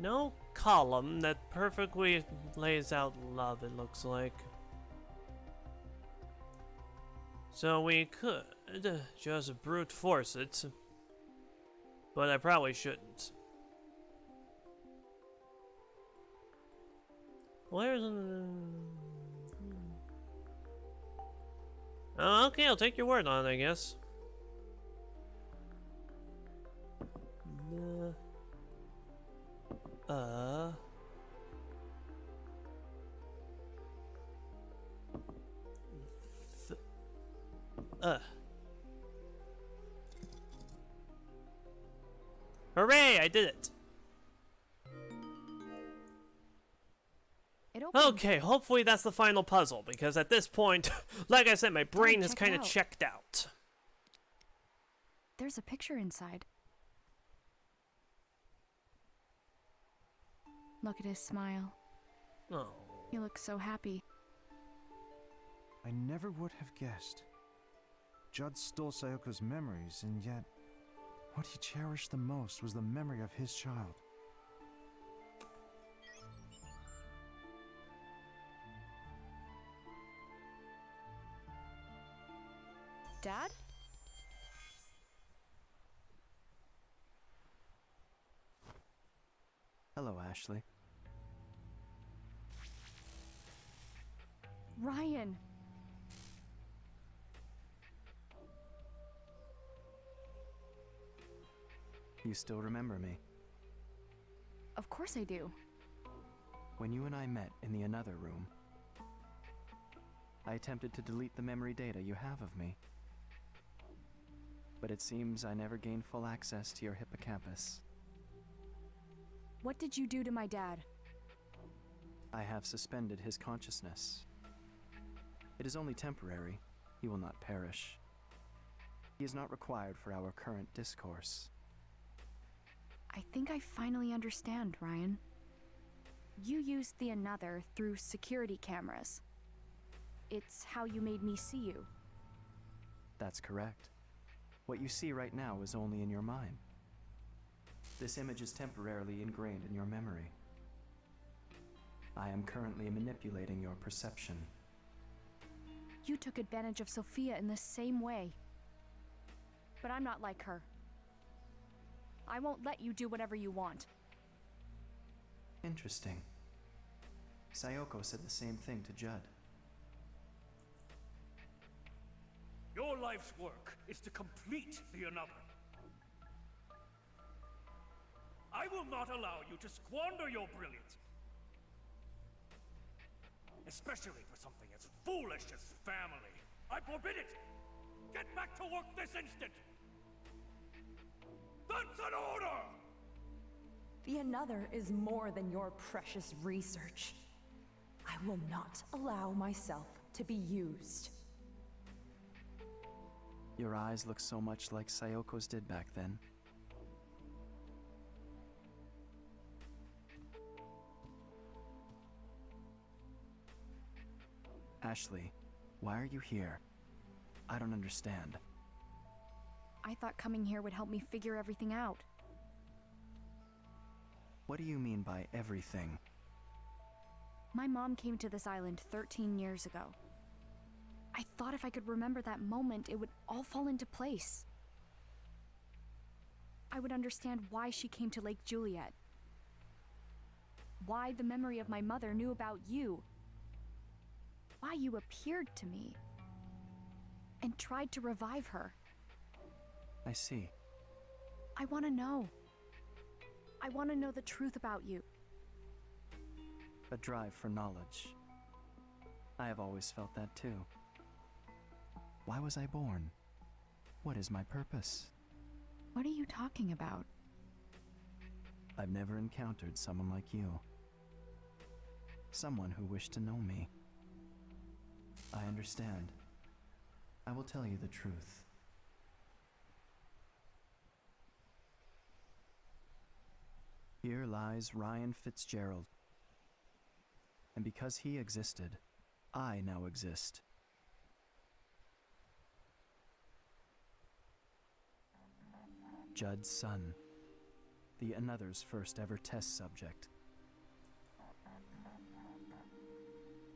No column that perfectly lays out love, it looks like. So we could just brute force it. But I probably shouldn't. Where's... Oh, okay, I'll take your word on it, I guess. Hooray, I did it! Okay, hopefully that's the final puzzle, because at this point, like I said, my brain has kind of checked out. There's a picture inside. Look at his smile. Oh. He looks so happy. I never would have guessed. Judd stole Sayoko's memories, and yet, what he cherished the most was the memory of his child. Dad? Hello, Ashley. Ryan! You still remember me? Of course I do. When you and I met in the another room, I attempted to delete the memory data you have of me. but it seems I never gained full access to your hippocampus. What did you do to my dad? I have suspended his consciousness. It is only temporary. He will not perish. He is not required for our current discourse. I think I finally understand, Ryan. You used the Another through security cameras. It's how you made me see you. That's correct. What you see right now is only in your mind. This image is temporarily ingrained in your memory. I am currently manipulating your perception. You took advantage of Sophia in the same way. But I'm not like her. I won't let you do whatever you want. Interesting. Sayoko said the same thing to Judd. Your life's work is to complete the Another. I will not allow you to squander your brilliance. Especially for something as foolish as family. I forbid it! Get back to work this instant! That's an order! The Another is more than your precious research. I will not allow myself to be used. Your eyes look so much like Sayoko's did back then. Ashley, why are you here? I don't understand. I thought coming here would help me figure everything out. What do you mean by everything? My mom came to this island 13 years ago. I thought if I could remember that moment, it would all fall into place. I would understand why she came to Lake Juliet. Why the memory of my mother knew about you. Why you appeared to me and tried to revive her. I see. I want to know. I want to know the truth about you. A drive for knowledge. I have always felt that too. Why was I born? What is my purpose? What are you talking about? I've never encountered someone like you. Someone who wished to know me. I understand. I will tell you the truth. Here lies Ryan Fitzgerald. And because he existed, I now exist. Judd's son. The Another's first ever test subject.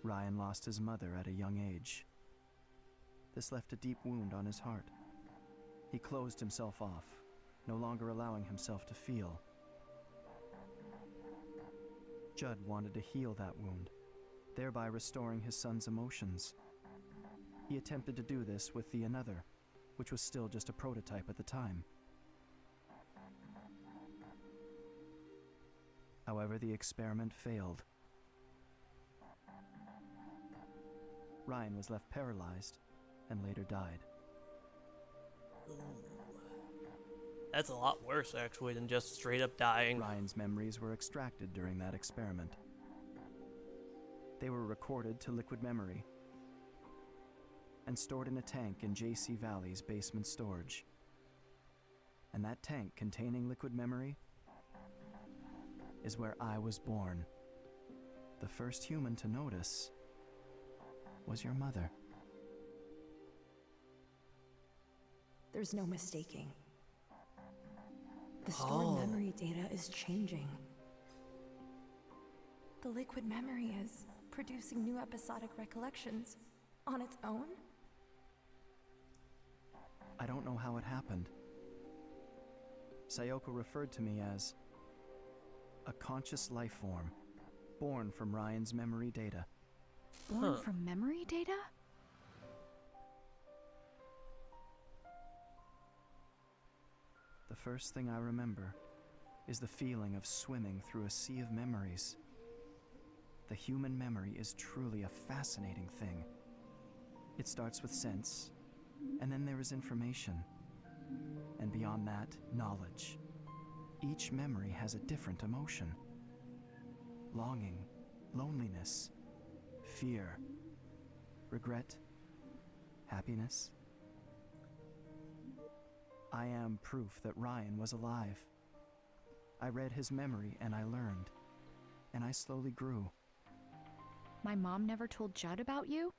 Ryan lost his mother at a young age. This left a deep wound on his heart. He closed himself off, no longer allowing himself to feel. Judd wanted to heal that wound, thereby restoring his son's emotions. He attempted to do this with the Another, which was still just a prototype at the time. However, the experiment failed. Ryan was left paralyzed and later died. That's a lot worse, actually, than just straight up dying. Ryan's memories were extracted during that experiment. They were recorded to liquid memory and stored in a tank in JC Valley's basement storage. And that tank containing liquid memory is where I was born. The first human to notice was your mother. There's no mistaking. The stored memory data is changing. The liquid memory is producing new episodic recollections on its own? I don't know how it happened. Sayoko referred to me as a conscious life form, born from Ryan's memory data. Born from memory data? The first thing I remember is the feeling of swimming through a sea of memories. The human memory is truly a fascinating thing. It starts with sense, and then there is information. And beyond that, knowledge. Each memory has a different emotion. Longing, loneliness, fear, regret, happiness. I am proof that Ryan was alive. I read his memory and I learned, and I slowly grew. My mom never told Judd about you?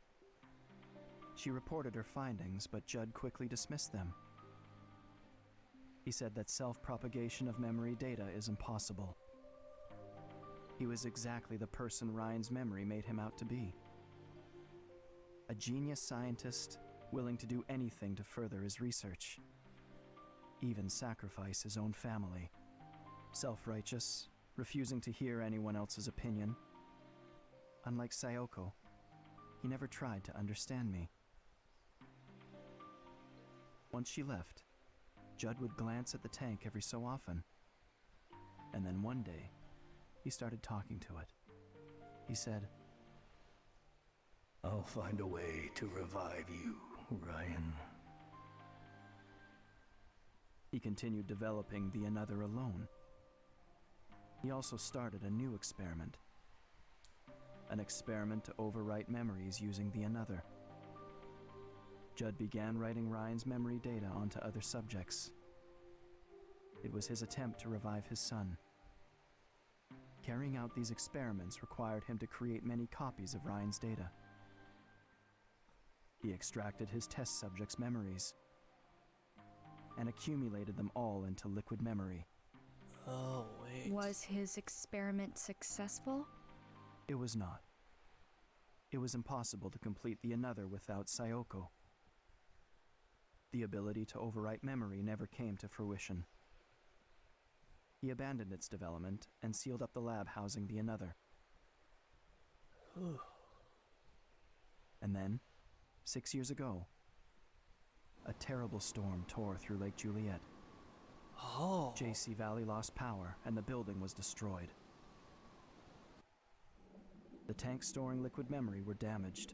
She reported her findings, but Judd quickly dismissed them. He said that self-propagation of memory data is impossible. He was exactly the person Ryan's memory made him out to be. A genius scientist willing to do anything to further his research. Even sacrifice his own family. Self-righteous, refusing to hear anyone else's opinion. Unlike Sayoko, he never tried to understand me. Once she left, Judd would glance at the tank every so often. And then one day, he started talking to it. He said, "I'll find a way to revive you, Ryan." He continued developing the Another alone. He also started a new experiment. An experiment to overwrite memories using the Another. Judd began writing Ryan's memory data onto other subjects. It was his attempt to revive his son. Carrying out these experiments required him to create many copies of Ryan's data. He extracted his test subjects' memories and accumulated them all into liquid memory. Oh, wait. Was his experiment successful? It was not. It was impossible to complete the Another without Sayoko. The ability to overwrite memory never came to fruition. He abandoned its development and sealed up the lab housing the Another. And then, 6 years ago, a terrible storm tore through Lake Juliet. Oh. JC Valley lost power and the building was destroyed. The tanks storing liquid memory were damaged.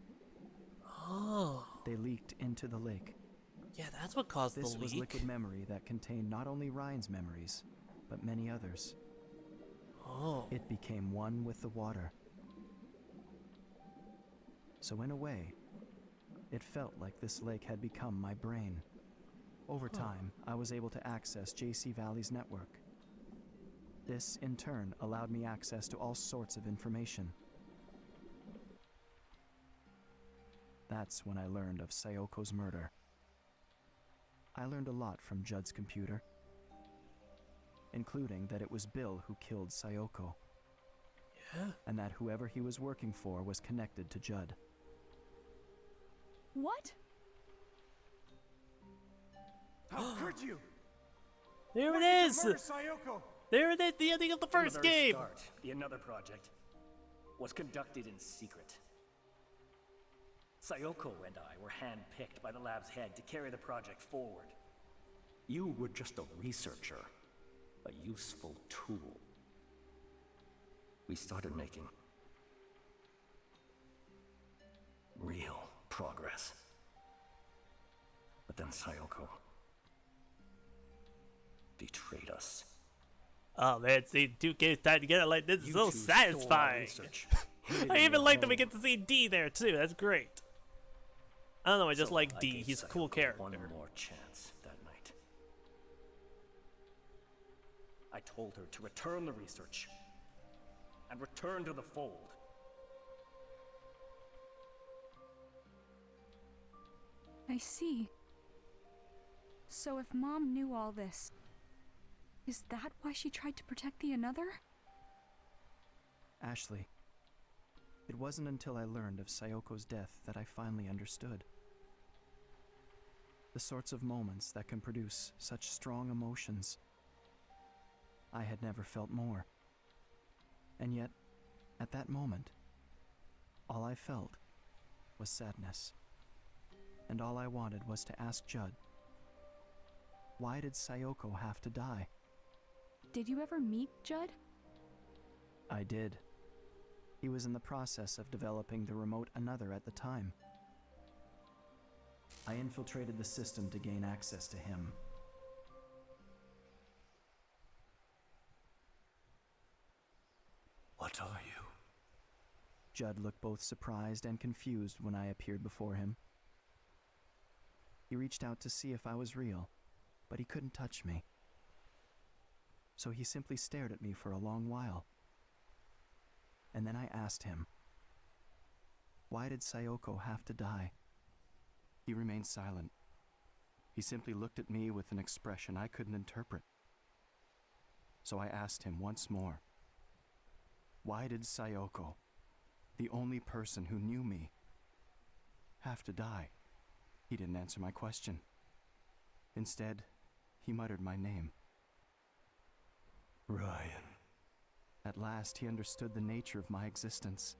Oh. They leaked into the lake. Yeah, that's what caused the leak. This was liquid memory that contained not only Ryan's memories, but many others. Oh. It became one with the water. So in a way, it felt like this lake had become my brain. Over time, I was able to access JC Valley's network. This, in turn, allowed me access to all sorts of information. That's when I learned of Sayoko's murder. I learned a lot from Judd's computer, including that it was Bill who killed Sayoko. Yeah? And that whoever he was working for was connected to Judd. What? How could you? There Why it did you is! murder Sayoko? There it is, the ending of the first From the very game! start, the Another project was conducted in secret. Sayoko and I were handpicked by the lab's head to carry the project forward. You were just a researcher, a useful tool. We started making real progress. But then Sayoko betrayed us. Oh man, seeing two games tied together like this is You so two stole our satisfying. research. I even like that we get to see D there too, that's great. I don't know, I just like D, gave he's a cool Sayoko character. One more chance that night. I told her to return the research and return to the fold. I see. So if Mom knew all this, is that why she tried to protect the Another? Ashley, it wasn't until I learned of Sayoko's death that I finally understood. The sorts of moments that can produce such strong emotions. I had never felt more. And yet, at that moment, all I felt was sadness. And all I wanted was to ask Judd, why did Sayoko have to die? Did you ever meet Judd? I did. He was in the process of developing the remote Another at the time. I infiltrated the system to gain access to him, Judd looked both surprised and confused when I appeared before him. He reached out to see if I was real, but he couldn't touch me. So he simply stared at me for a long while. And then I asked him, why did Sayoko have to die? He remained silent. He simply looked at me with an expression I couldn't interpret. So I asked him once more, why did Sayoko, the only person who knew me, have to die? He didn't answer my question. Instead, he muttered my name. Ryan. At last, he understood the nature of my existence.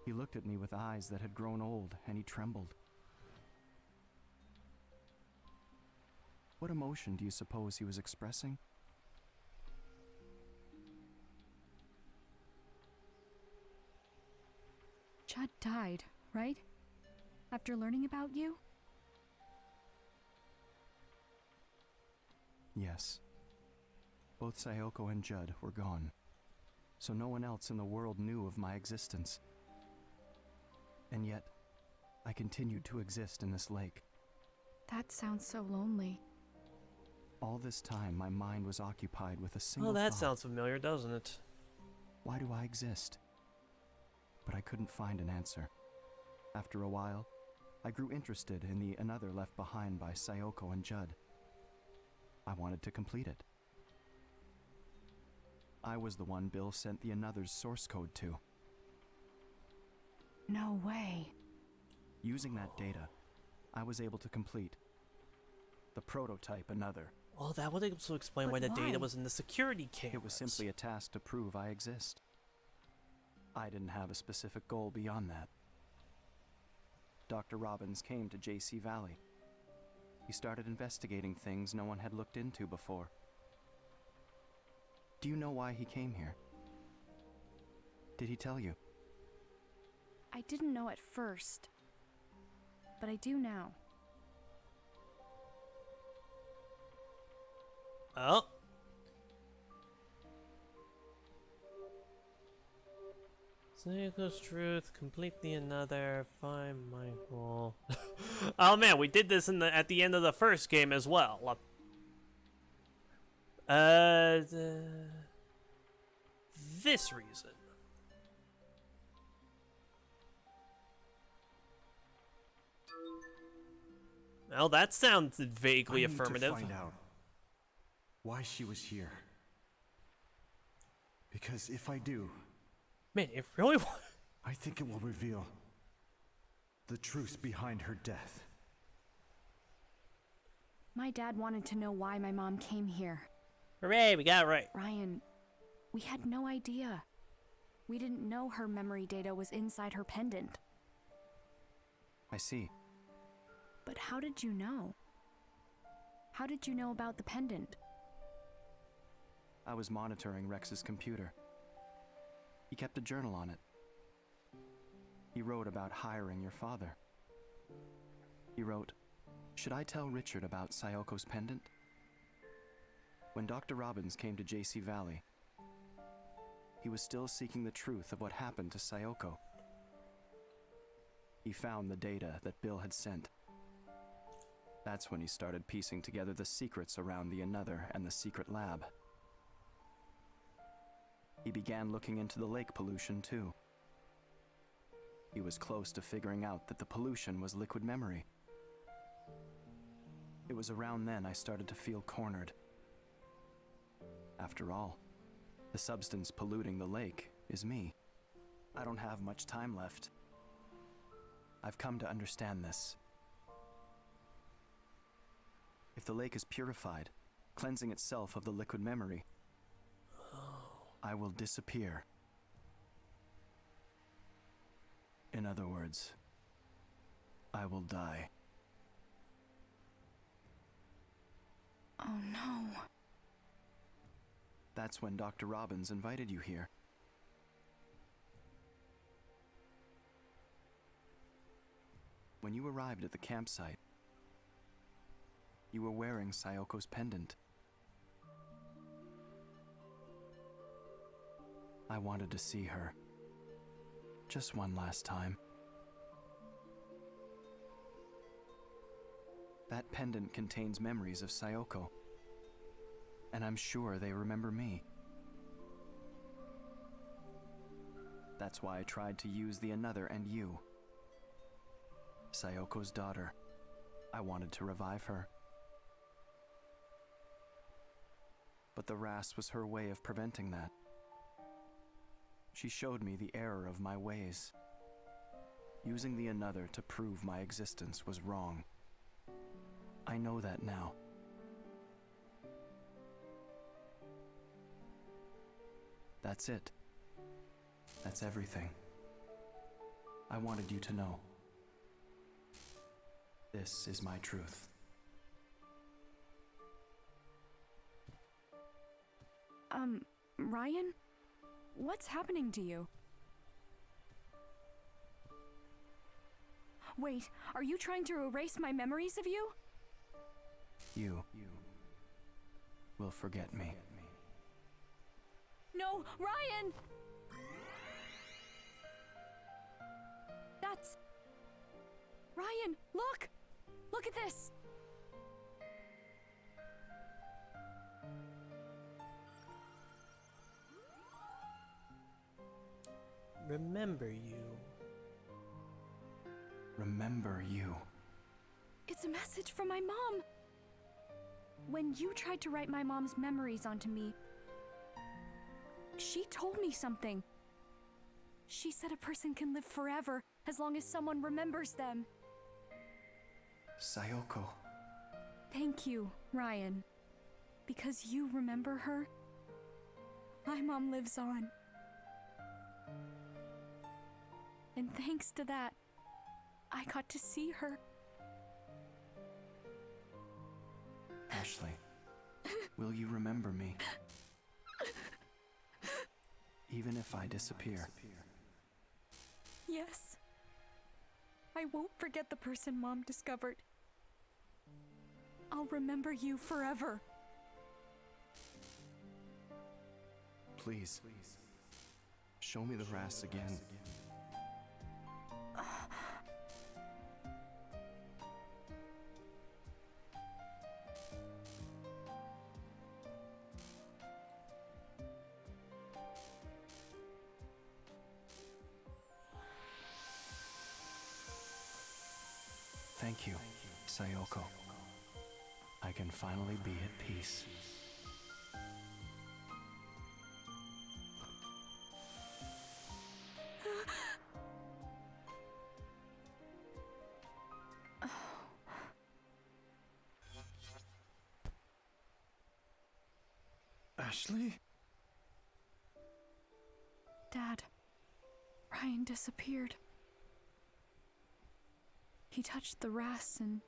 He looked at me with eyes that had grown old, and he trembled. What emotion do you suppose he was expressing? Judd died, right? After learning about you? Yes. Both Sayoko and Judd were gone, so no one else in the world knew of my existence. And yet, I continued to exist in this lake. That sounds so lonely. All this time, my mind was occupied with a single Oh, that thought. sounds familiar, doesn't it? Why do I exist? But I couldn't find an answer. After a while, I grew interested in the another left behind by Sayoko and Judd. I wanted to complete it. I was the one Bill sent the another's source code to. No way. Using that data, I was able to complete the prototype another. Well, that would also explain But why the why? data was in the security cameras. It was simply a task to prove I exist. I didn't have a specific goal beyond that. Dr. Robbins came to JC Valley. He started investigating things no one had looked into before. Do you know why he came here? Did he tell you? I didn't know at first, but I do now. Oh. Sayoko's truth, complete the another, find my goal. Oh man, we did this at the end of the first game as well. This reason. Well, that sounds vaguely affirmative. I need to find out why she was here. Because if I do, man, it really. I think it will reveal the truth behind her death. My dad wanted to know why my mom came here. Hooray, we got it right. Ryan, we had no idea. We didn't know her memory data was inside her pendant. I see. But how did you know? How did you know about the pendant? I was monitoring Rex's computer. He kept a journal on it. He wrote about hiring your father. He wrote, "Should I tell Richard about Sayoko's pendant?" When Dr. Robbins came to JC Valley, he was still seeking the truth of what happened to Sayoko. He found the data that Bill had sent. That's when he started piecing together the secrets around the another and the secret lab. He began looking into the lake pollution too. He was close to figuring out that the pollution was liquid memory. It was around then I started to feel cornered. After all, the substance polluting the lake is me. I don't have much time left. I've come to understand this. If the lake is purified, cleansing itself of the liquid memory, I will disappear. In other words, I will die. Oh no. That's when Dr. Robbins invited you here. When you arrived at the campsite, you were wearing Sayoko's pendant. I wanted to see her, Just one last time. That pendant contains memories of Sayoko. And I'm sure they remember me. That's why I tried to use the another and you. Sayoko's daughter. I wanted to revive her. But the Ras was her way of preventing that. She showed me the error of my ways. Using the another to prove my existence was wrong. I know that now. That's it. That's everything. I wanted you to know. This is my truth. Ryan? What's happening to you? Wait, are you trying to erase my memories of you? You will forget me. No, Ryan! That's... Ryan, look! Look at this! Remember you. Remember you. It's a message from my mom! When you tried to write my mom's memories onto me, she told me something. She said a person can live forever as long as someone remembers them. Sayoko. Thank you, Ryan. Because you remember her, my mom lives on. And thanks to that, I got to see her. Ashley, will you remember me? Even if I disappear. Yes. I won't forget the person Mom discovered. I'll remember you forever. Please. Show me the Ras again. Thank you, Sayoko. I can finally be at peace. Ashley? Dad, Ryan disappeared. He touched the Ras and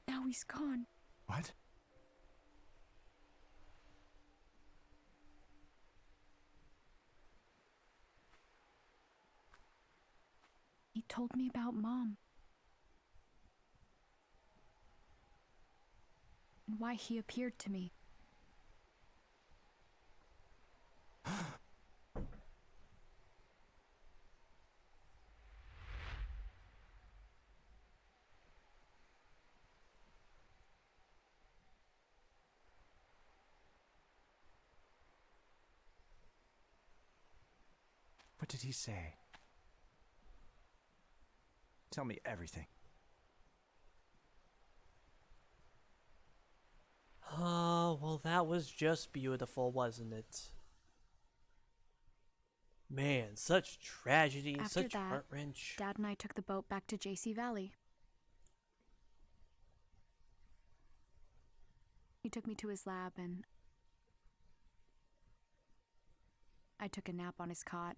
now he's gone. What? He told me about Mom. And why he appeared to me. What did he say? Tell me everything. Oh, well, that was just beautiful, wasn't it? Man, such tragedy, After such that, heart-wrench. Dad and I took the boat back to JC Valley. He took me to his lab and I took a nap on his cot.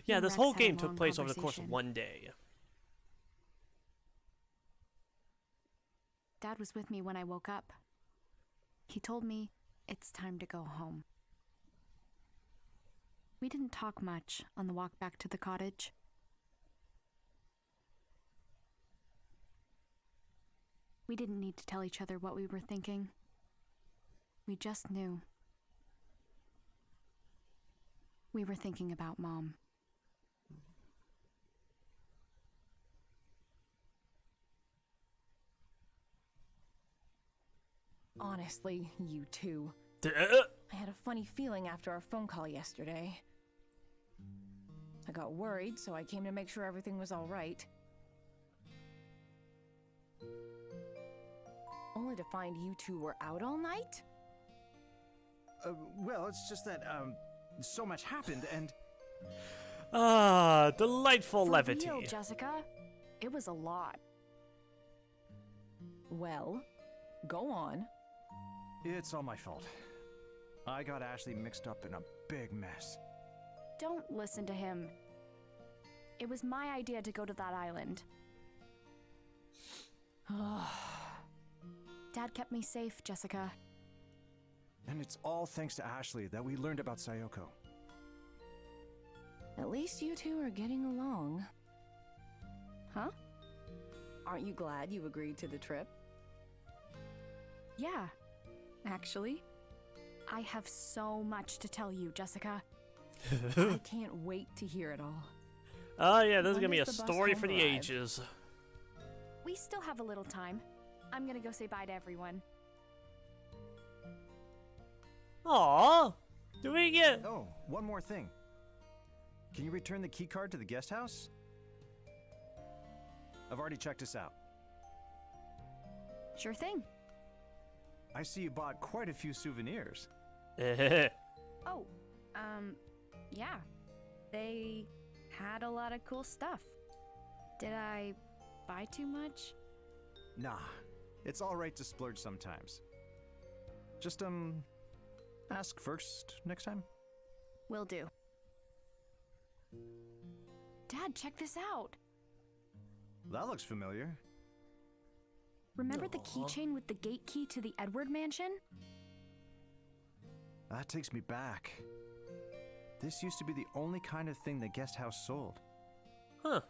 Yeah, this Rex whole had a game took long place over the course of conversation. one day. Dad was with me when I woke up. He told me it's time to go home. We didn't talk much on the walk back to the cottage. We didn't need to tell each other what we were thinking. We just knew. We were thinking about Mom. Honestly, you two. I had a funny feeling after our phone call yesterday. I got worried, so I came to make sure everything was all right. Only to find you two were out all night? Well, it's just that, so much happened, and... Ah, delightful For levity. real, Jessica. It was a lot. Well, go on. It's all my fault. I got Ashley mixed up in a big mess. Don't listen to him. It was my idea to go to that island. Dad kept me safe, Jessica. And it's all thanks to Ashley that we learned about Sayoko. At least you two are getting along. Huh? Aren't you glad you agreed to the trip? Yeah, actually. I have so much to tell you, Jessica. I can't wait to hear it all. Oh yeah, this is When gonna be a does the bus story home for the arrive? ages. We still have a little time. I'm gonna go say bye to everyone. Aww. Do we get... Oh, one more thing. Can you return the key card to the guest house? I've already checked this out. Sure thing. I see you bought quite a few souvenirs. Oh, yeah. They had a lot of cool stuff. Did I buy too much? Nah, it's all right to splurge sometimes. Just, ask first next time. Will do. Dad, check this out. That looks familiar. Remember the keychain with the gate key to the Edward mansion? That takes me back. This used to be the only kind of thing the guest house sold. Huh.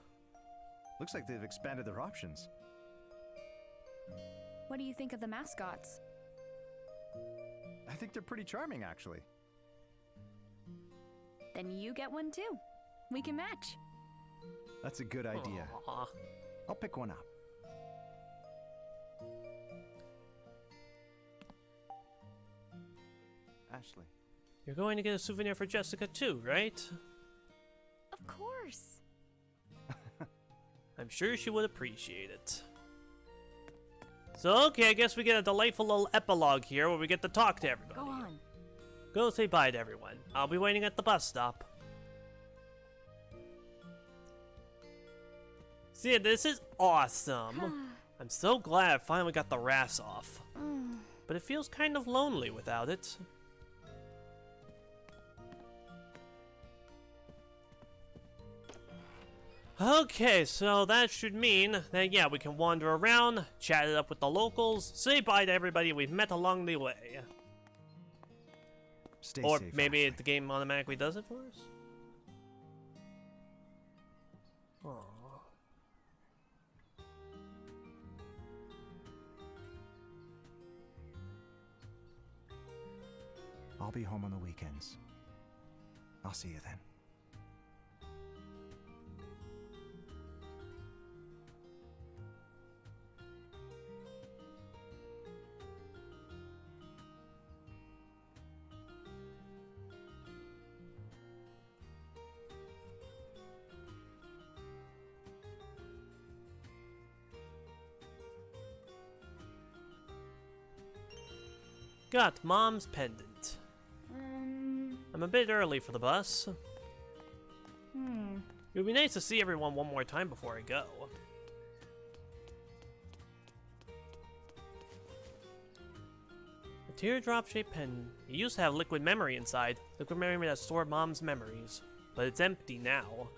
Looks like they've expanded their options. What do you think of the mascots? I think they're pretty charming, actually. Then you get one too. We can match. That's a good idea. Aw. I'll pick one up. Ashley. You're going to get a souvenir for Jessica too, right? Of course. I'm sure she would appreciate it. So, okay, I guess we get a delightful little epilogue here where we get to talk to everybody. Go on. Go say bye to everyone. I'll be waiting at the bus stop. See, this is awesome. I'm so glad I finally got the RAS off. But it feels kind of lonely without it. Okay, so that should mean that, yeah, we can wander around, chat it up with the locals, say bye to everybody we've met along the way. Stay or safe, maybe the game automatically does it for us? Aww. I'll be home on the weekends. I'll see you then. Got Mom's pendant. I'm a bit early for the bus. It would be nice to see everyone one more time before I go. A teardrop-shaped pen. It used to have liquid memory inside. Liquid memory that stored Mom's memories. But it's empty now.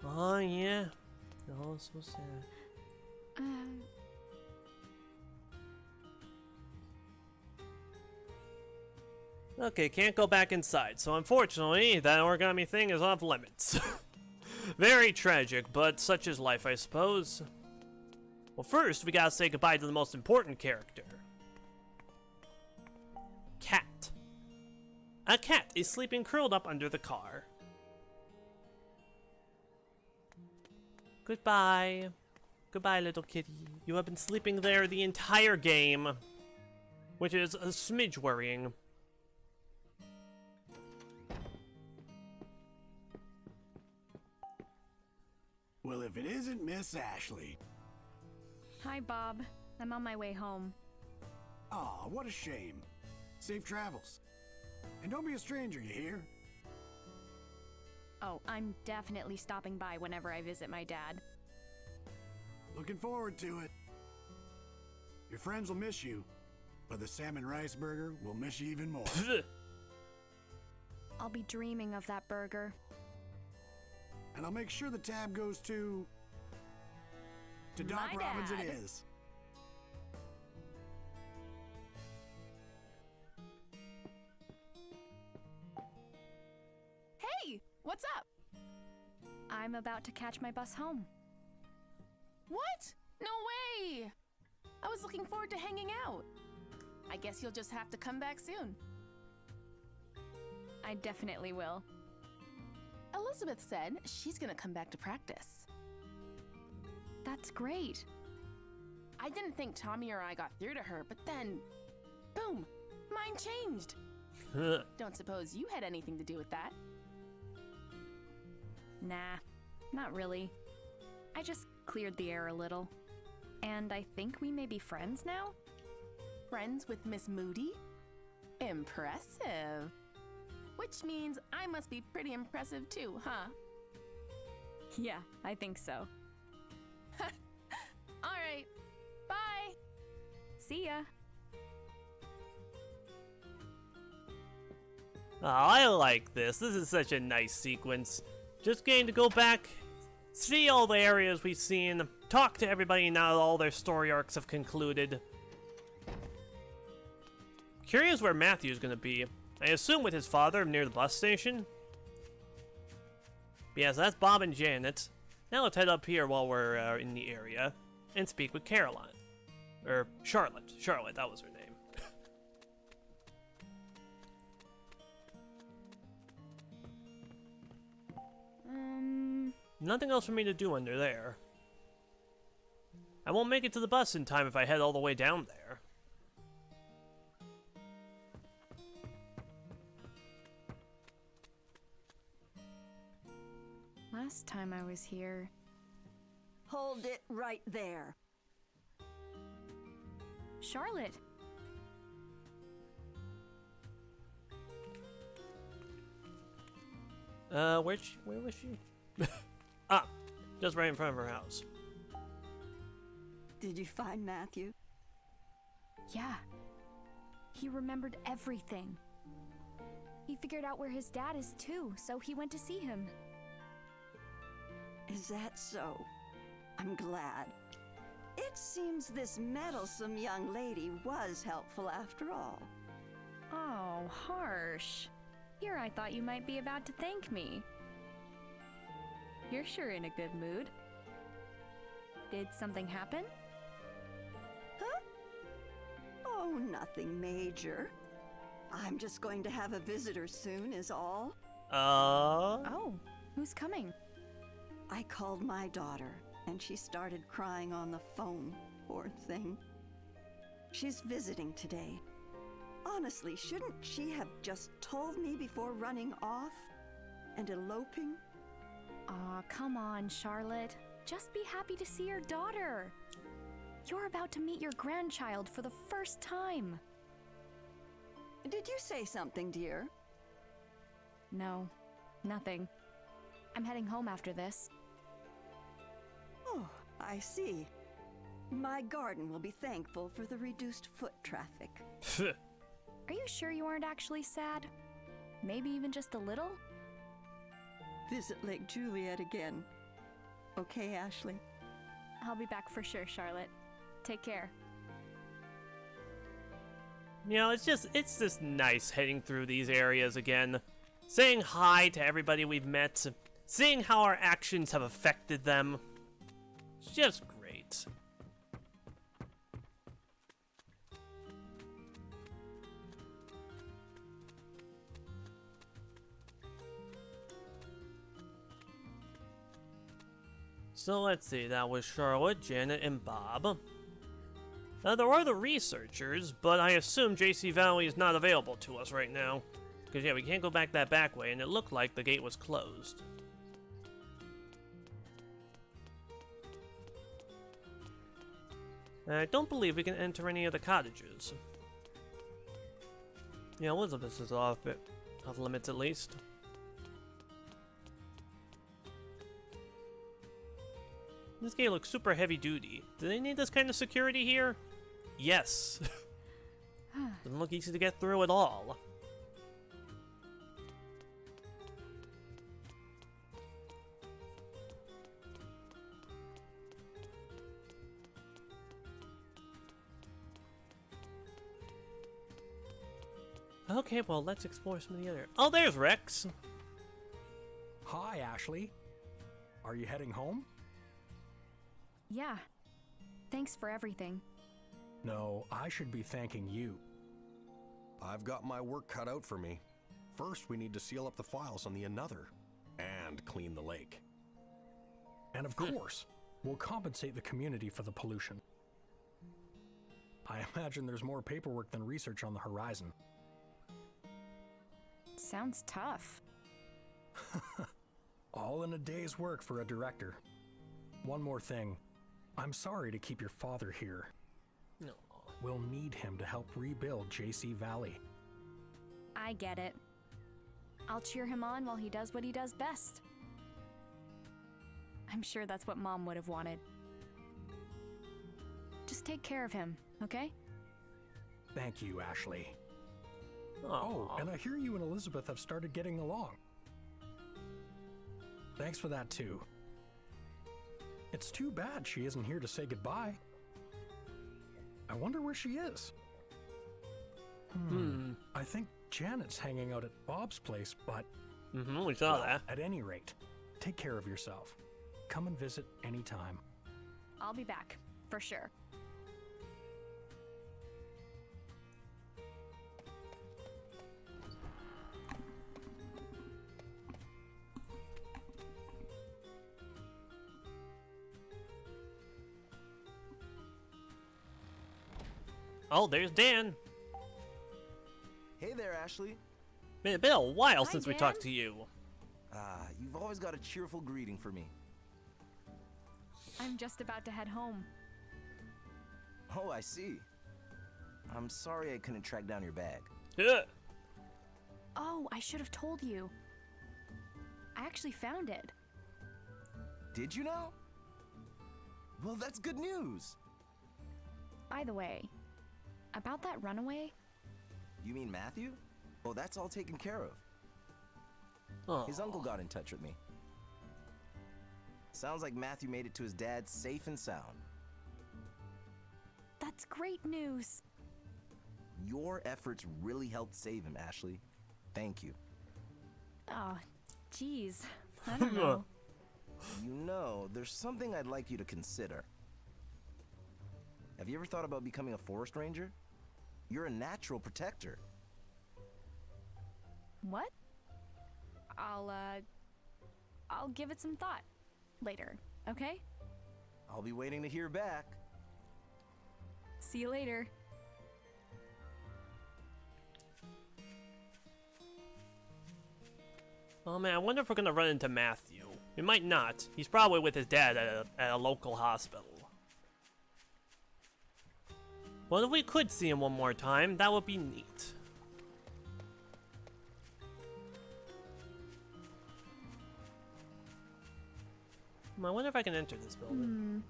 Oh, yeah. Oh, so sad. Okay, can't go back inside, so unfortunately, that origami thing is off limits. Very tragic, but such is life, I suppose. Well, first, we gotta say goodbye to the most important character. Cat. A cat is sleeping curled up under the car. Goodbye. Goodbye, little kitty. You have been sleeping there the entire game, which is a smidge worrying. Well, if it isn't Miss Ashley. Hi, Bob. I'm on my way home. Aw, what a shame. Safe travels. And don't be a stranger, you hear? Oh, I'm definitely stopping by whenever I visit my dad. Looking forward to it. Your friends will miss you, but the salmon rice burger will miss you even more. I'll be dreaming of that burger. And I'll make sure the tab goes to Doc My Robbins dad. it is. Hey, what's up? I'm about to catch my bus home. What? No way! I was looking forward to hanging out. I guess you'll just have to come back soon. I definitely will. Elizabeth said she's gonna come back to practice. That's great. I didn't think Tommy or I got through to her, but then, boom, mine changed. Don't suppose you had anything to do with that? Nah, not really. I just cleared the air a little. And I think we may be friends now? Friends with Miss Moody? Impressive. Which means I must be pretty impressive too, huh? Yeah, I think so. All right, bye. See ya. Oh, I like this. This is such a nice sequence. Just getting to go back, see all the areas we've seen, talk to everybody now that all their story arcs have concluded. Curious where Matthew's gonna be. I assume with his father near the bus station. But yeah, so that's Bob and Janet. Now let's head up here while we're in the area and speak with Caroline. Or Charlotte. Charlotte, that was her name. Nothing else for me to do under there. I won't make it to the bus in time if I head all the way down there. Last time I was here... Hold it right there. Charlotte! Where was she? Ah, just right in front of her house. Did you find Matthew? Yeah. He remembered everything. He figured out where his dad is too, so he went to see him. Is that so? I'm glad. It seems this meddlesome young lady was helpful after all. Oh, harsh. Here I thought you might be about to thank me. You're sure in a good mood. Did something happen? Huh? Oh, nothing major. I'm just going to have a visitor soon, is all. Oh, who's coming? I called my daughter, and she started crying on the phone, poor thing. She's visiting today. Honestly, shouldn't she have just told me before running off and eloping? Aw, come on, Charlotte. Just be happy to see your daughter. You're about to meet your grandchild for the first time. Did you say something, dear? No, nothing. I'm heading home after this. Oh, I see. My garden will be thankful for the reduced foot traffic. Are you sure you aren't actually sad? Maybe even just a little? Visit Lake Juliet again. Okay, Ashley? I'll be back for sure, Charlotte. Take care. You know, it's just nice heading through these areas again. Saying hi to everybody we've met. Seeing how our actions have affected them. It's just great. So let's see, that was Charlotte, Janet, and Bob. Now there are the researchers, but I assume JC Valley is not available to us right now. Because yeah, we can't go back that back way, and it looked like the gate was closed. I don't believe we can enter any of the cottages. Yeah, Elizabeth is off limits at least. This gate looks super heavy duty. Do they need this kind of security here? Yes. Doesn't look easy to get through at all. Okay, well, let's explore some of the other... Oh, there's Rex! Hi, Ashley. Are you heading home? Yeah. Thanks for everything. No, I should be thanking you. I've got my work cut out for me. First, we need to seal up the files on the Another, and clean the lake. And of course, we'll compensate the community for the pollution. I imagine there's more paperwork than research on the horizon. Sounds tough. All in a day's work for a director. One more thing. I'm sorry to keep your father here. No. We'll need him to help rebuild JC Valley. I get it. I'll cheer him on while he does what he does best. I'm sure that's what Mom would have wanted. Just take care of him, okay? Thank you, Ashley. Aww. Oh, and I hear you and Elizabeth have started getting along. Thanks for that, too. It's too bad she isn't here to say goodbye. I wonder where she is. I think Janet's hanging out at Bob's place, but... we saw that. At any rate, take care of yourself. Come and visit anytime. I'll be back, for sure. Oh, there's Dan. Hey there, Ashley. Man, it's been a while Hi, since we Dan. talked to you. You've always got a cheerful greeting for me. I'm just about to head home. Oh, I see. I'm sorry I couldn't track down your bag. Yeah. Oh, I should have told you. I actually found it. Did you know? Well, that's good news. By the way, about that runaway, You mean Matthew? Oh, that's all taken care of. Oh. His uncle got in touch with me. Sounds like Matthew made it to his dad safe and sound. that's great news. Your efforts really helped save him, Ashley. Thank you. Oh, geez. I don't know. You know, there's something I'd like you to consider. Have you ever thought about becoming a forest ranger? You're a natural protector. What? I'll give it some thought later, okay? I'll be waiting to hear back. See you later. Oh man, I wonder if we're gonna run into Matthew. We might not. He's probably with his dad at a local hospital. Well, if we could see him one more time, that would be neat. I wonder if I can enter this building.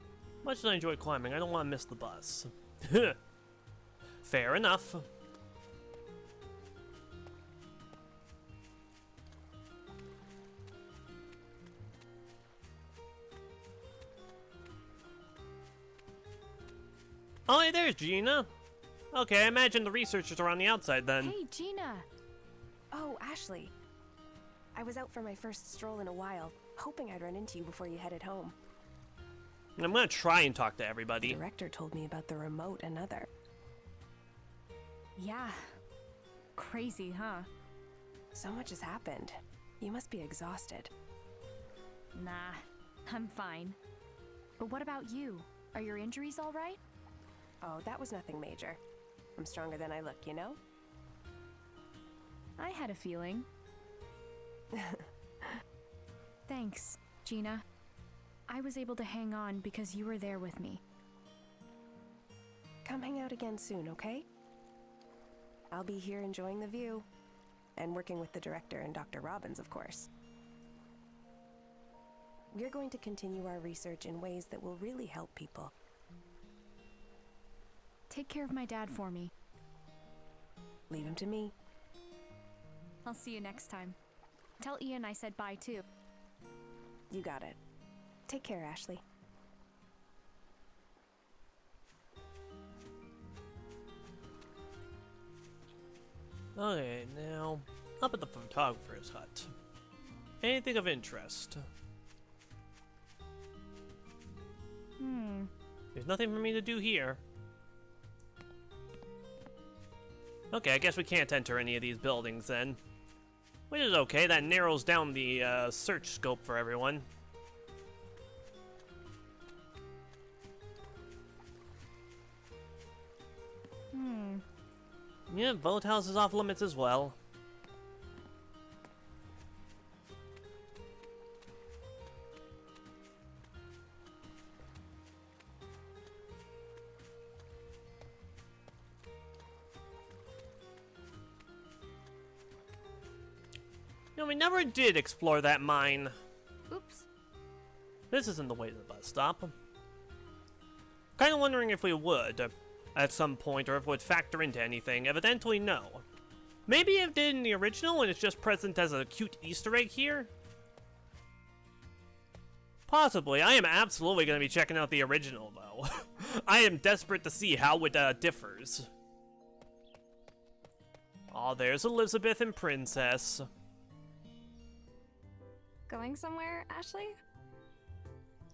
Much as I enjoy climbing, I don't want to miss the bus. Fair enough. Oh, hey, there's Gina. Okay, I imagine the researchers are on the outside then. Hey, Gina. Oh, Ashley. I was out for my first stroll in a while, hoping I'd run into you before you headed home. I'm gonna try and talk to The everybody. director told me about the remote Another. Yeah. Crazy, huh? So much has happened. You must be exhausted. Nah, I'm fine. But what about you? Are your injuries all right? Oh, that was nothing major. I'm stronger than I look, you know? I had a feeling. Thanks, Gina. I was able to hang on because you were there with me. Come hang out again soon, okay? I'll be here enjoying the view. And working with the director and Dr. Robbins, of course. We're going to continue our research in ways that will really help people. Take care of my dad for me. Leave him to me. I'll see you next time. Tell Ian I said bye too. You got it. Take care, Ashley. Okay, now, up at the photographer's hut. Anything of interest? There's nothing for me to do here. Okay, I guess we can't enter any of these buildings then. Which is okay, that narrows down the search scope for everyone. Yeah, Boat House is off limits as well. No, we never did explore that mine. Oops. This isn't the way to the bus stop. Kinda wondering if we would at some point, or if it would factor into anything. Evidently, no. Maybe it did in the original and it's just present as a cute Easter egg here? Possibly. I am absolutely going to be checking out the original, though. I am desperate to see how it differs. Oh, there's Elizabeth and Princess. Going somewhere, Ashley?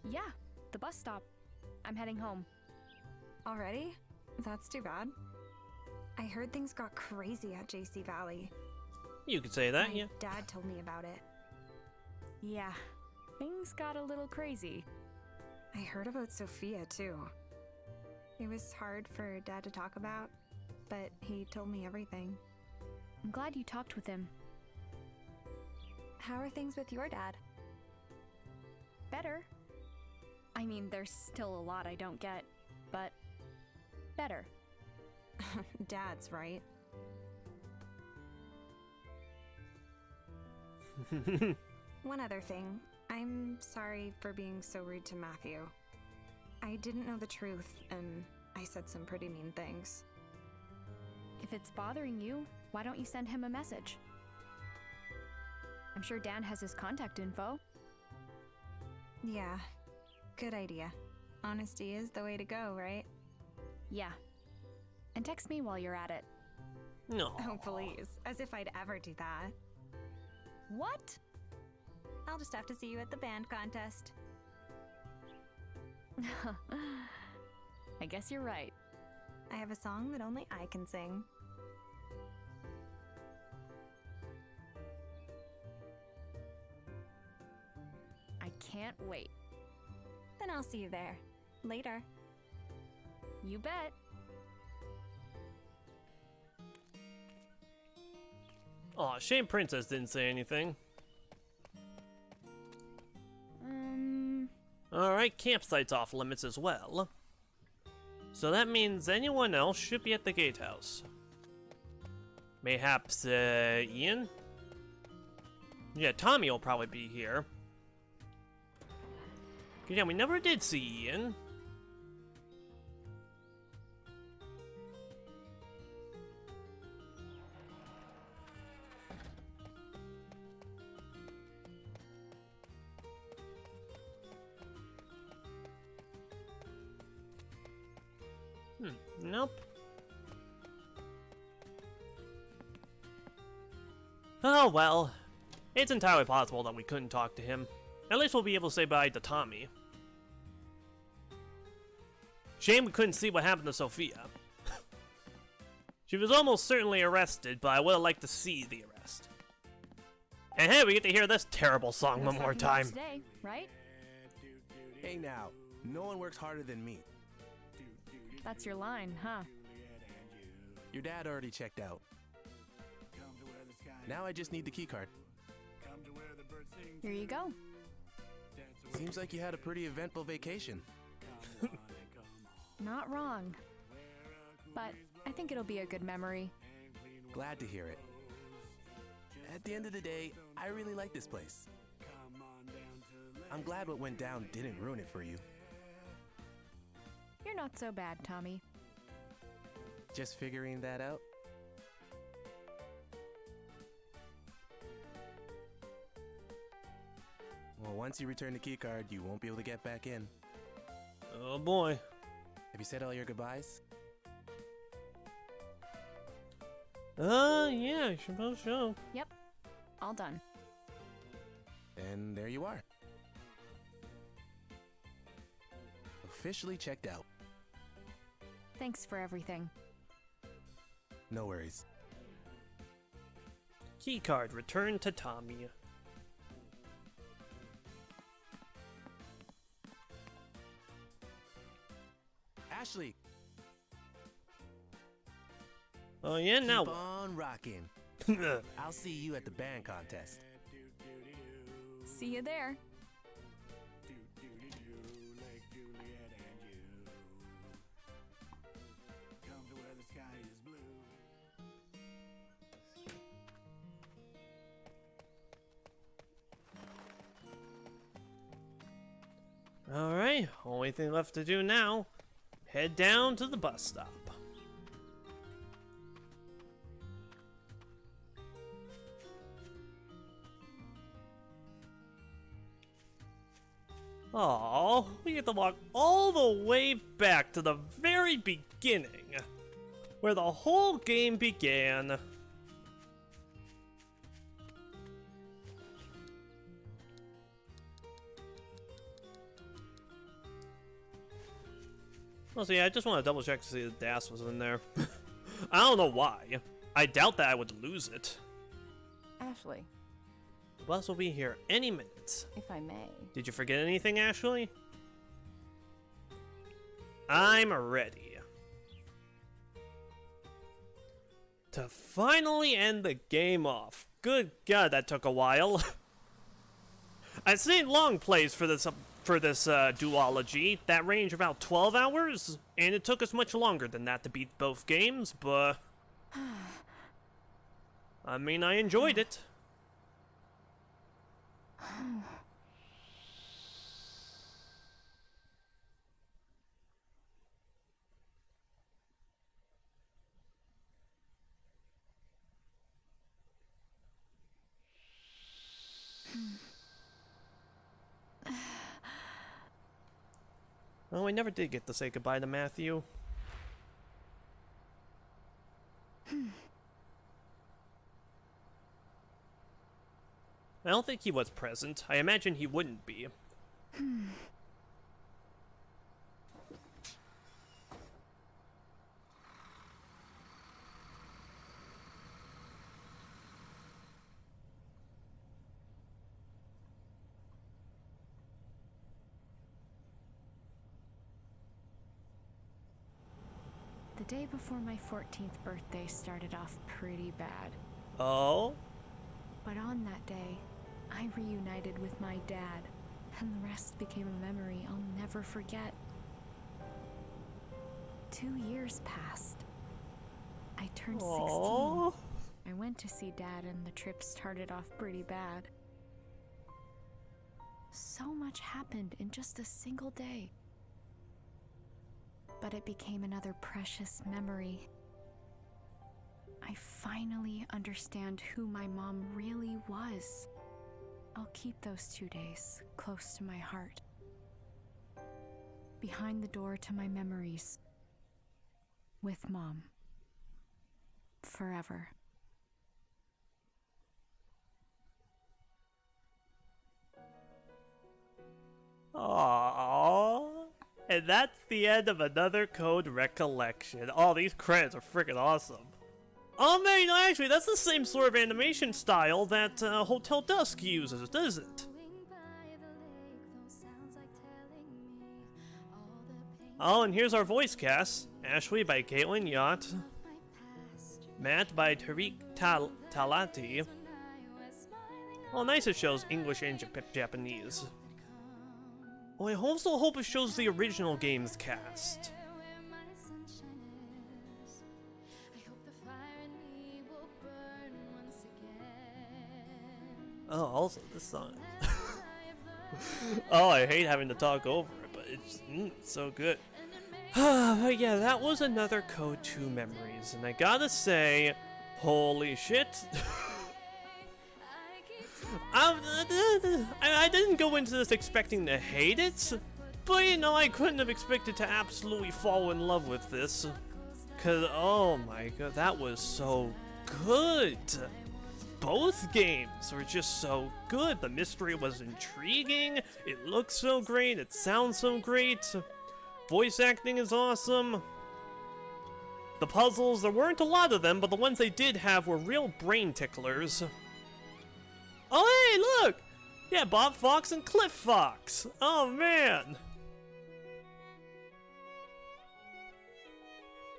Yeah, the bus stop. I'm heading home. Already? That's too bad. I heard things got crazy at JC Valley. You could say that, My yeah. Dad told me about it. Yeah, things got a little crazy. I heard about Sophia, too. It was hard for Dad to talk about, but he told me everything. I'm glad you talked with him. How are things with your dad? Better. I mean, there's still a lot I don't get, but better. Dad's right. One other thing. I'm sorry for being so rude to Matthew. I didn't know the truth, and I said some pretty mean things. If it's bothering you, why don't you send him a message? I'm sure Dan has his contact info. Yeah, good idea. Honesty is the way to go, right? Yeah. And text me while you're at it. No. Oh, please. As if I'd ever do that. What? I'll just have to see you at the band contest. I guess you're right. I have a song that only I can sing. I can't wait. Then I'll see you there. Later. You bet. Aw, shame Princess didn't say anything. Alright, campsite's off limits as well. So that means anyone else should be at the gatehouse. Mayhaps, Ian? Yeah, Tommy will probably be here. Yeah, we never did see Ian. Nope. Oh well. It's entirely possible that we couldn't talk to him. At least we'll be able to say bye to Tommy. Shame we couldn't see what happened to Sophia. She was almost certainly arrested, but I would have liked to see the arrest. And hey, we get to hear this terrible song one more time. Today, right? Hey now, No one works harder than me. That's your line, huh? Your dad already checked out. Now I just need the keycard. Here you go. Seems like you had a pretty eventful vacation. Not wrong. But I think it'll be a good memory. Glad to hear it. At the end of the day, I really like this place. I'm glad what went down didn't ruin it for you. You're not so bad, Tommy. Just figuring that out? Well, once you return the keycard, you won't be able to get back in. Oh boy. Have you said all your goodbyes? Yeah, I suppose so. Yep. All done. And there you are. Officially checked out. Thanks for everything. No worries. Keycard returned to Tommy. Ashley! Oh yeah, now Keep on rocking. I'll see you at the band contest. See you there. Alright, only thing left to do now, head down to the bus stop. Oh, we get to walk all the way back to the very beginning, where the whole game began. Well, see, I just want to double check to see if DAS was in there. I don't know why. I doubt that I would lose it. Ashley, The bus will be here any minute. if I may. Did you forget anything, Ashley? I'm ready. To finally end the game off. Good God, that took a while. I've seen long plays for this duology that range about 12 hours, and it took us much longer than that to beat both games, but I mean, I enjoyed it. Oh, I never did get to say goodbye to Matthew. I don't think he was present. I imagine he wouldn't be. The day before my 14th birthday started off pretty bad. Oh? But on that day, I reunited with my dad, and the rest became a memory I'll never forget. 2 years passed. I turned 16. Aww. I went to see Dad, and the trip started off pretty bad. So much happened in just a single day. But it became another precious memory. I finally understand who my mom really was. I'll keep those 2 days close to my heart. Behind the door to my memories. With Mom. Forever. Aww. And that's the end of another code Recollection. Oh, these credits are freaking awesome. Oh man, no, actually, that's the same sort of animation style that Hotel Dusk uses, isn't it? Oh, and here's our voice cast. Ashley by Caitlin Yacht. Matt by Tariq Talati. Oh, nice it shows English and Japanese. Oh, I also hope it shows the original game's cast. Oh, also this song. Oh, I hate having to talk over it, but it's so good. But yeah, that was another Code 2 Memories, and I gotta say, holy shit. I didn't go into this expecting to hate it, but you know, I couldn't have expected to absolutely fall in love with this. Cause, oh my god, that was so good. Both games were just so good. The mystery was intriguing, it looked so great, it sounds so great. Voice acting is awesome. The puzzles, there weren't a lot of them, but the ones they did have were real brain ticklers. Oh hey, look! Yeah, Bob Fox and Cliff Fox. Oh man.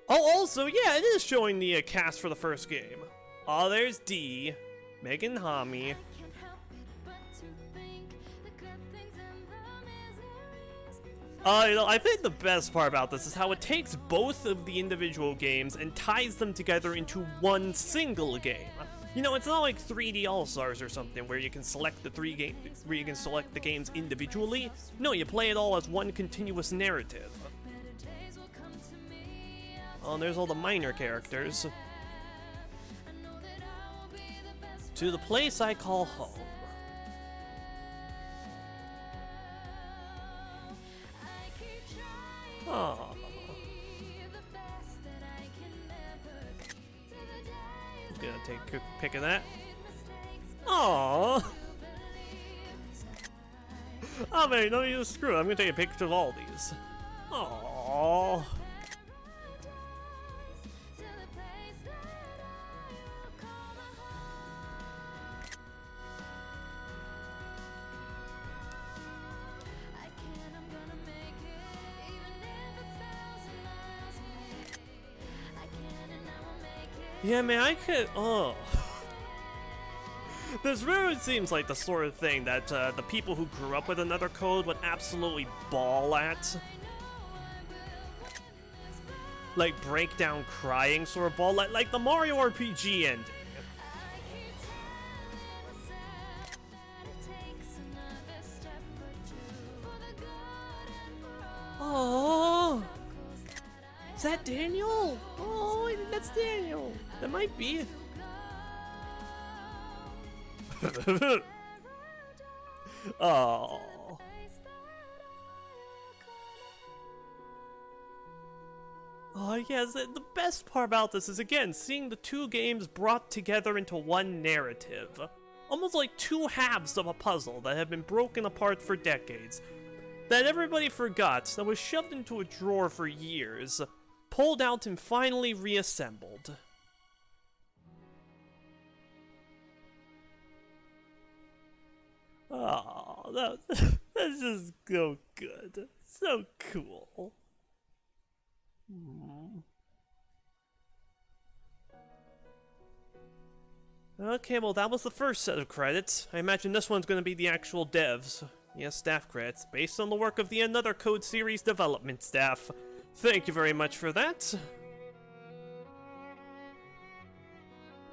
Oh, also, yeah, it is showing the cast for the first game. Oh, there's Dee, Megan Hami. You know, I think the best part about this is how it takes both of the individual games and ties them together into one single game. You know, it's not like 3D All-Stars or something where you can select the games individually. No, you play it all as one continuous narrative. Oh, and there's all the minor characters. To the place I call home. Oh. Gonna take a quick pic of that. Aww. Oh man, don't use screw. I'm gonna take a picture of all these. Aww. Yeah, man, I could. Oh. This really seems like the sort of thing that the people who grew up with Another Code would absolutely bawl at. Like, break down crying sort of bawl, like the Mario RPG ending. Oh. Is that Daniel? Oh, I think that's Daniel. That might be. Oh. Oh yes, the best part about this is again seeing the two games brought together into one narrative. Almost like two halves of a puzzle that have been broken apart for decades. That everybody forgot, that was shoved into a drawer for years. Pulled out and finally reassembled. Oh, that's just so good. So cool. Okay, well that was the first set of credits. I imagine this one's gonna be the actual devs. Yes, staff credits, based on the work of the Another Code series development staff. Thank you very much for that.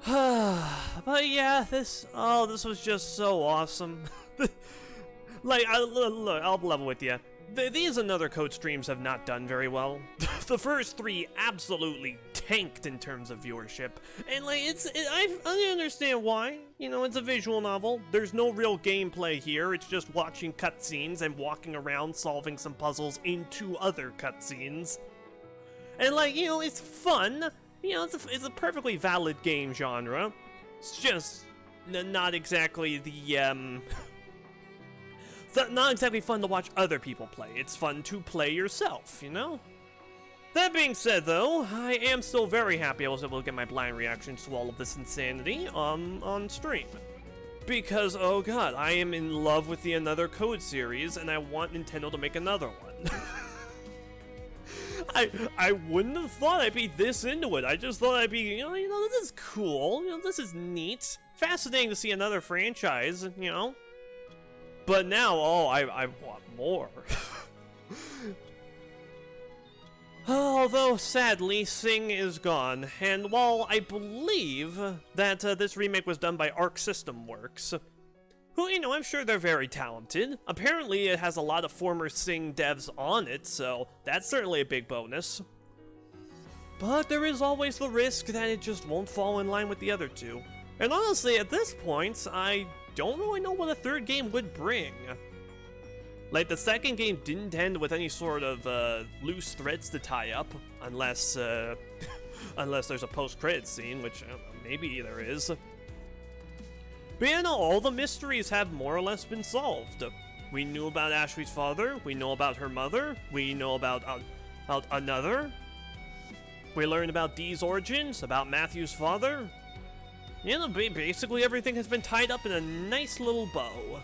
But yeah, this was just so awesome. Like, look, I'll level with you. These Another Code streams have not done very well. The first three absolutely tanked in terms of viewership, and like I understand why. You know, it's a visual novel. There's no real gameplay here. It's just watching cutscenes and walking around solving some puzzles into other cutscenes. And like, you know, it's fun. You know, it's a perfectly valid game genre. It's just not exactly the it's not exactly fun to watch other people play. It's fun to play yourself, you know? That being said, though, I am still very happy I was able to get my blind reactions to all of this insanity on stream. Because, oh god, I am in love with the Another Code series, and I want Nintendo to make another one. I wouldn't have thought I'd be this into it. I just thought I'd be, this is cool. This is neat. Fascinating to see another franchise, But now, I want more. Although, sadly, Sing is gone, and while I believe that this remake was done by Arc System Works, who, I'm sure they're very talented. Apparently, it has a lot of former Sing devs on it, so that's certainly a big bonus. But there is always the risk that it just won't fall in line with the other two. And honestly, at this point, I don't really know what a third game would bring. Like, the second game didn't end with any sort of loose threads to tie up, unless unless there's a post-credits scene, which maybe there is. But all the mysteries have more or less been solved. We knew about Ashley's father, we know about her mother, we know about another. We learned about Dee's origins, about Matthew's father. Basically everything has been tied up in a nice little bow.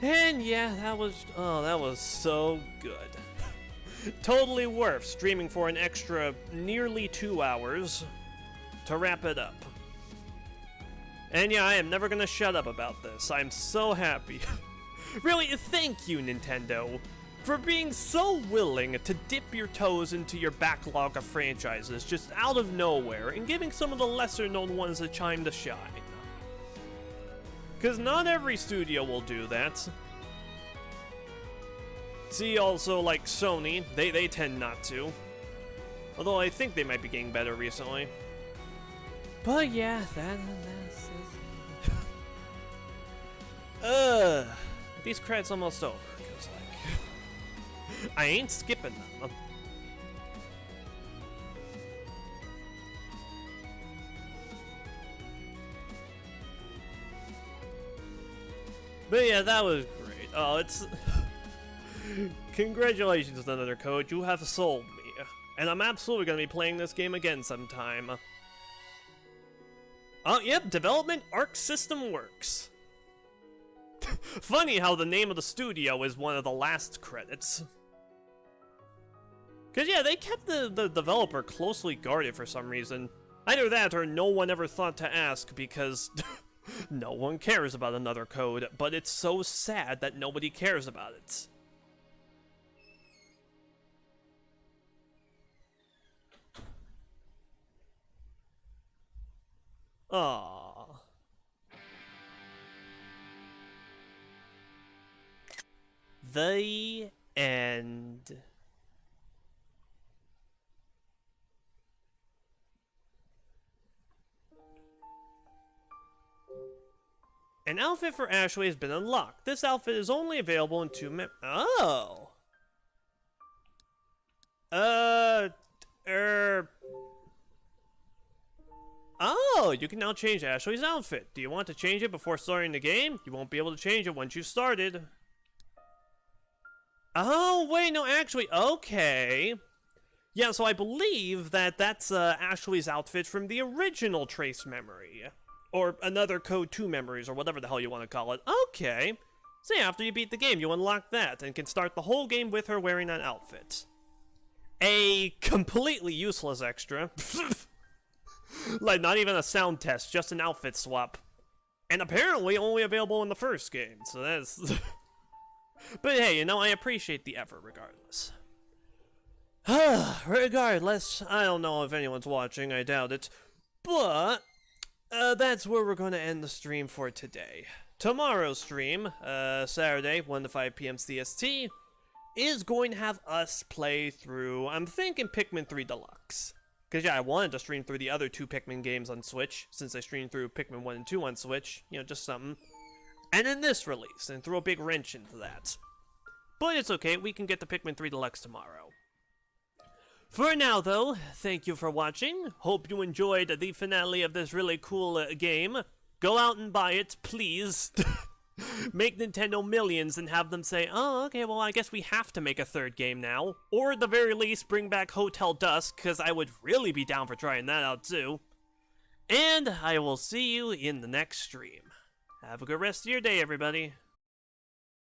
And yeah, that was so good. Totally worth streaming for an extra nearly 2 hours to wrap it up. And yeah, I am never gonna shut up about this. I'm so happy. Really, thank you, Nintendo, for being so willing to dip your toes into your backlog of franchises just out of nowhere and giving some of the lesser known ones a time to shine. Because not every studio will do that. See, also, like Sony, they tend not to. Although I think they might be getting better recently. But yeah, that's these credits almost over, cause like I ain't skipping them. But yeah, that was great. Oh, it's congratulations, another code. You have sold me, and I'm absolutely gonna be playing this game again sometime. Oh, yep, development Arc System Works. Funny how the name of the studio is one of the last credits. Cause yeah, they kept the developer closely guarded for some reason. Either that or no one ever thought to ask because no one cares about another code, but it's so sad that nobody cares about it. Aww. The end. An outfit for Ashley has been unlocked. This outfit is only available in 2 Oh! Oh, you can now change Ashley's outfit. Do you want to change it before starting the game? You won't be able to change it once you've started. Oh, wait, no, actually, okay. Yeah, so I believe that that's Ashley's outfit from the original Trace memory. Or another Code 2 memories, or whatever the hell you want to call it. Okay. So yeah, after you beat the game, you unlock that, and can start the whole game with her wearing that outfit. A completely useless extra. Like, not even a sound test, just an outfit swap. And apparently only available in the first game, so that's... But hey, I appreciate the effort regardless. Regardless, I don't know if anyone's watching, I doubt it. But, that's where we're going to end the stream for today. Tomorrow's stream, Saturday, 1 to 5 p.m. CST, is going to have us play through, I'm thinking Pikmin 3 Deluxe. Because yeah, I wanted to stream through the other 2 Pikmin games on Switch, since I streamed through Pikmin 1 and 2 on Switch, just something. And then this release, and throw a big wrench into that. But it's okay, we can get to Pikmin 3 Deluxe tomorrow. For now though, thank you for watching, hope you enjoyed the finale of this really cool game. Go out and buy it, please. Make Nintendo millions and have them say, oh, okay, well, I guess we have to make a 3rd game now. Or at the very least, bring back Hotel Dusk, because I would really be down for trying that out too. And I will see you in the next stream. Have a good rest of your day, everybody.